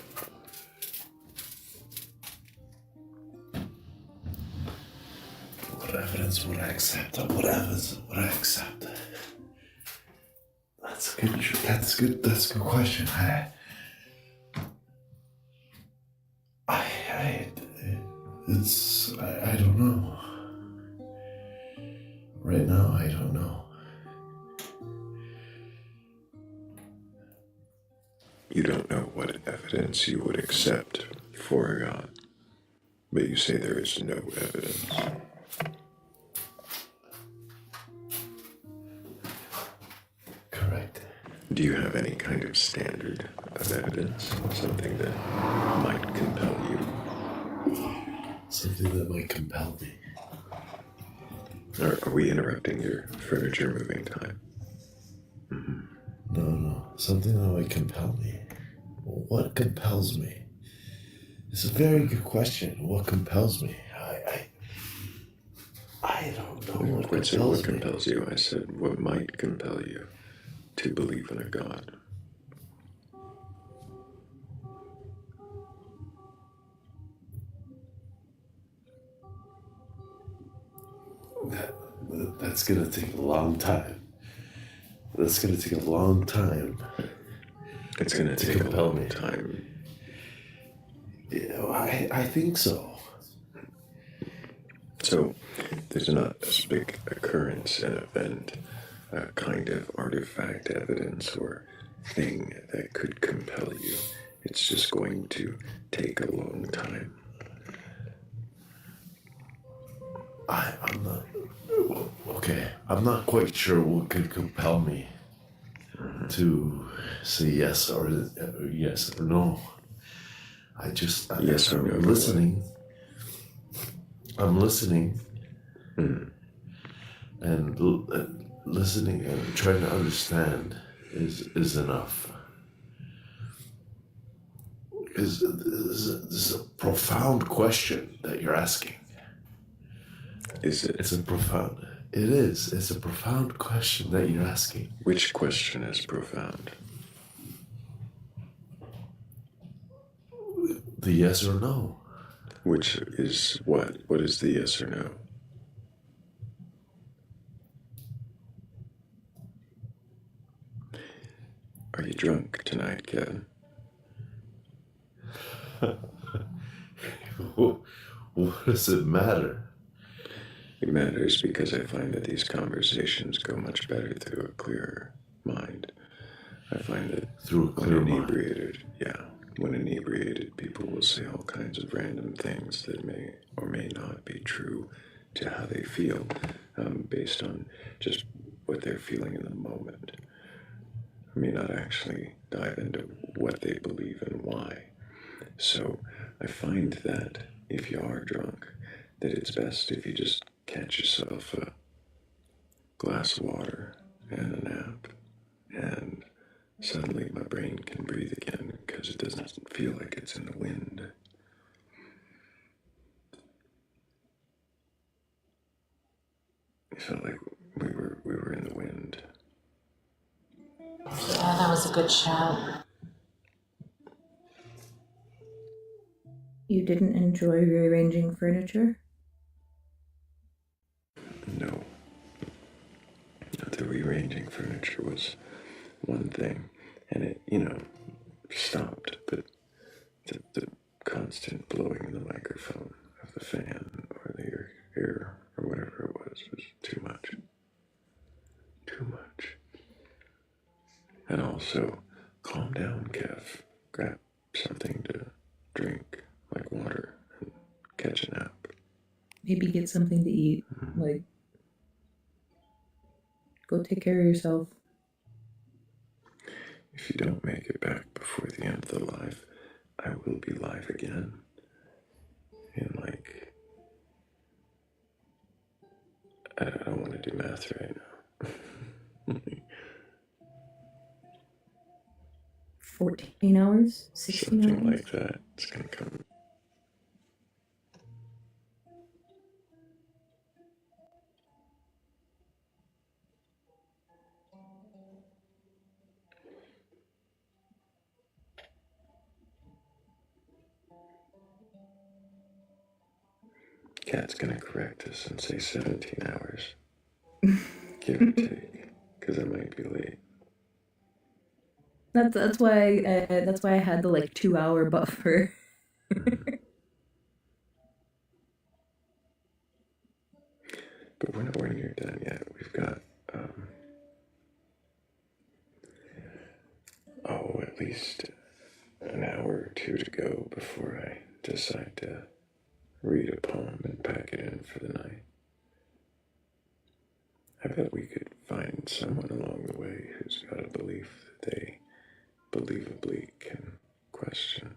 What evidence would I accept? What evidence would I accept? That's a good. That's a good question. I don't know. Right now, I don't know. You don't know what evidence you would accept for a God, but you say there is no evidence. Correct. Do you have any kind of standard of evidence? Something that might compel you? Something that might compel me. Are we interrupting your furniture moving time? No. Something that might compel me. What compels me? It's a very good question. What compels me? I don't know What compels you? I said, what might compel you to believe in a God? That's gonna take a long time. That's gonna take a long time. It's gonna take a long time. Yeah, I think so. So, there's not this big occurrence, an event, a kind of artifact, evidence, or thing that could compel you. It's just going to take a long time. I'm not. Okay, I'm not quite sure what could compel me to say yes or no. Yes or no. I'm listening. I'm listening. And listening and trying to understand is enough. This is a profound question that you're asking. Is it? It's a profound. It is. It's a profound question that you're asking. Which question is profound? The yes or no. Which is what? What is the yes or no? Are you drunk tonight, Kevin? What does it matter? It matters because I find that these conversations go much better through a clearer mind. I find that through a clear inebriated, when inebriated, people will say all kinds of random things that may or may not be true to how they feel, based on just what they're feeling in the moment. I may not actually dive into what they believe and why. So I find that if you are drunk, that it's best if you just catch yourself a glass of water and a nap, and suddenly my brain can breathe again because it doesn't feel like it's in the wind. It felt like we were in the wind. Yeah, that was a good shout. You didn't enjoy rearranging furniture? No. The rearranging furniture was one thing, and it, stopped, but the constant blowing in the microphone of the fan or the air or whatever it was too much. Too much. And also, calm down, Kev. Grab something to drink, like water, and catch a nap. Maybe get something to eat. Like, go take care of yourself. If you don't make it back before the end of the live, I will be live again in I don't want to do math right now. 14 hours? 16 Something hours? like that. It's going to come. Cat's gonna correct us and say 17 hours, give or take, because I might be late. That's why I had the like 2 hour buffer. But we're nowhere near done yet. We've got, at least an hour or two to go before I decide to read a poem and pack it in for the night. I bet we could find someone along the way who's got a belief that they believably can question.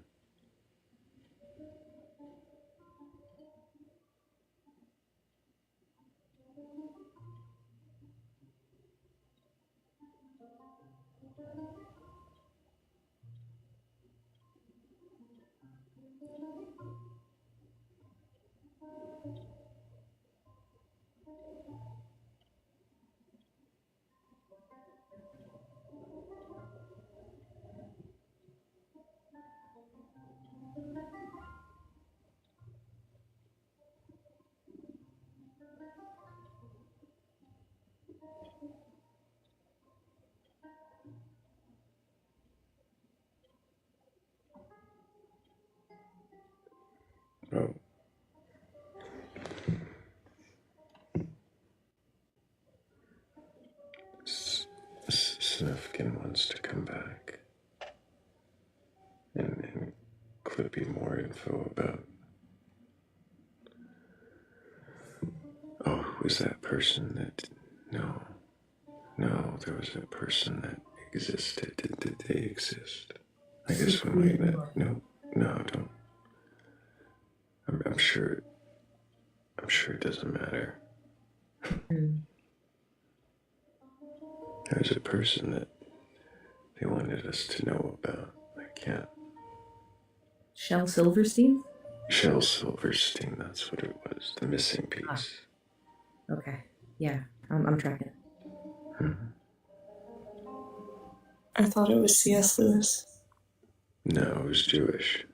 Oh. Snufkin wants to come back and Clippy more info about. Oh, who was that person that? No, there was a person that existed. Did they exist? I guess we might not. No, don't. I'm sure. I'm sure it doesn't matter. There's a person that they wanted us to know about. I can't. Shel Silverstein? Shel Silverstein, that's what it was. The missing piece. Okay. Yeah, I'm tracking. Mm-hmm. I thought it was C.S. Lewis. No, it was Jewish.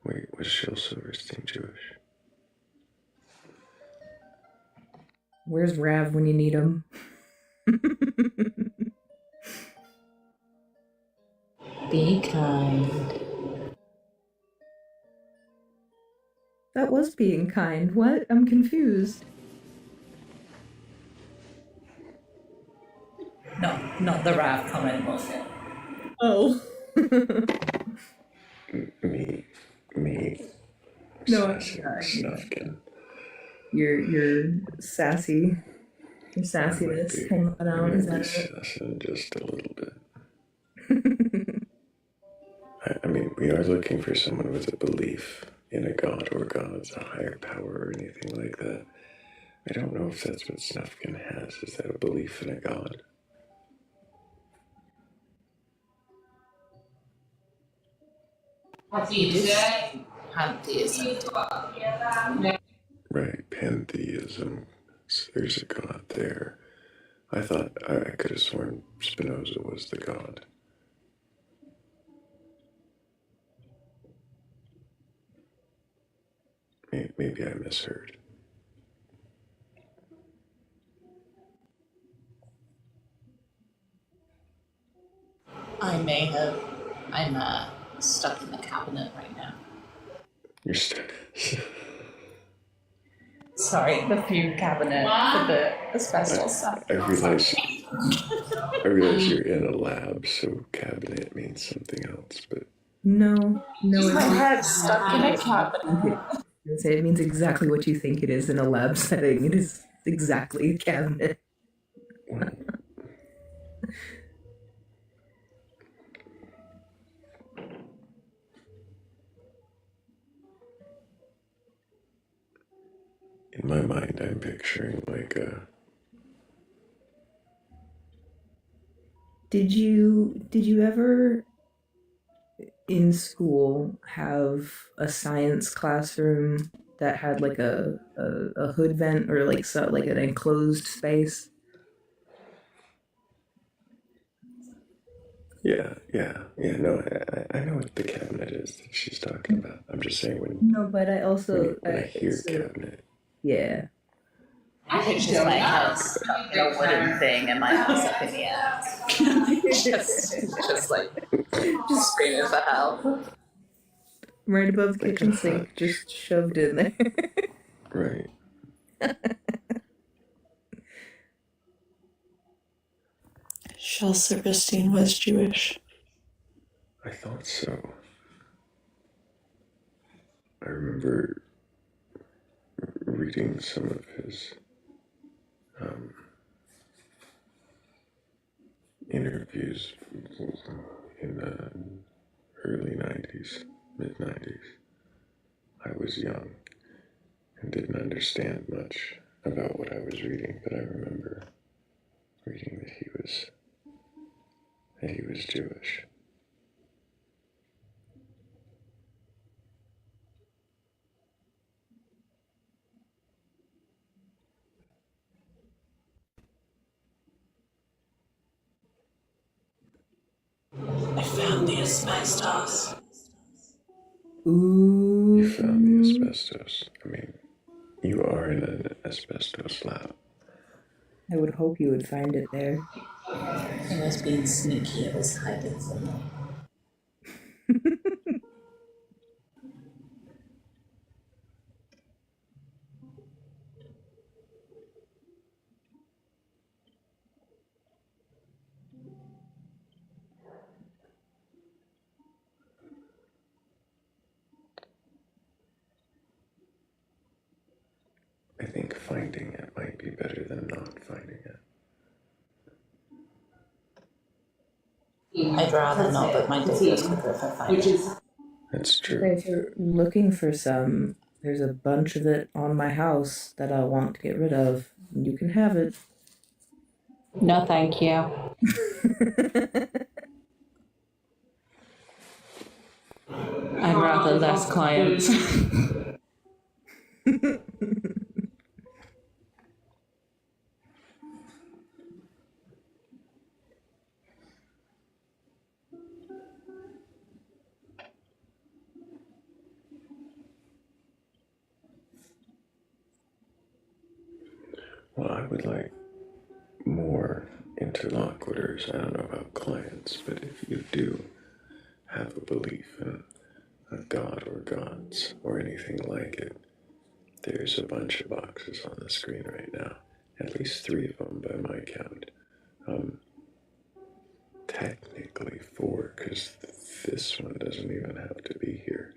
Wait, was Shel Silverstein Jewish? Where's Rav when you need him? Be kind. That was being kind. What? I'm confused. No, not the Rav comment bullshit. Oh. Me. No, Snufkin. Your sassy. Your sassiness coming out. Is that it? Just a little bit. I mean, we are looking for someone with a belief in a god or gods, a higher power or anything like that. I don't know if that's what Snufkin has. Is that a belief in a god? Pantheism. Right, pantheism. So there's a god there. I thought I could have sworn Spinoza was the god. Maybe I misheard. I may have. I'm stuck in the cabinet right now. You're stuck. Sorry, the fugue cabinet for the asbestos stuff. I realize you're in a lab, so cabinet means something else, but. No. My head's stuck in a cabinet. It means exactly what you think it is in a lab setting. It is exactly a cabinet. In my mind, I'm picturing like a. Did you ever in school have a science classroom that had like a hood vent or like an enclosed space? Yeah, no, I know what the cabinet is that she's talking about. I'm just saying No, but I also when I hear so cabinet. yeah. I picture my house in a wooden thing and my house up in the air. just like just screaming for help. Right above the Like kitchen a sink, hutch. just shoved in there. Right. Shel Silverstein was Jewish. I thought so. I remember reading some of his interviews in the early 90s, mid 90s. I was young and didn't understand much about what I was reading, but I remember reading that he was Jewish. I found the asbestos. Ooh. You found the asbestos. I mean, you are in an asbestos lab. I would hope you would find it there. It was being sneaky, it was hiding somewhere. I think finding it might be better than not finding it. I'd rather not, but my dog is quicker if I find it. That's true. Okay, if you're looking for some, there's a bunch of it on my house that I want to get rid of. You can have it. No, thank you. I'd rather less clients. Well, I would like more interlocutors. I don't know about clients, but if you do have a belief in a god or gods or anything like it, there's a bunch of boxes on the screen right now. At least 3 of them by my count. Technically 4, because this one doesn't even have to be here.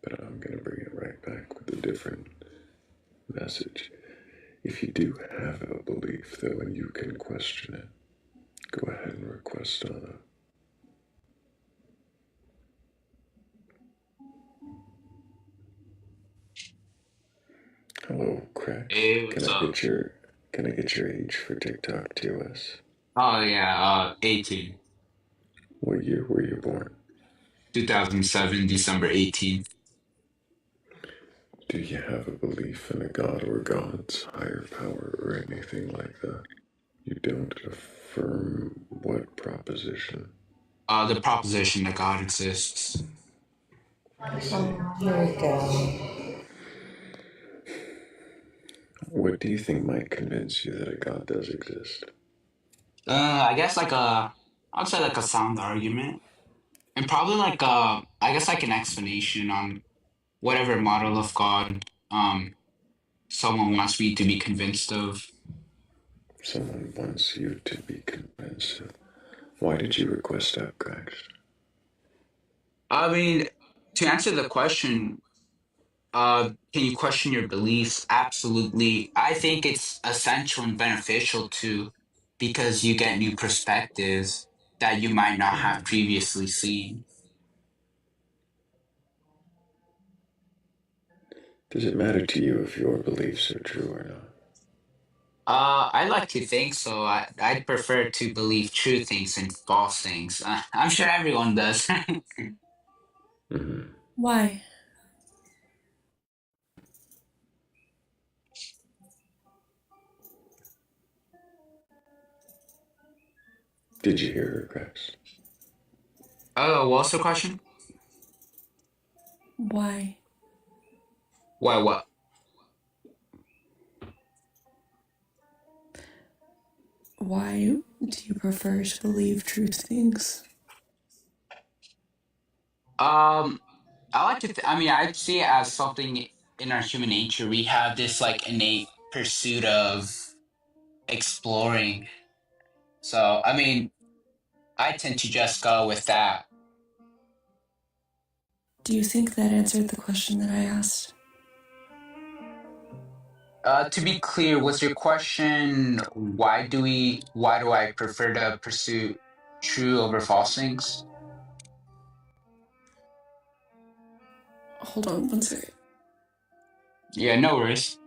But I'm going to bring it right back with a different message. If you do have a belief, though, and you can question it, go ahead and request on it. Hello, Cracks. Hey, what's up? Can I get your age for TikTok TOS? Oh yeah, 18. What year were you born? 2007, December 18th. Do you have a belief in a god or gods, higher power, or anything like that? You don't affirm what proposition? The proposition that God exists. Here we go. What do you think might convince you that a god does exist? I guess I'd say like a sound argument. And probably I guess like an explanation on whatever model of God, someone wants me to be convinced of. Someone wants you to be convinced of. Why did you request out, Cracks? I mean, to answer the question, can you question your beliefs? Absolutely. I think it's essential and beneficial to because you get new perspectives that you might not have previously seen. Does it matter to you if your beliefs are true or not? I like to think so. I'd prefer to believe true things and false things. I'm sure everyone does. Why? Did you hear her, Cracks? Oh, what's the question? Why? Why what? Why do you prefer to believe true things? I like to. I mean, I see it as something in our human nature. We have this like innate pursuit of exploring. So, I mean, I tend to just go with that. Do you think that answered the question that I asked? To be clear, was your question why do I prefer to pursue true over false things? Hold on one second. Yeah, no worries.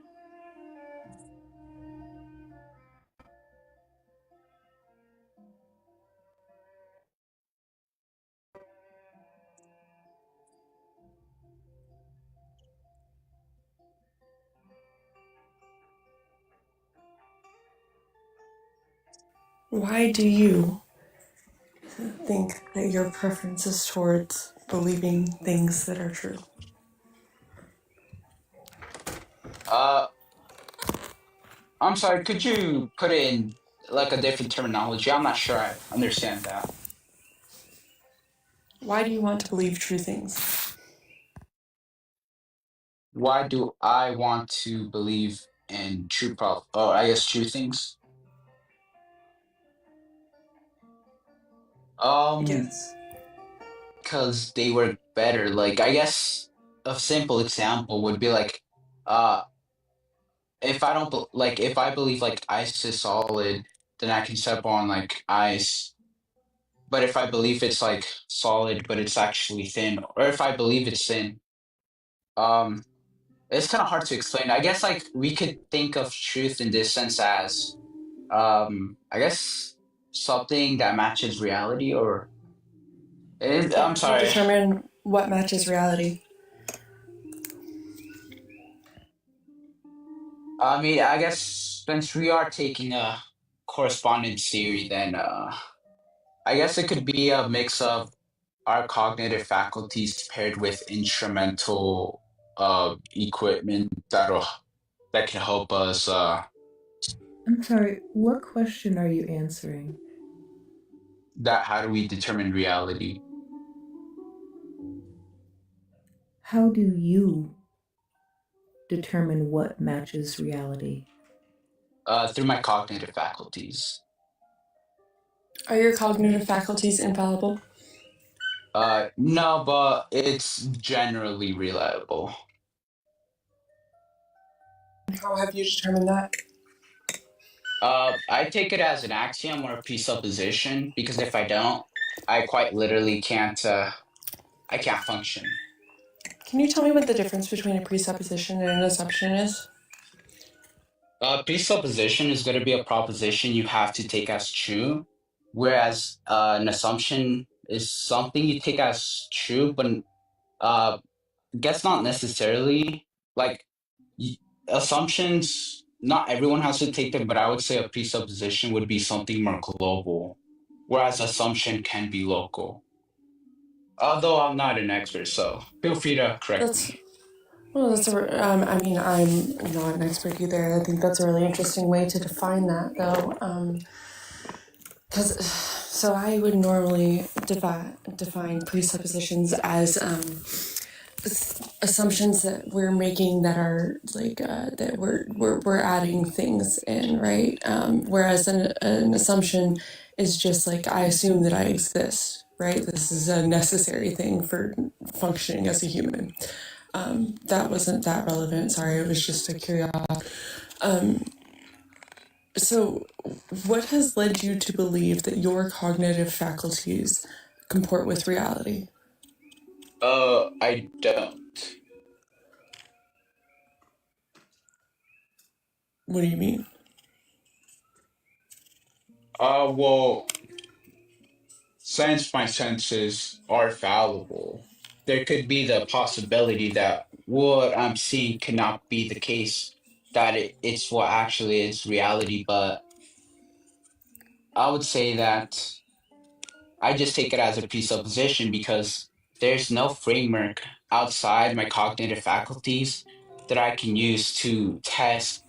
Why do you think that your preference is towards believing things that are true? Uh, I'm sorry, could you put in like a different terminology? I'm not sure I understand that. Why do you want to believe true things? Why do I want to believe in I guess true things? Yes. Because they work better. Like, I guess a simple example would be like, uh, if I don't like if I believe like ice is solid, then I can step on like ice. But if I believe it's like solid, but it's actually thin, or if I believe it's thin, um, it's kind of hard to explain. I guess like we could think of truth in this sense as, I guess something that matches reality, or I'm sorry. Determine what matches reality. I mean, I guess since we are taking a correspondence theory, then I guess it could be a mix of our cognitive faculties paired with instrumental equipment that can help us. I'm sorry, what question are you answering? That how do we determine reality? How do you determine what matches reality? Through my cognitive faculties. Are your cognitive faculties infallible? No, but it's generally reliable. How have you determined that? I take it as an axiom or a presupposition because if I don't, I quite literally can't. I can't function. Can you tell me what the difference between a presupposition and an assumption is? A presupposition is going to be a proposition you have to take as true, whereas an assumption is something you take as true, but uh, guess not necessarily. Like y- assumptions, not everyone has to take them, but I would say a presupposition would be something more global, whereas assumption can be local. Although I'm not an expert, so feel free to correct me. Well, I mean, I'm not an expert either. I think that's a really interesting way to define that, though. Because, so I would normally define presuppositions as assumptions that we're making that are like that we're adding things in, right? Whereas an assumption is just like I assume that I exist, right? This is a necessary thing for functioning as a human. That wasn't that relevant. Sorry, it was just a curiosity. So, what has led you to believe that your cognitive faculties comport with reality? I don't. What do you mean? Well, since my senses are fallible, there could be the possibility that what I'm seeing cannot be the case, that it's what actually is reality, but I would say that I just take it as a presupposition because there's no framework outside my cognitive faculties that I can use to test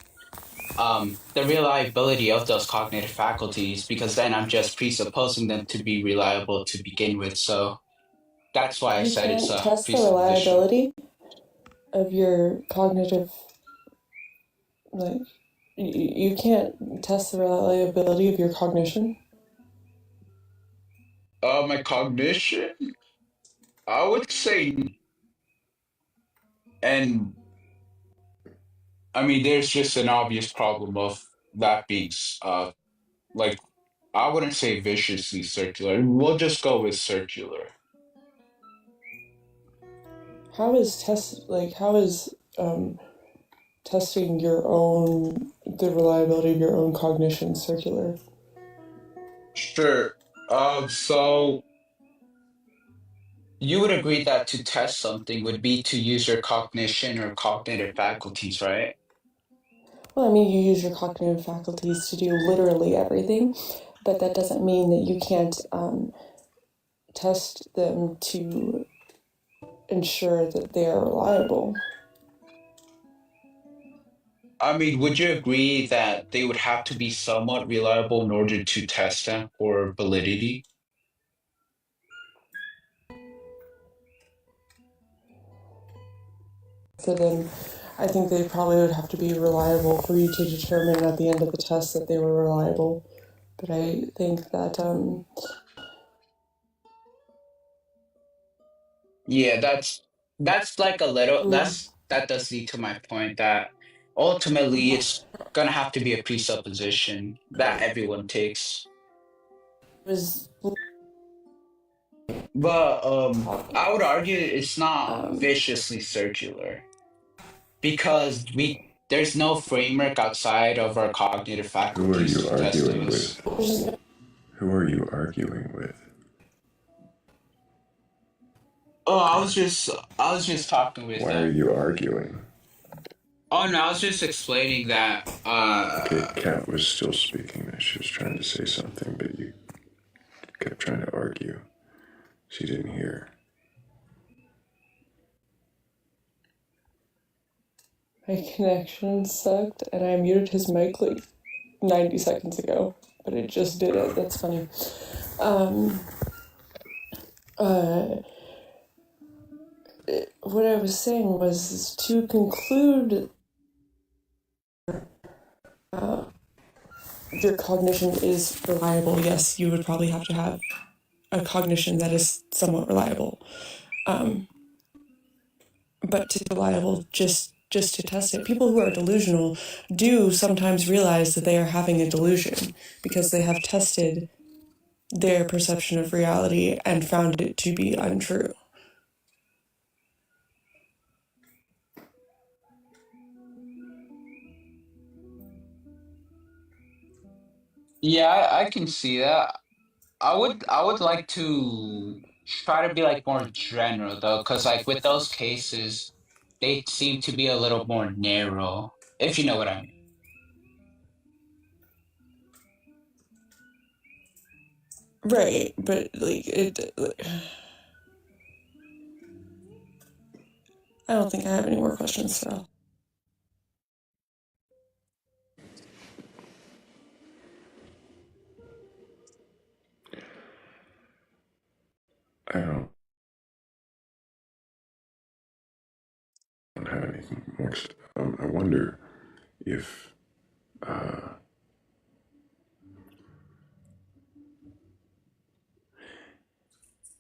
the reliability of those cognitive faculties, because then I'm just presupposing them to be reliable to begin with. So that's why I You said it's can't a test the presupposition. reliability of your cognitive, like, you can't test the reliability of your cognition. My cognition? I would say, and I mean, there's just an obvious problem of that being, like, I wouldn't say viciously circular. We'll just go with circular. How is testing the reliability of your own cognition circular? Sure. So you would agree that to test something would be to use your cognition or cognitive faculties, right? Well, I mean, you use your cognitive faculties to do literally everything, but that doesn't mean that you can't test them to ensure that they are reliable. I mean, would you agree that they would have to be somewhat reliable in order to test them for validity? So then I think they probably would have to be reliable for you to determine at the end of the test that they were reliable. But I think that, yeah, that's like a little, that does lead to my point that ultimately it's gonna have to be a presupposition that everyone takes. But I would argue it's not viciously circular because there's no framework outside of our cognitive Who are faculties you to test arguing those. with? Who are you arguing with? Oh, I was just talking with Why are you arguing? Oh no, I was just explaining that. Okay, Kat was still speaking. She was trying to say something, but you kept trying to argue. She didn't hear. My connection sucked, and I muted his mic like 90 seconds ago, but it just did it. That's funny. What I was saying was to conclude your cognition is reliable. Yes, you would probably have to have a cognition that is somewhat reliable. But to reliable just to test it. People who are delusional do sometimes realize that they are having a delusion because they have tested their perception of reality and found it to be untrue. Yeah, I can see that. I would like to try to be like more general though, because like with those cases, they seem to be a little more narrow, if you know what I mean. Right, but like I don't think I have any more questions, so. I don't have anything more. I wonder if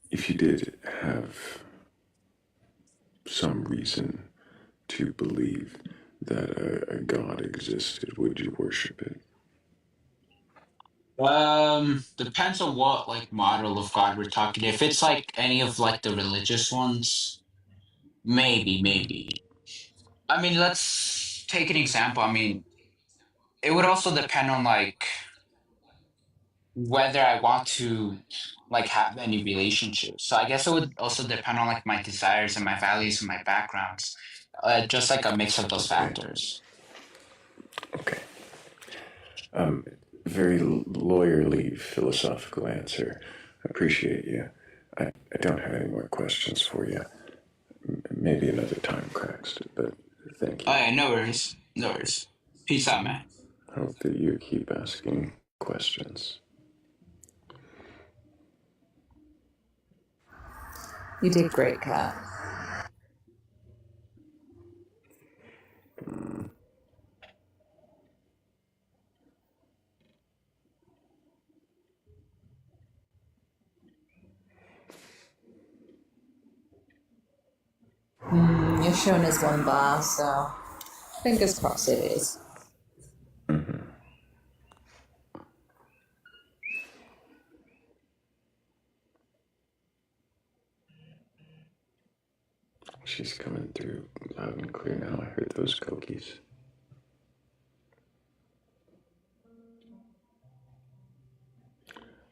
if you did have some reason to believe that a god existed, would you worship it? Depends on what like model of God we're talking. If it's like any of like the religious ones, maybe. I mean, let's take an example. I mean, it would also depend on like whether I want to like have any relationships. So I guess it would also depend on like my desires and my values and my backgrounds. Just like a mix of those factors. Okay. Very lawyerly philosophical answer. appreciate you. I don't have any more questions for you. Maybe another time, Cracks, but thank you. Oh yeah, no worries. No worries. Peace out, man. Hope that you keep asking questions. You did great, Kat. You're shown as one bar, so fingers crossed it is. She's coming through loud and clear now. I heard those cookies.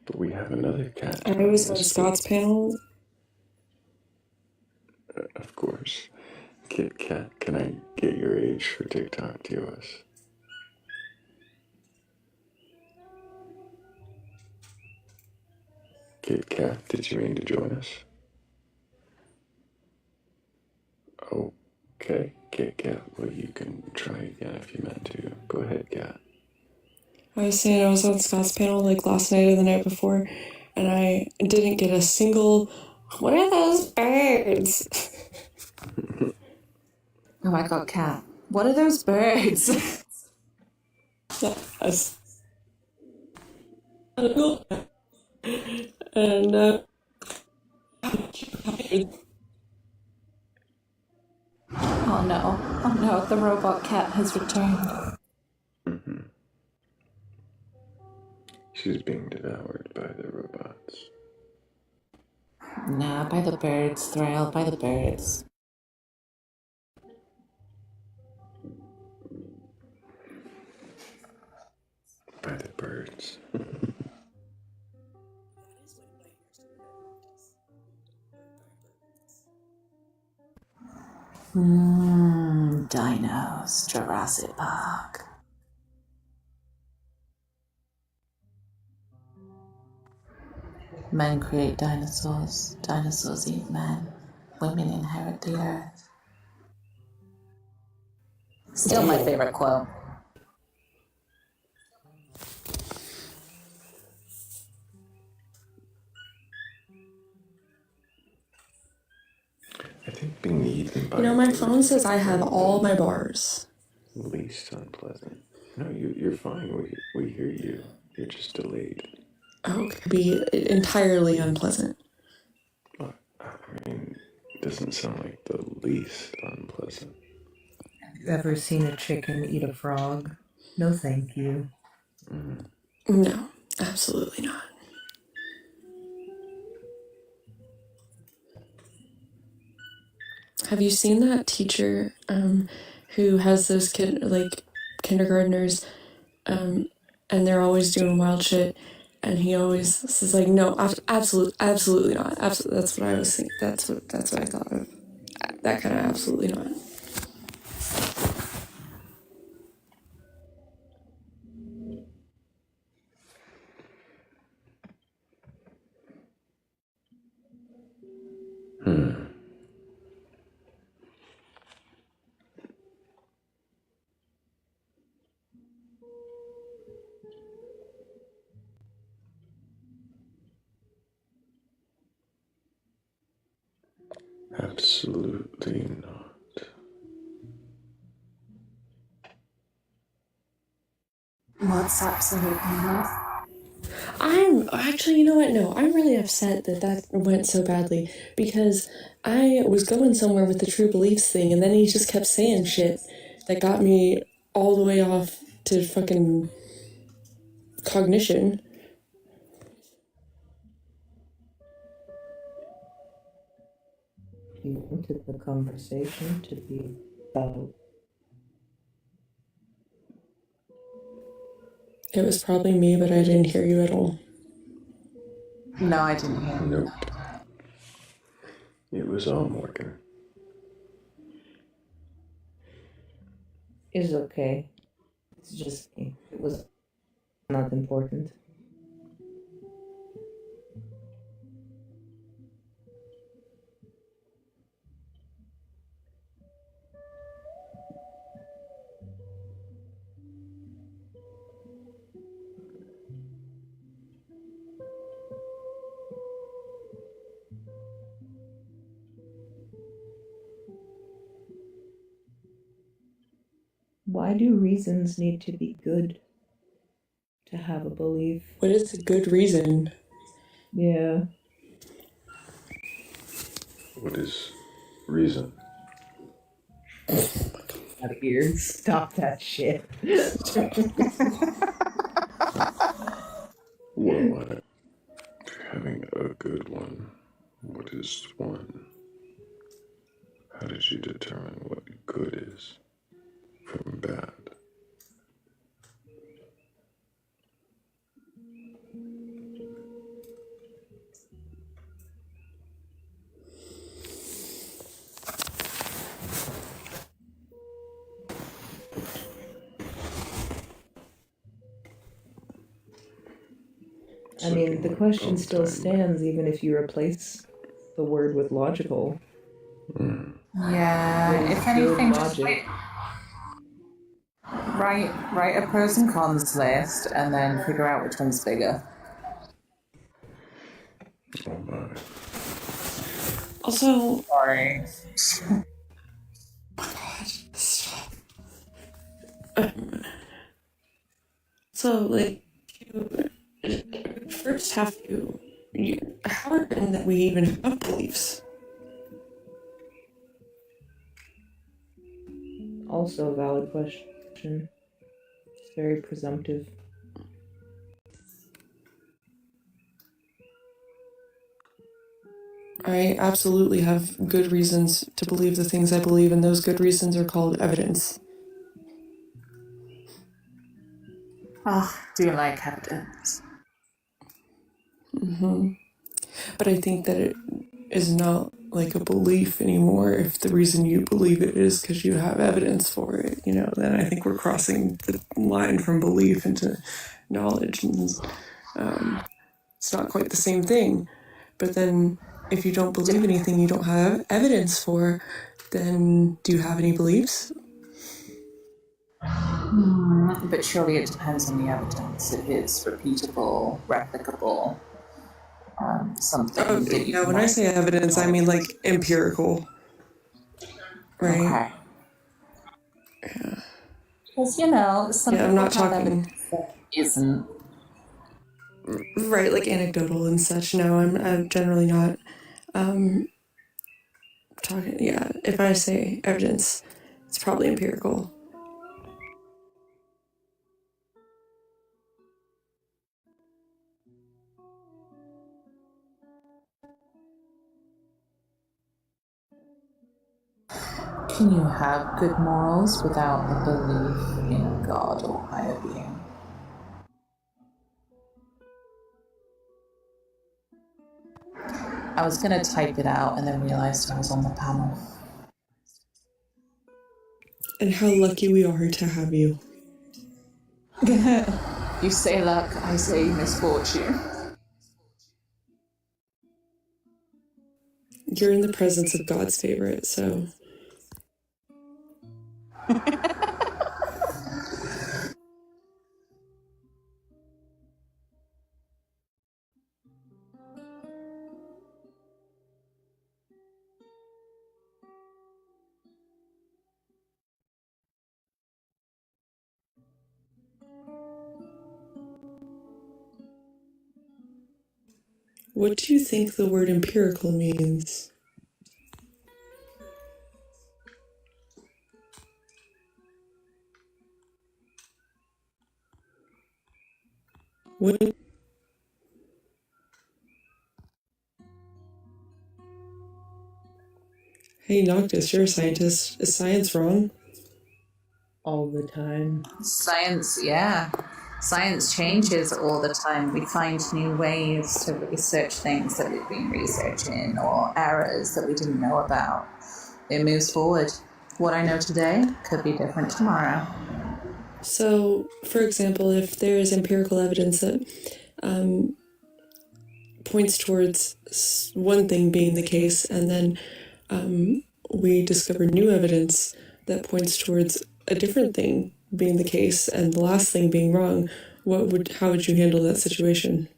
But we have another cat. I was on Scott's panel. Of course. Kit Kat, can I get your age for TikTok to us? Kit Kat, did you mean to join us? Okay, Kit Kat, well, you can try again if you meant to. Go ahead, Kat. I was saying I was on Scott's panel like last night or the night before, and I didn't get a single. What are those birds? Oh my god, Kat. What are those birds? And Oh no. Oh no, the robot cat has returned. She's being devoured by the robots. Nah, by the birds, Thrayle, by the birds. By the birds. Dinos, Jurassic Park. Men create dinosaurs, dinosaurs eat men, women inherit the earth. Still my favorite quote. I think being eaten by my phone says I have all my bars. least unpleasant. No, you're fine. We hear you. You're just delayed. Oh, it could be entirely unpleasant. I mean, it doesn't sound like the least unpleasant. Have you ever seen a chicken eat a frog? No, thank you. No, absolutely not. Have you seen that teacher who has those kindergartners, and they're always doing wild shit, and he always says like, no, absolutely not. Absolutely, that's what I was thinking. That's what I thought of. That kind of absolutely not. Absolutely not. What's absolutely not? I'm actually, you know what? No, I'm really upset that went so badly because I was going somewhere with the true beliefs thing, and then he just kept saying shit that got me all the way off to fucking cognition. You wanted the conversation to be about. It was probably me, but I didn't hear you at all. No, I didn't hear. Nope. It was all Morgan. It's okay. It's just me. It was not important. Why do reasons need to be good to have a belief? What is a good reason? Yeah. What is reason? Out of here. Stop that shit. Well, having a good one. What is one? How did you determine what good is from bad? I mean, the question still stands even if you replace the word with logical. Yeah, if anything, just write a pros and cons list and then figure out which one's bigger. Oh my. Also, sorry. Oh my God, stop. So, like, you first have to. How important that we even have beliefs? Also a valid question. It's very presumptive. I absolutely have good reasons to believe the things I believe, and those good reasons are called evidence. Oh, do you like evidence? But I think that it is not like a belief anymore if the reason you believe it is because you have evidence for it, then I think we're crossing the line from belief into knowledge, and it's not quite the same thing. But then if you don't believe anything you don't have evidence for, then do you have any beliefs? But surely it depends on the evidence. If it's repeatable, replicable, something that you when I say evidence, I mean like empirical, right? Okay. Yeah. Because, some people I'm not have talking evidence that isn't. Right, like anecdotal and such. No, I'm generally not talking. Yeah, if I say evidence, it's probably empirical. Can you have good morals without a belief in a God or higher being? I was going to type it out and then realized I was on the panel. And how lucky we are to have you. You say luck, I say misfortune. You're in the presence of God's favorite, so. What do you think the word empirical means? What? Hey, Noctis, you're a scientist. Is science wrong? All the time. Science, yeah. Science changes all the time. We find new ways to research things that we've been researching or errors that we didn't know about. It moves forward. What I know today could be different tomorrow. So, for example, if there is empirical evidence that points towards one thing being the case, and then we discover new evidence that points towards a different thing being the case, and the last thing being wrong, how would you handle that situation?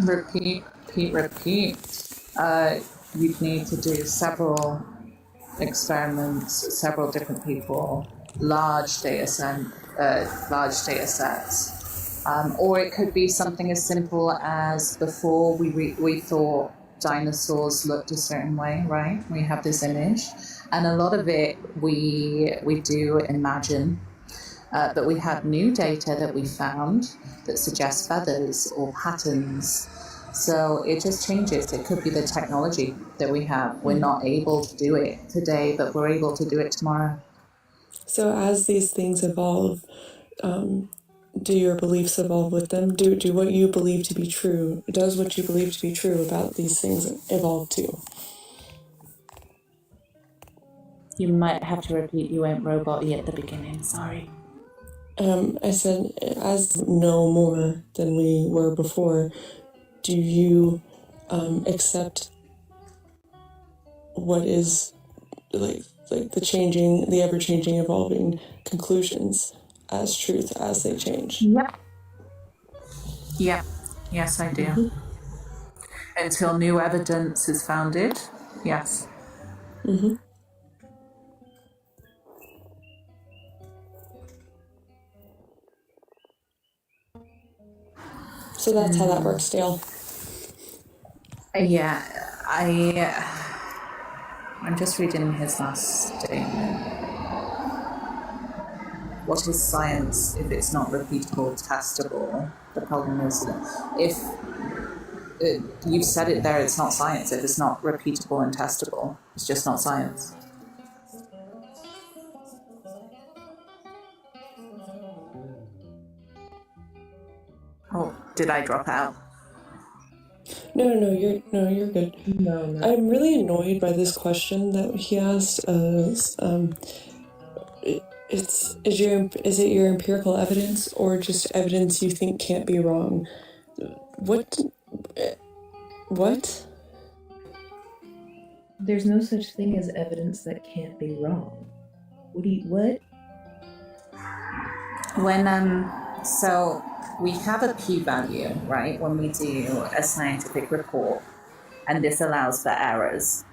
Repeat. You'd need to do several experiments, several different people, large data sets. Or it could be something as simple as before we thought dinosaurs looked a certain way, right? We have this image, and a lot of it we do imagine. But we have new data that we found that suggests feathers or patterns. So it just changes. It could be the technology that we have. We're not able to do it today, but we're able to do it tomorrow. So as these things evolve, do your beliefs evolve with them? Do what you believe to be true? Does what you believe to be true about these things evolve too? You might have to repeat, you went robot-y at the beginning, sorry. I said, as know more than we were before, do you accept what is like the ever-changing, evolving conclusions as truth as they change? Yep. Yes, I do. Mm-hmm. Until new evidence is founded, yes. Mm-hmm. So that's how that works, Dale. Yeah, I'm just reading his last statement. What is science if it's not repeatable, testable? The problem is that if you've said it there, it's not science. If it's not repeatable and testable, it's just not science. Oh, did I drop out? No, you're good. No. I'm really annoyed by this question that he asked. Is it your empirical evidence or just evidence you think can't be wrong? What? There's no such thing as evidence that can't be wrong. What? So we have a p-value, right, when we do a scientific report, and this allows for errors.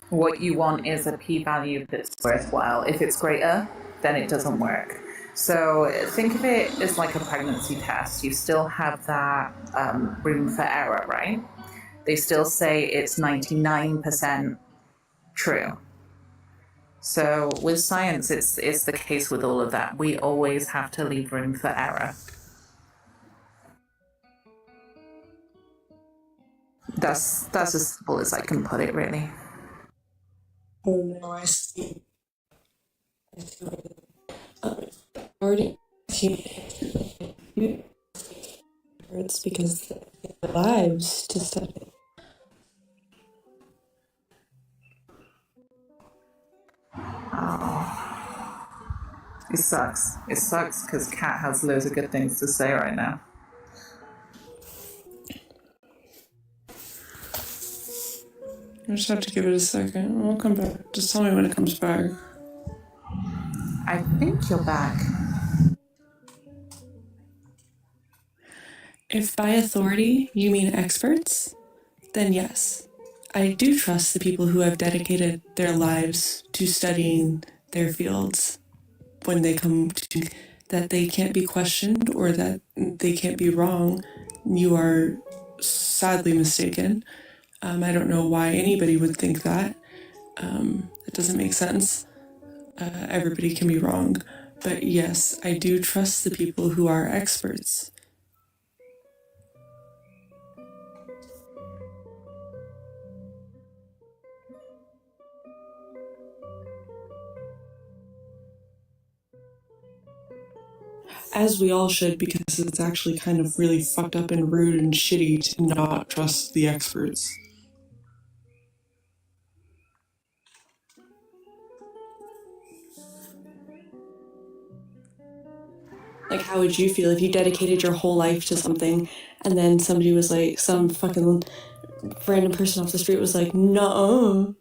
What you want is a p-value that's worthwhile. If it's greater, then it doesn't work. So think of it as like a pregnancy test. You still have that room for error, right? They still say it's 99% true. So with science, it's the case with all of that. We always have to leave room for error. That's as simple as I can put it, really. Oh no, I see. Already, it's because their lives to study. Oh, it sucks. It sucks because Kat has loads of good things to say right now. I just have to give it a second. I'll come back. Just tell me when it comes back. I think you're back. If by authority you mean experts, then yes, I do trust the people who have dedicated their lives to studying their fields when they come to that they can't be questioned or that they can't be wrong. You are sadly mistaken. I don't know why anybody would think that. It doesn't make sense. Everybody can be wrong. But yes, I do trust the people who are experts. As we all should, because it's actually kind of really fucked up and rude and shitty to not trust the experts. Like, how would you feel if you dedicated your whole life to something and then somebody was like, some fucking random person off the street was like, no.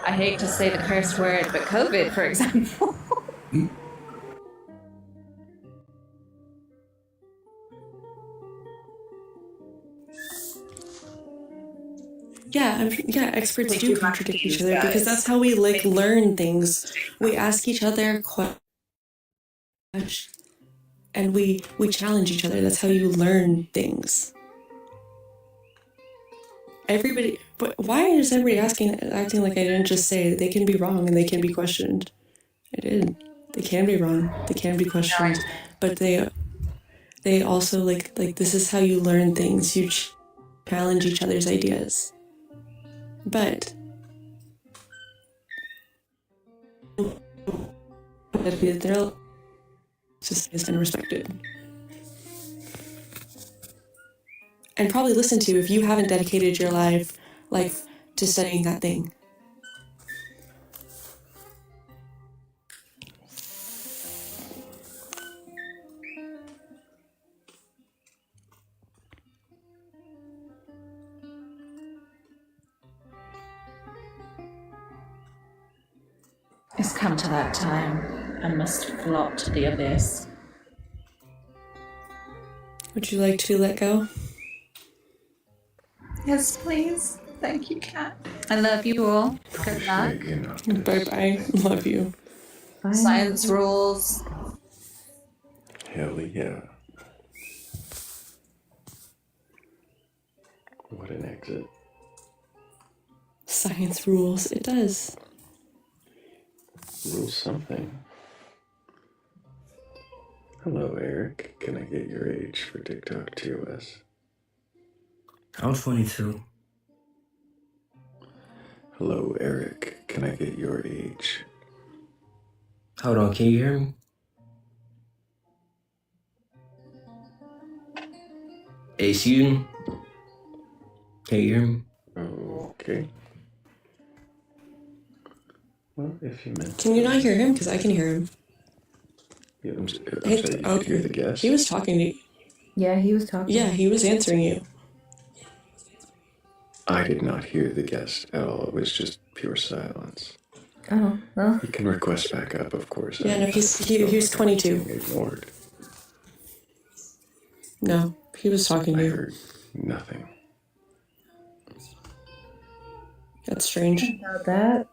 I hate to say the curse word, but COVID, for example. experts do contradict each other because that's how we learn things. We ask each other questions and we challenge each other. That's how you learn things. Everybody, but why is everybody acting like I didn't just say they can be wrong and they can be questioned? I did. They can be wrong. They can be questioned, but they also like this is how you learn things. You challenge each other's ideas. But they're just and respected. And probably listen to if you haven't dedicated your life to studying that thing. It's come to that time. I must flop to the abyss. Would you like to let go? Yes, please. Thank you, Kat. I love you all. Good luck. Bye-bye. Love you. Bye. Science rules. Hell yeah. What an exit. Science rules. It does. Rules something. Hello, Eric. Can I get your age for TikTok TOS? I'm 22. Hello, Eric. Can I get your age? Hold on, can you hear me? Hey, excuse me? Can you hear me? Okay. Well, if you meant. Can you not hear him? Because I can hear him. Yeah, I'm sorry, you could hear the guest? He was talking to you. Yeah, he was talking. Yeah, he was answering you. I did not hear the guest at all. It was just pure silence. Oh, well. You can request back up, of course. Yeah, no, he's 22. Ignored. No, he was talking to you. I heard nothing. That's strange. About that.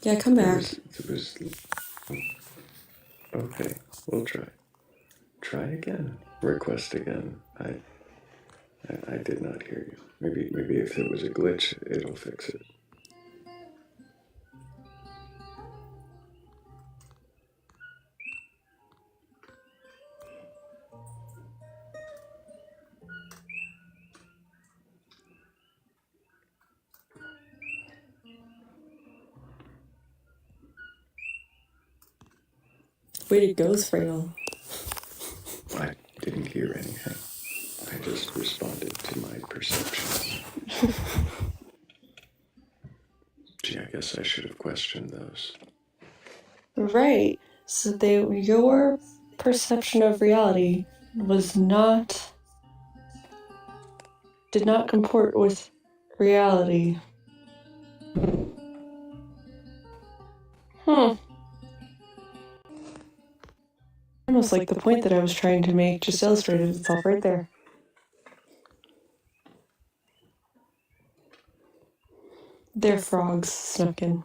Yeah, come back. It was okay, we'll try. Try again. Request again. I did not hear you. Maybe if it was a glitch, it'll fix it. Way to go, Thrayle. I didn't hear anything. I just responded to my perceptions. Gee, I guess I should have questioned those. Right. So your perception of reality did not comport with reality. Almost like the point that I was trying to make just illustrated itself right there. They're frogs snuck in.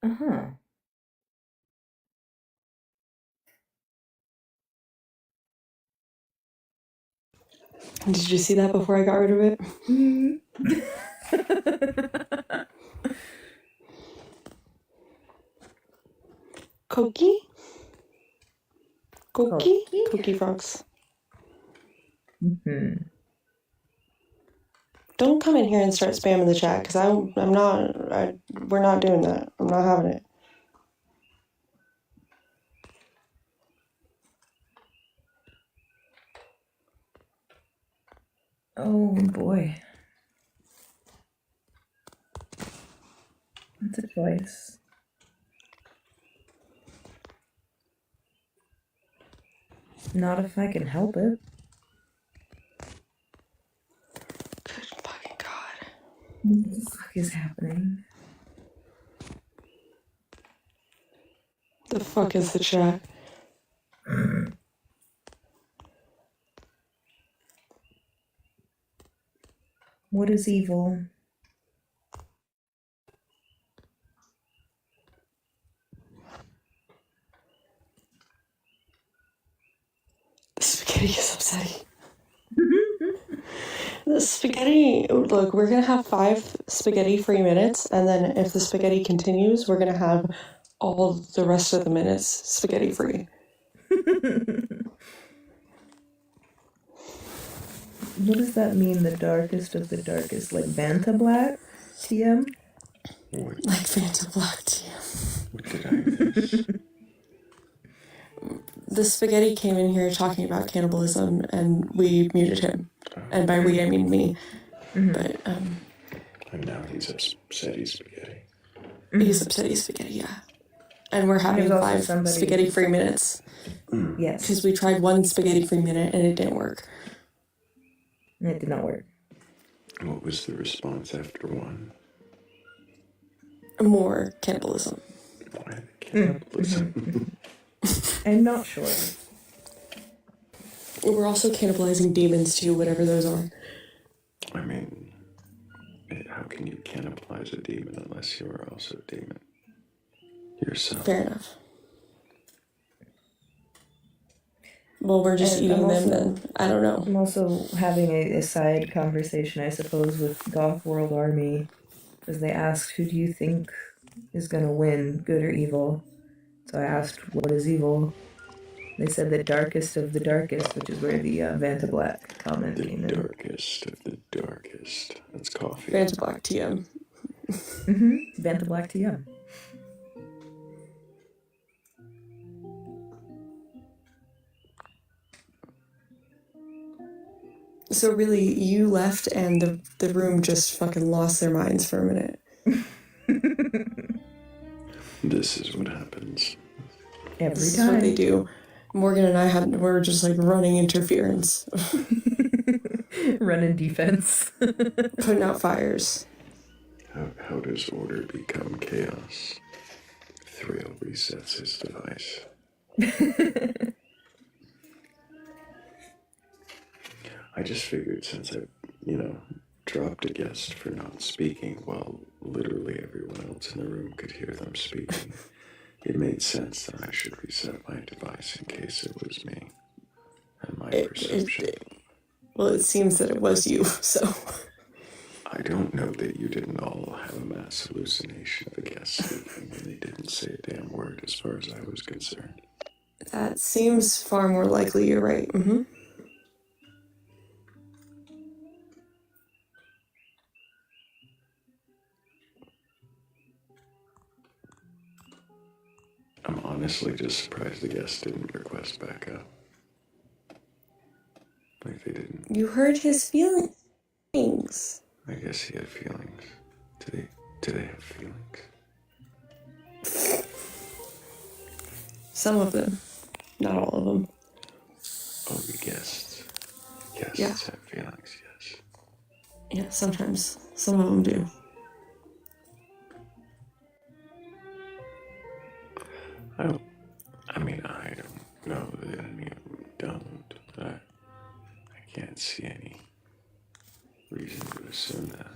Uh-huh. Did you see that before I got rid of it? Koki? Cookie frogs. Mm-hmm. Don't come in here and start spamming the chat, because we're not doing that. I'm not having it. Oh boy. That's a choice. Not if I can help it. Good fucking God. What the fuck is happening? The fuck is the chat? What is evil? The spaghetti is upsetting. The spaghetti, look, we're gonna have 5 spaghetti-free minutes, and then if the spaghetti continues, we're gonna have all the rest of the minutes spaghetti-free. What does that mean, the darkest of the darkest? Like Vanta Black? TM? Like Fanta Black TM. What did I miss? The spaghetti came in here talking about cannibalism, and we muted him. And by we, I mean me. But, And now he's upsetty spaghetti. he's upsetty spaghetti, yeah. And we're having 5 spaghetti-free minutes. Yes. Because we tried 1 spaghetti-free minute, and it didn't work. It did not work. What was the response after 1? More cannibalism. Why the cannibalism? I'm not sure. We're also cannibalizing demons too, whatever those are. I mean, how can you cannibalize a demon unless you are also a demon yourself? Fair enough. Well, we're just eating them then. I don't know. I'm also having a side conversation, I suppose, with Goth World Army, because they asked, who do you think is going to win, good or evil? So I asked, what is evil? They said the darkest of the darkest, which is where the Vanta Black comment came in. The darkest of the darkest. That's coffee. Vanta Black TM. Vanta Black TM. So really, you left and the room just fucking lost their minds for a minute. This is what happens. Every This time. is what they do. Morgan and I were just like running interference. Running defense. Putting out fires. How does order become chaos? Thrayle resets his device. I just figured since I, dropped a guest for not speaking while literally everyone else in the room could hear them speaking, it made sense that I should reset my device in case it was me and my perception. Well, it seems that it was you, so. I don't know that you didn't all have a mass hallucination of a guest speaking when they didn't say a damn word as far as I was concerned. That seems far more likely, you're right. Mm-hmm. I'm honestly just surprised the guest didn't request backup. Like they didn't. You heard his feelings. I guess he had feelings. Do they have feelings? Some of them. Not all of them. Oh, the guests. Guests Yeah. have feelings, yes. Yeah, sometimes. Some of them do. I don't know that any of them don't, but I can't see any reason to assume that.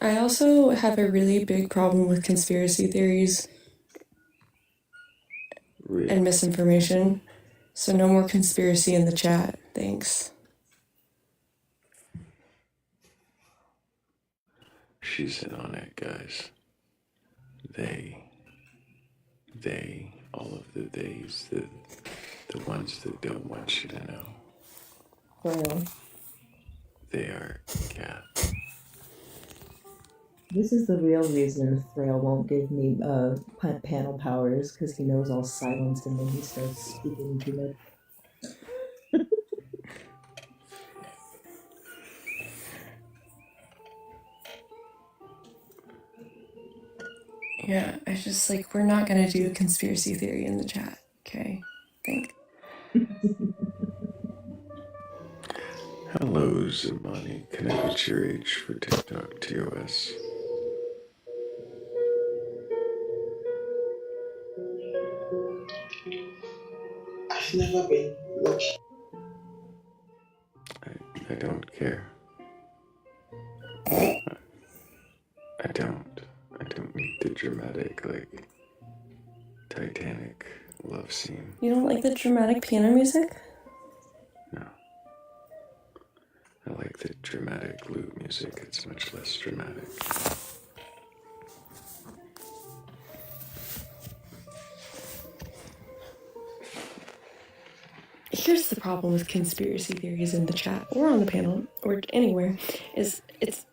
I also have a really big problem with conspiracy theories and misinformation. So no more conspiracy in the chat. Thanks. she's in on it, guys. All of the theys, the ones that don't want you to know. Thrayle. They are cat. This is the real reason Thrayle won't give me panel powers, because he knows I'll silence him when he starts speaking too much. Yeah, I just like, we're not gonna do conspiracy theory in the chat, okay? Thanks. Hello, Zamani. Can I get your age for TikTok TOS? I've never been lucky. I don't care. I don't need the dramatic, like, Titanic love scene. You don't like the dramatic piano music? No. I like the dramatic lute music. It's much less dramatic. Here's the problem with conspiracy theories in the chat or on the panel or anywhere is it's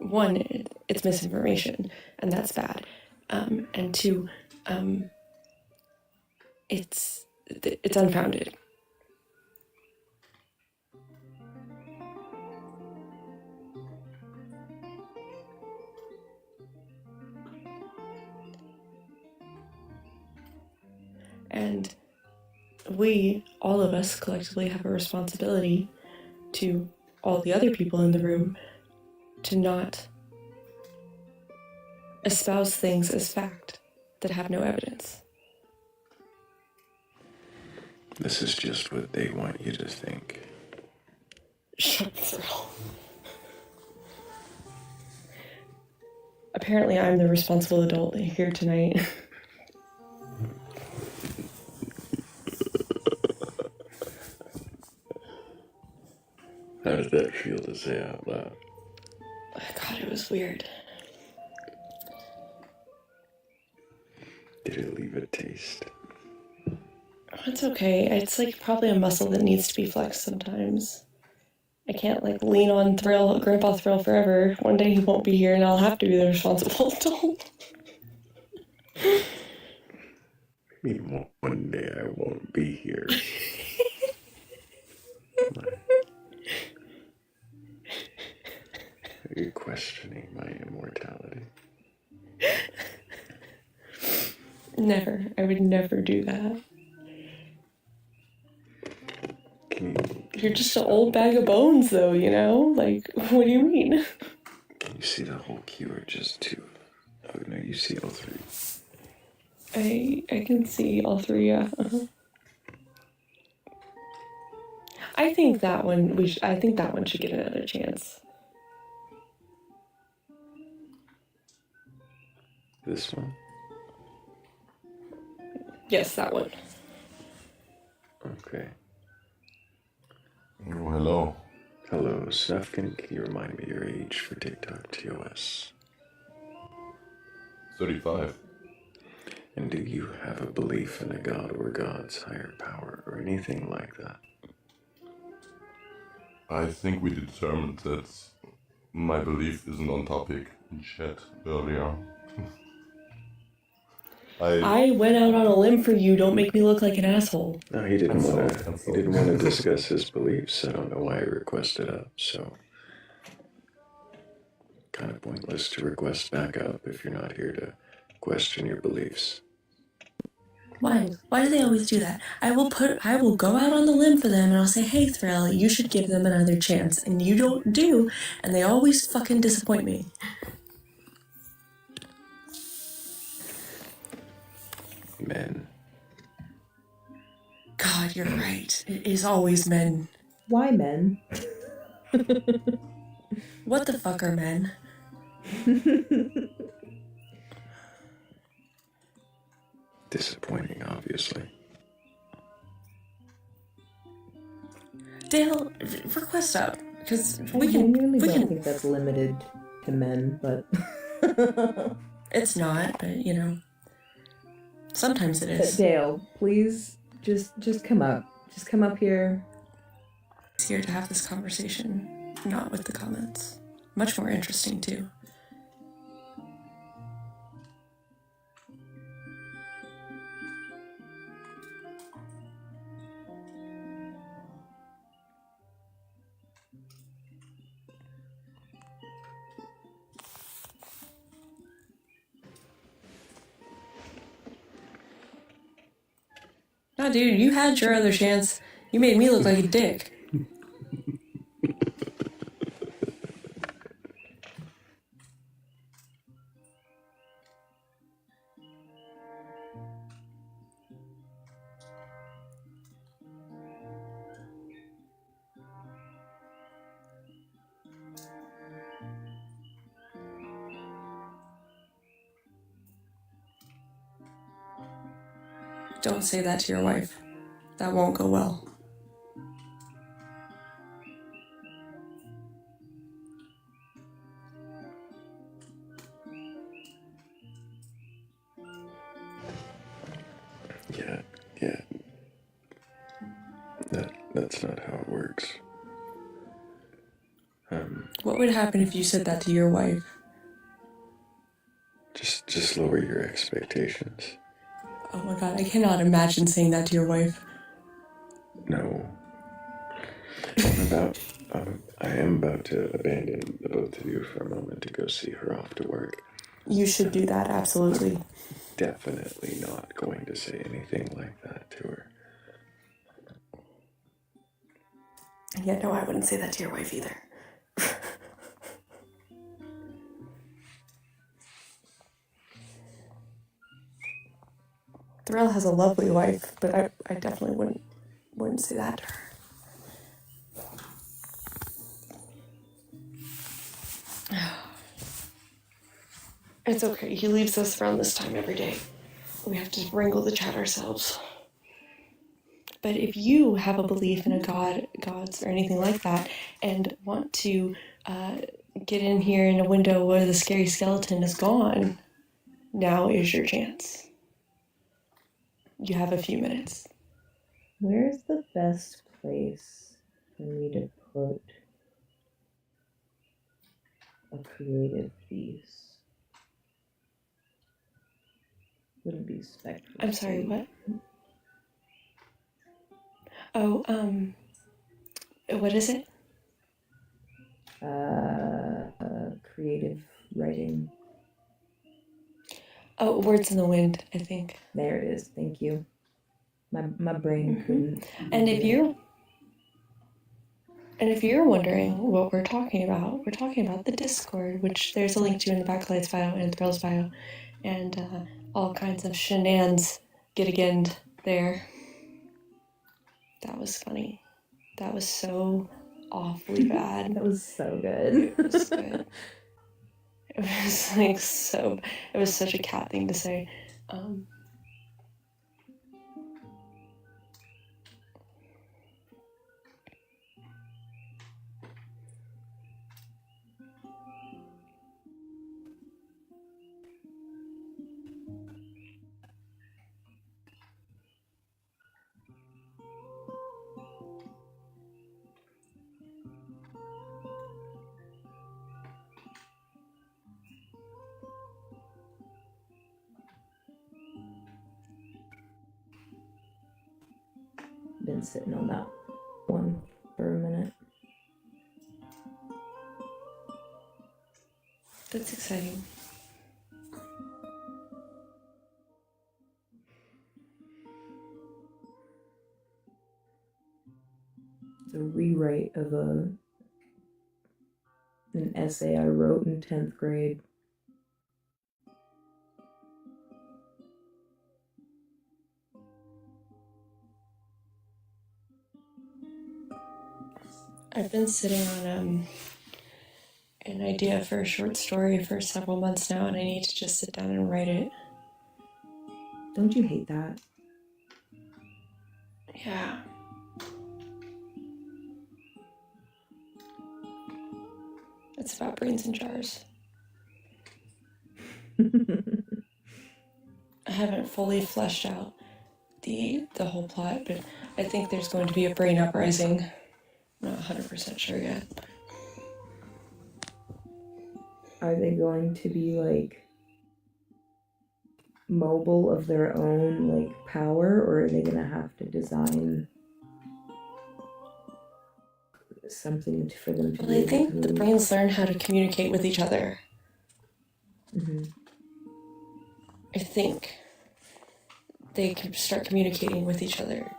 misinformation, and that's bad. And two, it's unfounded. And we, all of us collectively, have a responsibility to all the other people in the room to not espouse things as fact that have no evidence. This is just what they want you to think. Shut up, Thrayle. Apparently, I'm the responsible adult here tonight. How did that feel to say out loud? God, it was weird. Did it leave a taste? It's okay. It's like probably a muscle that needs to be flexed sometimes. I can't like lean on Grandpa Thrayle forever. One day he won't be here and I'll have to be the responsible adult. One day I won't be here. Are you questioning my immortality? Never. I would never do that. You're just an old bag of bones, though, you know? Like, what do you mean? Can you see the whole queue or just two? Oh, no, you see all three. I can see all three, yeah. Uh-huh. I think that one should get another chance. This one? Yes, that one. Okay. Oh, hello. Hello, Snufkin. Can you remind me your age for TikTok TOS? 35. And do you have a belief in a god or gods, higher power, or anything like that? I think we determined that my belief isn't on topic in chat earlier. I went out on a limb for you. Don't make me look like an asshole. No, he didn't want to discuss his beliefs. I don't know why he requested up, so kind of pointless to request back up if you're not here to question your beliefs. Why? Why do they always do that? I will go out on the limb for them and I'll say, hey, Thrayle, you should give them another chance. And you don't do, and they always fucking disappoint me. Men. God, you're right. It is always men. Why men? What the fuck are men? Disappointing, obviously. Dale, request up, because I genuinely don't think that's limited to men, but It's not, but you know, sometimes it is. Dale, please just come up. Just come up here. It's here to have this conversation, not with the comments. Much more interesting, too. No, dude, you had your other chance. You made me look like a dick. Don't say that to your wife. That won't go well. Yeah. That's not how it works. What would happen if you said that to your wife? Just lower your expectations. Oh my god, I cannot imagine saying that to your wife. No. I am about to abandon the both of you for a moment to go see her off to work. You should do that, absolutely. Definitely not going to say anything like that to her. Yeah, no, I wouldn't say that to your wife either. Thrayle has a lovely wife, but I definitely wouldn't say that to her. It's okay. He leaves us around this time every day. We have to wrangle the chat ourselves. But if you have a belief in a gods, or anything like that, and want to get in here in a window where the scary skeleton is gone, now is your chance. You have a few minutes. Where's the best place for me to put a creative piece? Wouldn't be spectral. I'm sorry, what? Oh, what is it? Creative writing. Oh, Words in the Wind, I think. There it is. Thank you. My brain couldn't. And if you're wondering what we're talking about the Discord, which there's a link to in the Batcolyte's bio and Thrayle's bio, and all kinds of shenanigans get again there. That was funny. That was so awfully bad. That was so good. It was good. It was like so. It was such a cat thing to say. Been sitting on that one for a minute. That's exciting. It's a rewrite of an essay I wrote in 10th grade. I've been sitting on an idea for a short story for several months now, and I need to just sit down and write it. Don't you hate that? Yeah. It's about brains in jars. I haven't fully fleshed out the whole plot, but I think there's going to be a brain uprising. I'm not 100% sure yet. Are they going to be like mobile of their own like power, or are they gonna have to design something for them to Well, be I able think to the move? brains learn how to communicate with each other. Mm-hmm. I think they can start communicating with each other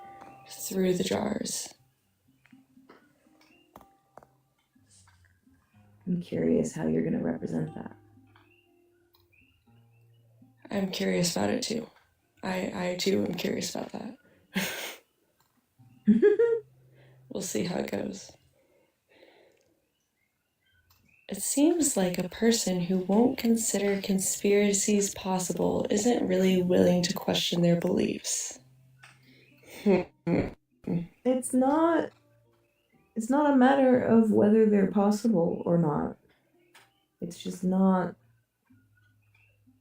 through the jars. I'm curious how you're going to represent that. I'm curious about it too. I too am curious about that. We'll see how it goes. It seems like a person who won't consider conspiracies possible isn't really willing to question their beliefs. It's not a matter of whether they're possible or not. It's just not,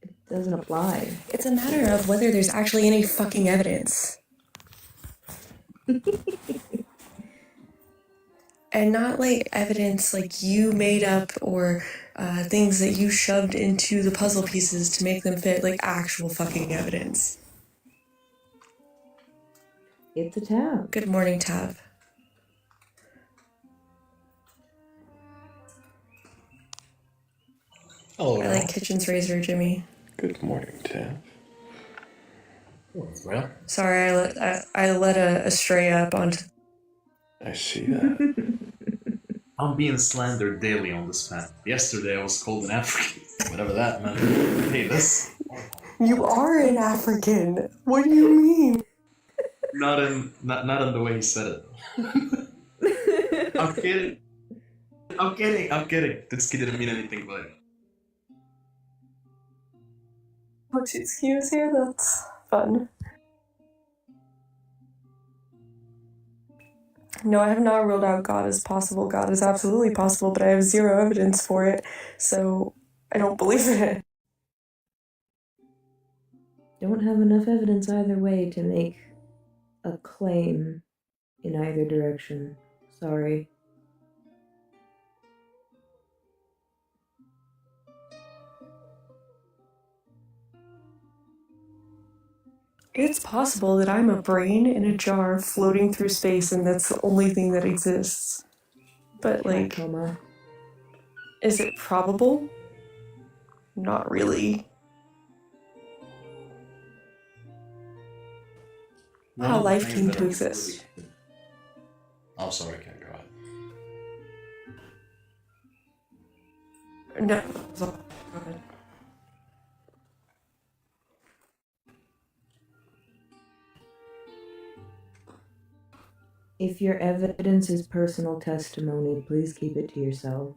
it doesn't apply. It's a matter of whether there's actually any fucking evidence. And not like evidence like you made up or things that you shoved into the puzzle pieces to make them fit, like actual fucking evidence. It's a tab. Good morning, Tab. Hello, I like Kitchen's razor, Jimmy. Good morning, Tab. Well, sorry, I let a stray up onto. I see that. I'm being slandered daily on this panel. Yesterday I was called an African, whatever that meant. Hey, this. You are an African. What do you mean? Not in the way he said it. I'm kidding. This kid didn't mean anything by it. What's his excuse here? That's fun. No, I have not ruled out God as possible. God is absolutely possible, but I have zero evidence for it, so I don't believe in it. Don't have enough evidence either way to make a claim in either direction. Sorry. It's possible that I'm a brain in a jar floating through space and that's the only thing that exists. But, like, is it probable? Not really. How life came to exist. I'm sorry, Ken, go ahead. No, go ahead. If your evidence is personal testimony, please keep it to yourself.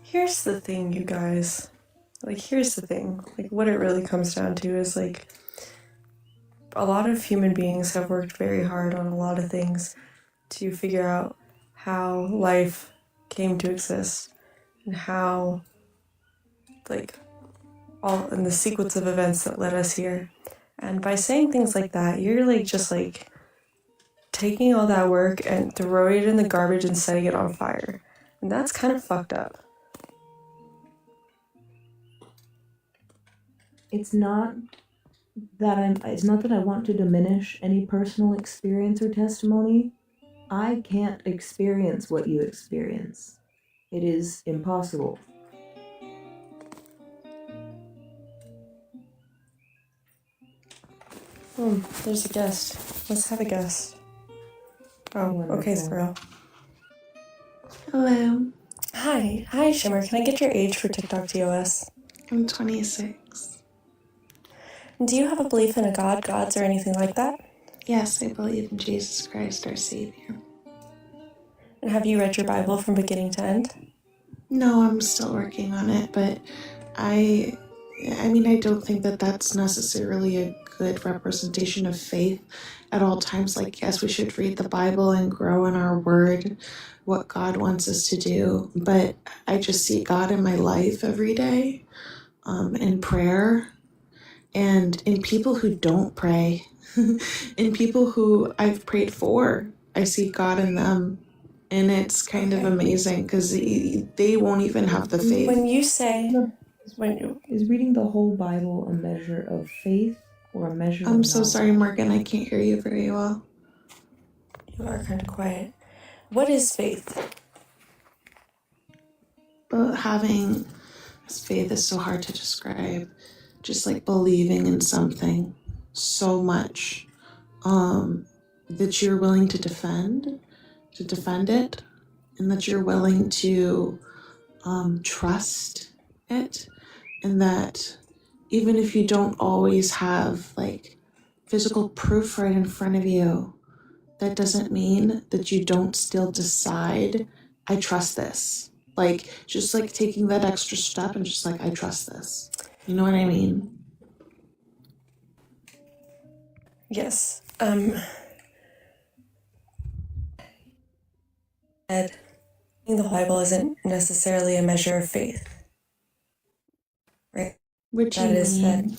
Here's the thing, you guys. Like, here's the thing. Like, what it really comes down to is, like, a lot of human beings have worked very hard on a lot of things to figure out how life came to exist and how, like, all in the sequence of events that led us here. And by saying things like that, you're, like, just, like, taking all that work and throwing it in the garbage and setting it on fire. And that's kind of fucked up. It's not that I want to diminish any personal experience or testimony. I can't experience what you experience. It is impossible. There's a guest. Let's have a guest. Oh, okay, Thrayle. Hello, Hi, Shimmer. Can I get your age for TikTok TOS? I'm 26. Do you have a belief in a god, gods, or anything like that? Yes, I believe in Jesus Christ, our Savior. And have you read your Bible from beginning to end? No, I'm still working on it, but I I mean, I don't think that that's necessarily a good representation of faith at all times. Like, yes, we should read the Bible and grow in our word, what God wants us to do. But I just see God in my life every day, in prayer, and in people who don't pray, in people who I've prayed for. I see God in them. And it's kind of amazing because they won't even have the faith. When you say, Is reading the whole Bible a measure of faith or a measure of I'm so knowledge? sorry, Morgan, I can't hear you very well. You are kind of quiet. What is faith? But having faith is so hard to describe. Just like believing in something so much that you're willing to defend it, and that you're willing to trust it, and that even if you don't always have like physical proof right in front of you, that doesn't mean that you don't still decide, I trust this. Like, just like taking that extra step and just like, I trust this. You know what I mean? Yes. Reading the Bible isn't necessarily a measure of faith, right? What do That you is mean?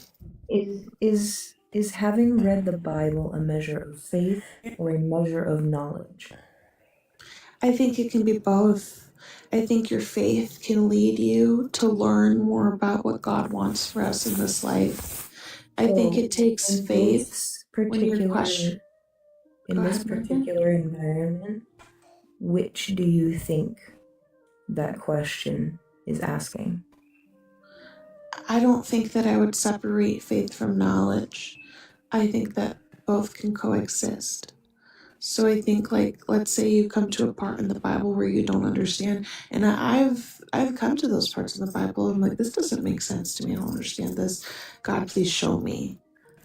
Is having read the Bible a measure of faith or a measure of knowledge? I think it can be both. I think your faith can lead you to learn more about what God wants for us in this life. I think it takes in faith this when you're particular questioning. in this particular environment, which do you think that question is asking? I don't think that I would separate faith from knowledge. I think that both can coexist. So I think, like, let's say you come to a part in the Bible where you don't understand, and I've come to those parts in the Bible. I'm like, this doesn't make sense to me. I don't understand this. God, please show me.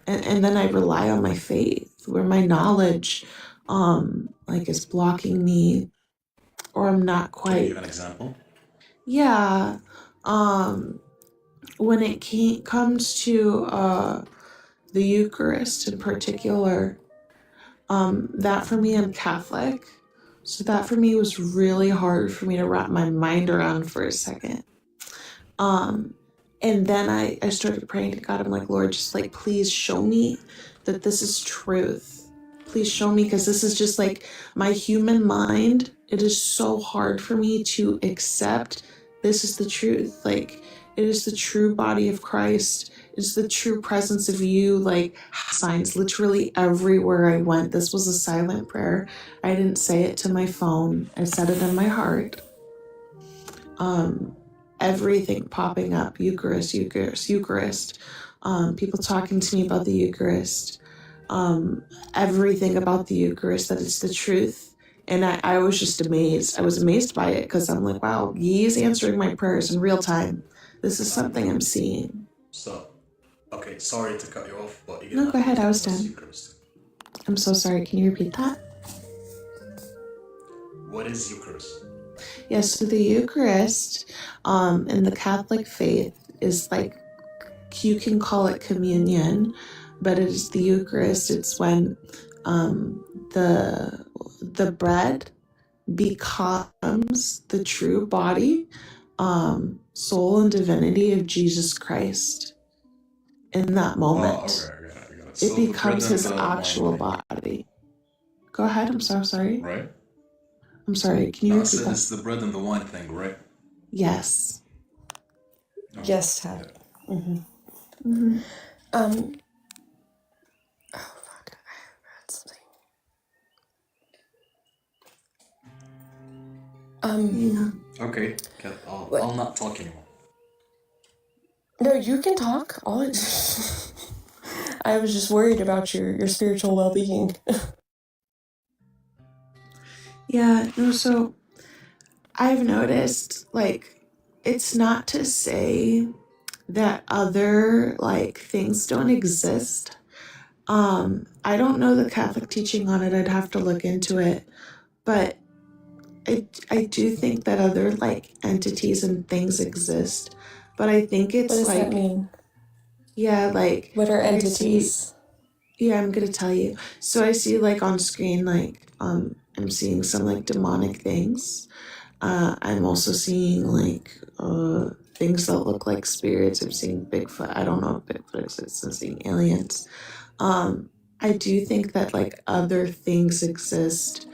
And then I rely on my faith, where my knowledge, like, is blocking me, or I'm not quite. Can you give an example? Yeah. When it comes to the Eucharist in particular, that for me, I'm Catholic. So that for me was really hard for me to wrap my mind around for a second. And then I started praying to God. I'm like, Lord, just like, please show me that this is truth. Please show me, because this is just like my human mind. It is so hard for me to accept this is the truth. Like, it is the true body of Christ. It's the true presence of you, like signs literally everywhere I went. This was a silent prayer. I didn't say it to my phone. I said it in my heart. Everything popping up, Eucharist, Eucharist, Eucharist. People talking to me about the Eucharist. Everything about the Eucharist, that it's the truth. And I was just amazed. I was amazed by it, because I'm like, wow, He is answering my prayers in real time. This is something I'm seeing. So, okay, sorry to cut you off, but you're No, gonna go have ahead, to I was tell us done. Eucharist. I'm so sorry, can you repeat that? What is Eucharist? Yes, so the Eucharist in the Catholic faith is like, you can call it communion, but it is the Eucharist. It's when the bread becomes the true body, soul, and divinity of Jesus Christ. In that moment, Oh, okay, I got it. it So becomes His the bread and the actual wine body. Go ahead. I'm so sorry. thing, right? I'm sorry. Can you No, I repeat said that? it's the bread and the wine thing, right? Yes. Okay. Yes, Tad. Yeah. Mm-hmm. Oh fuck, I read something. Yeah. Okay, I'll not talk anymore. No, you can talk. I was just worried about your spiritual well-being. Yeah, no, so I've noticed, like, it's not to say that other, like, things don't exist. I don't know the Catholic teaching on it. I'd have to look into it. But I do think that other, like, entities and things exist. But I think What it's does like, that mean? Yeah, like What are I see. entities? Yeah, I'm gonna tell you. So I see like on screen, like I'm seeing some like demonic things. I'm also seeing like things that look like spirits. I'm seeing Bigfoot. I don't know if Bigfoot exists. I'm seeing aliens. I do think that like other things exist.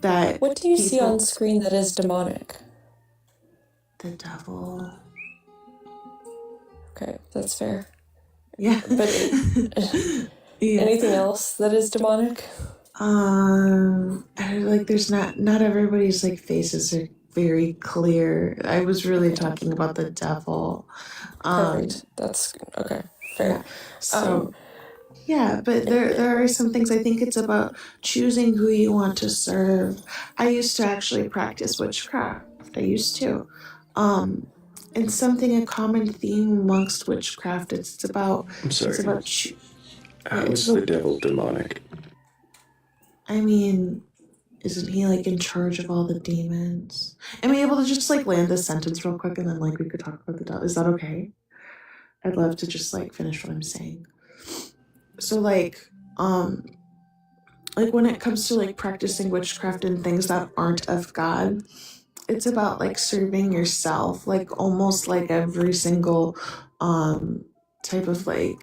That What do you see people, on screen that is demonic? the devil. Okay, that's fair. Yeah. But Yeah. anything else that is demonic? Like there's not everybody's like faces are very clear. I was really talking about the devil. Perfect. That's okay. Fair. Yeah. So yeah, but there are some things. I think it's about choosing who you want to serve. I used to actually practice witchcraft. I used to. And something a common theme amongst witchcraft. It's about. I'm sorry. It's about. How is the devil demonic? I mean, isn't he like in charge of all the demons? Am I able to just like land this sentence real quick and then like we could talk about the devil? Is that okay? I'd love to just like finish what I'm saying. So like when it comes to like practicing witchcraft and things that aren't of God, it's about like serving yourself, like almost like every single type of like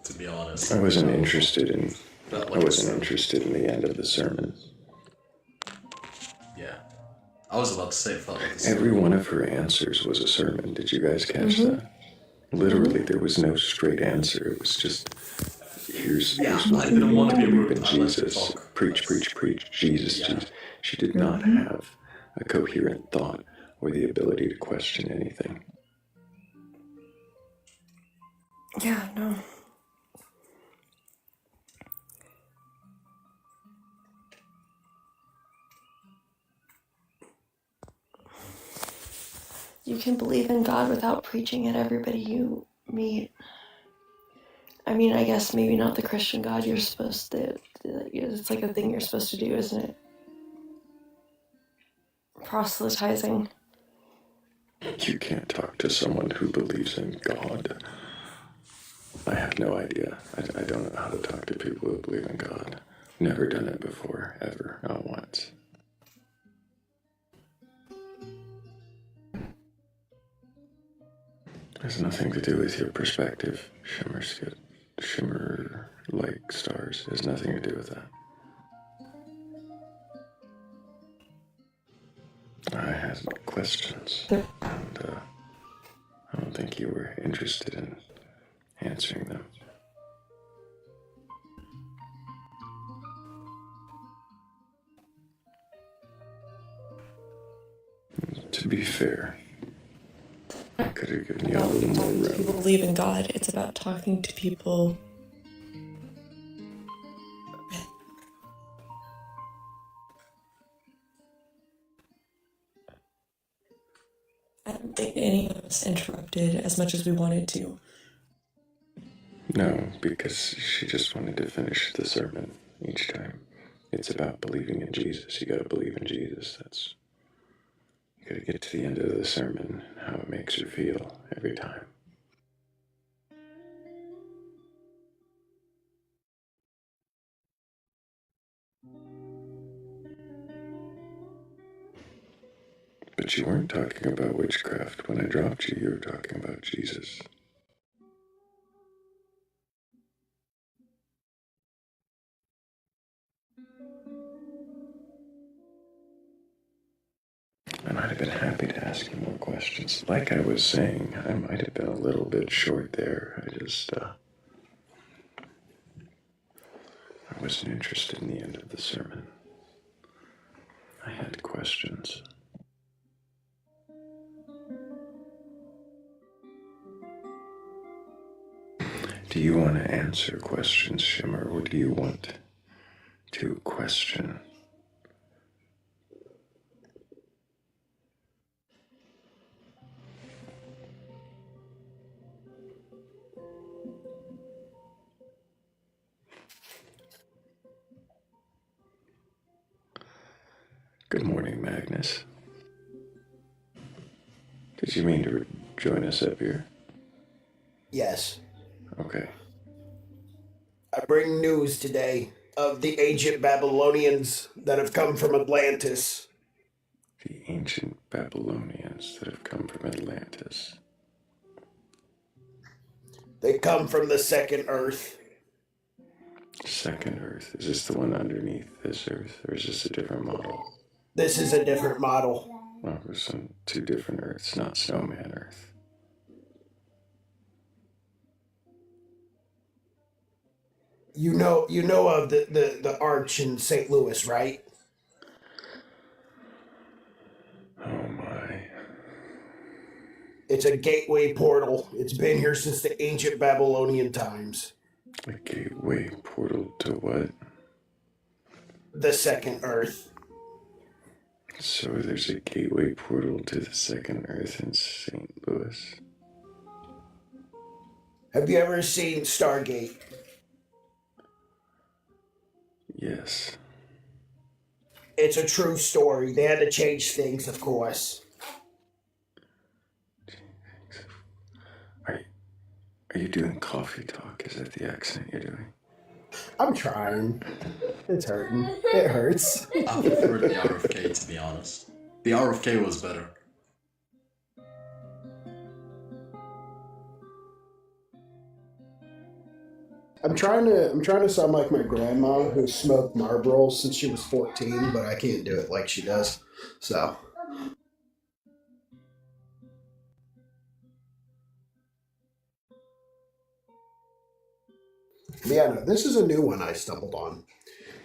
To be honest, I wasn't interested in. felt I like wasn't interested in the end of the sermon. Yeah, I was about to say it felt like a Every sermon. one of her answers was a sermon. Did you guys catch Mhm. that? Literally, there was no straight answer. It was just, here's Yeah, why I you didn't want to be believe rude. in I like to Jesus. talk. Preach, preach, preach. Jesus, Yeah. Jesus. She did not have a coherent thought or the ability to question anything. Yeah, no. You can believe in God without preaching at everybody you meet. I mean, I guess maybe not the Christian God you're supposed to. It's like a thing you're supposed to do, isn't it? Proselytizing. You can't talk to someone who believes in God. I have no idea. I don't know how to talk to people who believe in God. Never done it before, ever, not once. Has nothing to do with your perspective. Shimmer like stars has nothing to do with that. I had questions, and I don't think you were interested in answering them. To be fair, I could have given you a little more Talking to people room. who believe in God. It's about talking to people. I don't think any of us interrupted as much as we wanted to. No, because she just wanted to finish the sermon each time. It's about believing in Jesus. You gotta believe in Jesus. You gotta get to the end of the sermon and how it makes her feel every time. But you weren't talking about witchcraft. When I dropped you, you were talking about Jesus. I might have been happy to ask you more questions. Like I was saying, I might have been a little bit short there. I wasn't interested in the end of the sermon. I had questions. Do you want to answer questions, Shimmer, or do you want to question? Good morning, Magnus. Did you mean to join us up here? Yes. Okay. I bring news today of the ancient Babylonians that have come from Atlantis. The ancient Babylonians that have come from Atlantis. They come from the second Earth. Second Earth. Is this the one underneath this Earth, or is this a different model? This is a different model. Well, there's some two different Earths, not Snowman Earth. You know of the arch in St. Louis, right? Oh my. It's a gateway portal. It's been here since the ancient Babylonian times. A gateway portal to what? The second Earth. So there's a gateway portal to the second Earth in St. Louis. Have you ever seen Stargate? Yes. It's a true story. They had to change things, of course. Are you doing coffee talk? Is that the accent you're doing? I'm trying. It's hurting. It hurts. I preferred the RFK, to be honest. The RFK was better. I'm trying to sound like my grandma who smoked Marlboros since she was 14, but I can't do it like she does. So. Yeah, no, this is a new one I stumbled on.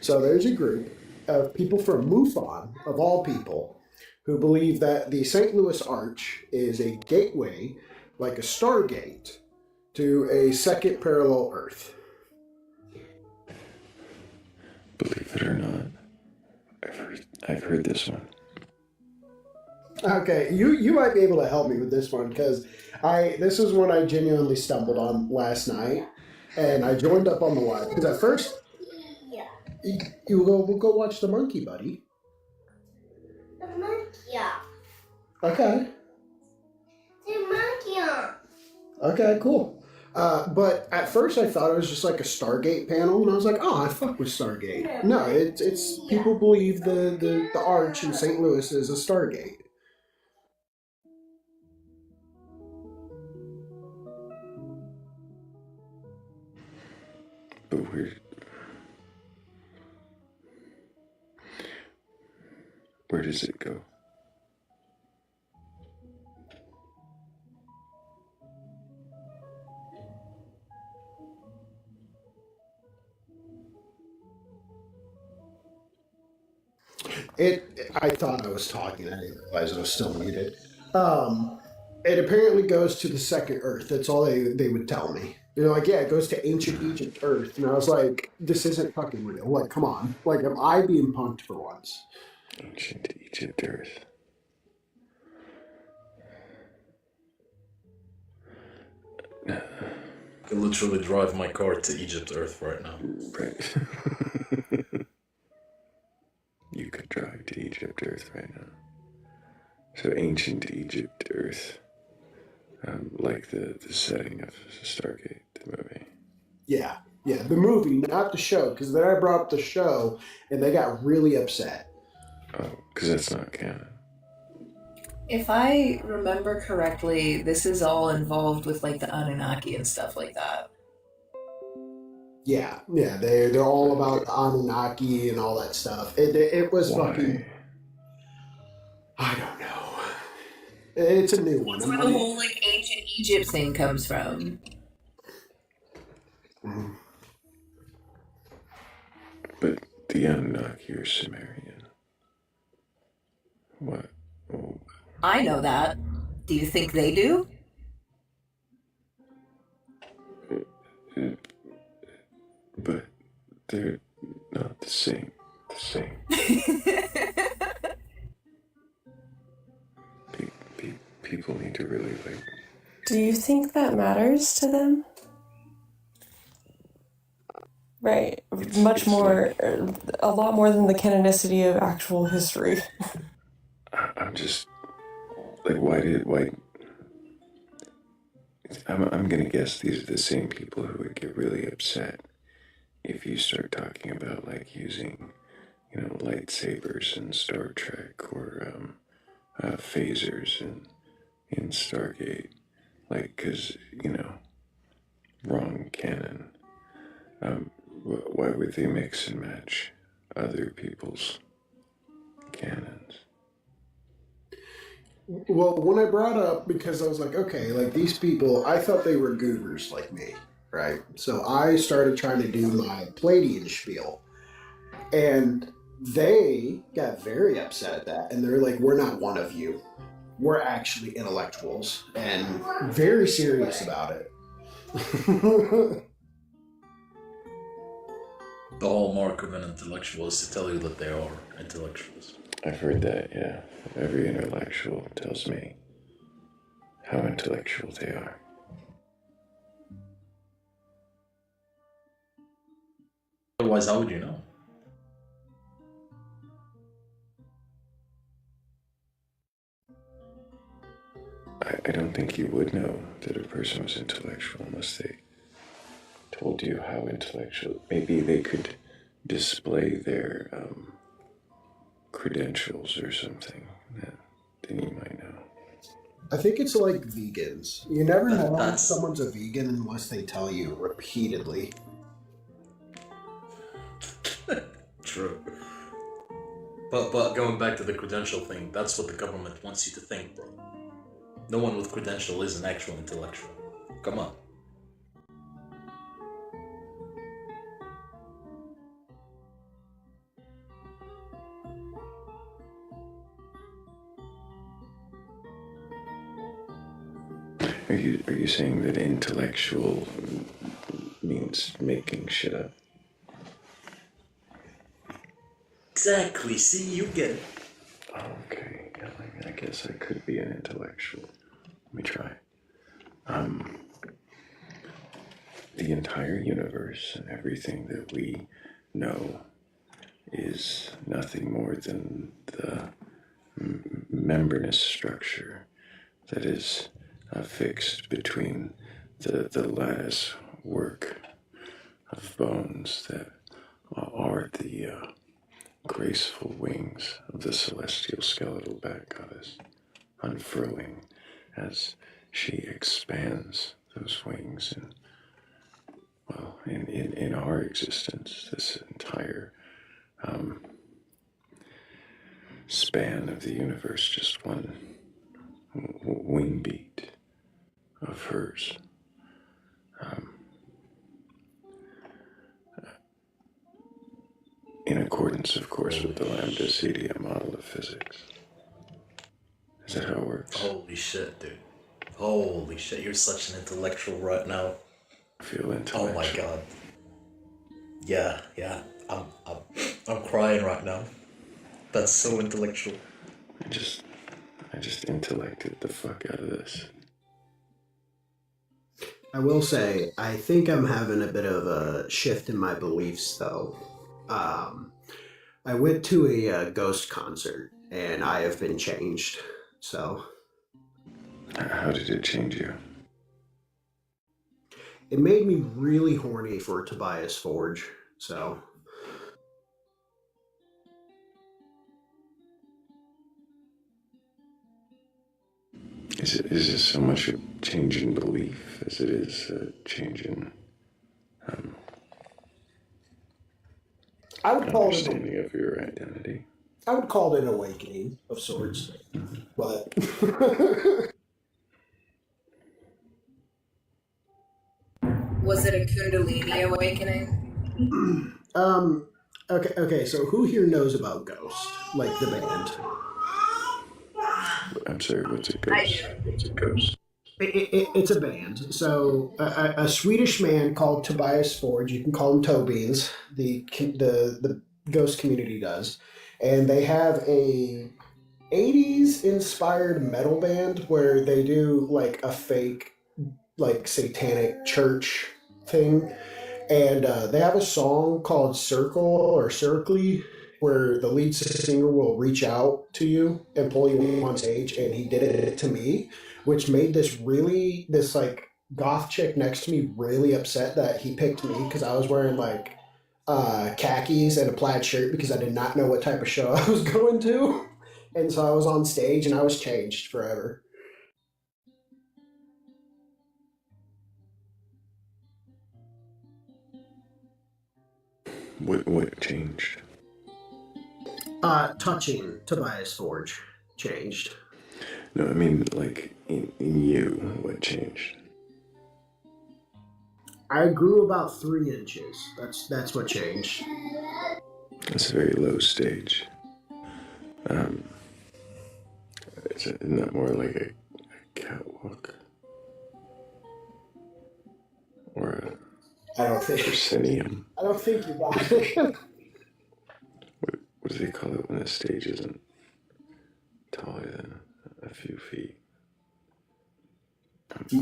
So there's a group of people from MUFON, of all people, who believe that the St. Louis Arch is a gateway, like a Stargate, to a second parallel Earth. Believe it or not, I've heard this one. Okay, you might be able to help me with this one, because this is one I genuinely stumbled on last night, and I joined up on the live, because at first, we'll go watch the monkey, buddy. The monkey. Okay. The monkey. Okay, cool. But at first I thought it was just like a Stargate panel, and I was like, oh, I fuck with Stargate. No, it's people believe the Arch in St. Louis is a Stargate. But where does it go? I thought I was talking. I didn't realize I was still muted. It apparently goes to the second Earth. That's all they would tell me. They're like, yeah, it goes to ancient Egypt Earth. And I was like, this isn't fucking real. Like, come on. Like, am I being punked for once? Ancient Egypt Earth. I could literally drive my car to Egypt Earth right now. Right. You could drive to Egypt Earth right now. So ancient Egypt Earth. Like the setting of Stargate, the movie. Yeah, the movie, not the show, because then I brought up the show, and they got really upset. Oh, because that's not canon. If I remember correctly, this is all involved with like the Anunnaki and stuff like that. Yeah, they're all about the Anunnaki and all that stuff. It was fucking. I don't know. It's a new one. That's where the whole like ancient Egypt thing comes from. Mm-hmm. But the Anunnaki are Sumerian. What? Oh. I know that. Do you think they do? But they're not the same. People need to really like. Do you think that matters to them? Right. Much more, a lot more than the canonicity of actual history. I'm just like, why? I'm gonna guess these are the same people who would get really upset if you start talking about like using, lightsabers in Star Trek or phasers in Stargate, like, because wrong canon. Why would they mix and match other people's canons? Well, when I brought up, because I was like, okay, like these people, I thought they were goobers like me, right? So I started trying to do my Palladian spiel. And they got very upset at that. And they're like, we're not one of you. We're actually intellectuals and very serious about it. The whole mark of an intellectual is to tell you that they are intellectuals. I've heard that, yeah. Every intellectual tells me how intellectual they are. Otherwise, how would you know? I don't think you would know that a person was intellectual unless they told you how intellectual. Maybe they could display their credentials or something. Then you might know. I think it's like vegans. You never know if someone's a vegan unless they tell you repeatedly. True. But going back to the credential thing, that's what the government wants you to think, bro. No one with credential is an actual intellectual. Come on. Are you saying that intellectual means making shit up? Exactly. See, you get it. Okay. Yeah, I guess I could be an intellectual. Let me try. The entire universe and everything that we know is nothing more than the membranous structure that is fixed between the lattice work of bones that are the graceful wings of the celestial skeletal bat goddess, unfurling as she expands those wings. And, well, in our existence, this entire span of the universe, just one wing beat of hers. In accordance, of course, with the lambda CDM model of physics. Is that how it works? Holy shit, dude. Holy shit, you're such an intellectual right now. I feel intellectual. Oh my god. Yeah. I'm crying right now. That's so intellectual. I just intellected the fuck out of this. I will say, I think I'm having a bit of a shift in my beliefs, though. I went to a Ghost concert, and I have been changed. So, How did it change you? it made me really horny for Tobias Forge. So, Is it so much a change in belief as it is a change in I would call it understanding of your identity? I would call it an awakening of sorts, but Was it a Kundalini awakening? okay. So who here knows about Ghost, like the band? I'm sorry, what's a ghost? What's a ghost? It's a band. So a Swedish man called Tobias Forge. You can call him Tobias. The Ghost community does, and they have a 80s inspired metal band where they do like a fake like satanic church thing, And they have a song called Circle or Circly, where the lead singer will reach out to you and pull you on stage. And he did it to me, which made this like goth chick next to me really upset that he picked me because I was wearing like khakis and a plaid shirt because I did not know what type of show I was going to. And so I was on stage and I was changed forever. What changed? Touching Tobias Forge changed. No, I mean, like, in you, what changed? I grew about 3 inches. That's what changed. That's a very low stage. Isn't that more like a catwalk? Or a I don't think. proscenium? I don't think you got it. What do they call it when a stage isn't taller than a few feet?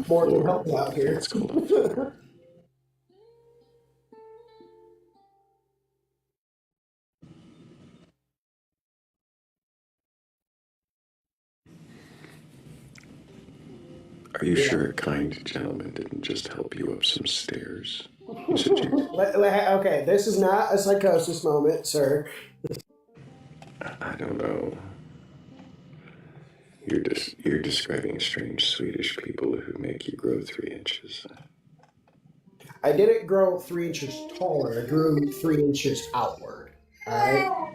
More can help you out here. It's called a floor. Are you sure a kind gentleman didn't just help you up some stairs? You said you... Okay, this is not a psychosis moment, sir. I don't know. You're describing strange Swedish people who make you grow 3 inches. I didn't grow 3 inches taller. I grew 3 inches outward. All right.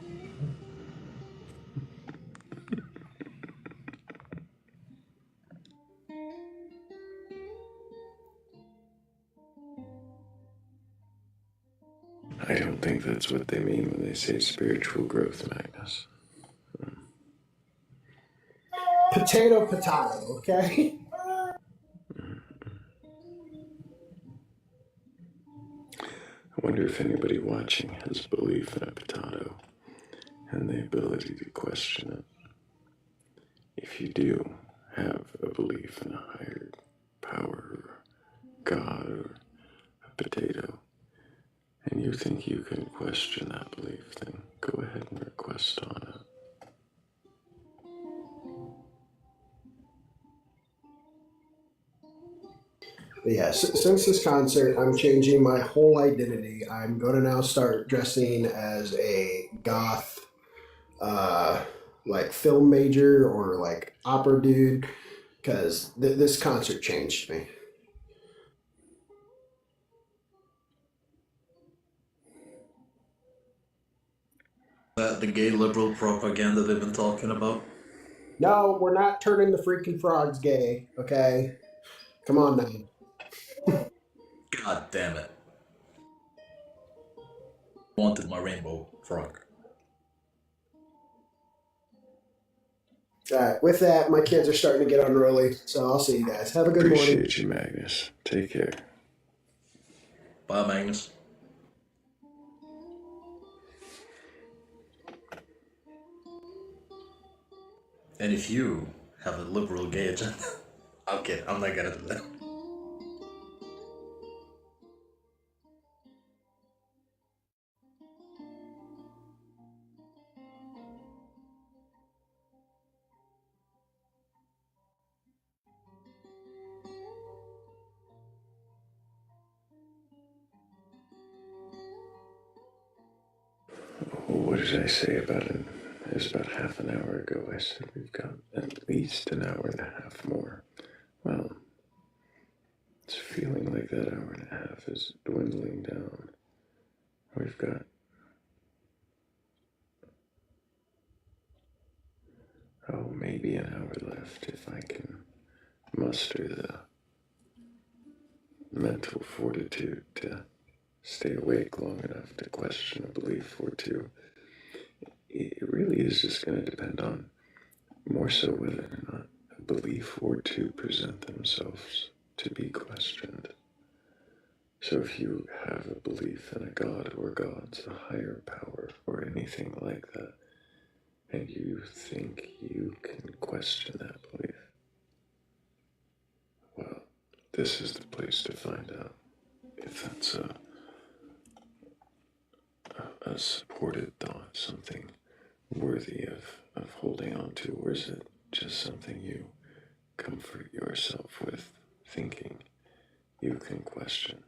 I don't think that's what they mean when they say spiritual growth, Magnus. Potato, okay? I wonder if anybody watching has belief in a potato and the ability to question it. If you do have a belief in a higher power, or God, or a potato, and you think you can question that belief, then go ahead and request on it. Yeah, since this concert, I'm changing my whole identity. I'm going to now start dressing as a goth, like film major or like opera dude, because this concert changed me. That the gay liberal propaganda they've been talking about? No, we're not turning the freaking frogs gay, okay? Come on now. God damn it. Wanted my rainbow frog. All right, with that, my kids are starting to get unruly, so I'll see you guys. Have a good morning. Appreciate you, Magnus. Take care. Bye, Magnus. And if you have a liberal gay agenda, I'm kidding, I'm not gonna do that. What did I say about it? It was about half an hour ago. I said we've got at least an hour and a half more. Well, it's feeling like that hour and a half is dwindling down. We've got maybe an hour left if I can muster the mental fortitude to stay awake long enough to question a belief or two. It really is just going to depend on more so whether or not a belief or two present themselves to be questioned. So if you have a belief in a god or gods, a higher power, or anything like that, and you think you can question that belief, well, this is the place to find out if that's a a supported thought, something worthy of holding on to, or is it just something you comfort yourself with, thinking you can question?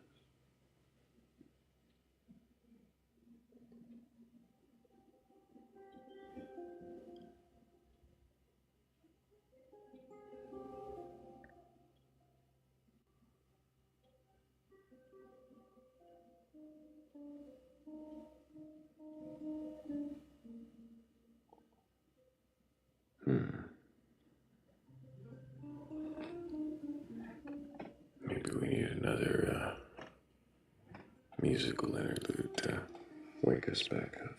Maybe we need another musical interlude to wake us back up.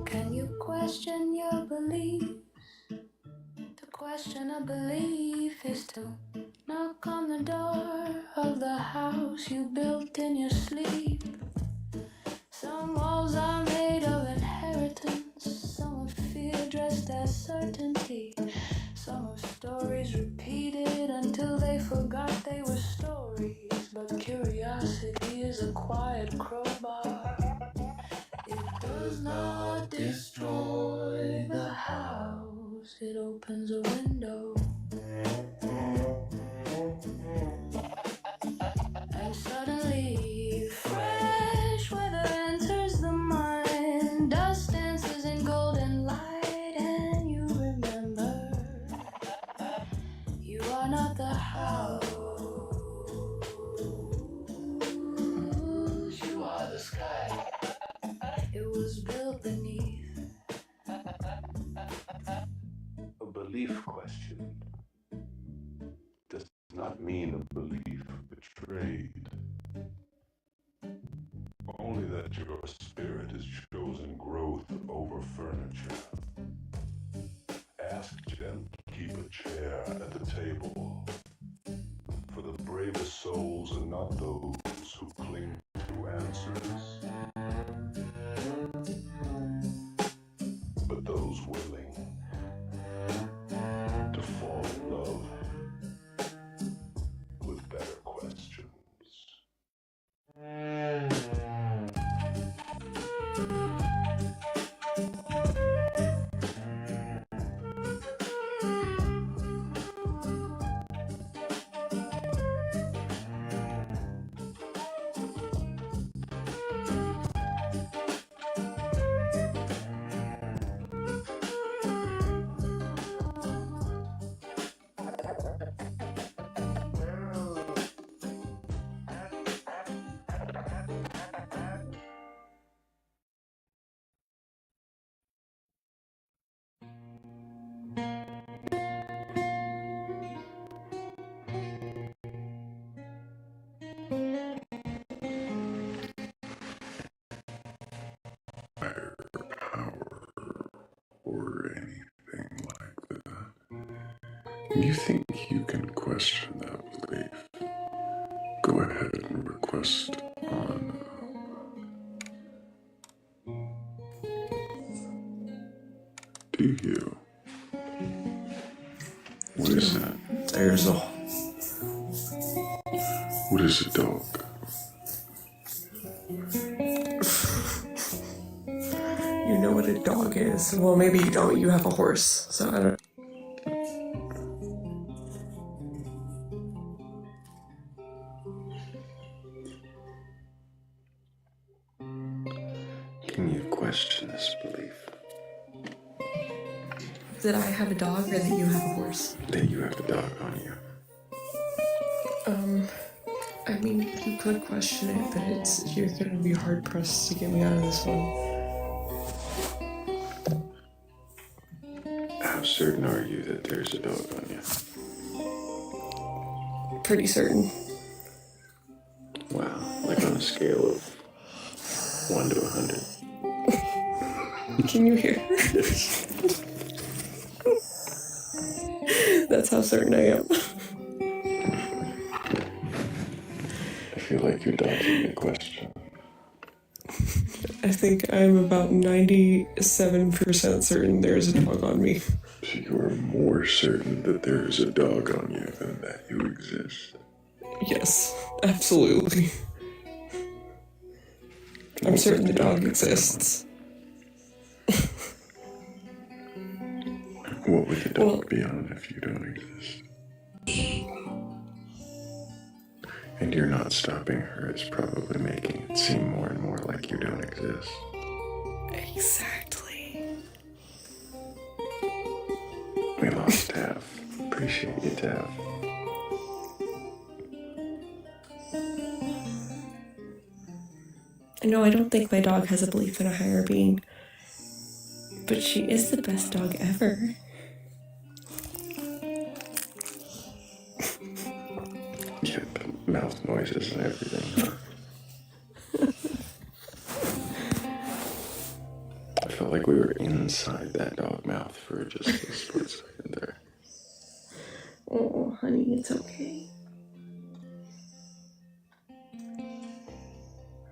Can you question your belief? To question a belief is to knock on the door of the house you built in your sleep. Some walls are made of inheritance, some of fear dressed as certainty, some of stories repeated until they forgot they were stories. But curiosity is a quiet crowbar. It does not destroy the house, it opens a window. And suddenly, fresh weather enters the mind. Dust dances in golden light, and you remember you are not the house, you are the sky it was built beneath. A belief question does not mean a belief betrayed. Only that your spirit has chosen growth over furniture. Ask Jen to keep a chair at the table. For the bravest souls are not those who cling to answers, but those willing to fall in love with better questions. Higher power or anything like that. You think you can question that belief? Go ahead and request on. Do you? What is that? There's a What is a dog? you know what a dog is. Well, maybe you don't. You have a horse, so I don't. Can you question this belief? That I have a dog or that you have a horse? That you have a dog on you. I mean, you could question it, but you're gonna be hard pressed to get me out of this one. How certain are you that there's a dog on you? Pretty certain. Wow, like on a scale of 1 to 100. Can you hear? That's how certain I am. I feel like you're dodging the question. I think I'm about 97% certain there's a dog on me. So you are more certain that there is a dog on you than that you exist. Yes, absolutely. I'm certain the dog exists. What would the dog be on if you don't exist? And you're not stopping her, it's probably making it seem more and more like you don't exist. Exactly. We lost Tav. Appreciate you, Tav. No, I don't think my dog has a belief in a higher being. But she is the best dog ever. Yeah, mouth noises and everything, huh? I felt like we were inside that dog mouth for just a split second there. Oh, honey, it's okay.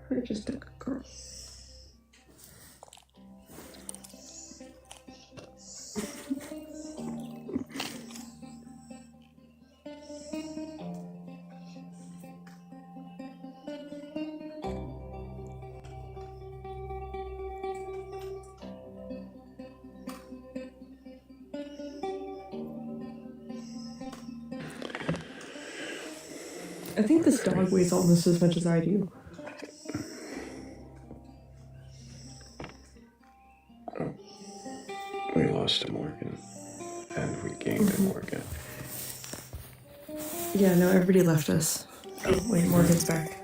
We're just a good girl. I think this dog weighs almost as much as I do. Oh, we lost a Morgan, and we gained a Morgan. Yeah, no, everybody left us. Oh, wait, Morgan's back.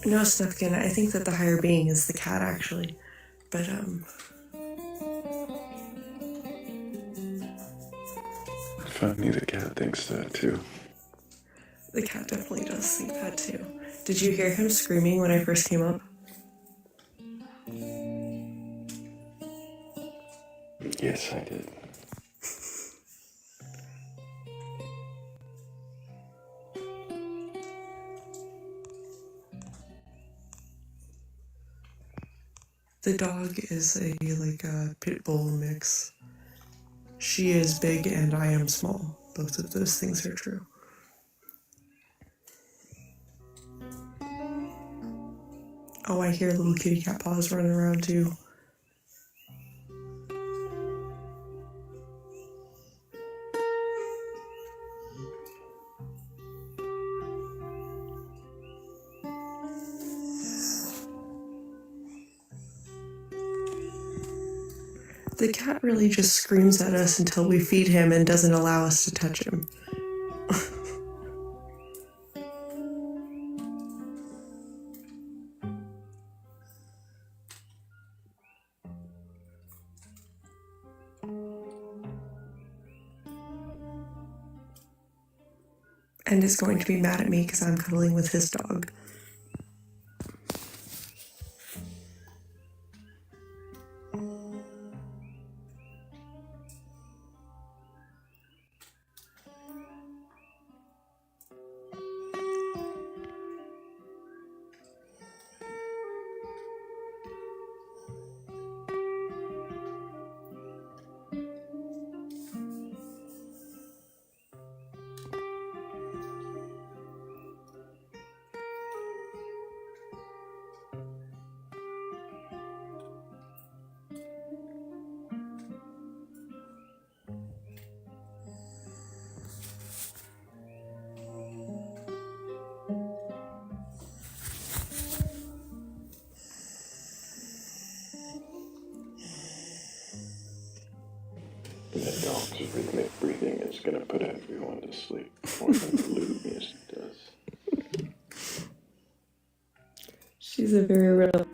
No, Snufkin, I think that the higher being is the cat, actually. But, Funny, the cat thinks that too. the cat definitely does think that, too. Did you hear him screaming when I first came up? Yes, I did. The dog is a pit bull mix. She is big and I am small. Both of those things are true. Oh, I hear little kitty cat paws running around too. The cat really just screams at us until we feed him and doesn't allow us to touch him. And is going to be mad at me because I'm cuddling with his dog. rhythmic breathing is going to put everyone to sleep more than the lute music does. She's a very real.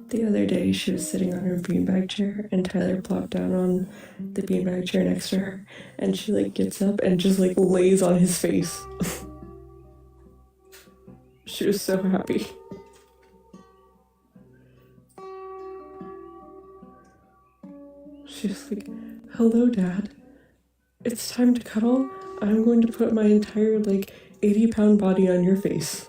The other day, she was sitting on her beanbag chair, and Tyler plopped down on the beanbag chair next to her, and she like gets up and just like lays on his face. She was so happy. She was like, "Hello, Dad. It's time to cuddle. I'm going to put my entire like 80-pound body on your face."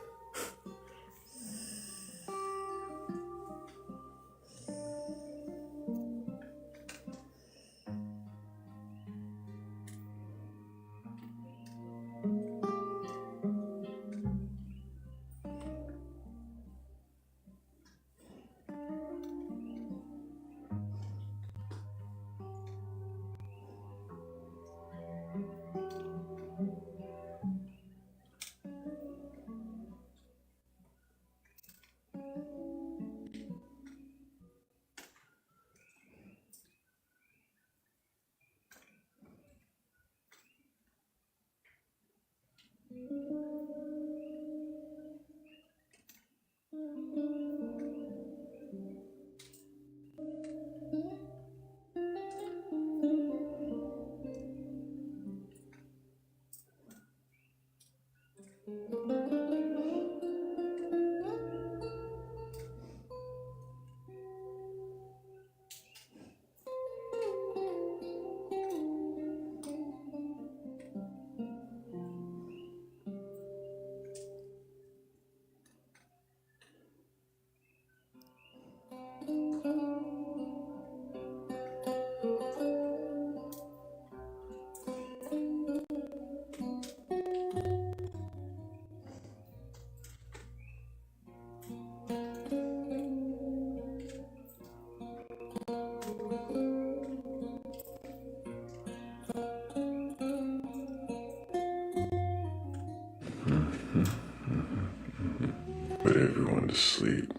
Put everyone to sleep.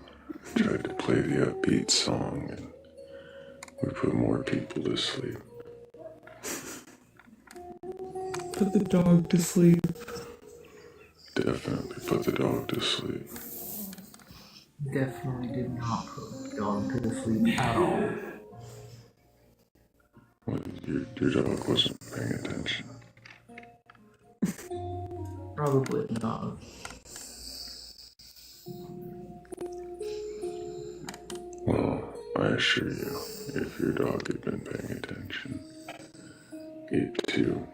Tried to play the upbeat song, and we put more people to sleep. Put the dog to sleep. Definitely put the dog to sleep. Definitely did not put the dog to sleep at all. Well, your dog wasn't paying attention. Probably not. Well, I assure you, if your dog had been paying attention, it too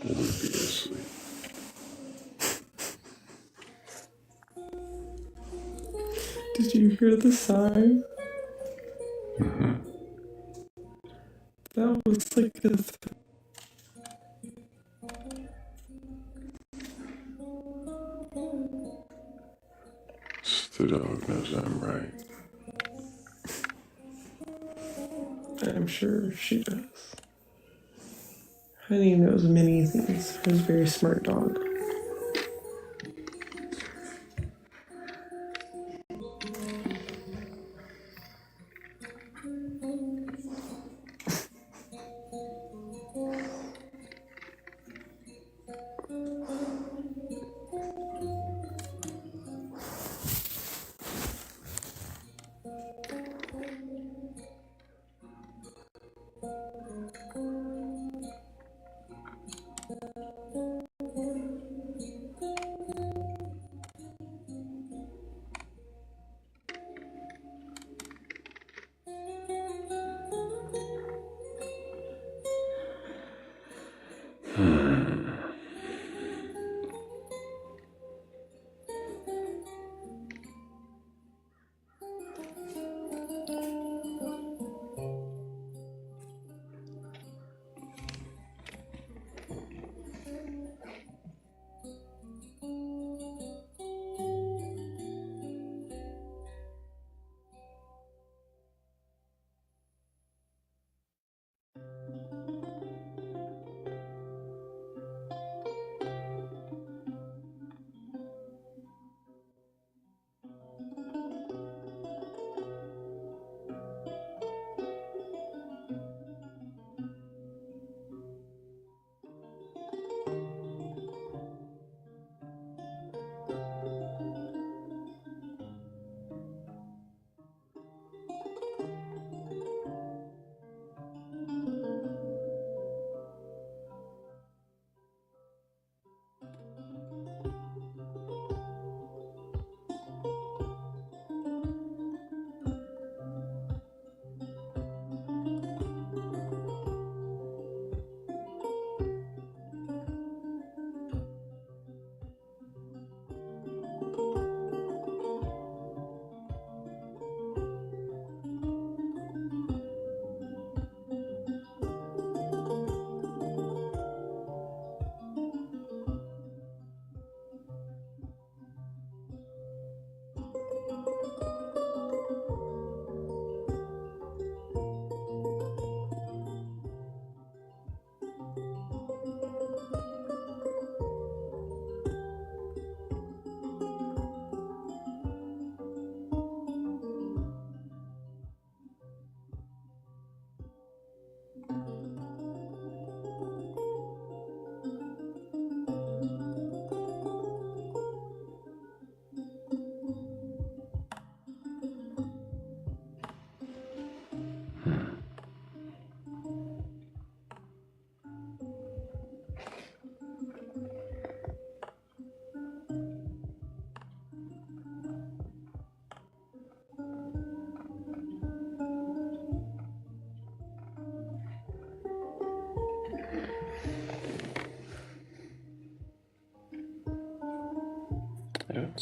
would be asleep. Did you hear the sigh? Mm-hmm. That was like a The dog knows I'm right. I'm sure she does. Honey knows many things. She's a very smart dog.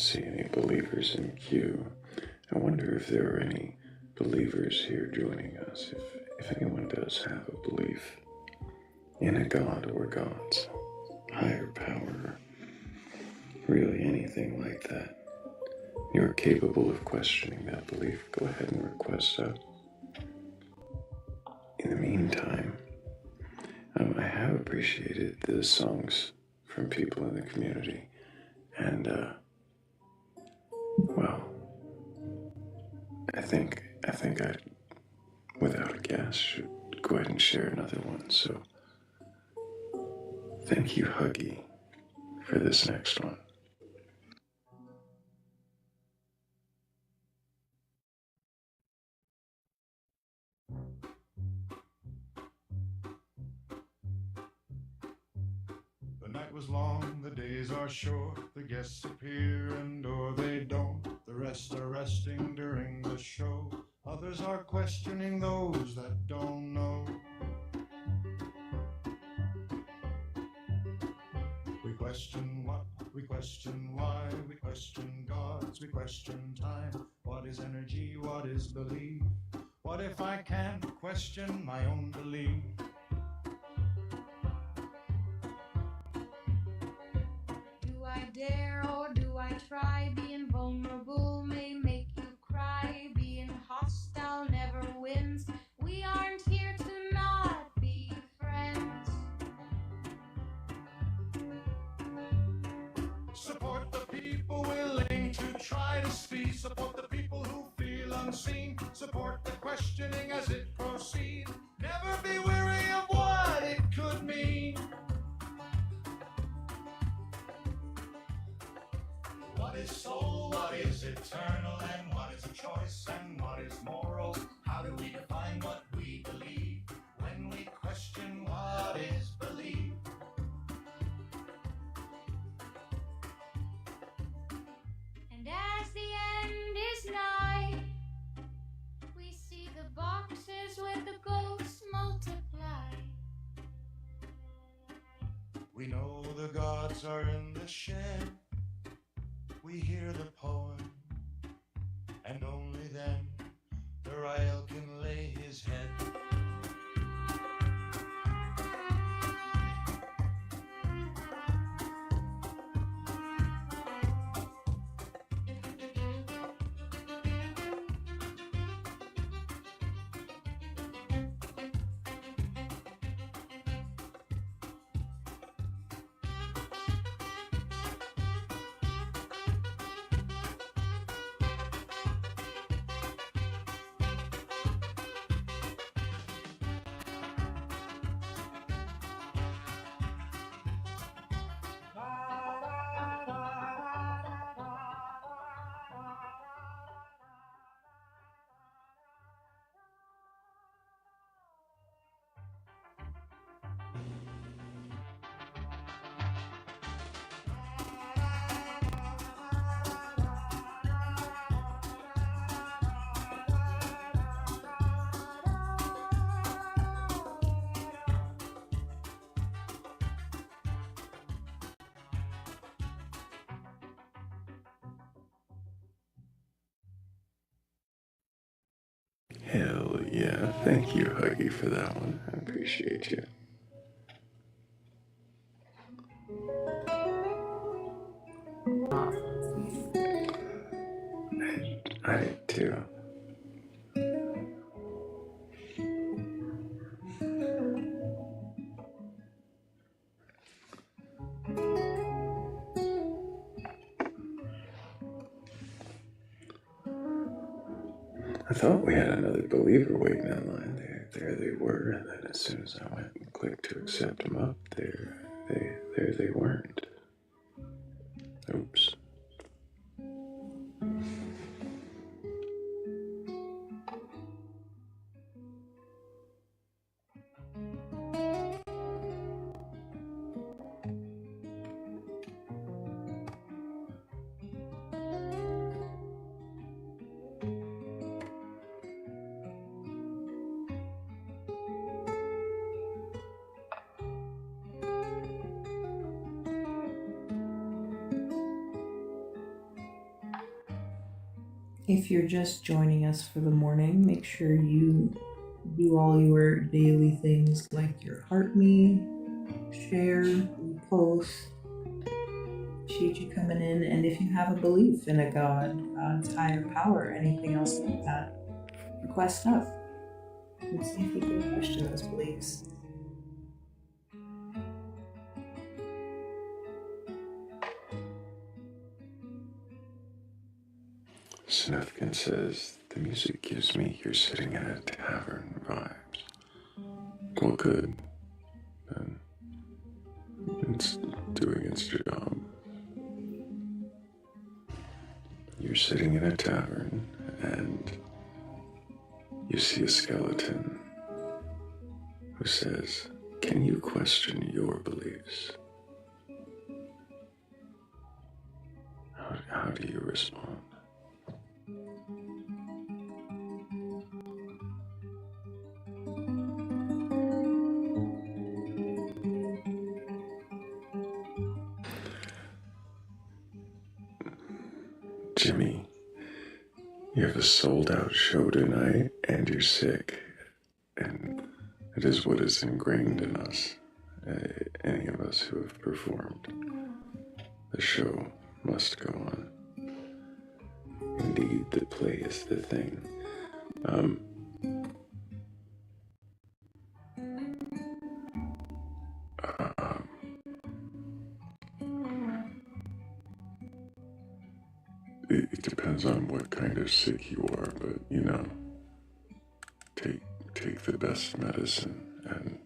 see any believers in queue. I wonder if there are any believers here joining us, if anyone does have a belief in a god or gods, higher power, really anything like that. You're capable of questioning that belief, go ahead and request that. In the meantime, I have appreciated the songs from people in the community, and well, I think I, without a guess, should go ahead and share another one. So, thank you, Huggy, for this next one. The night was long, the days are short, the guests appear and or they don't. The rest are resting during the show, others are questioning those that don't know. We question what, we question why, we question gods, we question time. What is energy, what is belief? What if I can't question my own belief? Do I dare or do I try? Being vulnerable may make you cry. Being hostile never wins. We aren't here to not be friends. Support the people willing to try to see. Support the people who feel unseen. Support the questioning as it proceeds. Never be weary of what it could mean. What is soul? What is eternal? And what is a choice? And what is moral? How do we define what we believe when we question what is belief? And as the end is nigh, we see the boxes where the ghosts multiply. We know the gods are in the shed. We hear the poem, and only then Thrayle can lay his head. Hell yeah, thank you, Huggy, for that one. I appreciate you. I did too. I thought we had another believer waiting in line. There they were, and then as soon as I went and clicked to accept them up, there they weren't. Oops. If you're just joining us for the morning, make sure you do all your daily things like your heart me, share, repost, appreciate you coming in, and if you have a belief in a God, God's higher power, anything else like that, request up. Let's see if we can question those beliefs. Snufkin says, the music gives me you're sitting at a tavern vibes. Well, good. Then it's doing its job. You're sitting in a tavern and you see a skeleton who says, can you question your beliefs? How do you respond? Jimmy, you have a sold-out show tonight and you're sick. And it is what is ingrained in us, any of us who have performed. The show must go on. Indeed, the play is the thing. It depends on what kind of sick you are, but you know, take the best medicine and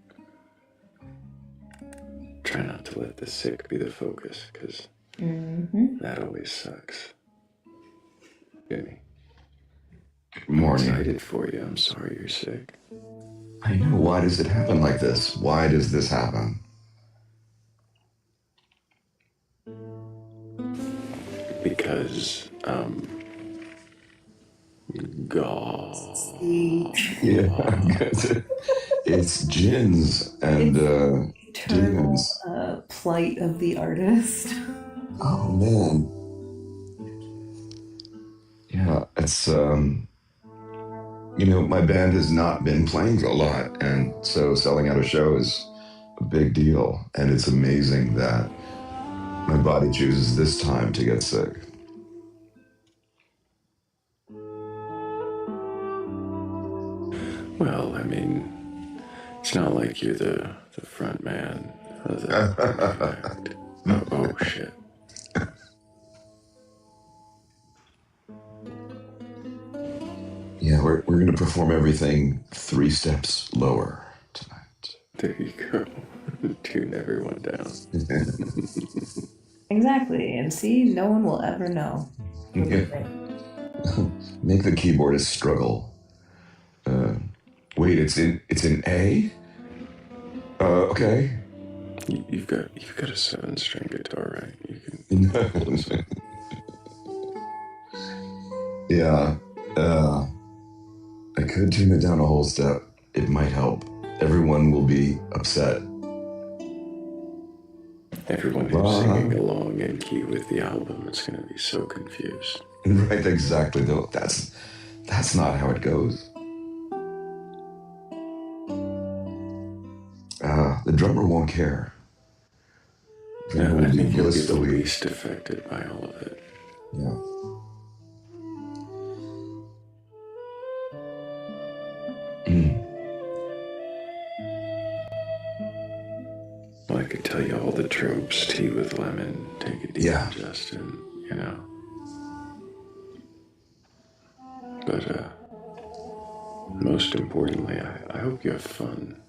try not to let the sick be the focus, because that always sucks. Jimmy. Morning. I'm excited for you. I'm sorry you're sick. I know. Why does it happen like this? Why does this happen? Because, God. Yeah, it's jinns and demons. Plight of the artist. Oh man. Yeah, it's my band has not been playing a lot, and so selling out a show is a big deal, and it's amazing that my body chooses this time to get sick. Well, I mean, it's not like you're the front man of the act. Oh shit. Yeah, we're going to perform everything 3 steps lower tonight. There you go. Tune everyone down. Exactly, and see, no one will ever know. Make the keyboardist struggle. Wait, it's in A? Okay. You've got a 7-string guitar, right? You can. Yeah. I could tune it down a whole step. It might help. Everyone will be upset. Everyone who's singing along in key with the album is going to be so confused. Right, exactly. Though that's not how it goes. The drummer won't care. No, I think he'll be the least affected by all of it. Yeah. Well, I could tell you all the tropes: tea with lemon, take a deep Justin, But most importantly, I hope you have fun.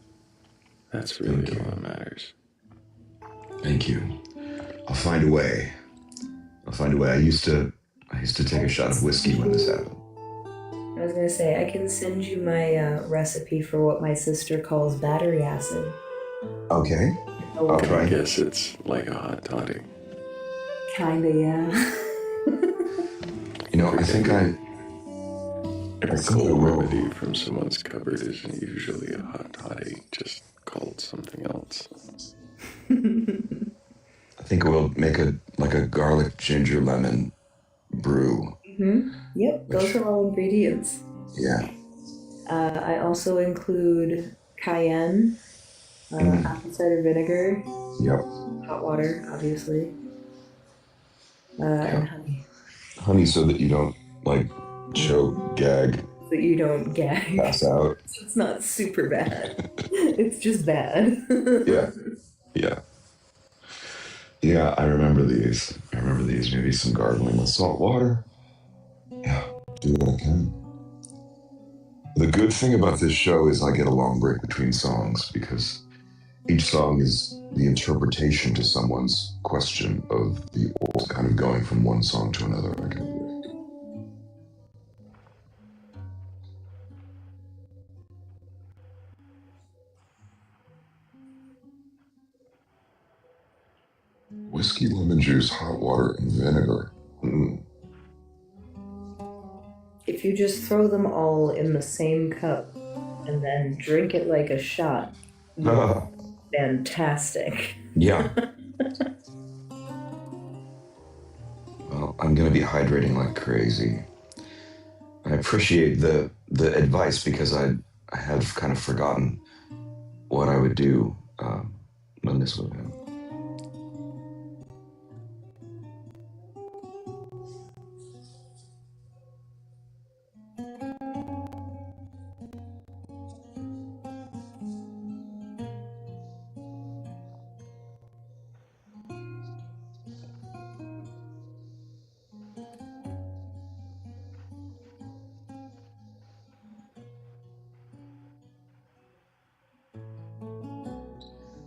That's really all that matters. Thank you. I'll find a way. I used to take a shot of whiskey when this happened. I was gonna say, I can send you my recipe for what my sister calls battery acid. Okay. I'll try. I guess it's like a hot toddy. Kinda, yeah. I think Every cold remedy from someone's cupboard isn't usually a hot toddy, just called something else. I think we'll make a garlic ginger lemon brew. Yep, those are all ingredients. Yeah. I also include cayenne, apple cider vinegar, Yep. hot water, obviously, and honey. Honey, so that you don't like choke, gag, So you don't gag. pass out. It's not super bad. It's just bad. Yeah. Yeah. Yeah, I remember these. Maybe some gargling with salt water. Yeah, do what I can. The good thing about this show is I get a long break between songs because each song is the interpretation to someone's question of the old, kind of going from one song to another. I can whiskey, lemon juice, hot water, and vinegar. If you just throw them all in the same cup and then drink it like a shot, fantastic. Yeah. Well, I'm gonna be hydrating like crazy. I appreciate the advice because I had kind of forgotten what I would do when this would happen.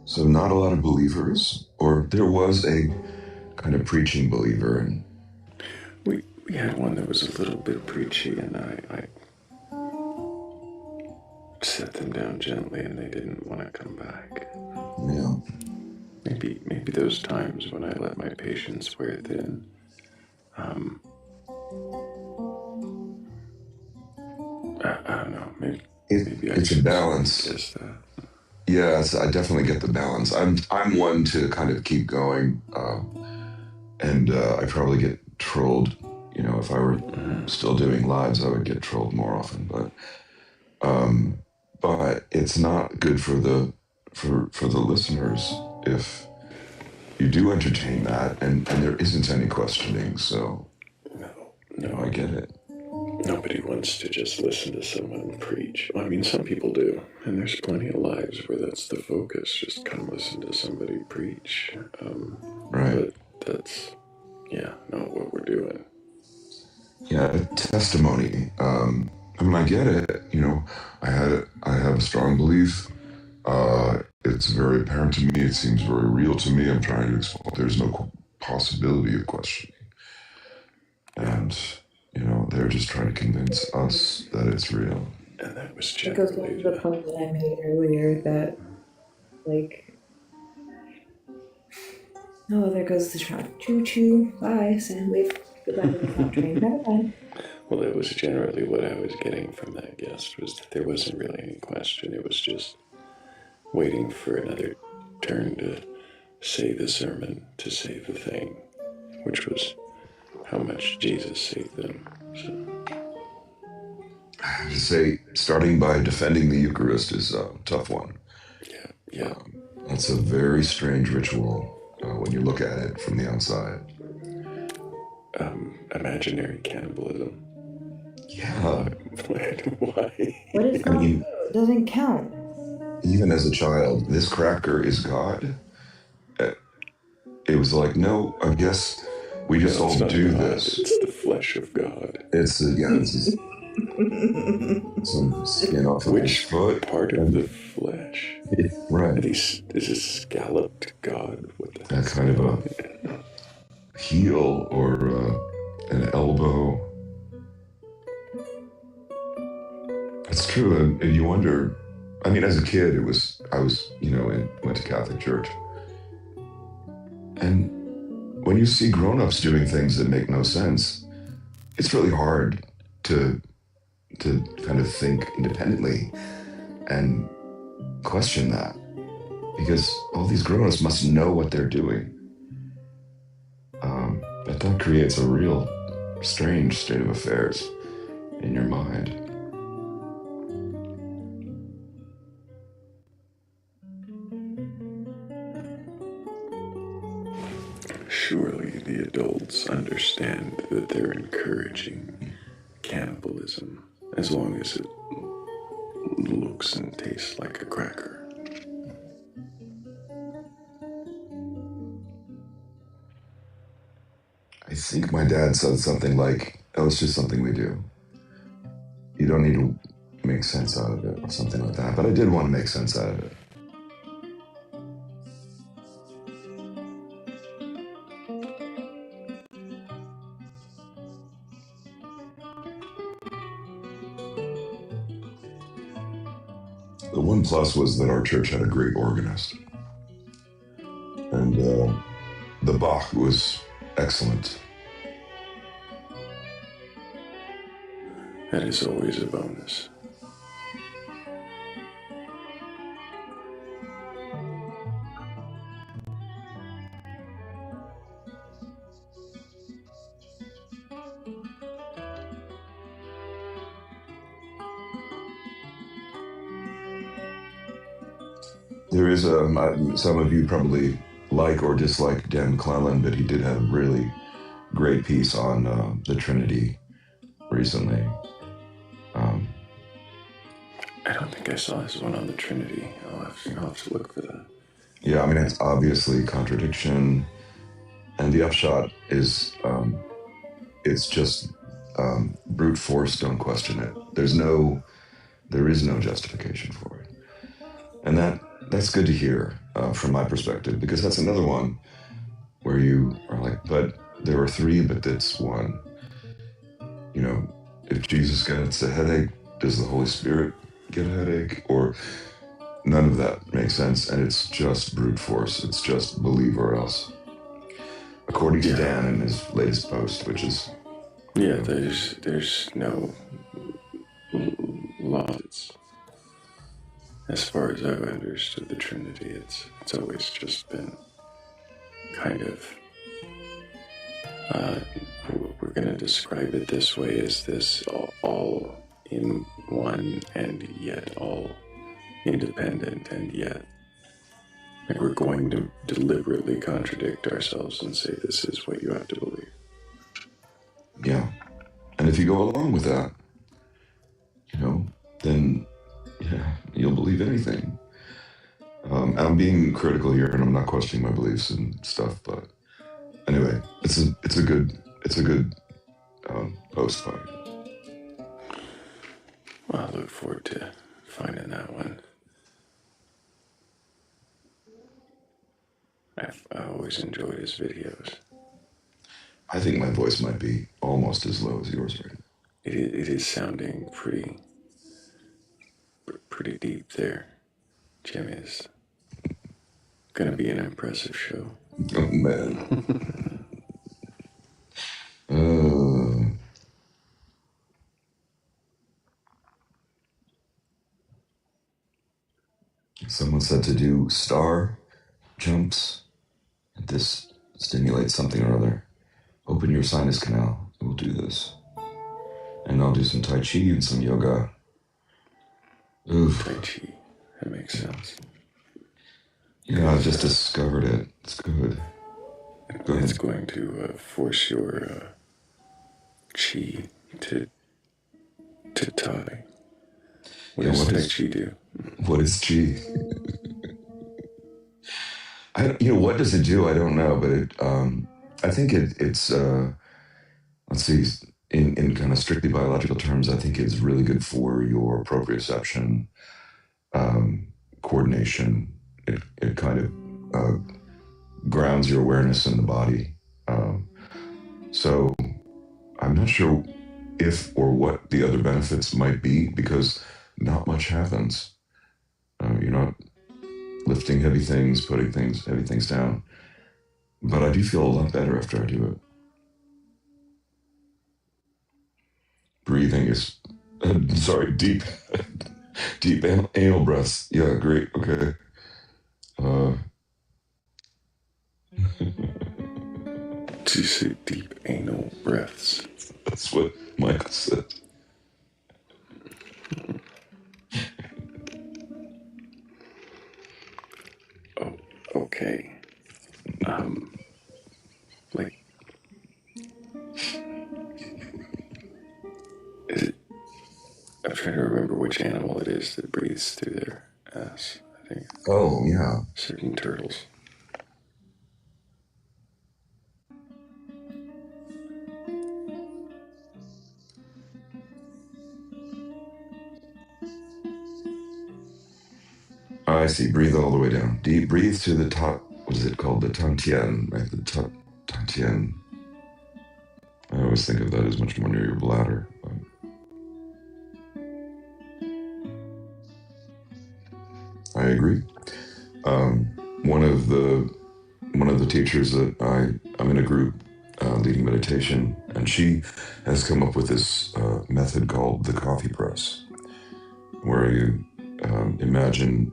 So not a lot of believers, or there was a kind of preaching believer, and we had one that was a little bit preachy, and I set them down gently, and they didn't want to come back. Yeah. Maybe those times when I let my patience wear thin. I don't know. Maybe it's a balance. Yes, I definitely get the balance. I'm one to kind of keep going, and I probably get trolled. You know, if I were still doing lives, I would get trolled more often. But it's not good for the listeners if you do entertain that, and there isn't any questioning. So no, I get it. Nobody wants to just listen to someone preach. I mean, some people do, and there's plenty of lives where that's the focus. Just come listen to somebody preach. Right. But that's, not what we're doing. Yeah, testimony. I mean, I get it. You know, I have a strong belief. It's very apparent to me. It seems very real to me. I'm trying to explain. There's no possibility of questioning. And, you know, they're just trying to convince us that it's real. And that was It goes back to the point that I made earlier that, like, oh, there goes the train. Choo choo. Bye. Sam, wave goodbye to the top train. Bye. Well, that was generally what I was getting from that guest, was that there wasn't really any question. It was just waiting for another turn to say the sermon, to say the thing, which was how much Jesus saved them. So. I have to say, starting by defending the Eucharist is a tough one. Yeah. That's a very strange ritual when you look at it from the outside. Imaginary cannibalism. Yeah. Why? What is that? It doesn't count. Even as a child, this cracker is God. It was like, no, I guess we just all do this. It's the flesh of God. It's some skin off of his foot. Part of the flesh? Right. Is a scalloped God? What the That kind of a heel or an elbow. It's true, and you wonder. I mean, as a kid, I was went to Catholic church, and when you see grown-ups doing things that make no sense, it's really hard to kind of think independently and question that, because all these grown-ups must know what they're doing. But that creates a real strange state of affairs in your mind. Surely the adults understand that they're encouraging cannibalism as long as it looks and tastes like a cracker. I think my dad said something like, oh, it's just something we do. You don't need to make sense out of it or something like that. But I did want to make sense out of it. The one plus was that our church had a great organist. And the Bach was excellent. That is always a bonus. There is some of you probably like or dislike Dan McClellan, but he did have a really great piece on the Trinity recently. I don't think I saw this one on the Trinity. I'll have to look for that. Yeah, I mean, it's obviously contradiction, and the upshot is it's just brute force. Don't question it. There is no justification for it, and that's good to hear from my perspective, because that's another one where you are like, but there are three, but it's one. You know, if Jesus gets a headache, does the Holy Spirit get a headache? Or none of that makes sense, and it's just brute force. It's just believe or else. According to Dan in his latest post, which is... Yeah, there's no law. As far as I've understood the Trinity, it's always just been kind of... we're going to describe it this way, as this all in one and yet all independent, and yet like we're going to deliberately contradict ourselves and say this is what you have to believe. Yeah. And if you go along with that, then yeah, you'll believe anything. I'm being critical here, and I'm not questioning my beliefs and stuff, but anyway, it's a good post by you. Well, I look forward to finding that one. I always enjoyed his videos. I think my voice might be almost as low as yours right now. It is sounding pretty deep there. Jim is gonna be an impressive show. Oh man. Someone said to do star jumps. This stimulates something or other. Open your sinus canal. We'll do this. And I'll do some Tai Chi and some yoga. Oof. Tai Chi. That makes sense. Yeah, I just discovered it. It's good. Go ahead. It's going to force your chi to tie. What does Tai Chi do? What is chi? What does it do? I don't know, but I think it's let's see, in kind of strictly biological terms, I think it's really good for your proprioception, coordination. It kind of grounds your awareness in the body. So I'm not sure if or what the other benefits might be, because not much happens. You're not lifting heavy things, putting heavy things down. But I do feel a lot better after I do it. Breathing is, deep anal breaths. Yeah, great, okay. Did you say deep anal breaths? That's what Michael said. Oh, okay. Like, is it? I'm trying to remember which animal it is that breathes through their ass. I think. Oh, yeah. Certain turtles. I see. Breathe all the way down. Deep. Breathe to the top. What is it called? The Tantien, right? The top Tantien. I always think of that as much more near your bladder. I agree. One of the teachers that I'm in a group leading meditation, and she has come up with this method called the coffee press, where you imagine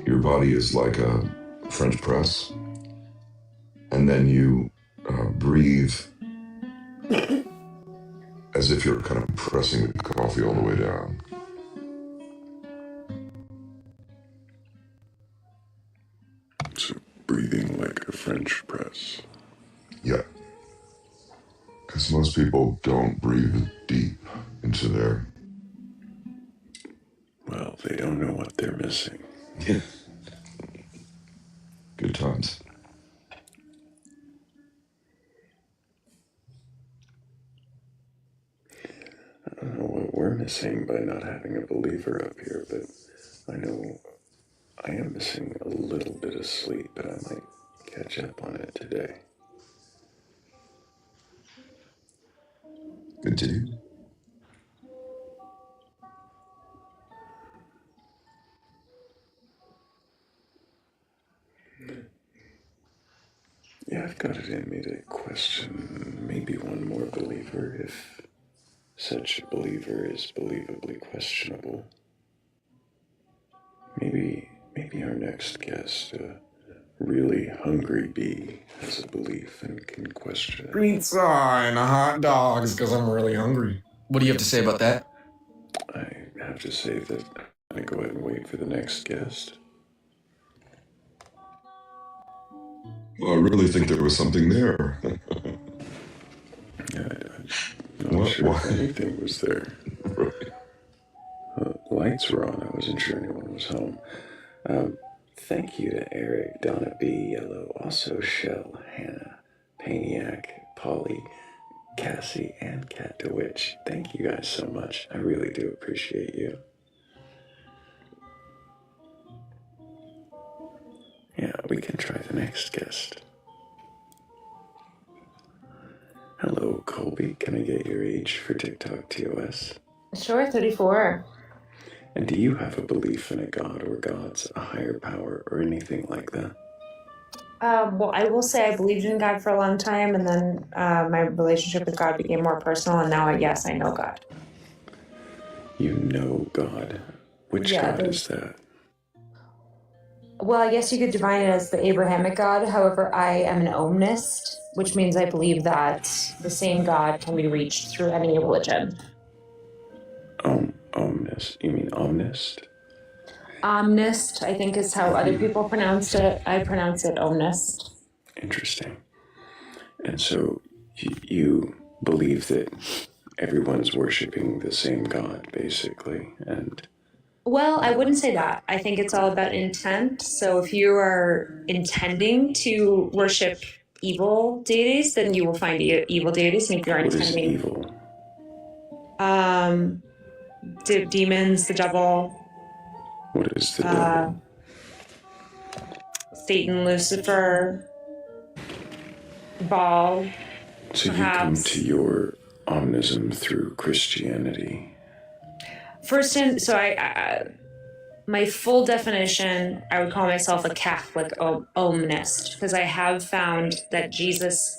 your body is like a French press, and then you breathe as if you're kind of pressing the coffee all the way down. So breathing like a French press. Yeah. Because most people don't breathe deep into their... Well, they don't know what they're missing. Yeah. Good times. I don't know what we're missing by not having a believer up here, but I know I am missing a little bit of sleep, but I might catch up on it today. Good to do. Yeah, I've got it in me to question maybe one more believer if such a believer is believably questionable. Maybe our next guest, a really hungry bee, has a belief and can question it. Pizza and hot dogs because I'm really hungry. What do you have to say about that? I have to say that I'm going to go ahead and wait for the next guest. Well, I really think there was something there. Yeah, I'm not sure if anything was there. Right. Lights were on. I wasn't sure anyone was home. Thank you to Eric, Donna B, Yellow, also Shell, Hannah, Paniac, Polly, Cassie, and Cat DeWitch. Thank you guys so much. I really do appreciate you. Yeah, we can try the next guest. Hello, Colby. Can I get your age for TikTok TOS? Sure, 34. And do you have a belief in a god or gods, a higher power, or anything like that? Well, I will say I believed in God for a long time, and then my relationship with God became more personal, and now, yes, I know God. You know God. Which God is that? Well, I guess you could define it as the Abrahamic God. However, I am an omnist, which means I believe that the same God can be reached through any religion. Omnist. You mean omnist? Omnist, I think, is how other people pronounced it. I pronounce it omnist. Interesting. And so you believe that everyone's worshiping the same God, basically, and... Well, I wouldn't say that. I think it's all about intent. So if you are intending to worship evil deities, then you will find evil deities. And if you're intending... What is evil? Demons, the devil. What is the devil? Satan, Lucifer, Baal. So perhaps. You come to your omnism through Christianity. My full definition, I would call myself a Catholic omnist, because I have found that Jesus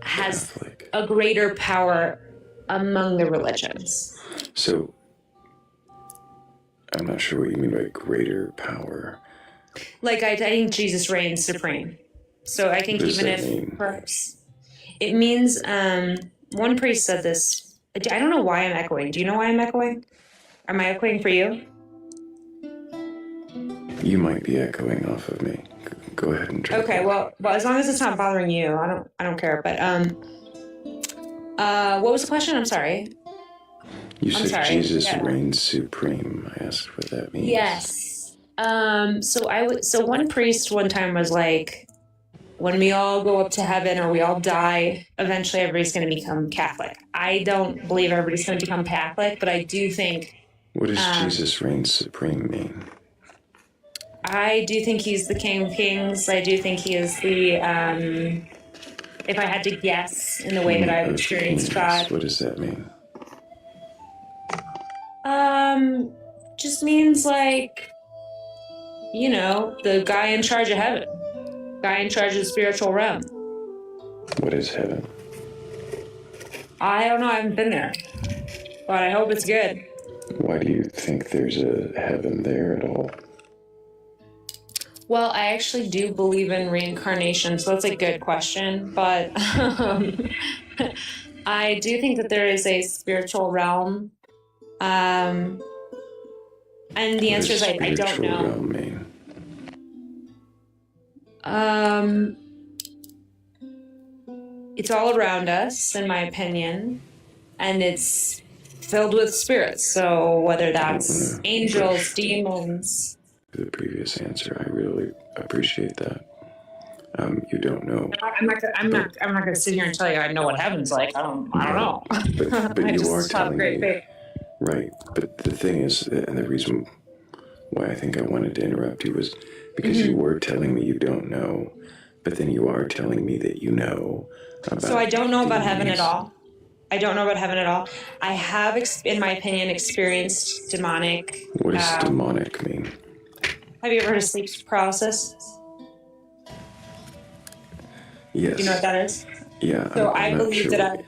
has a greater power among the religions. So, I'm not sure what you mean by greater power. Like, I think Jesus reigns supreme. So I think even if perhaps It means, one priest said this. I don't know why I'm echoing. Do you know why I'm echoing? Am I echoing for you? You might be echoing off of me. Go ahead and try. Okay, well, as long as it's not bothering you, I don't care. But what was the question? I'm sorry. You said sorry. Jesus Yeah. reigns supreme. I asked what that means. Yes. So one priest one time was like, when we all go up to heaven or we all die, eventually everybody's going to become Catholic. I don't believe everybody's going to become Catholic, but I do think. What does Jesus reigns supreme mean? I do think he's the King of Kings. I do think he is the, if I had to guess in the way that I've experienced God. What does that mean? Just means like, you know, the guy in charge of heaven, guy in charge of the spiritual realm. What is heaven? I don't know. I haven't been there, but I hope it's good. Why do you think there's a heaven there at all? Well, I actually do believe in reincarnation, so that's a good question. But I do think that there is a spiritual realm. And the answer is I don't know. Realm mean? It's all around us, in my opinion, and it's filled with spirits. So whether that's angels, demons. The previous answer, I really appreciate that. You don't know. I'm not going to sit here and tell you I know what heaven's like. I don't know. But you are telling me. Faith. Right. But the thing is, and the reason why I think I wanted to interrupt you was because you were telling me you don't know, but then you are telling me that you know about. So I don't know about heaven at all. I don't know about heaven at all. I have, in my opinion, experienced demonic. What does demonic mean? Have you ever heard of sleep paralysis? Yes. Do you know what that is? Yeah. So I believe that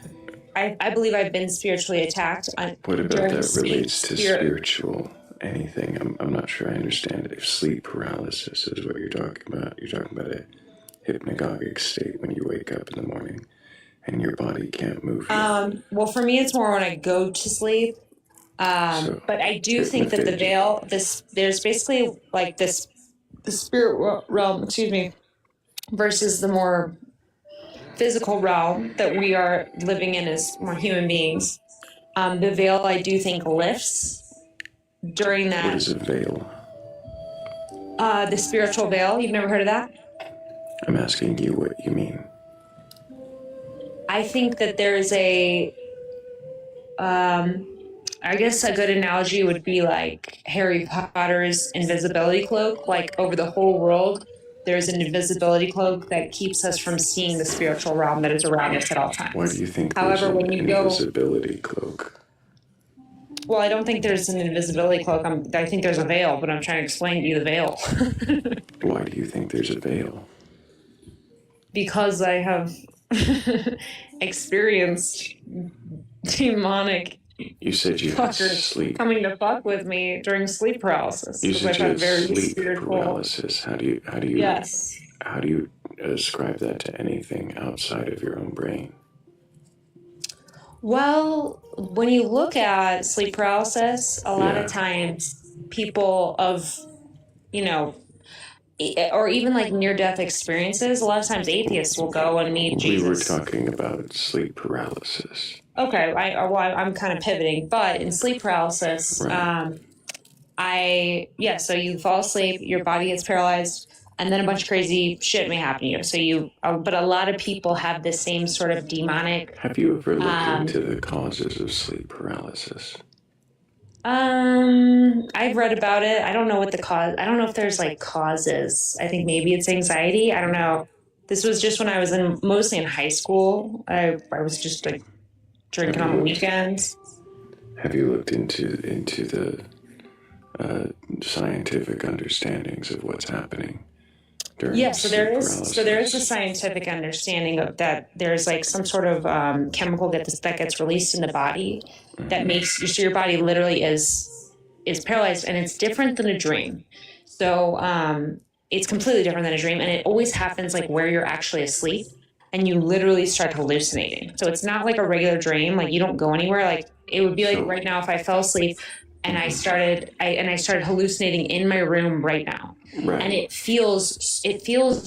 I believe I've been spiritually attacked. What about that relates to spiritual anything? I'm not sure I understand it. If sleep paralysis is what you're talking about, you're talking about a hypnagogic state when you wake up in the morning and your body can't move. Well, for me, it's more when I go to sleep. But I do think that the veil, there's basically like the spirit realm, versus the more physical realm that we are living in as more human beings. The veil, I do think, lifts during that. What is a veil? The spiritual veil. You've never heard of that? I'm asking you what you mean. I think that there's I guess a good analogy would be like Harry Potter's invisibility cloak. Like over the whole world, there's an invisibility cloak that keeps us from seeing the spiritual realm that is around us at all times. Why do you think there's an invisibility cloak? Well, I don't think there's an invisibility cloak. I think there's a veil, but I'm trying to explain to you the veil. Why do you think there's a veil? Because I have experienced demonic. You said you had sleep. Coming to fuck with me during sleep paralysis. You said you had sleep spiritual paralysis. How do you? Yes. How do you ascribe that to anything outside of your own brain? Well, when you look at sleep paralysis, a lot of times people of, or even like near-death experiences, a lot of times atheists will go and meet Jesus. We were talking about sleep paralysis. Okay, I'm kind of pivoting, but in sleep paralysis, so you fall asleep, your body gets paralyzed, and then a bunch of crazy shit may happen to you. So but a lot of people have the same sort of demonic. Have you ever looked into the causes of sleep paralysis? I've read about it. I don't know what the cause. I don't know if there's like causes. I think maybe it's anxiety. I don't know. This was just when I was mostly in high school. I was just like drinking on the weekends. Have you looked into the scientific understandings of what's happening during sleep paralysis? So there is a scientific understanding of that. There's like some sort of chemical that gets released in the body that makes your body literally is paralyzed, and it's different than a dream. So it's completely different than a dream, and it always happens like where you're actually asleep. and you literally start hallucinating. So it's not like a regular dream. Like you don't go anywhere. Like it would be like right now if I fell asleep and I started hallucinating in my room right now. Right. And it feels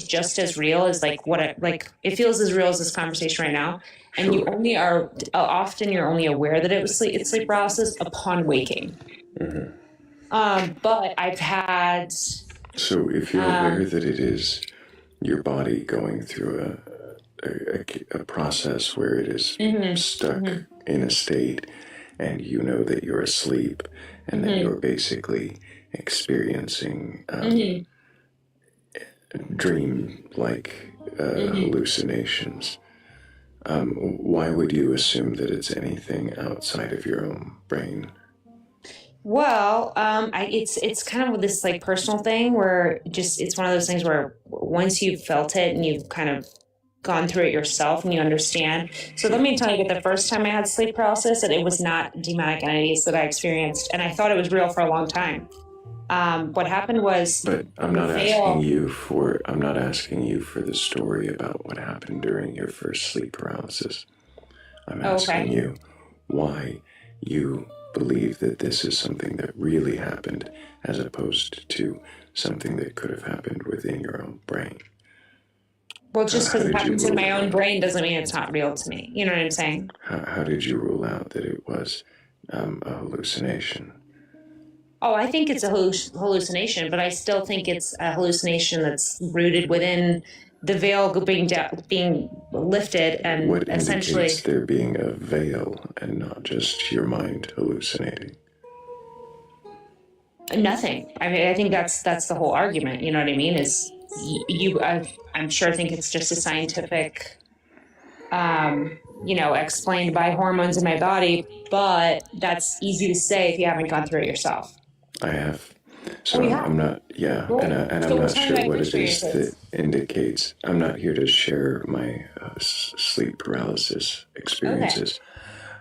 just as real as it feels as real as this conversation right now. And you only are often you're only aware that it's sleep paralysis upon waking. But I've had. So if you're aware that it is your body going through a process where it is stuck in a state, and you know that you're asleep, and then you're basically experiencing dream-like hallucinations. Why would you assume that it's anything outside of your own brain? Well, it's kind of this like personal thing where it's one of those things where once you've felt it and you've kind of gone through it yourself and you understand. So let me tell you that the first time I had sleep paralysis, that it was not demonic entities that I experienced, and I thought it was real for a long time. What happened was. But I'm not asking you for the story about what happened during your first sleep paralysis. I'm asking you why you believe that this is something that really happened as opposed to something that could have happened within your own brain. Well, just because it happens in my own brain doesn't mean it's not real to me. You know what I'm saying? How did you rule out that it was a hallucination? Oh, I think it's a hallucination, but I still think it's a hallucination that's rooted within the veil being lifted, and what essentially indicates there being a veil and not just your mind hallucinating? Nothing. I mean, I think that's the whole argument. You know what I mean? Is I'm sure think it's just a scientific, explained by hormones in my body, but that's easy to say if you haven't gone through it yourself. I have. So I'm not, I'm not sure what it is that indicates. I'm not here to share my sleep paralysis experiences. Okay.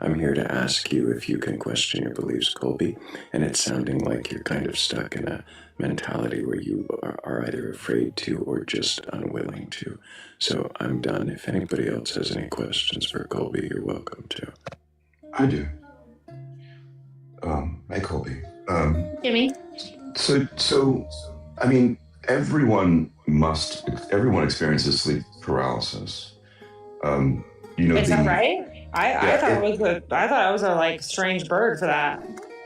I'm here to ask you if you can question your beliefs, Colby. And it's sounding like you're kind of stuck in a mentality where you are either afraid to or just unwilling to. So I'm done. If anybody else has any questions for Colby, you're welcome to. I do. Hey, Colby. Jimmy? So, I mean, everyone experiences sleep paralysis. Is that right? I thought I was a like strange bird for that.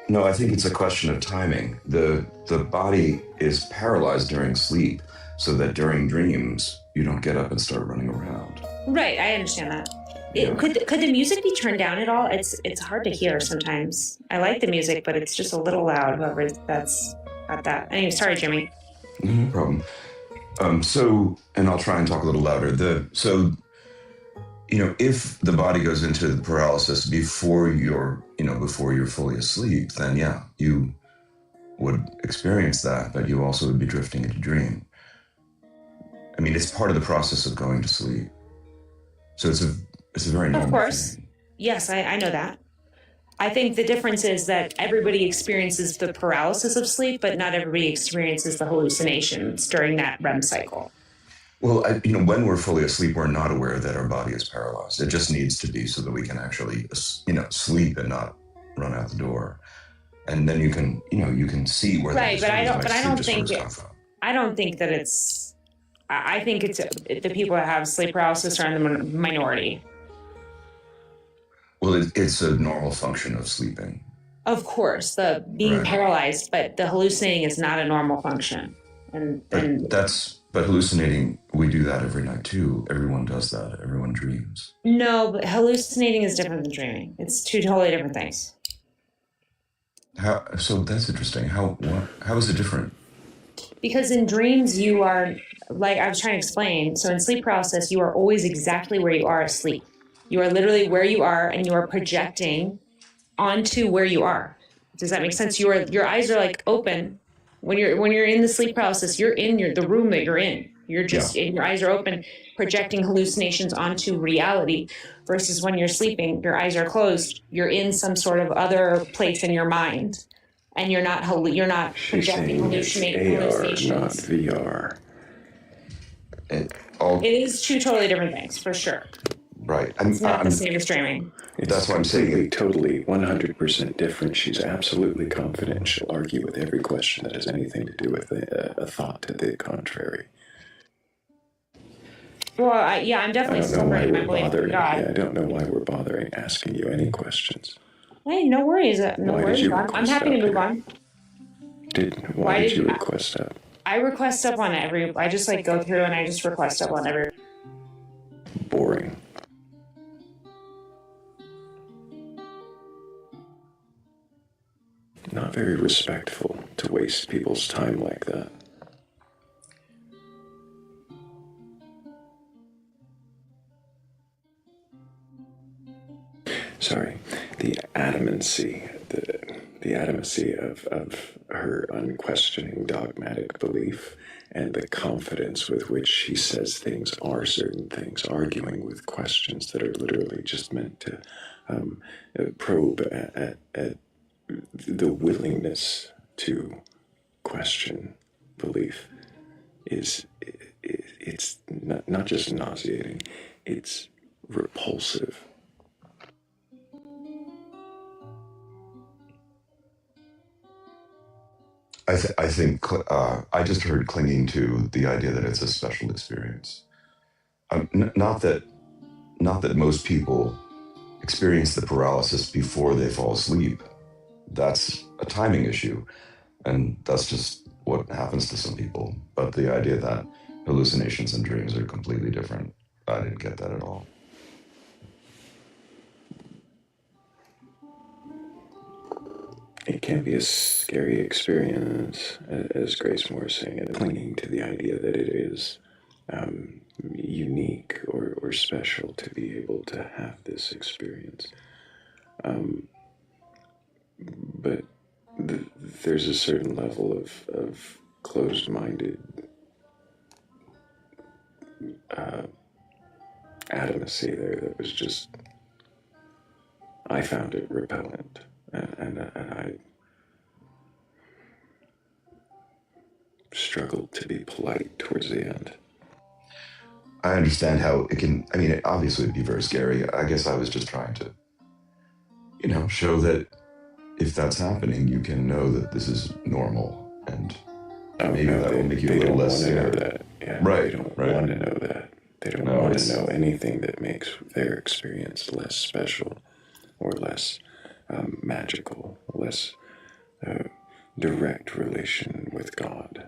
No, I think it's a question of timing. The body is paralyzed during sleep, so that during dreams you don't get up and start running around. Right, I understand that. Could the music be turned down at all? It's hard to hear sometimes. I like the music, but it's just a little loud. Whoever that's at that. Anyway, sorry, Jimmy. No problem. And I'll try and talk a little louder. If the body goes into the paralysis before you're fully asleep, then yeah, you would experience that, but you also would be drifting into dream. I mean, it's part of the process of going to sleep. So it's a very normal Of course. thing. Yes, I know that. I think the difference is that everybody experiences the paralysis of sleep, but not everybody experiences the hallucinations during that REM cycle. Well, when we're fully asleep, we're not aware that our body is paralyzed. It just needs to be so that we can actually, sleep and not run out the door. And then you can see where right. But I don't think that it's. I think it's the people that have sleep paralysis are in the minority. Well, it's a normal function of sleeping. Of course, the being paralyzed, but the hallucinating is not a normal function. But hallucinating, we do that every night too. Everyone does that. Everyone dreams. No, but hallucinating is different than dreaming. It's two totally different things. So that's interesting. How is it different? Because in dreams, you are, like I was trying to explain, so in sleep paralysis, you are always exactly where you are asleep. You are literally where you are, and you are projecting onto where you are. Does that make sense? Your eyes are like open. When you're in the sleep paralysis, you're in the room that you're in. You're just your eyes are open, projecting hallucinations onto reality. Versus when you're sleeping, your eyes are closed. You're in some sort of other place in your mind, and you're not projecting hallucinations. Not VR. all. It is two totally different things, for sure. Right. It's not the same as streaming. That's why I'm saying it. Totally 100% different. She's absolutely confident. She'll argue with every question that has anything to do with a thought to the contrary. Well, I'm definitely celebrating my belief in God. Yeah, I don't know why we're bothering asking you any questions. Hey, no worries. No Why worries. did you I'm happy to move on. Why did you request up? I request up on every. I just like go through and I just request up on every. Boring. Not very respectful to waste people's time like that. Sorry, the adamancy of her unquestioning dogmatic belief and the confidence with which she says things are certain things, arguing with questions that are literally just meant to probe at the willingness to question belief it's not just nauseating, it's repulsive. I think I just heard clinging to the idea that it's a special experience. Not that most people experience the paralysis before they fall asleep. That's a timing issue, and that's just what happens to some people. But the idea that hallucinations and dreams are completely different, I didn't get that at all. It can be a scary experience, as Grace Moore is saying, and clinging to the idea that it is unique or special to be able to have this experience. But there's a certain level of closed-minded adamancy there that was just, I found it repellent, and I struggled to be polite towards the end. I understand how it can, I mean, obviously it'd be very scary. I guess I was just trying to, show that if that's happening, you can know that this is normal, and maybe that will make you a little less scared. They don't want to know that. Yeah, right, they don't want to know that. They don't want to know anything that makes their experience less special or less magical, less direct relation with God.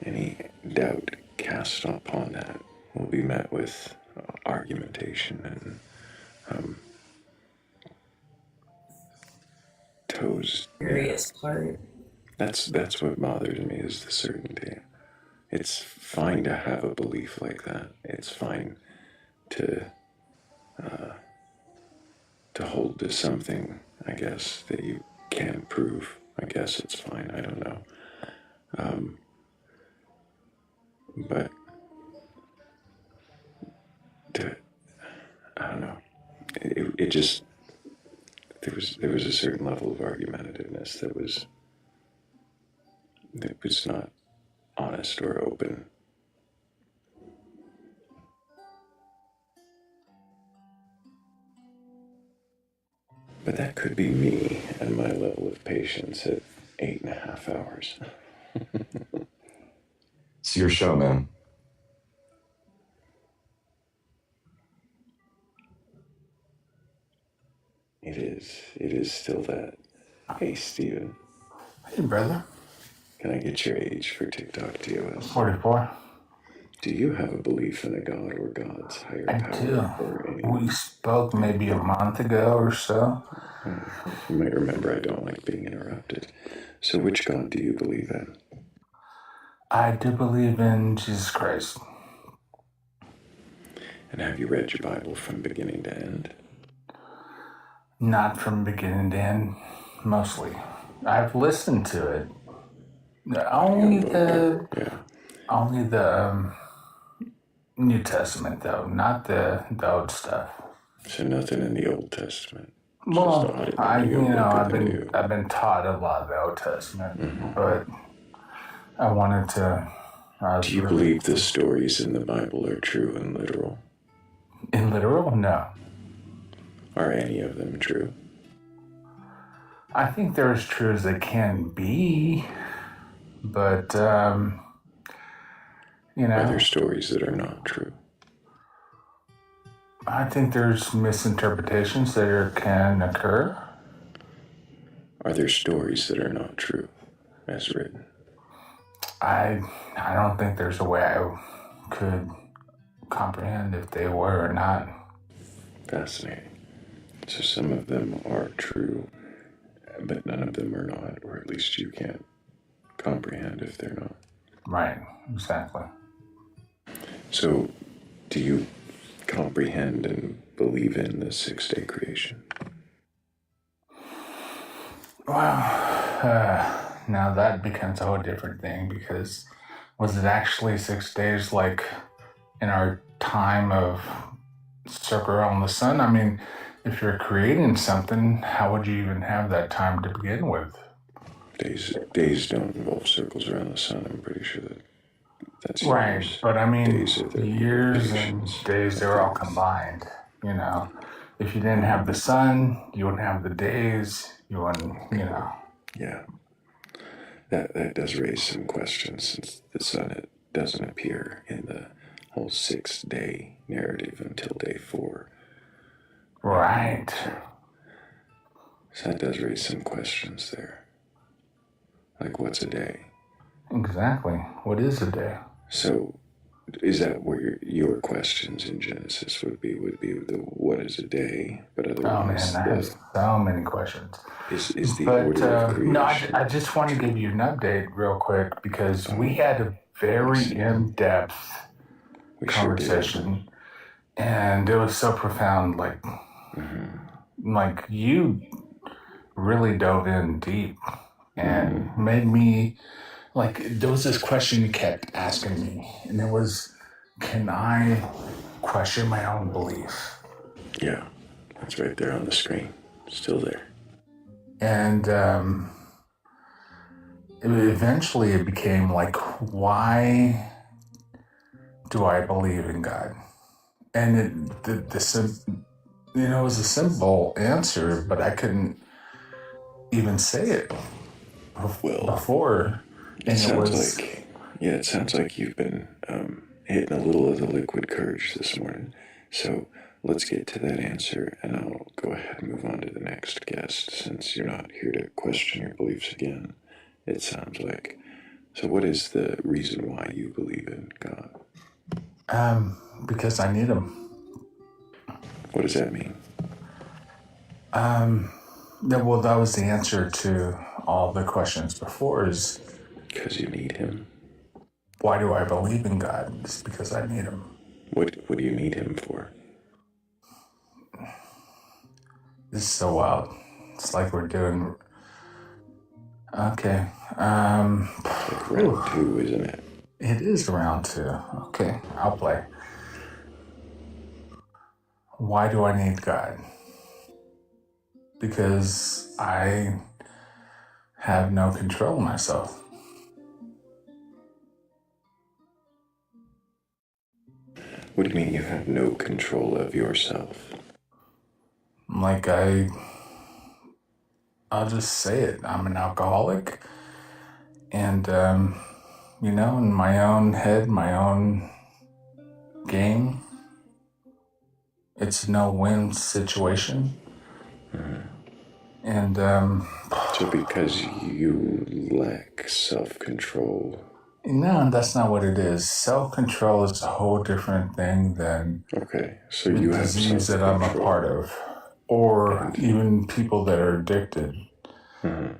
Any doubt cast upon that will be met with argumentation and toes. Curious part. That's what bothers me, is the certainty. It's fine to have a belief like that. It's fine to hold to something, I guess, that you can't prove. I guess it's fine. I don't know. But I don't know. It just, there was a certain level of argumentativeness that was not honest or open. But that could be me and my level of patience at 8.5 hours. It's your show, man. It is still that. Hey, Steven. Hey, brother. Can I get your age for TikTok TOS? 44. Do you have a belief in a God or God's higher power? I do. We spoke maybe a month ago or so. You might remember I don't like being interrupted. So which God do you believe in? I do believe in Jesus Christ. And have you read your Bible from beginning to end? Not from beginning to end, mostly. I've listened to it. Only the New Testament, though, not the Old stuff. So nothing in the Old Testament. Well, I've been taught a lot of the Old Testament, but I wanted to. Do you believe the stories in the Bible are true and literal? In literal? No. Are any of them true? I think they're as true as they can be, but, you know. Are there stories that are not true? I think there's misinterpretations that can occur. Are there stories that are not true, as written? I don't think there's a way I could comprehend if they were or not. Fascinating. So some of them are true, but none of them are not, or at least you can't comprehend if they're not. Right, exactly. So, do you comprehend and believe in the 6-day creation? Well, now that becomes a whole different thing, because was it actually 6 days like in our time of circle around the sun? I mean, if you're creating something, how would you even have that time to begin with? Days don't involve circles around the sun. I'm pretty sure that's right. years. But I mean, years and days, they're all combined. You know, if you didn't have the sun, you wouldn't have the days. You wouldn't, you know. Yeah. That does raise some questions, since the sun doesn't appear in the whole 6-day narrative until day 4. Right. So that does raise some questions there. Like, what's a day? Exactly. What is a day? So, is that where your questions in Genesis would be the what is a day? But otherwise, I have so many questions. Is the order of creation? No, I just want to give you an update real quick, because we had a very in-depth conversation, and it was so profound. Like, like you really dove in deep and made me, like, there was this question you kept asking me, and it was, can I question my own belief? Yeah, that's right there on the screen, still there. And eventually it became like, why do I believe in God? And it was a simple answer, but I couldn't even say it before. It sounds like you've been hitting a little of the liquid courage this morning. So let's get to that answer, and I'll go ahead and move on to the next guest, since you're not here to question your beliefs again, it sounds like. So what is the reason why you believe in God? Because I need him. What does that mean? Well, that was the answer to all the questions before, is because you need him. Why do I believe in God? It's because I need him. What do you need him for? This is so wild. It's like we're doing... Okay. Like round 2, isn't it? It is round 2. Okay, I'll play. Why do I need God? Because I have no control of myself. What do you mean you have no control of yourself? Like, I'll just say it. I'm an alcoholic. And, in my own head, my own game, it's a no-win situation. And, so because you lack self-control. No, that's not what it is. Self-control is a whole different thing than so you have disease that I'm a part of, or even people that are addicted.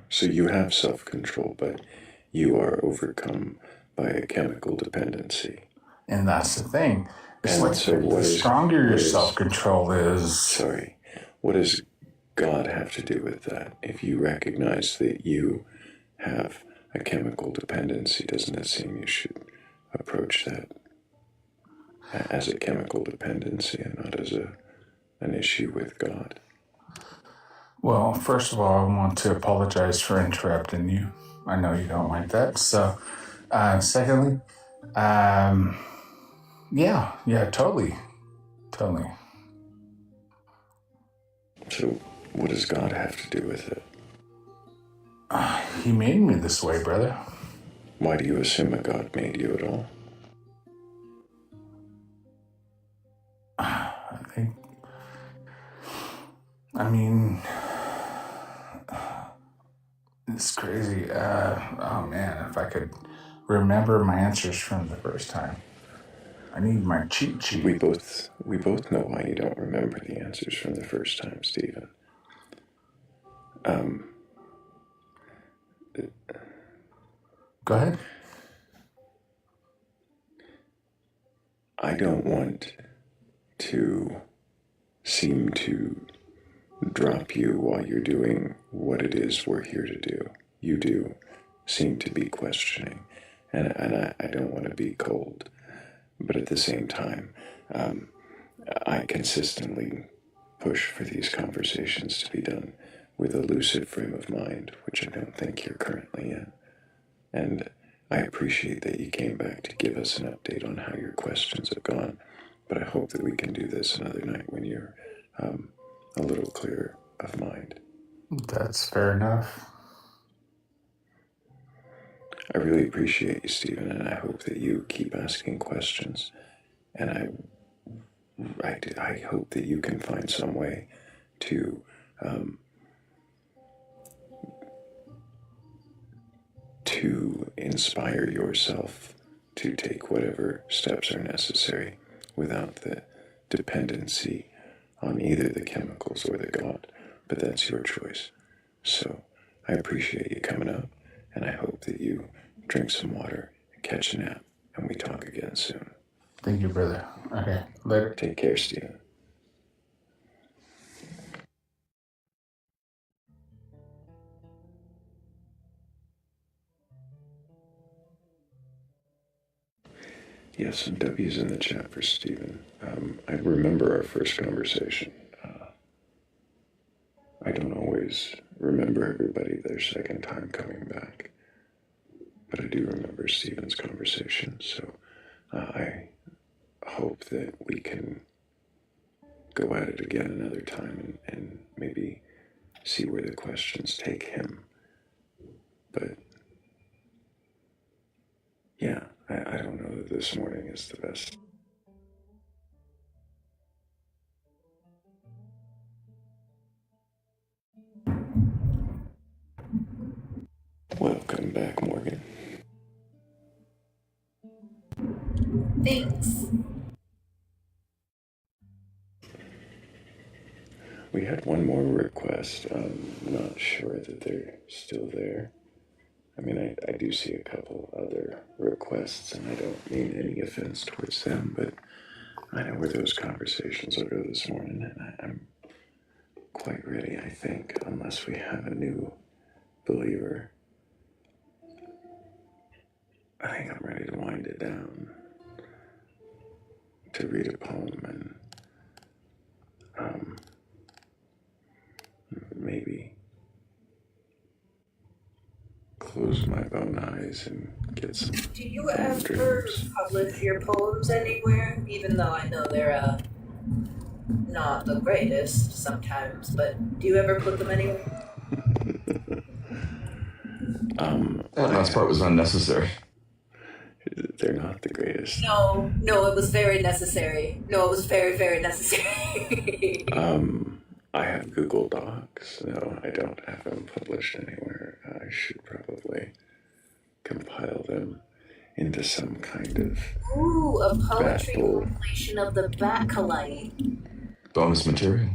So you have self-control, but you are overcome by a chemical dependency. And that's the thing. It's like the stronger your self-control is... Sorry. What does God have to do with that? If you recognize that you have a chemical dependency, doesn't it seem you should approach that as a chemical dependency and not as an issue with God? Well, first of all, I want to apologize for interrupting you. I know you don't like that. So Secondly, yeah, totally. So, what does God have to do with it? He made me this way, brother. Why do you assume a God made you at all? I mean, it's crazy. Oh man, if I could remember my answers from the first time. I need my cheat sheet. We both know why you don't remember the answers from the first time, Stephen. Go ahead. I don't want to seem to drop you while you're doing what it is we're here to do. You do seem to be questioning, and I don't want to be cold, but at the same time, I consistently push for these conversations to be done with a lucid frame of mind, which I don't think you're currently in. And I appreciate that you came back to give us an update on how your questions have gone, but I hope that we can do this another night when you're a little clearer of mind. That's fair enough. I really appreciate you, Stephen, and I hope that you keep asking questions. And I hope that you can find some way to inspire yourself to take whatever steps are necessary without the dependency on either the chemicals or the God. But that's your choice. So I appreciate you coming up, and I hope that you drink some water and catch a nap, and we talk again soon. Thank you, brother. Okay, later. Take care, Stephen. Yes, some W's in the chat for Stephen. I remember our first conversation. I don't always remember everybody their second time coming back, but I do remember Stephen's conversation, so I hope that we can go at it again another time and maybe see where the questions take him. But yeah, I don't know that this morning is the best. Welcome back, Morgan. Thanks. We had one more request. I'm not sure that they're still there. I mean, I do see a couple other requests, and I don't mean any offense towards them, but I know where those conversations will go this morning, and I'm quite ready, I think, unless we have a new believer. I think I'm ready to wind it down, to read a poem, and maybe close my bone eyes and get some. Do you ever publish your poems anywhere? Even though I know they're not the greatest sometimes, but do you ever put them anywhere? That last part was unnecessary. They're not the greatest. No, it was very necessary. No, it was very, very necessary. I have Google Docs. No, I don't have them published anywhere. I should probably compile them into some kind of Ooh, a poetry battle. compilation of the Batcolyte. Bonus material.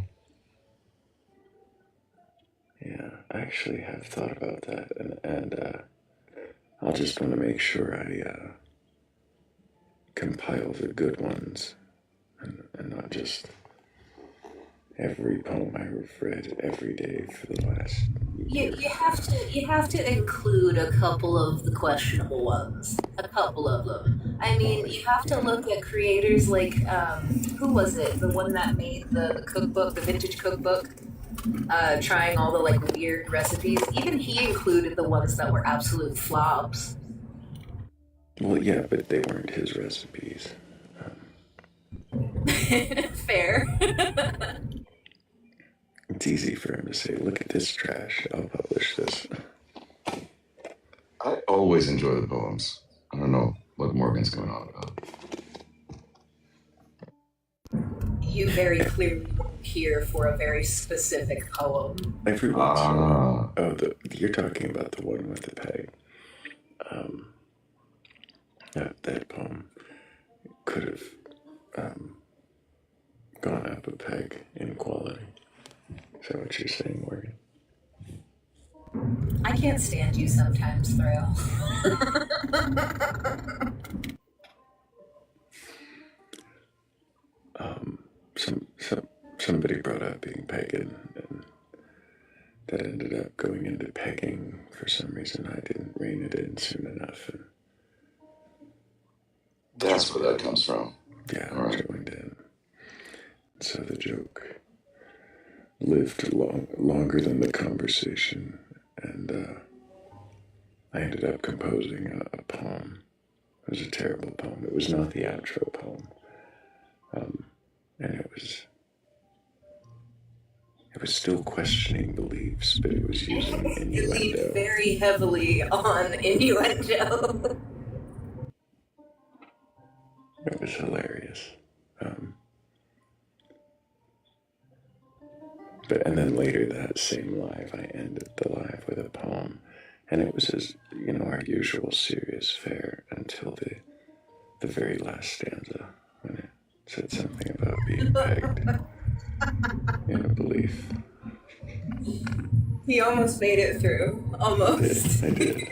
Yeah, I actually have thought about that, and I'll just want to make sure I compile the good ones, and not just every poem I've read every day for the last year. You have to include a couple of the questionable ones. A couple of them. I mean, you have to look at creators like who was it? The one that made the cookbook, the vintage cookbook, trying all the like weird recipes. Even he included the ones that were absolute flops. Well, yeah, but they weren't his recipes. Fair. It's easy for him to say, look at this trash, I'll publish this. I always enjoy the poems. I don't know what Morgan's going on about. You very clearly here for a very specific poem. Every once in a while. Oh, you're talking about the one with the peg. That poem could have gone up a peg in quality. Is that what you're saying, Morgan? I can't stand you sometimes, Thrayle. Somebody brought up being pagan, and that ended up going into pegging for some reason. I didn't rein it in soon enough. And that's where that comes from. Yeah, I joined in. So the joke lived longer than the conversation, and I ended up composing a poem. It was a terrible poem. It was not the outro poem, and it was still questioning beliefs, but it was using innuendo. It leaned very heavily on innuendo. It was hilarious. And then later that same live, I ended the live with a poem, and it was as our usual serious fare until the very last stanza, when it said something about being pegged in a belief. He almost made it through. Almost. I did.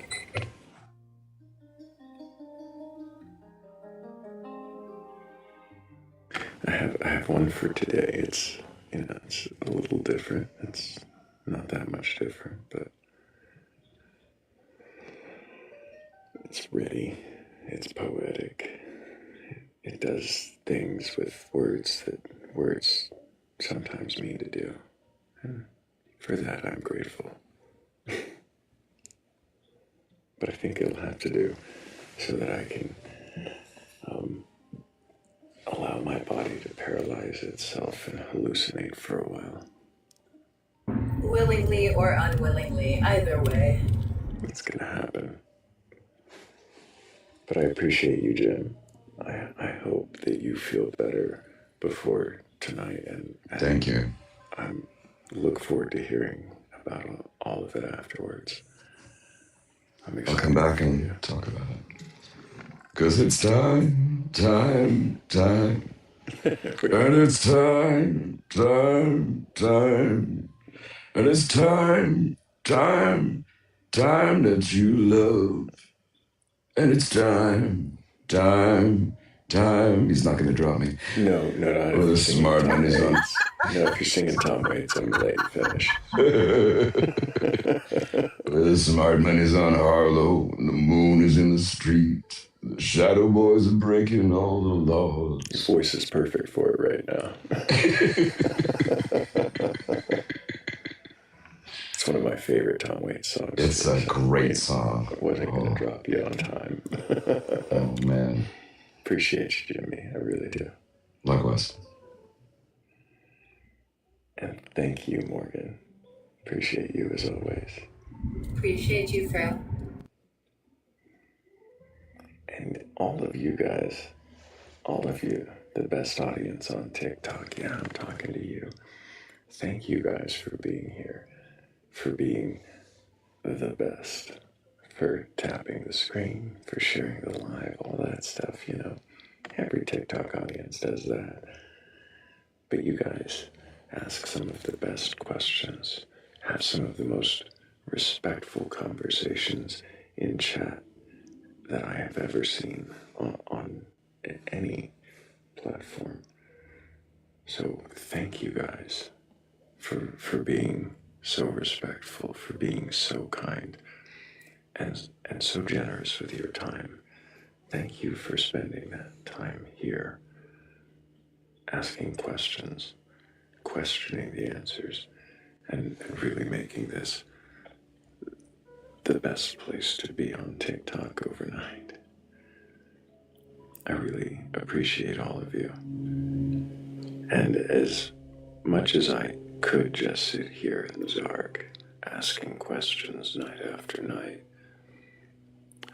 I have one for today. It's it's a little different. It's not that much different, but it's ready. It's poetic. It does things with words that words sometimes mean to do. And for that, I'm grateful. But I think it'll have to do so that I can allow my body to paralyze itself and hallucinate for a while. Willingly or unwillingly, either way. It's gonna happen. But I appreciate you, Jim. I hope that you feel better before tonight, and thank you. I look forward to hearing about all of it afterwards. I'll come back and talk about it. 'Cause it's time. And it's time. And it's time that you love. And it's time. He's not gonna drop me. No, not if you're smart man is on. No, if you're singing Tom Waits, I'm gonna let you finish. The smart man is on Harlow, and the moon is in the street. The shadow boys are breaking all the laws. Your voice is perfect for it right now. It's one of my favorite Tom Waits songs. It's a great song. I wasn't going to drop you on time. Oh, man. Appreciate you, Jimmy. I really do. Likewise. And thank you, Morgan. Appreciate you as always. Appreciate you, Thrayle. And all of you guys, all of you, the best audience on TikTok, yeah, I'm talking to you. Thank you guys for being here, for being the best, for tapping the screen, for sharing the live, all that stuff, Every TikTok audience does that. But you guys ask some of the best questions, have some of the most respectful conversations in chat that I have ever seen on any platform. So thank you guys for being so respectful, for being so kind, and so generous with your time. Thank you for spending that time here, asking questions, questioning the answers, and really making this the best place to be on TikTok overnight. I really appreciate all of you. And as much as I could just sit here in the dark, asking questions night after night,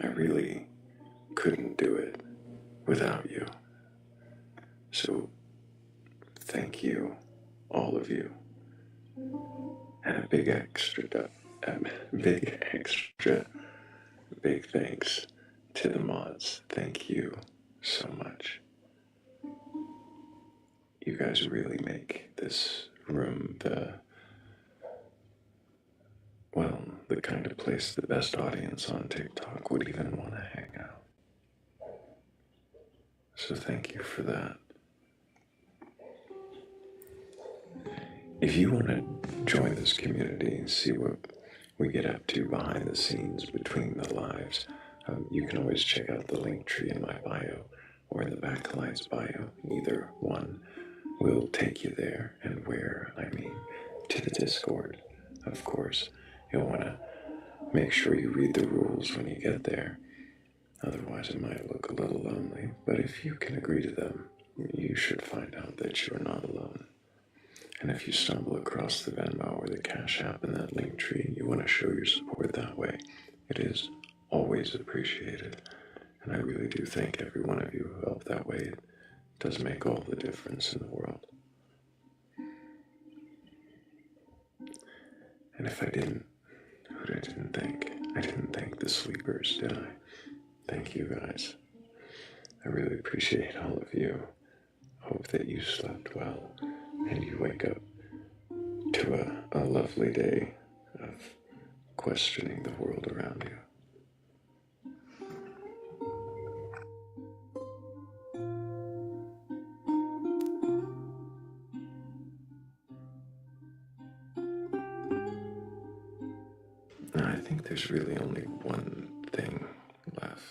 I really couldn't do it without you. So thank you, all of you. And a big big thanks to the mods. Thank you so much. You guys really make this room the kind of place the best audience on TikTok would even want to hang out. So thank you for that. If you want to join this community and see what we get up to behind the scenes between the lives, you can always check out the link tree in my bio or in the Batcolyte's bio. Either one will take you there, and where, I mean, to the Discord, of course. You'll want to make sure you read the rules when you get there. Otherwise, it might look a little lonely, but if you can agree to them, you should find out that you're not alone. And if you stumble across the Venmo or the Cash App in that link tree, you want to show your support that way, it is always appreciated. And I really do thank every one of you who helped that way. It does make all the difference in the world. And if I didn't, who I didn't thank? I didn't thank the sleepers, did I? Thank you guys. I really appreciate all of you. Hope that you slept well and you wake up to a lovely day of questioning the world around you. I think there's really only one thing left.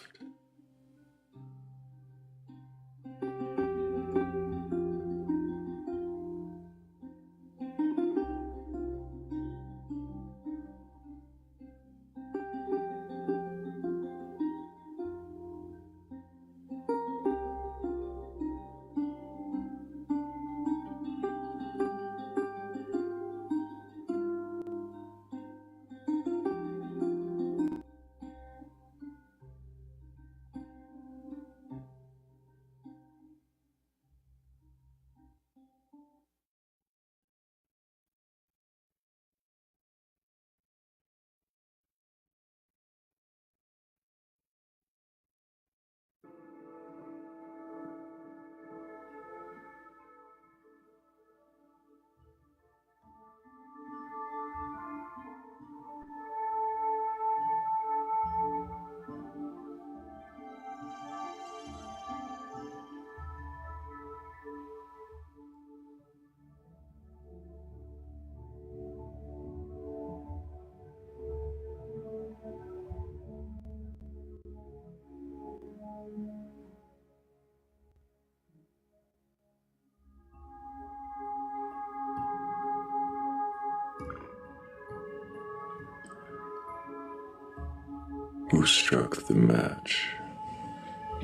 Who struck the match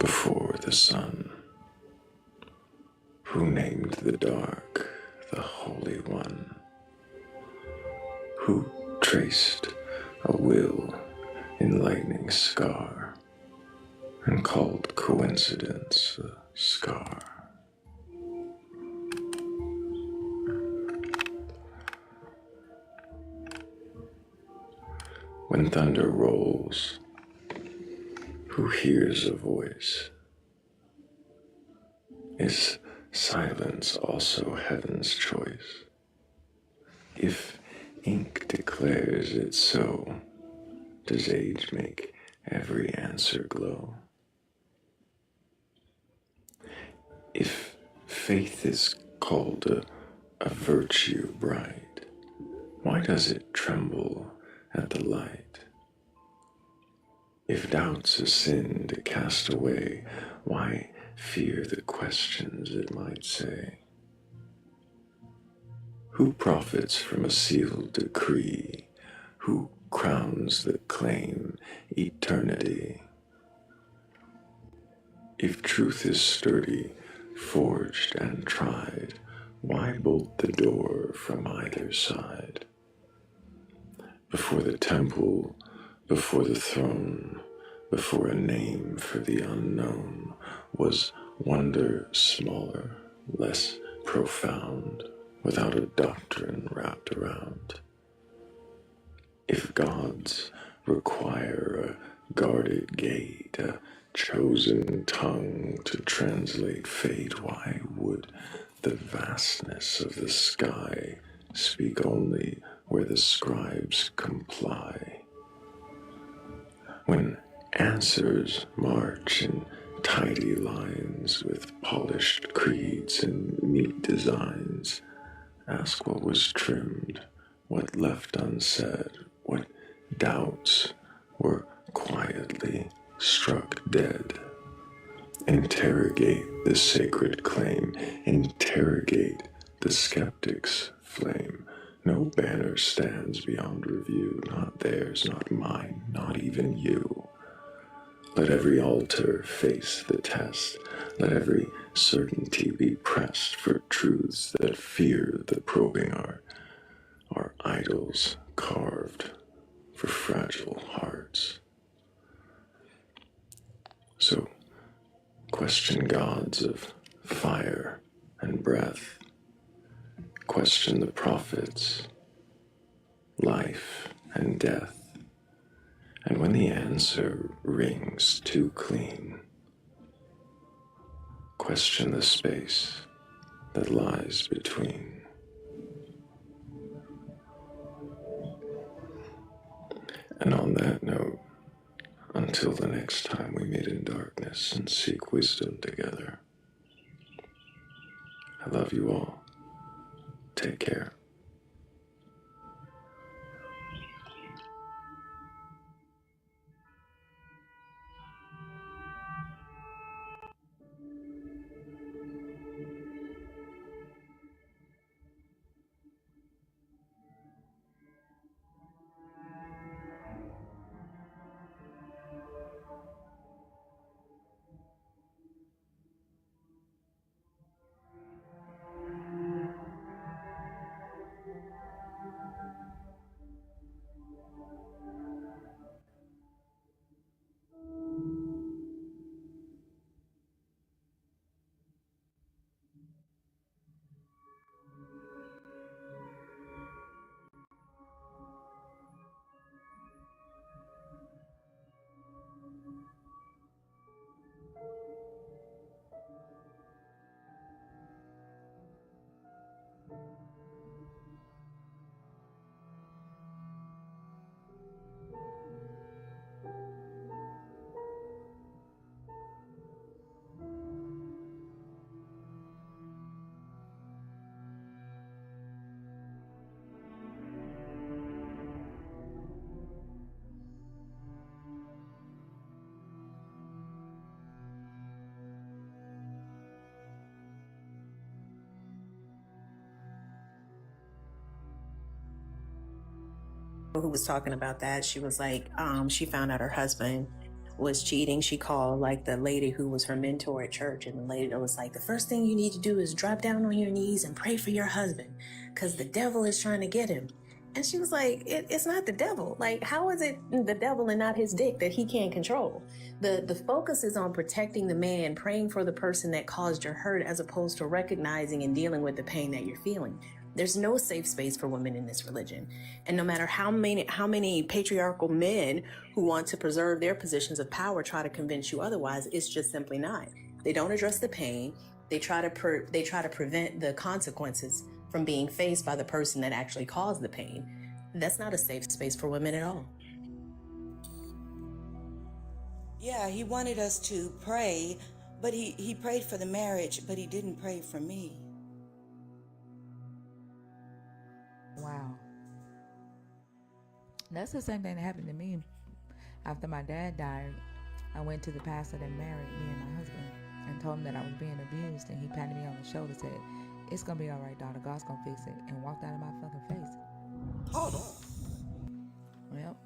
before the sun? Who named the dark the Holy One? Who traced a will in lightning scar and called coincidence a scar? When thunder rolls, who hears a voice? Is silence also heaven's choice? If ink declares it so, does age make every answer glow? If faith is called a virtue bright, why does it tremble at the light? If doubt's a sin to cast away, why fear the questions it might say? Who profits from a sealed decree? Who crowns the claim eternity? If truth is sturdy, forged and tried, why bolt the door from either side? Before the temple, before the throne, before a name for the unknown, was wonder smaller, less profound, without a doctrine wrapped around. If gods require a guarded gate, a chosen tongue to translate fate, why would the vastness of the sky speak only where the scribes comply? When answers march in tidy lines with polished creeds and neat designs, ask what was trimmed, what left unsaid, what doubts were quietly struck dead. Interrogate the sacred claim, interrogate the skeptic's flame. No banner stands beyond review, not theirs, not mine, not even you. Let every altar face the test, let every certainty be pressed for truths that fear the probing are idols carved for fragile hearts. So question gods of fire and breath, question the prophets, life and death, and when the answer rings too clean, question the space that lies between. And on that note, until the next time we meet in darkness and seek wisdom together, I love you all. Take care. Who was talking about that. She was like, she found out her husband was cheating. She called like the lady who was her mentor at church, and the lady was like, the first thing you need to do is drop down on your knees and pray for your husband because the devil is trying to get him. And she was like, it's not the devil. Like, how is it the devil and not his dick that he can't control? The focus is on protecting the man, praying for the person that caused your hurt, as opposed to recognizing and dealing with the pain that you're feeling. There's no safe space for women in this religion. And no matter how many patriarchal men who want to preserve their positions of power try to convince you otherwise, it's just simply not. They don't address the pain. They try to prevent the consequences from being faced by the person that actually caused the pain. That's not a safe space for women at all. Yeah, he wanted us to pray, but he prayed for the marriage, but he didn't pray for me. Wow. That's the same thing that happened to me. After my dad died, I went to the pastor that married me and my husband and told him that I was being abused, and he patted me on the shoulder and said, "It's gonna be all right, daughter. God's gonna fix it," and walked out of my fucking face. Hold on. Well,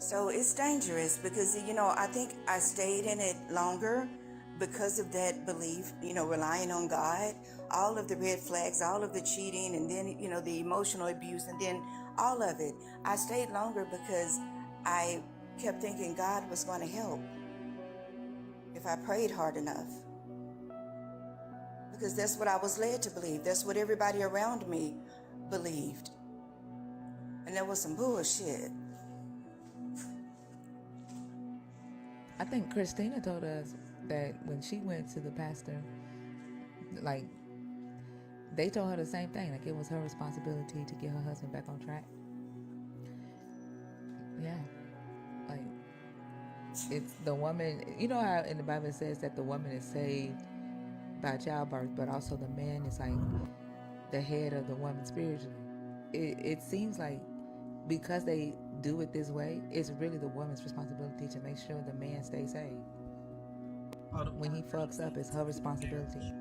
So it's dangerous because, I think I stayed in it longer because of that belief, relying on God, all of the red flags, all of the cheating, and then, the emotional abuse, and then all of it. I stayed longer because I kept thinking God was going to help if I prayed hard enough. Because that's what I was led to believe. That's what everybody around me believed. And that was some bullshit. I think Christina told us that when she went to the pastor, like, they told her the same thing. Like, it was her responsibility to get her husband back on track. Yeah. Like, it's the woman. You know how in the Bible it says that the woman is saved by childbirth, but also the man is like the head of the woman spiritually. It seems like because they do it this way, it's really the woman's responsibility to make sure the man stays saved. When he fucks up, it's her responsibility.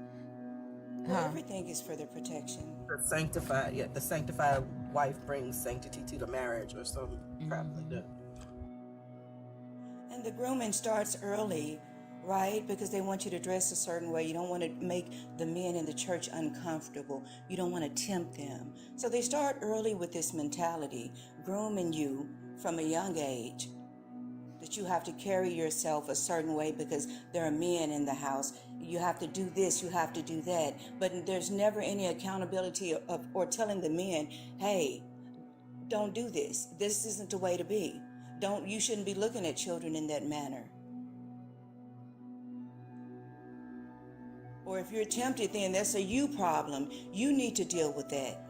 Well, everything is for their protection. The sanctified wife brings sanctity to the marriage or some crap like that. And the grooming starts early, right? Because they want you to dress a certain way. You don't want to make the men in the church uncomfortable. You don't want to tempt them. So they start early with this mentality, grooming you from a young age, that you have to carry yourself a certain way because there are men in the house. You have to do this, you have to do that. But there's never any accountability or telling the men, hey, don't do this. This isn't the way to be. You shouldn't be looking at children in that manner. Or if you're tempted, then that's a you problem. You need to deal with that.